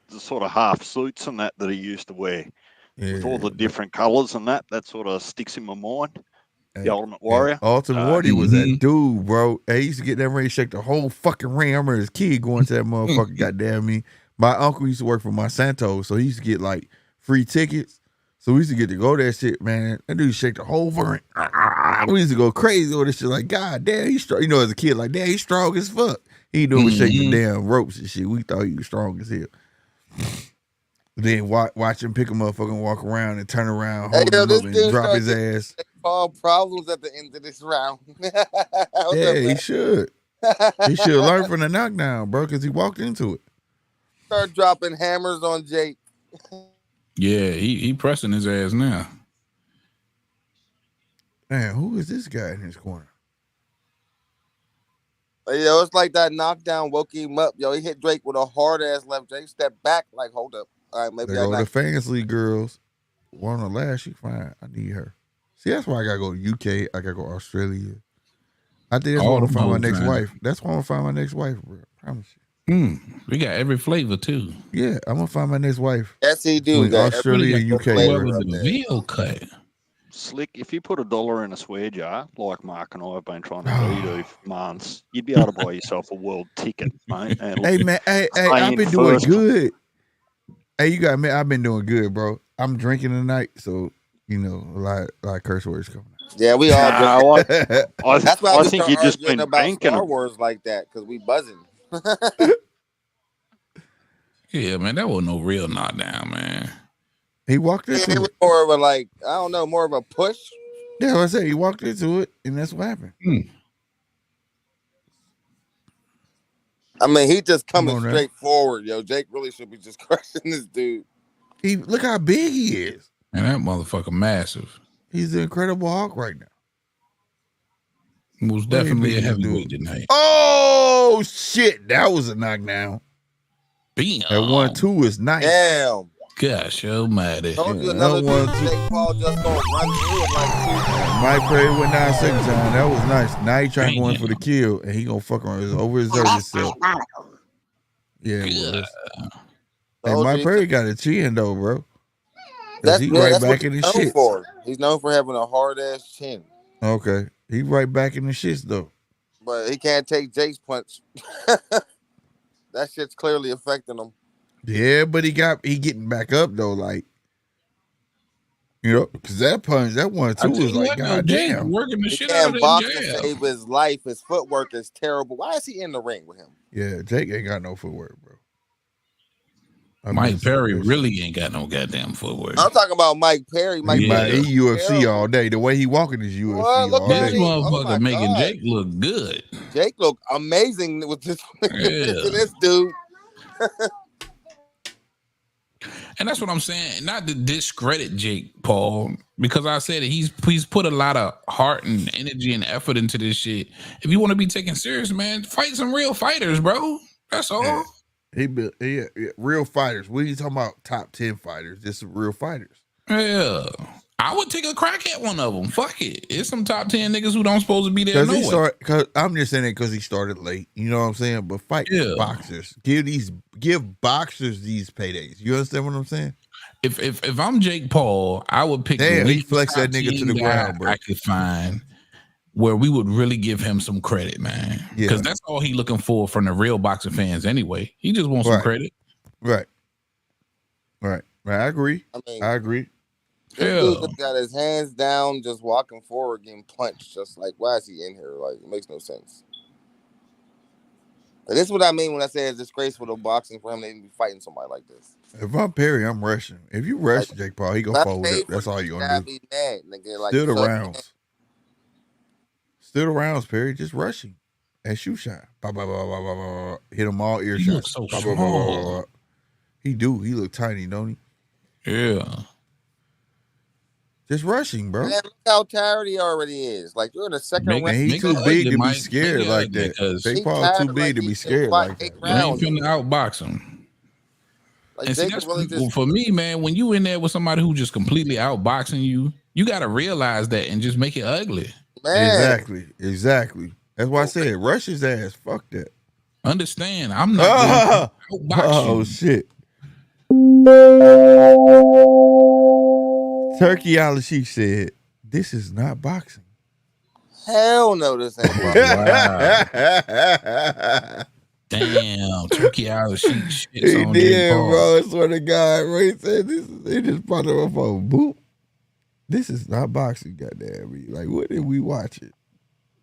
sort of half suits and that he used to wear. Yeah. With all the different colours and that sort of sticks in my mind. The Ultimate Warrior. Ultimate Warrior was that dude, bro. Hey, he used to get that ring, shake the whole fucking ring. I remember as a kid going to that motherfucker. Goddamn me. My uncle used to work for Monsanto, so he used to get like free tickets. So we used to get to go to that shit, man. That dude shake the whole ring. We used to go crazy over this shit. Like, God damn, he's strong. You know, as a kid, like, damn, he's strong as fuck. He doing shake the damn ropes and shit. We thought he was strong as hell. Then watch him pick a motherfucker and walk around and turn around, hold him up and drop his ass. All problems at the end of this round. Yeah, he should. He should learn from the knockdown, bro, because he walked into it. Start dropping hammers on Jake. Yeah, he pressing his ass now. Man, who is this guy in his corner? Yo, it's like that knockdown woke him up. Yo, he hit Drake with a hard ass left. Jake stepped back, like, hold up. All right, maybe They go the Fantasy girls. One on the last, she fine. I need her. See, that's why I gotta go to UK. I gotta go to Australia. I think that's why I want to find my next wife. That's why I want to find my next wife, bro. I promise you. We got every flavor too. Yeah, I'm gonna find my next wife. Yes, he do. Australia and UK. The veal cut. Slick, if you put $1 in a swear jar, like Mark and I have been trying to do for months, you'd be able to buy yourself a world ticket, mate. And Hey man, hey, I've been doing good. Hey, you got me. I've been doing good, bro. I'm drinking tonight, so you know a lot of curse words coming out. Yeah, we all. That's why I think you just been about banking Star Wars like that because we buzzing. Yeah, man, that wasn't no real knockdown, man. He walked into it. Was more of a I don't know, more of a push. Yeah, I said he walked into it, and that's what happened. I mean, he just coming straight forward, yo. Jake really should be just crushing this dude. Look how big he is. And that motherfucker massive. He's the Incredible Hulk right now. Was definitely a heavyweight tonight. Oh shit, that was a knockdown. Bam. That 1-2 is nice. Damn. Gosh almighty. Told you another dude, Jake Paul just gonna run through it like Mike Perry went down second time. That was nice. Now he trying to go in for the kill, and he gonna fuck around. Overexert himself. Yeah, it was. Hey, Mike Perry got a chin though, bro. He right back in the shit. He's known for having a hard ass chin. Okay, he right back in the shits though. But he can't take Jake's punch. That shit's clearly affecting him. Yeah, but he getting back up though, like you know, because that punch, that 1-2 was like goddamn. Working the shit out of box the to save his life. His footwork is terrible. Why is he in the ring with him? Yeah, Jake ain't got no footwork, bro. Mike Perry really ain't got no goddamn footwork. I'm talking about Mike Perry. He UFC all day. The way he walking is UFC all day. This motherfucker making Jake look good. Jake look amazing with this, this dude. And that's what I'm saying. Not to discredit Jake Paul, because I said he's put a lot of heart and energy and effort into this shit. If you want to be taken serious, man, fight some real fighters, bro. That's all. Yeah. He real fighters. We ain't talking about top 10 fighters. Just real fighters. Yeah. I would take a crack at one of them. Fuck it. It's some top 10 niggas who don't supposed to be there. Cause I'm just saying it because he started late. You know what I'm saying? But fight boxers. Give boxers these paydays. You understand what I'm saying? If I'm Jake Paul, I would pick. Damn, he flexed that nigga to the ground, bro. I could find where we would really give him some credit, man. Because that's all he looking for from the real boxing fans anyway. He just wants some credit. Right. I agree. I agree. This dude just got his hands down, just walking forward, getting punched. Just like, why is he in here? Like, it makes no sense. But this is what I mean when I say it's disgraceful to boxing for him to even be fighting somebody like this. If I'm Perry, I'm rushing. If you rush Jake Paul, he gonna fold up. That's all you gonna do. Be mad, nigga. Like, Still the rounds. Still the rounds, Perry. Just rushing. And shoot shot. Bah, bah, bah, bah, bah, bah. Hit him all ear shots. So small. He do. He look tiny, don't he? Yeah. Just rushing, bro. Man, look how tired he already is. Like, you're in the second round. And he's too big to be scared like that. Jake Paul too big to be scared like that. You ain't finna outbox him. Like, and see, that's really for me, man, when you in there with somebody who just completely outboxing you, you got to realize that and just make it ugly. Man. Exactly. That's why I said rush his ass. Fuck that. Understand, I'm not going to outbox you. Oh, shit. Turkey Al-Sheikh said, "This is not boxing." Hell no, this ain't boxing. Wow. Damn, Turkey Al-Sheikh shit. He did, bro. I swear to God, bro. He said, he just popped up my phone. Boop. This is not boxing, goddamn. Like, what did we watch it?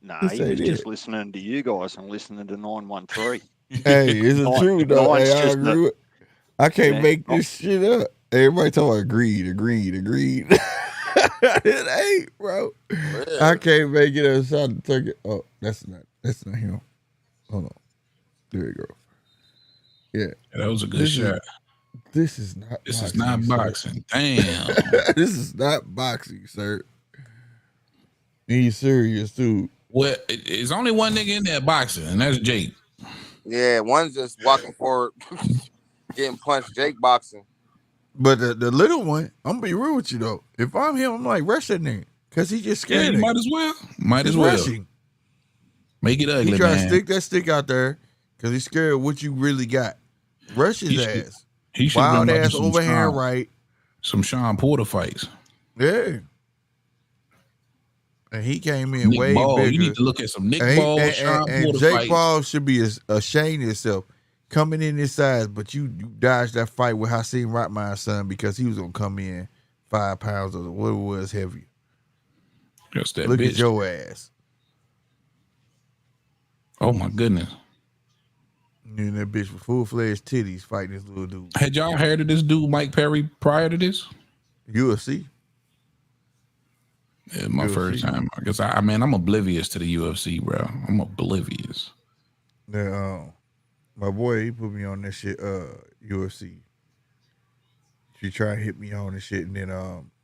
Nah, he was just listening to you guys and listening to 913. Hey, is it true, though? Hey, I agree with. I can't make this shit up. Everybody talking about agreed. It ain't, bro. I can't make it up. Shout out to Turkey. Oh, that's not him. Hold on. There you go. Yeah. That was a good shot. This is not boxing. Damn. This is not boxing, sir. He's serious, too. Well, it's only one nigga in there boxing, and that's Jake. Yeah, one's just walking forward, getting punched. Jake boxing. But the little one, I'm gonna be real with you though. If I'm him, I'm like rush that nigga because he just scared. Yeah, might as well. Rushing. Make it ugly. He trying to stick that stick out there because he's scared of what you really got. Rush his ass. He should wild ass overhand right. Some Sean Porter fights. Yeah. And he came in Nick way Ball. bigger. You need to look at some Nick Ball, Sean Porter and Jake fights. Paul should be ashamed of himself coming in this size, but you dodged that fight with Hakeem Ratman's son because he was gonna come in 5 pounds or whatever it was heavier. Just that Look bitch. at your ass. Oh my goodness. And that bitch with full-fledged titties fighting this little dude. Had y'all heard of this dude, Mike Perry, prior to this? UFC. Yeah, my first time. I guess I'm oblivious to the UFC, bro. I'm oblivious. My boy, he put me on that shit, UFC. She tried to hit me on and shit, and then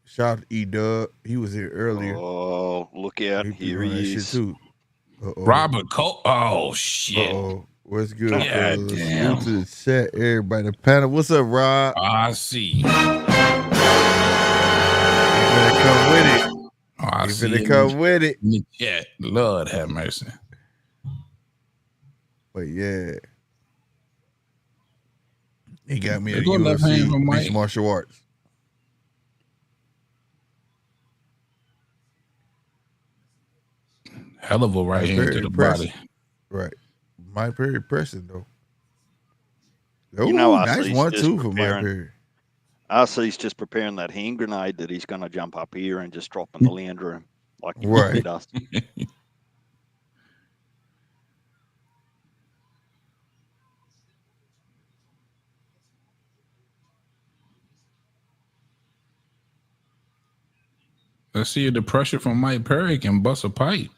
shout out to E-Dub. He was here earlier. Oh, look out. Here he is. Shit too. Robert Cole. Oh, shit. What's good, God fellas? damn. Go to the chat, everybody. The panel. What's up, Rob? I see. You better come with it. I see. You better come with it. Yeah, Lord have mercy. But yeah. He got me a Go left hand from UFC Mike. mixed martial arts. Hell of a right hand to the body. Right. Mike Perry pressing, though. You know, nice 1-2 for Mike Perry. RC's just preparing that hand grenade that he's going to jump up here and just drop in the land room like he Right. does. Let's see if the pressure from Mike Perry can bust a pipe.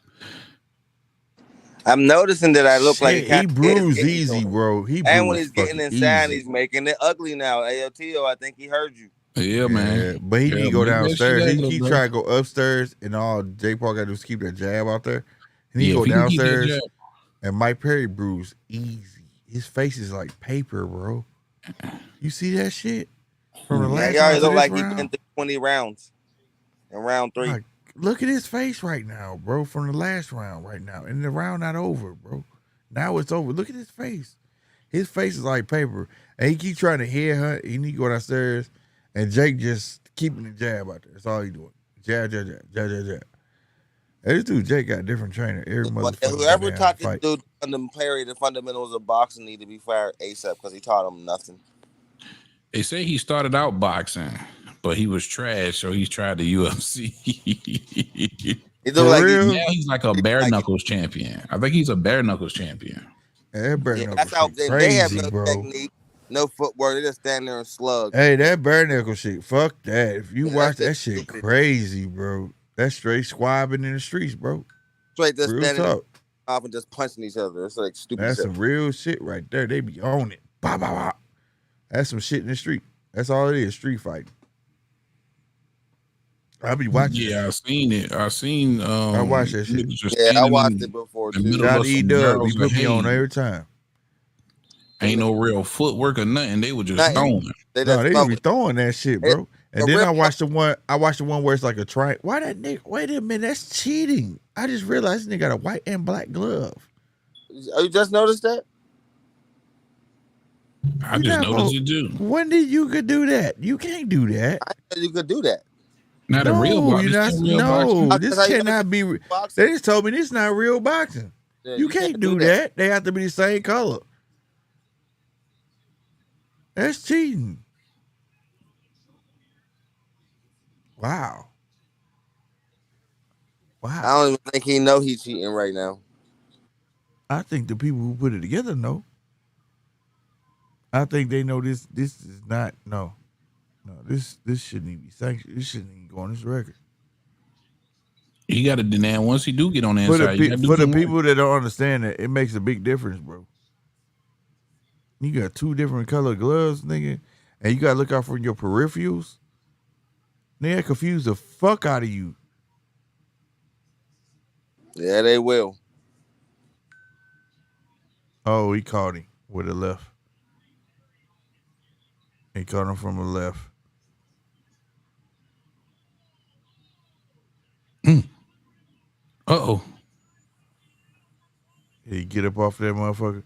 I'm noticing that I look like he bruised easy, bro. And when he's getting inside, he's making it ugly now. AOTO, I think he heard you. Yeah, man. But he need to go downstairs. He bro. try to go upstairs, and all Jake Paul got to do is keep that jab out there. And he Yeah, go if he can keep that downstairs, jab. and Mike Perry bruised easy. His face is like paper, bro. You see that shit? From the last He already round look to like this he's round? been through 20 rounds in round 3. Like, look at his face right now, bro, from the last round right now. And the round not over, bro. Now it's over. Look at his face. His face is like paper. And he keep trying to headhunt. He need to go downstairs. And Jake just keeping the jab out there. That's all he doing. Jab, jab, jab, jab, jab, jab. This dude Jake got a different trainer every motherfucker. Whoever taught this fight. dude the fundamentals of boxing need to be fired ASAP because he taught him nothing. They say he started out boxing, but he was trash, so he's tried the UFC. Now he's like a bare knuckles champion. I think he's a bare knuckles champion. That bare knuckles that's how shit they have crazy, no bro. technique, no footwork. They just stand there and slug. Hey, that bare knuckle shit, fuck that. If you watch that shit, crazy, bro. That's straight squabbing in the streets, bro. Straight just real standing talk. off and just punching each other. It's like stupid. That's shit. some real shit right there. They be on it. Bah, bah, bah. That's some shit in the street. That's all it is, street fighting. I be watching. Yeah, I seen it. I seen. I watched that shit. Yeah, I watched it before too. Got E-Dub. He put me on every time. Ain't no real footwork or nothing. They were just throwing. They be throwing that shit, bro. And then I watched the one where it's like a triangle. Why that nigga? Wait a minute, that's cheating. I just realized this nigga got a white and black glove. You just noticed that? I just noticed it too. When did you could do that? You can't do that. I said you could do that. Not a real boxing. This cannot be. They just told me this is not real boxing. Yeah, you can't do that. They have to be the same color. That's cheating. Wow. I don't even think he know he's cheating right now. I think the people who put it together know. I think they know this. This is not no. This shouldn't even be sanctioned. This shouldn't even go on this record. He got to deny once he do get on that For side. the people that don't understand that, it makes a big difference, bro. You got two different color gloves, nigga, and you gotta look out for your peripherals. They confuse the fuck out of you. Yeah, they will. Oh, he caught him with the left. He caught him from the left. Uh-oh. Did he get up off that motherfucker?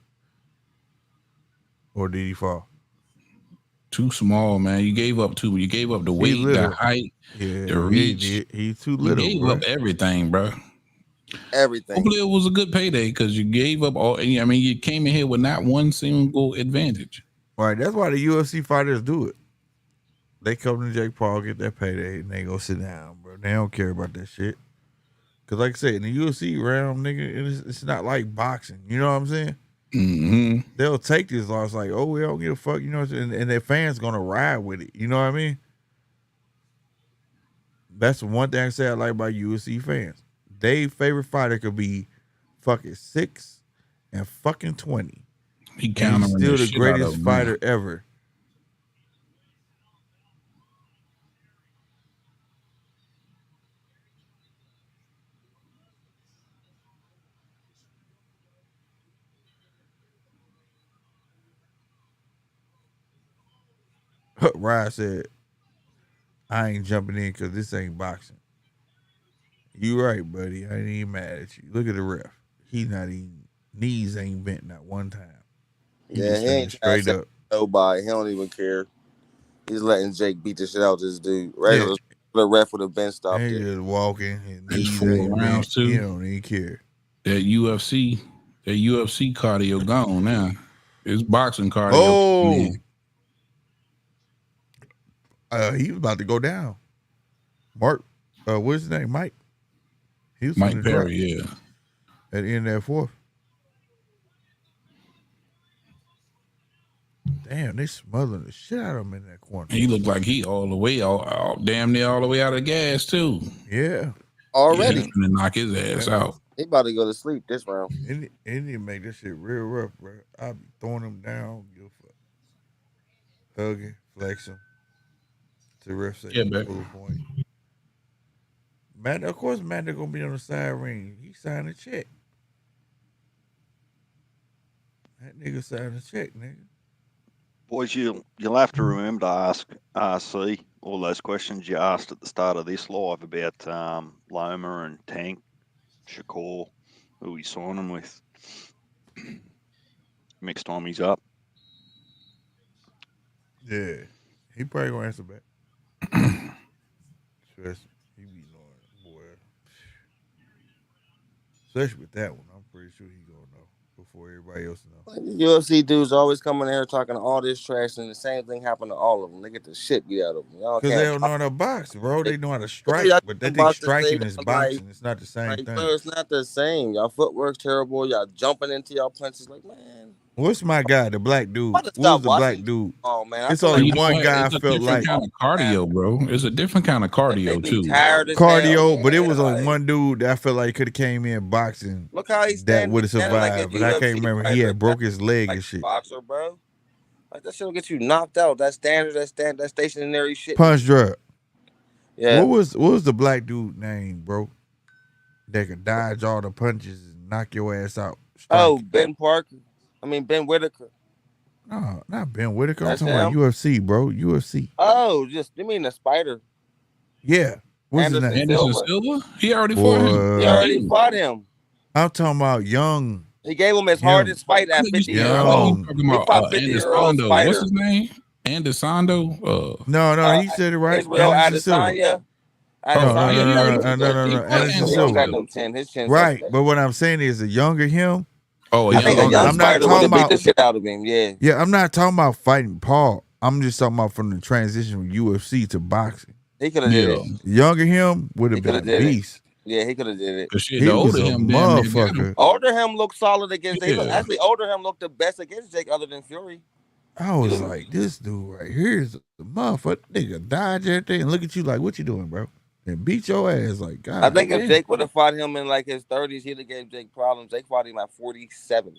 Or did he fall? Too small, man. You gave up too. You gave up the weight, the height, the reach. He's too little. You gave up everything, bro. Everything. Hopefully it was a good payday because you gave up all. I mean, you came in here with not one single advantage. Right. That's why the UFC fighters do it. They come to Jake Paul, get that payday, and they go sit down, bro. They don't care about that shit. Because like I said, in the UFC round, nigga, it's not like boxing. You know what I'm saying? Mm-hmm. They'll take this loss like, oh, we don't give a fuck, you know, and their fans gonna ride with it. You know what I mean? That's one thing I say I like about UFC fans. Their favorite fighter could be fucking 6 and fucking 20. He's still the greatest fighter ever. Ryan said, I ain't jumping in because this ain't boxing. You right, buddy. I ain't even mad at you. Look at the ref. He not even, knees ain't bent not one time. He ain't straight up. Nobody. He don't even care. He's letting Jake beat the shit out of this dude. Regular the ref would have been stopped. He just walking. His knees 4 ain't rounds bent. too. He don't even care. That UFC cardio gone now. It's boxing cardio. Oh. He was about to go down. Mark, what's his name? Mike. He was Mike Perry, yeah. At the end of that fourth. Damn, they smothering the shit out of him in that corner. He looked like he all the way, damn near all the way out of gas too. Yeah. Already. He's gonna knock his ass out. He about to go to sleep this round. He need to make this shit real rough, bro. I'll be throwing him down, give a fuck. Hugging, flexing. To ref say full point. Matt, of course, Matt gonna be on the side ring. He signed a check. That nigga signed a check, nigga. Boys, you'll have to remember to ask RC all those questions you asked at the start of this live about Loma and Tank, Shakur, who he's signing with. Next time he's up. Yeah, he probably gonna answer back. Trust me, he be knowing, boy. Especially with that one. I'm pretty sure he gonna know before everybody else know. Like, the UFC dudes always coming in here talking all this trash, and the same thing happened to all of them. They get the shit beat out of them. Y'all Because they can't don't know how to box, bro. They know how to strike, y'all but they can't think box the same striking is time, boxing. It's not the same thing. bro, it's not the same. Y'all footwork's terrible. Y'all jumping into y'all punches. Like, man. What's my guy, the black dude? What What is was the black dude? Oh man, It's only You know one what? guy I It's a felt different like kind of cardio, bro. It's a different kind of cardio too. tired as cardio, hell, but it man. was only Like, one dude that I felt like could have came in boxing. look how he's that standing. would have Standing like a survived, but I can't UFC remember. He fighter. had broke his leg Like and shit. boxer, bro. Like that shit will get you knocked out. That standard, that stationary shit. Punch drug. Yeah. What was the black dude name, bro? That could dodge all the punches and knock your ass out. Oh, Ben Whitaker. No, not Ben Whitaker. I'm That's talking about him? UFC, bro. UFC. Oh, you mean the spider? Yeah. What's his name? Anderson Silva? He already fought him. He already fought him. I'm talking about young. He gave him his hardest fight at 50 years old. Talking about Anderson. What's his name? Andersondo? No, he said it right. Israel Anderson Silva. Adesanya. No. Anderson He don't got Silva. no chin. His chin's Right, but what I'm saying is a younger him. I think a young spider would have beat the shit out of him. Yeah. Yeah, I'm not talking about fighting Paul. I'm just talking about from the transition from UFC to boxing. He could have did it. Younger him would have been a beast. Yeah, he could have did it. He was a motherfucker. Older him looked solid against. Actually, older him looked the best against Jake, other than Fury. I was like, this dude right here is the motherfucker. Nigga dodge everything and look at you like, what you doing, bro? And beat your ass like, God. I think if Jake would have fought him in like his 30s, he'd have gave Jake problems. Jake fought him at 47.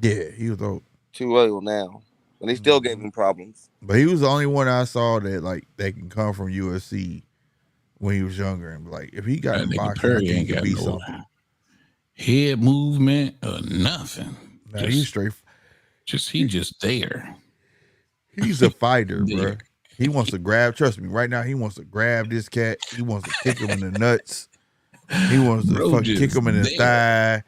Yeah, he was old. Too old now. But he still gave him problems. But he was the only one I saw that like they can come from UFC when he was younger and be like, if he got in boxing, I think he could be something. Head movement or nothing. Nah, he's straight. He just there. He's a fighter, bro. He wants to grab. Trust me, right now he wants to grab this cat. He wants to kick him in the nuts. He wants to fucking kick him in the thigh.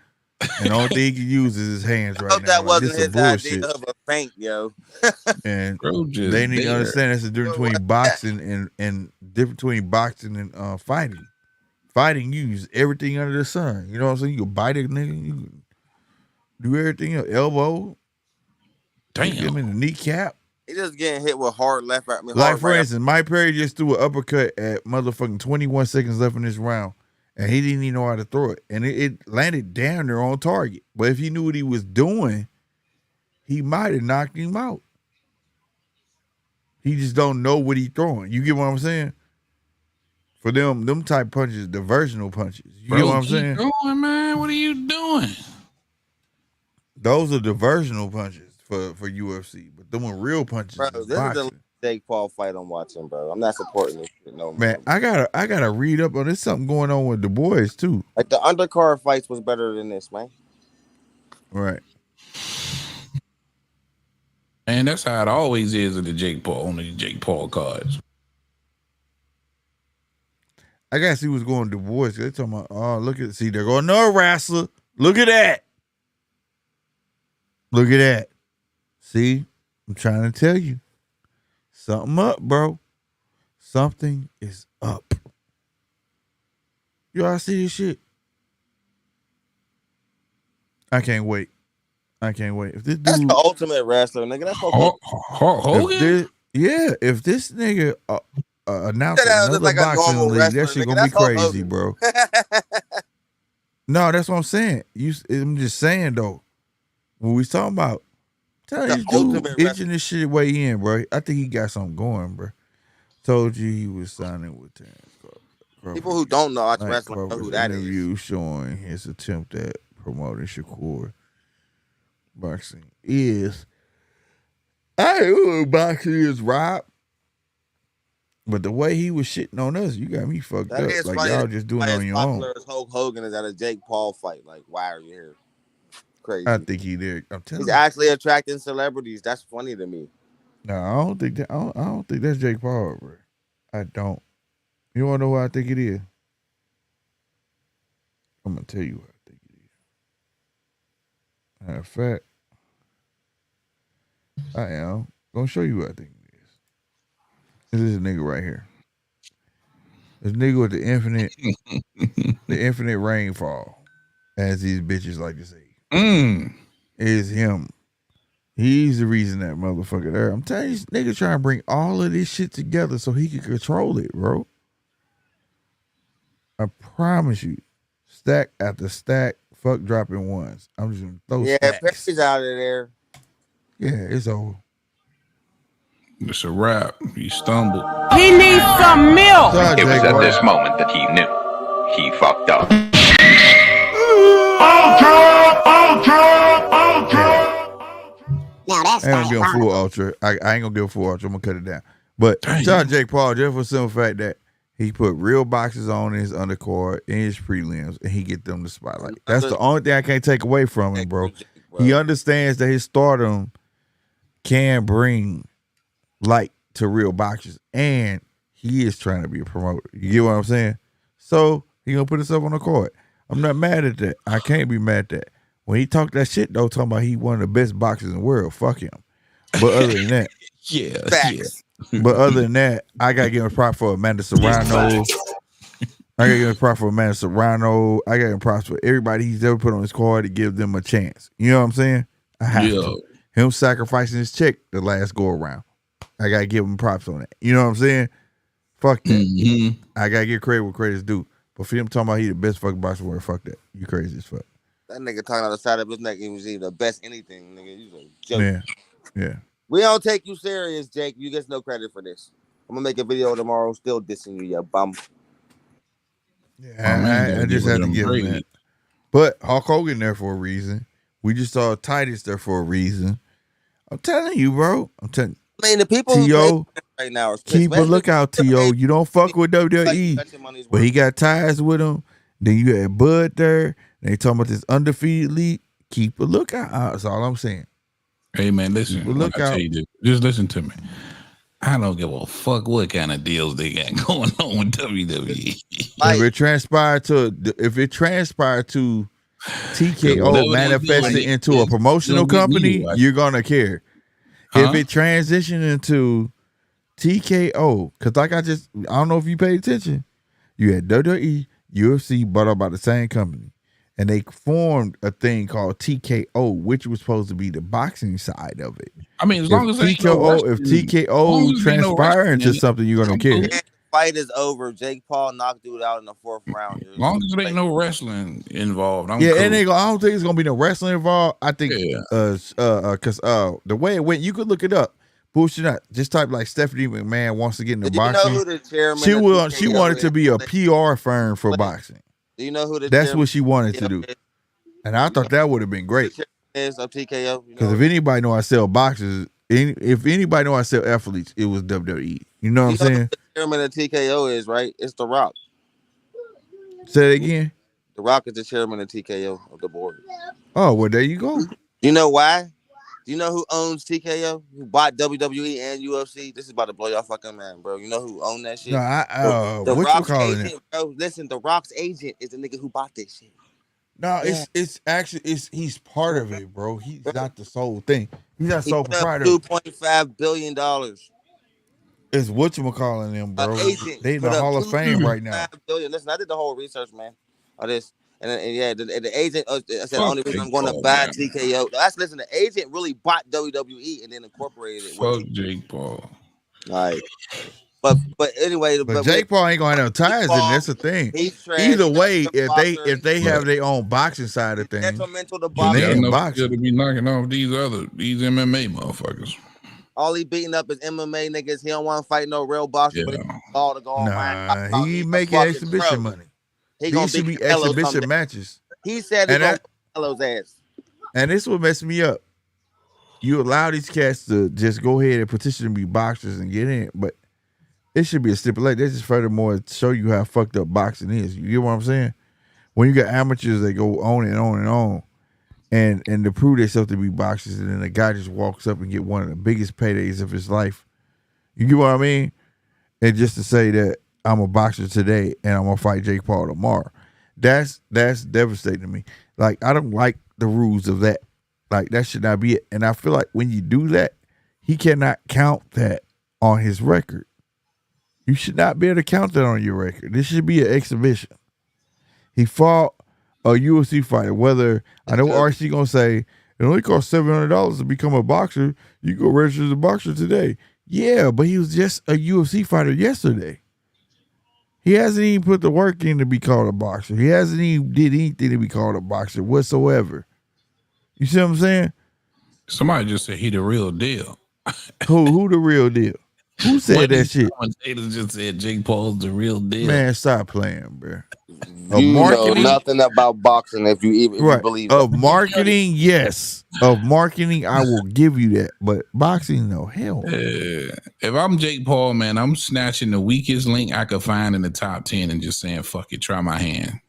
And the only thing he can use is his hands right now. That wasn't this his bullshit. idea of a feint, yo. And they need to understand that's the difference between boxing and difference between boxing and fighting. Fighting, you use everything under the sun. You know what I'm saying? You can bite a nigga. You can do everything. Elbow. Take him in the kneecap. He just getting hit with hard left. Like, for instance, Mike Perry just threw an uppercut at motherfucking 21 seconds left in this round, and he didn't even know how to throw it. And it landed down there on target. But if he knew what he was doing, he might have knocked him out. He just don't know what he's throwing. You get what I'm saying? For them type punches, diversional punches. You get what I'm saying? Going, man. What are you doing? Those are diversional punches for UFC, but them are real punches. Bro, this boxing. is the Jake Paul fight I'm watching, bro. I'm not supporting this shit no more. Man, I gotta read up on this. Something going on with the boys too. Like the undercard fights was better than this, man. Right. And that's how it always is in the Jake Paul cards. I gotta see what's going on with the boys. They talking about, oh, look at they're going, no wrestler. Look at that. Look at that. See, I'm trying to tell you. Something up, bro. Something is up. Y'all see this shit? I can't wait. If this dude, that's the ultimate wrestler, nigga. That's Hogan. If this nigga announced another like boxing league, wrestler, that shit nigga. gonna be That's Hulk crazy, Hogan. bro. No, that's what I'm saying. I'm just saying though. What we talking about? Tell you, dude, itching this shit way in, bro. I think he got something going, bro. Told you he was signing with Terrence Crawford. People who don't know wrestling know who that is. Interview showing his attempt at promoting Shakur boxing is. I know boxing is Rob, but the way he was shitting on us, you got me fucked That up. is Like funny. y'all just doing it on your own. As Hulk Hogan is at a Jake Paul fight. Like, why are you here? Crazy. I think he did. I'm telling He's you. actually attracting celebrities. That's funny to me. No, I don't think that. I don't think that's Jake Paul, bro. I don't. You want to know what I think it is? I'm gonna tell you what I think it is. Matter of fact, I am gonna show you what I think it is. This is a nigga right here. This nigga with the infinite rainfall as these bitches like to say, is him. He's the reason that motherfucker there. I'm telling you, this nigga trying to bring all of this shit together so he can control it, bro. I promise you, stack after stack, fuck dropping ones. I'm just gonna throw stacks. Perry's out of there. Yeah, it's over. It's a wrap. He stumbled. He needs some milk. It was at this moment that he knew he fucked up. Now that's I ain't gonna give him full ultra. I ain't gonna give him full ultra. I'm gonna cut it down. But shout out Jake Paul just for the simple fact that he put real boxes on his undercard and his prelims, and he get them the spotlight. That's the only thing I can't take away from him, bro. He understands that his stardom can bring light to real boxers, and he is trying to be a promoter. You get what I'm saying? So he gonna put himself on the court. I'm not mad at that. I can't be mad at that. When he talked that shit though, talking about he one of the best boxers in the world, fuck him. But other than that, yeah. But other than that, I gotta give him props for Amanda Serrano. I gotta give him props for Amanda Serrano. I gotta give him props for everybody he's ever put on his card to give them a chance. You know what I'm saying? I have to. Him sacrificing his check the last go around. I gotta give him props on that. You know what I'm saying? Fuck that. I gotta give credit where credit's due. But for him talking about he the best fucking boxer in the world, fuck that. You crazy as fuck. That nigga talking out the side of his neck, he was the best anything, nigga. You a joke. Yeah. We don't take you serious, Jake. You get no credit for this. I'm gonna make a video tomorrow, still dissing you, you bum. Yeah, I just had to give him that. But Hulk Hogan there for a reason. We just saw Titus there for a reason. I'm telling you, bro. I'm telling you. I mean, the people T.O. right now are keep a lookout, T.O. You don't fuck with WWE, but he got ties with him. Then you had Bud there. They talking about this undefeated league. Keep a lookout. That's all I'm saying. Hey man, listen. Look out. Tell you this, just listen to me. I don't give a fuck what kind of deals they got going on with WWE. If it transpired to TKO manifested into a promotional company, you're gonna care. If it transitioned into TKO, because I don't know if you paid attention, you had WWE, UFC, bought up by the same company. And they formed a thing called TKO, which was supposed to be the boxing side of it. I mean, as long as TKO transpire into something, you're gonna care. Fight is over. Jake Paul knocked dude out in the 4th round. As long as there ain't no wrestling involved, and I don't think it's gonna be no wrestling involved. I think because the way it went, you could look it up. Bullshit not. Just type like Stephanie McMahon wants to get into boxing. You know who the chairman She wanted to be a PR firm for boxing. Do you know who that's what she wanted to do. And I thought that would have been great. Is of TKO. Because if anybody know I sell boxers, if anybody know I sell athletes, it was WWE. You know what I'm saying? The chairman of TKO is right. It's The Rock. Say it again. The Rock is the chairman of TKO of the board. Oh well, there you go. You know why? Do you know who owns TKO? Who bought WWE and UFC? This is about to blow y'all fucking mind, bro. You know who owned that shit? No, the what Rock's you calling agent, it? bro. Listen, The Rock's agent is the nigga who bought this shit. No, it's actually he's part of it, bro. He's not the sole thing. He's not sole proprietor. $2.5 billion. It's whatchamacallit them, bro. They in the Hall of Fame right now. Billion. Listen, I did the whole research, man, on this. And the agent I said the only reason I'm going to buy TKO. Listen, the agent really bought WWE and then incorporated it. Fuck Jake Paul. Like, but anyway, but Jake Paul ain't gonna have no ties, and that's the thing. Either way, if they have their own boxing side of things, detrimental to boxing. Boxing to be knocking off these MMA motherfuckers. All he beating up is MMA niggas. He don't want to fight no real boxer, but he all to go on. He making exhibition money. These should be exhibition matches. He said he's gonna Cancelo's ass. And this will mess me up. You allow these cats to just go ahead and petition to be boxers and get in, but it should be a stipulation. That's just furthermore show you how fucked up boxing is. You get what I'm saying? When you got amateurs that go on and on and on, and to prove themselves to be boxers, and then the guy just walks up and get one of the biggest paydays of his life. You get what I mean? And just to say that I'm a boxer today and I'm gonna fight Jake Paul tomorrow. That's devastating to me. Like, I don't like the rules of that. Like, that should not be it. And I feel like when you do that, he cannot count that on his record. You should not be able to count that on your record. This should be an exhibition. He fought a UFC fighter. Whether I know RC gonna say it only costs $700 to become a boxer. You go register as a boxer today. Yeah, but he was just a UFC fighter yesterday. He hasn't even put the work in to be called a boxer. He hasn't even did anything to be called a boxer whatsoever. You see what I'm saying? Somebody just said he the real deal. Who the real deal? Who said that shit? Commentators just said Jake Paul's the real deal. Man, stop playing, bro. You know nothing about boxing if you believe that. Of marketing, yes. Of marketing, I will give you that. But boxing, no. Hell. If I'm Jake Paul, man, I'm snatching the weakest link I could find in the top 10 and just saying, fuck it, try my hand.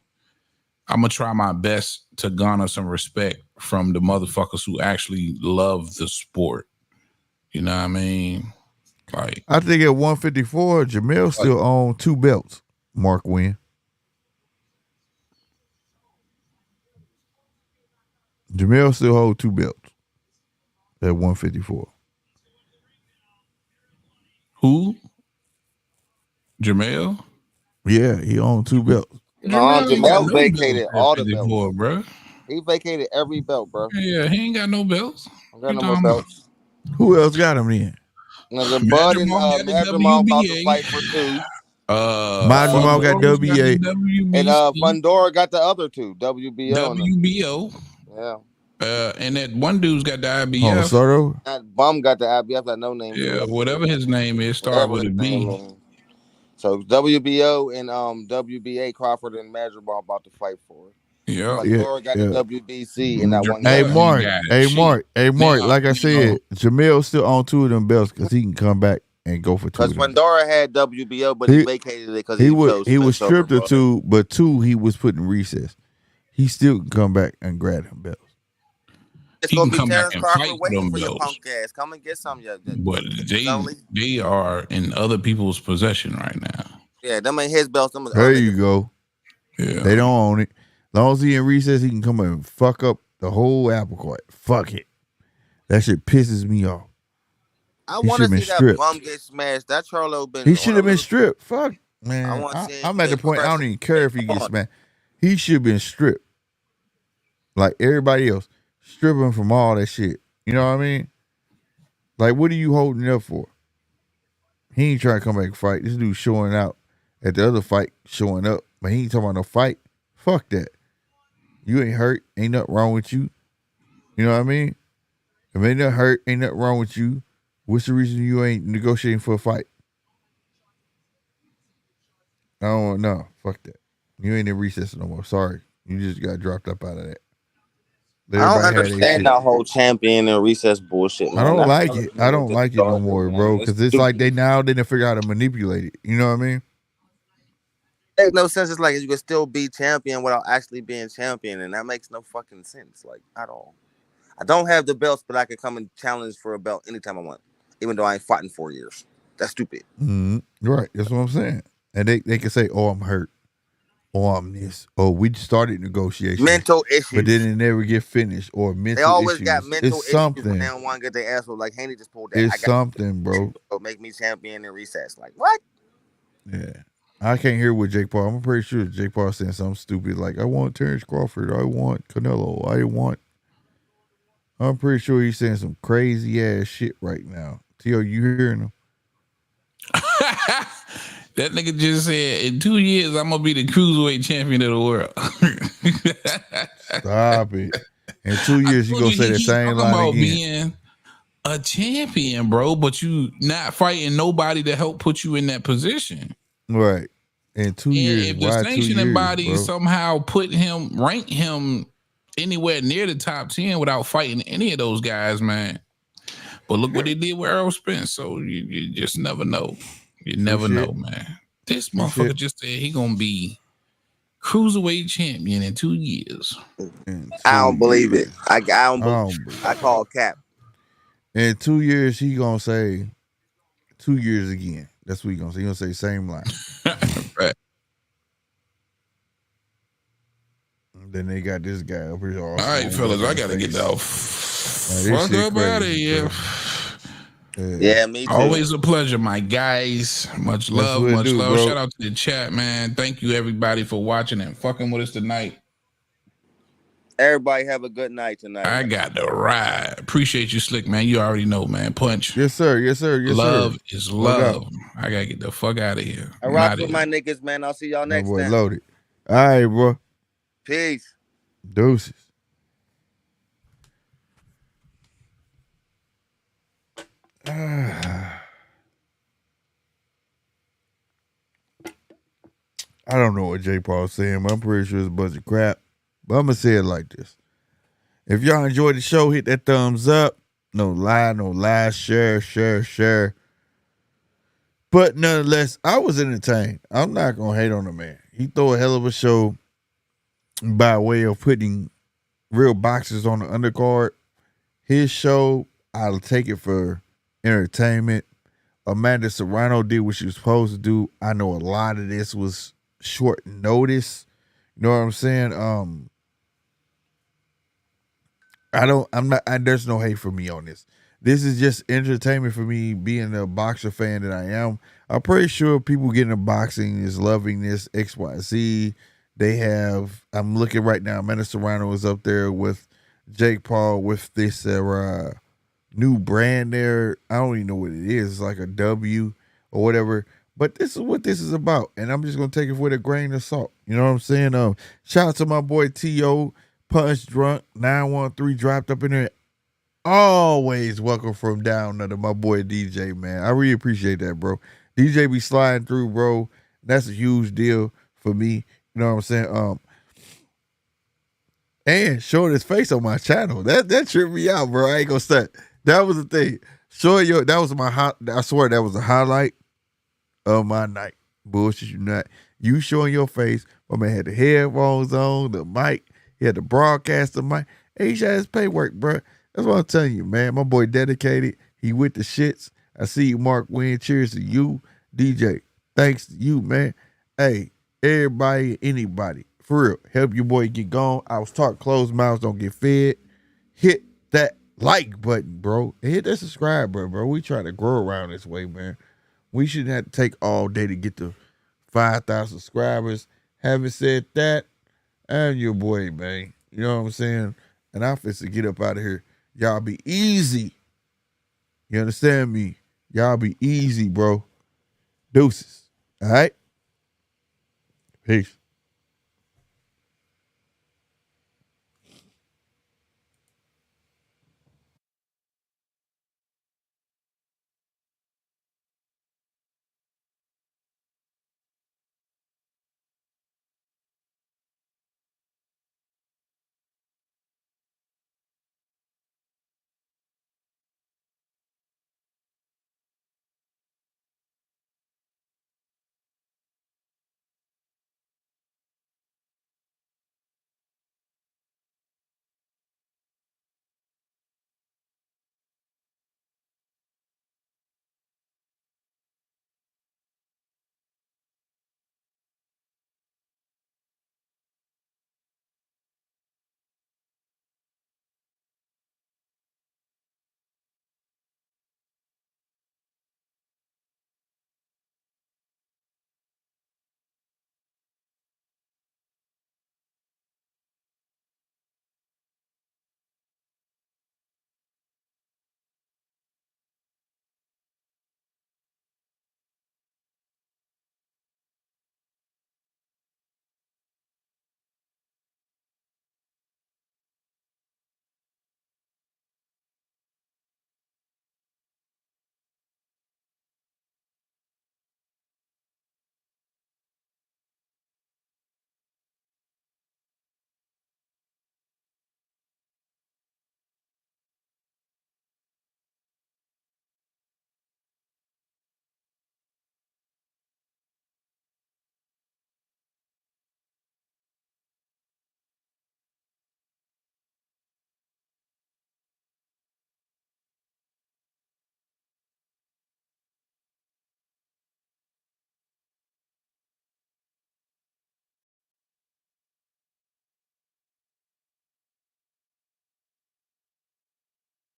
I'm going to try my best to garner some respect from the motherfuckers who actually love the sport. You know what I mean? Like, I think at 154, Jamel still owns 2 belts. Mark Wynn. Jamel still holds 2 belts at 154. Who? Jamel? Yeah, he owns 2 belts. Jamel vacated all the belts, bro. He vacated every belt, bro. Yeah, he ain't got no belts. I got no more belts. Who else got him then? Nigga, Bud and Madrimon about to fight for 2. Madrimon got WBA. And Fundora got the other 2, WBO. WBO. Yeah. And that one dude's got the IBF. Oh, Soto? That bum got the IBF, got no name. Yeah, whatever his name is, start with a B. So WBO and WBA, Crawford and Madrimon about to fight for it. Yeah. Fundora got the WBC and that one. Hey, Mark. Like I said, Jamel still on 2 of them belts because he can come back and go for 2. Because Fundora had WBO, but he vacated it because he was stripped of 2, but 2 he was put in recess. He still can come back and grab them belts. It's gonna be Terrence Crawford waiting for your punk ass. Come and get some of your. But they are in other people's possession right now. Yeah, them ain't his belts. There you go. Yeah, they don't own it. As long as he in recess, he can come and fuck up the whole apple cart. Fuck it. That shit pisses me off. I want to see that bum get smashed. That Charlo been. He should have been stripped. Fuck, man. I'm at the point I don't even care if he gets smashed. He should have been stripped. Like everybody else. Strip him from all that shit. You know what I mean? Like, what are you holding up for? He ain't trying to come back and fight. This dude showing out at the other fight, showing up. But he ain't talking about no fight. Fuck that. You ain't hurt. Ain't nothing wrong with you. You know what I mean? If ain't nothing hurt, ain't nothing wrong with you. What's the reason you ain't negotiating for a fight? I don't know. Fuck that. You ain't in recess no more. Sorry. You just got dropped up out of that. I don't understand that whole champion and recess bullshit, man. I don't like it. I don't like it no more, bro. Because it's like they now didn't figure out how to manipulate it. You know what I mean? It makes no sense. It's like you can still be champion without actually being champion, and that makes no fucking sense, like at all. I don't have the belts, but I can come and challenge for a belt anytime I want, even though I ain't fought in 4 years. That's stupid. Mm-hmm. Right. That's what I'm saying. And they can say, "Oh, I'm hurt. Oh, I'm this. Oh, we started negotiations. Mental issues, but then it never get finished. Or mental issues. They always got mental issues. Something. When they don't want to get their ass whooped. Like Haney just pulled that. It's something, bro. Make me champion in recess. Like what? Yeah. I can't hear with Jake Paul. I'm pretty sure Jake Paul saying something stupid like, I want Terrence Crawford. I want Canelo. I'm pretty sure he's saying some crazy ass shit right now. Tio, you hearing him? That nigga just said, in 2 years, I'm going to be the cruiserweight champion of the world. Stop it. In 2 years, you going to say the same line about again. Being a champion, bro, but you not fighting nobody to help put you in that position. Right. In 2 years, if the sanctioning body somehow rank him anywhere near the top 10 without fighting any of those guys, man. But look what they did with Errol Spence. So you just never know. You never know, man. This motherfucker just said he gonna be cruiserweight champion in 2 years. I don't believe it. I don't believe it. I call cap. In 2 years, he gonna say 2 years again. That's what he gonna say. He gonna say same line. Right. Then they got this guy up here. All right, fellas, I gotta get the fuck up out of here. Yeah, me too. Always a pleasure, my guys. Much love, much love. Bro. Shout out to the chat, man. Thank you, everybody, for watching and fucking with us tonight. Everybody have a good night tonight. I got the ride. Appreciate you, Slick, man. You already know, man. Punch. Yes, sir. Yes, sir. Yes, love sir. is love. I gotta get the fuck out of here. I rock with my niggas, man. I'll see y'all My next boy time. Loaded. All right, bro. Peace. Deuces. I don't know what J. Paul's saying, but I'm pretty sure it's a bunch of crap. But I'm going to say it like this. If y'all enjoyed the show, hit that thumbs up. No lie, share. But nonetheless, I was entertained. I'm not going to hate on the man. He threw a hell of a show by way of putting real boxers on the undercard. His show, I'll take it for entertainment. Amanda Serrano did what she was supposed to do. I know a lot of this was short notice. You know what I'm saying? There's no hate for me on this. This is just entertainment for me, being a boxer fan that I am. I'm pretty sure people getting into boxing is loving this XYZ. I'm looking right now, Amanda Serrano is up there with Jake Paul with this new brand there. I don't even know what it is. It's like a W or whatever. But this is what this is about. And I'm just going to take it with a grain of salt. You know what I'm saying? Shout out to my boy Tszyu, Punch Drunk, 913 dropped up in there. Always welcome from down under my boy DJ, man. I really appreciate that, bro. DJ be sliding through, bro. That's a huge deal for me. You know what I'm saying? And showing his face on my channel. That tripped me out, bro. I ain't gonna say. That was the thing. That was I swear that was a highlight of my night. Bullshit, you not. You showing your face. My man had the headphones on, the mic. He had the broadcaster mic. He had his pay work, bro. That's what I'm telling you, man. My boy dedicated. He with the shits. I see you, Mark Wynn. Cheers to you, DJ. Thanks to you, man. Hey, everybody, anybody, for real, help your boy get gone. I was taught closed mouths don't get fed. Hit that like button, bro. And hit that subscribe button, bro. We try to grow around this way, man. We shouldn't have to take all day to get to 5,000 subscribers. Having said that, I'm your boy, man. You know what I'm saying? And I'm finna get up out of here. Y'all be easy. You understand me? Y'all be easy, bro. Deuces. All right? Peace.